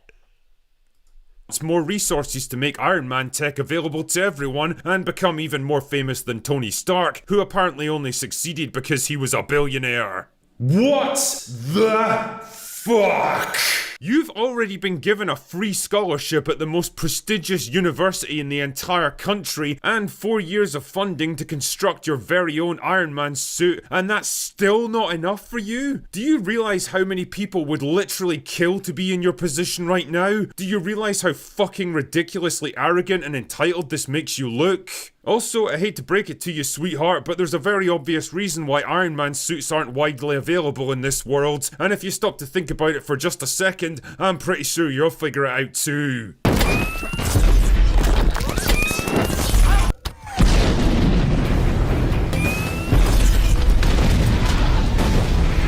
It's more resources to make Iron Man tech available to everyone and become even more famous than Tony Stark, who apparently only succeeded because he was a billionaire. What the fuck? You've already been given a free scholarship at the most prestigious university in the entire country and 4 years of funding to construct your very own Iron Man suit, and that's still not enough for you? Do you realize how many people would literally kill to be in your position right now? Do you realize how fucking ridiculously arrogant and entitled this makes you look? Also, I hate to break it to you, sweetheart, but there's a very obvious reason why Iron Man suits aren't widely available in this world, and if you stop to think about it for just a second, I'm pretty sure you'll figure it out too.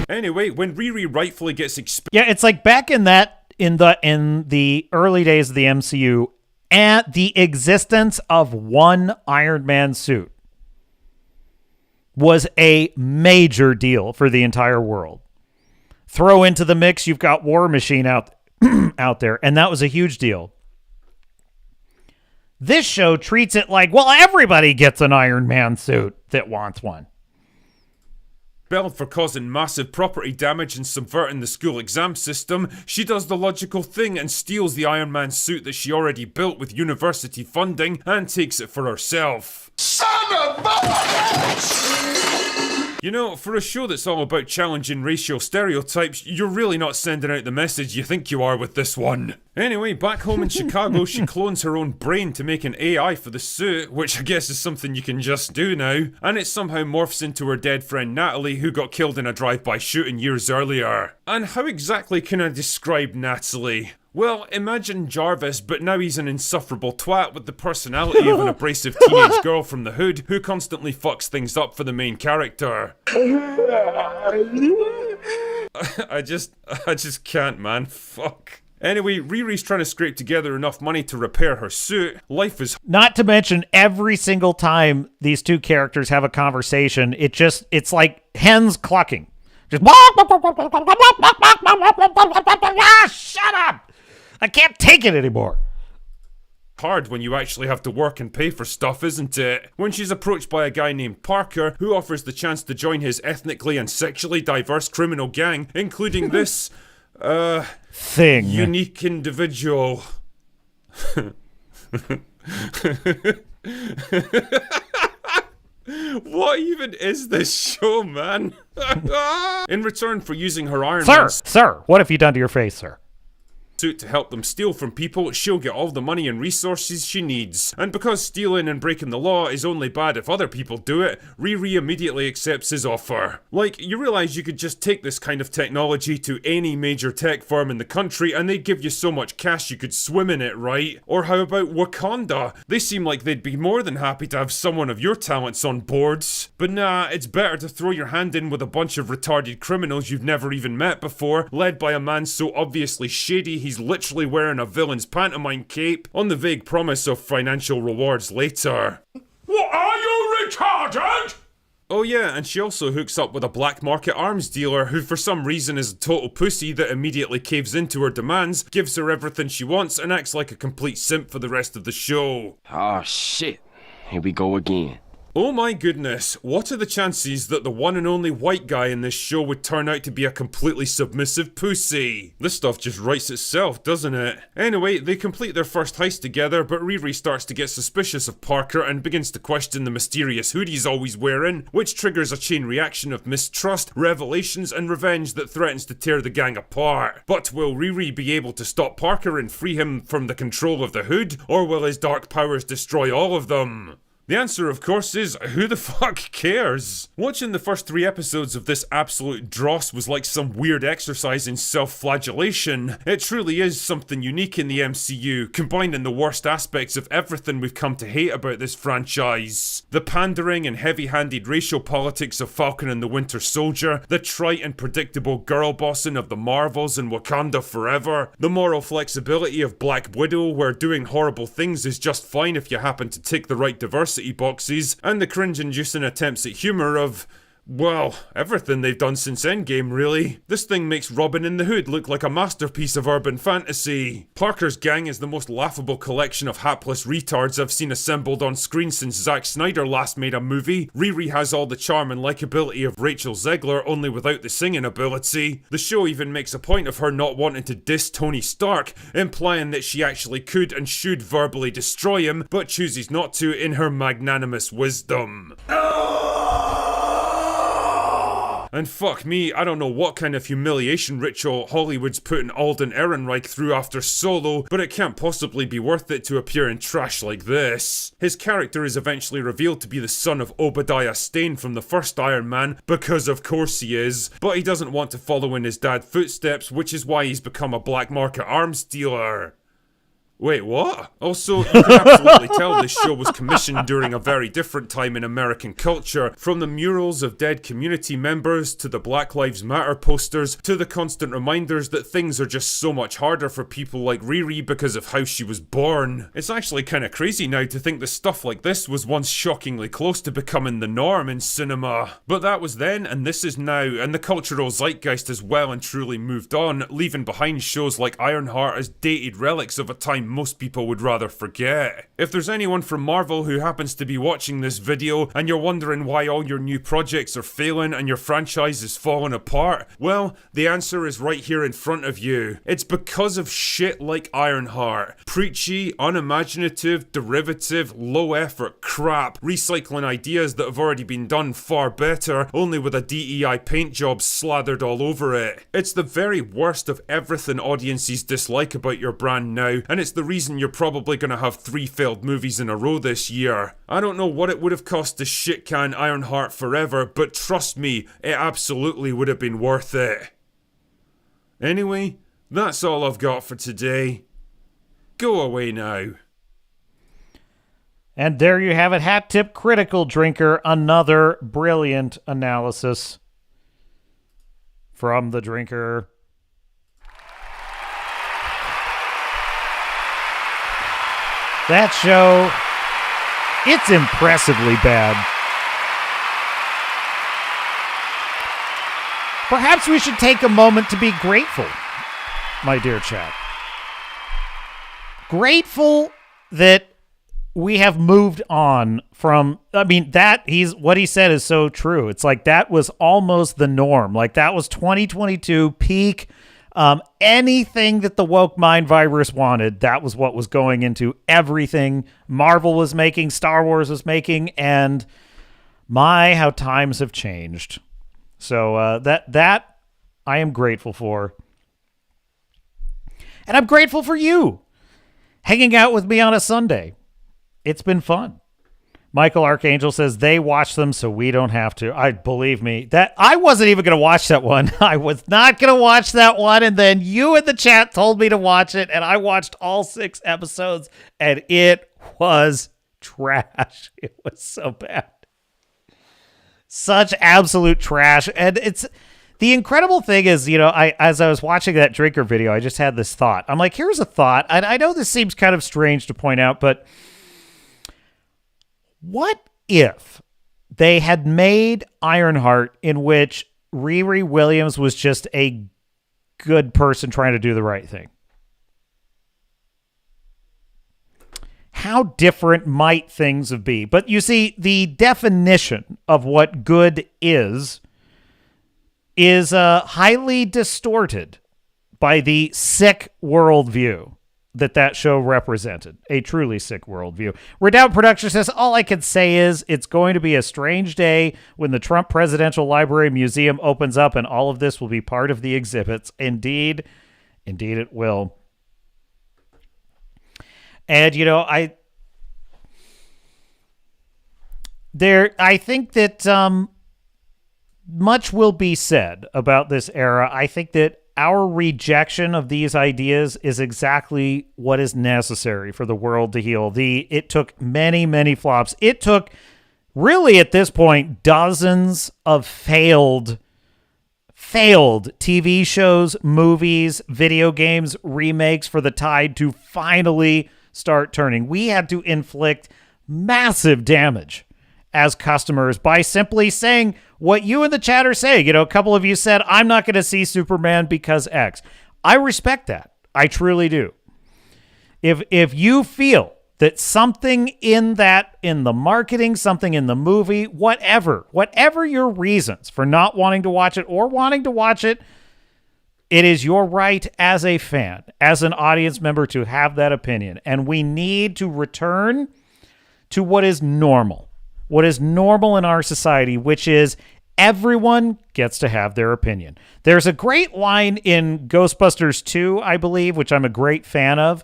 Anyway, when Riri rightfully gets yeah, it's like back in the early days of the MCU, and the existence of one Iron Man suit was a major deal for the entire world. Throw into the mix, you've got War Machine out there, and that was a huge deal. This show treats it like, well, everybody gets an Iron Man suit that wants one. Expelled for causing massive property damage and subverting the school exam system, she does the logical thing and steals the Iron Man suit that she already built with university funding and takes it for herself. Son of a bitch! You know, for a show that's all about challenging racial stereotypes, you're really not sending out the message you think you are with this one. Anyway, back home in Chicago, she clones her own brain to make an AI for the suit, which I guess is something you can just do now, and it somehow morphs into her dead friend Natalie, who got killed in a drive-by shooting years earlier. And how exactly can I describe Natalie? Well, imagine Jarvis, but now he's an insufferable twat with the personality of an abrasive teenage girl from the hood who constantly fucks things up for the main character. I just can't, man. Fuck. Anyway, Riri's trying to scrape together enough money to repair her suit. Life is... Not to mention, every single time these two characters have a conversation, it's like hens clucking. Just... Shut up! I can't take it anymore. Hard when you actually have to work and pay for stuff, isn't it? When she's approached by a guy named Parker, who offers the chance to join his ethnically and sexually diverse criminal gang, including this, thing. Unique individual. What even is this show, man? In return for using her Iron Man Sir, what have you done to your face, sir? suit to help them steal from people, she'll get all the money and resources she needs. And because stealing and breaking the law is only bad if other people do it, Riri immediately accepts his offer. Like, you realize you could just take this kind of technology to any major tech firm in the country and they'd give you so much cash you could swim in it, right? Or how about Wakanda? They seem like they'd be more than happy to have someone of your talents on boards. But nah, it's better to throw your hand in with a bunch of retarded criminals you've never even met before, led by a man so obviously shady he's literally wearing a villain's pantomime cape, on the vague promise of financial rewards later. What, are you retarded? Oh yeah, and she also hooks up with a black market arms dealer who for some reason is a total pussy that immediately caves into her demands, gives her everything she wants, and acts like a complete simp for the rest of the show. Oh shit, here we go again. Oh my goodness, what are the chances that the one and only white guy in this show would turn out to be a completely submissive pussy? This stuff just writes itself, doesn't it? Anyway, they complete their first heist together, but Riri starts to get suspicious of Parker and begins to question the mysterious hoodie he's always wearing, which triggers a chain reaction of mistrust, revelations, and revenge that threatens to tear the gang apart. But will Riri be able to stop Parker and free him from the control of the hood, or will his dark powers destroy all of them? The answer, of course, is who the fuck cares? Watching the first 3 episodes of this absolute dross was like some weird exercise in self-flagellation. It truly is something unique in the MCU, combining the worst aspects of everything we've come to hate about this franchise. The pandering and heavy-handed racial politics of Falcon and the Winter Soldier, the trite and predictable girl bossing of the Marvels and Wakanda Forever, the moral flexibility of Black Widow, where doing horrible things is just fine if you happen to tick the right diversity boxes, and the cringe-inducing attempts at humour of, well, everything they've done since Endgame, really. This thing makes Robin in the Hood look like a masterpiece of urban fantasy. Parker's gang is the most laughable collection of hapless retards I've seen assembled on screen since Zach Snyder last made a movie. Riri has all the charm and likability of Rachel Zegler, only without the singing ability. The show even makes a point of her not wanting to diss Tony Stark, implying that she actually could and should verbally destroy him, but chooses not to in her magnanimous wisdom. And fuck me, I don't know what kind of humiliation ritual Hollywood's putting Alden Ehrenreich through after Solo, but it can't possibly be worth it to appear in trash like this. His character is eventually revealed to be the son of Obadiah Stane from the first Iron Man, because of course he is, but he doesn't want to follow in his dad's footsteps, which is why he's become a black market arms dealer. Wait, what? Also, you can absolutely tell this show was commissioned during a very different time in American culture, from the murals of dead community members, to the Black Lives Matter posters, to the constant reminders that things are just so much harder for people like Riri because of how she was born. It's actually kinda crazy now to think that stuff like this was once shockingly close to becoming the norm in cinema. But that was then, and this is now, and the cultural zeitgeist has well and truly moved on, leaving behind shows like Ironheart as dated relics of a time most people would rather forget. If there's anyone from Marvel who happens to be watching this video and you're wondering why all your new projects are failing and your franchise is falling apart, well, the answer is right here in front of you. It's because of shit like Ironheart. Preachy, unimaginative, derivative, low-effort crap, recycling ideas that have already been done far better, only with a DEI paint job slathered all over it. It's the very worst of everything audiences dislike about your brand now, and it's the reason you're probably gonna have 3 failed movies in a row this year. I don't know what it would have cost to shit-can Ironheart forever, but trust me, it absolutely would have been worth it. Anyway, that's all I've got for today. Go away now. And there you have it, Hat Tip Critical Drinker, another brilliant analysis from the drinker. That show, it's impressively bad. Perhaps we should take a moment to be grateful, my dear chat. Grateful that we have moved on from, I mean, what he said is so true. It's like that was almost the norm. Like that was 2022 peak. Anything that the woke mind virus wanted, that was what was going into everything Marvel was making, Star Wars was making, and my, how times have changed. So that I am grateful for. And I'm grateful for you hanging out with me on a Sunday. It's been fun. Michael Archangel says they watch them so we don't have to. I believe me that I wasn't even going to watch that one. I was not going to watch that one. And then you in the chat told me to watch it. And I watched all 6 episodes and it was trash. It was so bad. Such absolute trash. And it's the incredible thing is, as I was watching that drinker video, I just had this thought. I'm like, here's a thought. And I know this seems kind of strange to point out, but what if they had made Ironheart in which Riri Williams was just a good person trying to do the right thing? How different might things have been? But you see, the definition of what good is highly distorted by the sick worldview that show represented. A truly sick worldview. Redoubt Production says, all I can say is it's going to be a strange day when the Trump Presidential Library Museum opens up and all of this will be part of the exhibits. Indeed it will. And, I think that much will be said about this era. I think that our rejection of these ideas is exactly what is necessary for the world to heal. It took many, many flops. It took, really at this point, dozens of failed TV shows, movies, video games, remakes for the tide to finally start turning. We had to inflict massive damage as customers by simply saying what you in the chat are saying. A couple of you said, I'm not going to see Superman because X. I respect that. I truly do. If you feel that something in the marketing, something in the movie, whatever your reasons for not wanting to watch it or wanting to watch it, it is your right as a fan, as an audience member, to have that opinion. And we need to return to what is normal. What is normal in our society, which is everyone gets to have their opinion. There's a great line in Ghostbusters 2, I believe, which I'm a great fan of,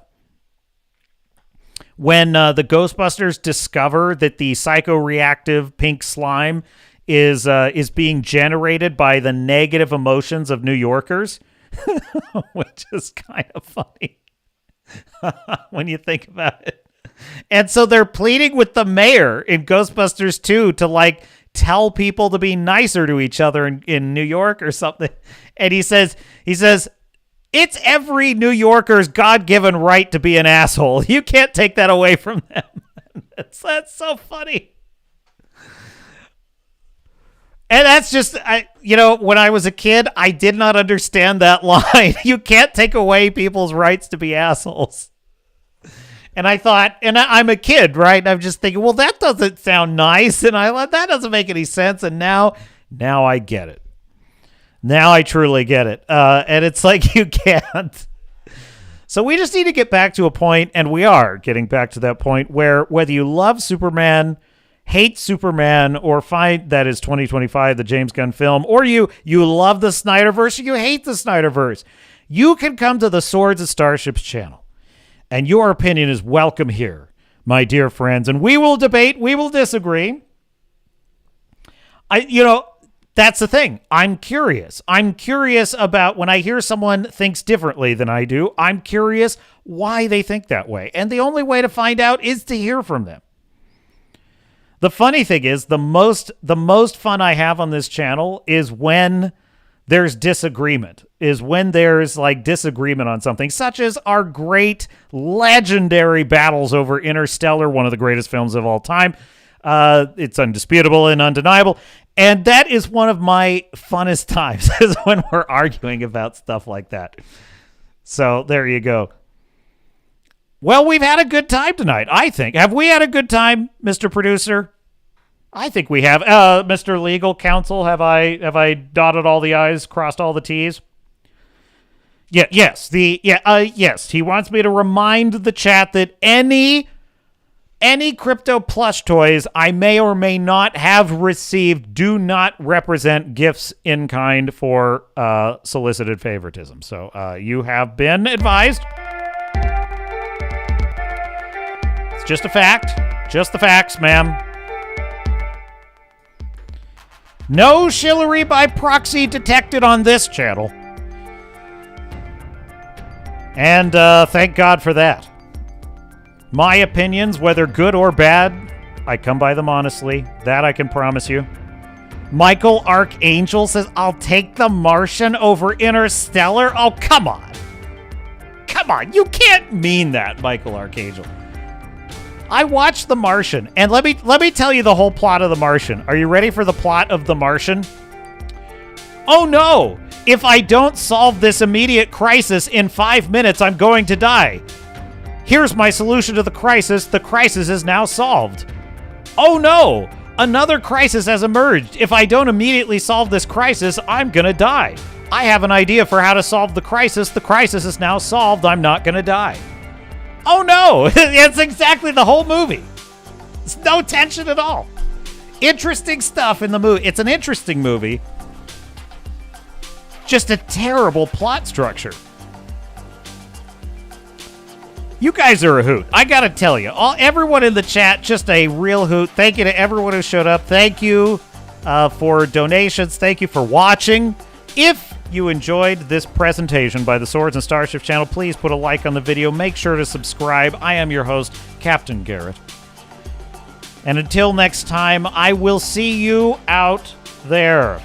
when the Ghostbusters discover that the psychoreactive pink slime is being generated by the negative emotions of New Yorkers, which is kind of funny when you think about it. And so they're pleading with the mayor in Ghostbusters 2 to tell people to be nicer to each other in New York or something. And he says, it's every New Yorker's God-given right to be an asshole. You can't take that away from them. That's so funny. And that's just, when I was a kid, I did not understand that line. You can't take away people's rights to be assholes. And I thought, and I'm a kid, right? And I'm just thinking, well, that doesn't sound nice. And I thought, that doesn't make any sense. And now I get it. Now I truly get it. And it's like, you can't. So we just need to get back to a point, and we are getting back to that point, where whether you love Superman, hate Superman, or find that is 2025, the James Gunn film, or you love the Snyderverse or you hate the Snyderverse, you can come to the Swords and Starships channel. And your opinion is welcome here, my dear friends. And we will debate. We will disagree. That's the thing. I'm curious. I'm curious about when I hear someone thinks differently than I do. I'm curious why they think that way. And the only way to find out is to hear from them. The funny thing is, the most fun I have on this channel is when there's disagreement, is when there's disagreement on something, such as our great legendary battles over Interstellar, one of the greatest films of all time. It's undisputable and undeniable. And that is one of my funnest times, is when we're arguing about stuff like that. So there you go. Well, we've had a good time tonight, I think. Have we had a good time, Mr. Producer? I think we have. Mr. Legal Counsel, have I dotted all the I's, crossed all the T's? Yeah, yes. Yes. He wants me to remind the chat that any crypto plush toys I may or may not have received do not represent gifts in kind for solicited favoritism. So you have been advised. It's just a fact. Just the facts, ma'am. No shillery by proxy detected on this channel. And thank God for that. My opinions, whether good or bad, I come by them honestly. That I can promise you. Michael Archangel says, I'll take The Martian over Interstellar. Oh, come on. Come on. You can't mean that, Michael Archangel. I watched The Martian, and let me tell you the whole plot of The Martian. Are you ready for the plot of The Martian? Oh no! If I don't solve this immediate crisis in 5 minutes, I'm going to die. Here's my solution to the crisis. The crisis is now solved. Oh no! Another crisis has emerged. If I don't immediately solve this crisis, I'm gonna die. I have an idea for how to solve the crisis. The crisis is now solved. I'm not gonna die. Oh no! It's exactly the whole movie. There's no tension at all. Interesting stuff in the movie. It's an interesting movie. Just a terrible plot structure. You guys are a hoot. I gotta tell you. Everyone in the chat, just a real hoot. Thank you to everyone who showed up. Thank you for donations. Thank you for watching. If you enjoyed this presentation by the Swords and Starships channel, please put a like on the video. Make sure to subscribe. I am your host, Captain Garrett. And until next time, I will see you out there.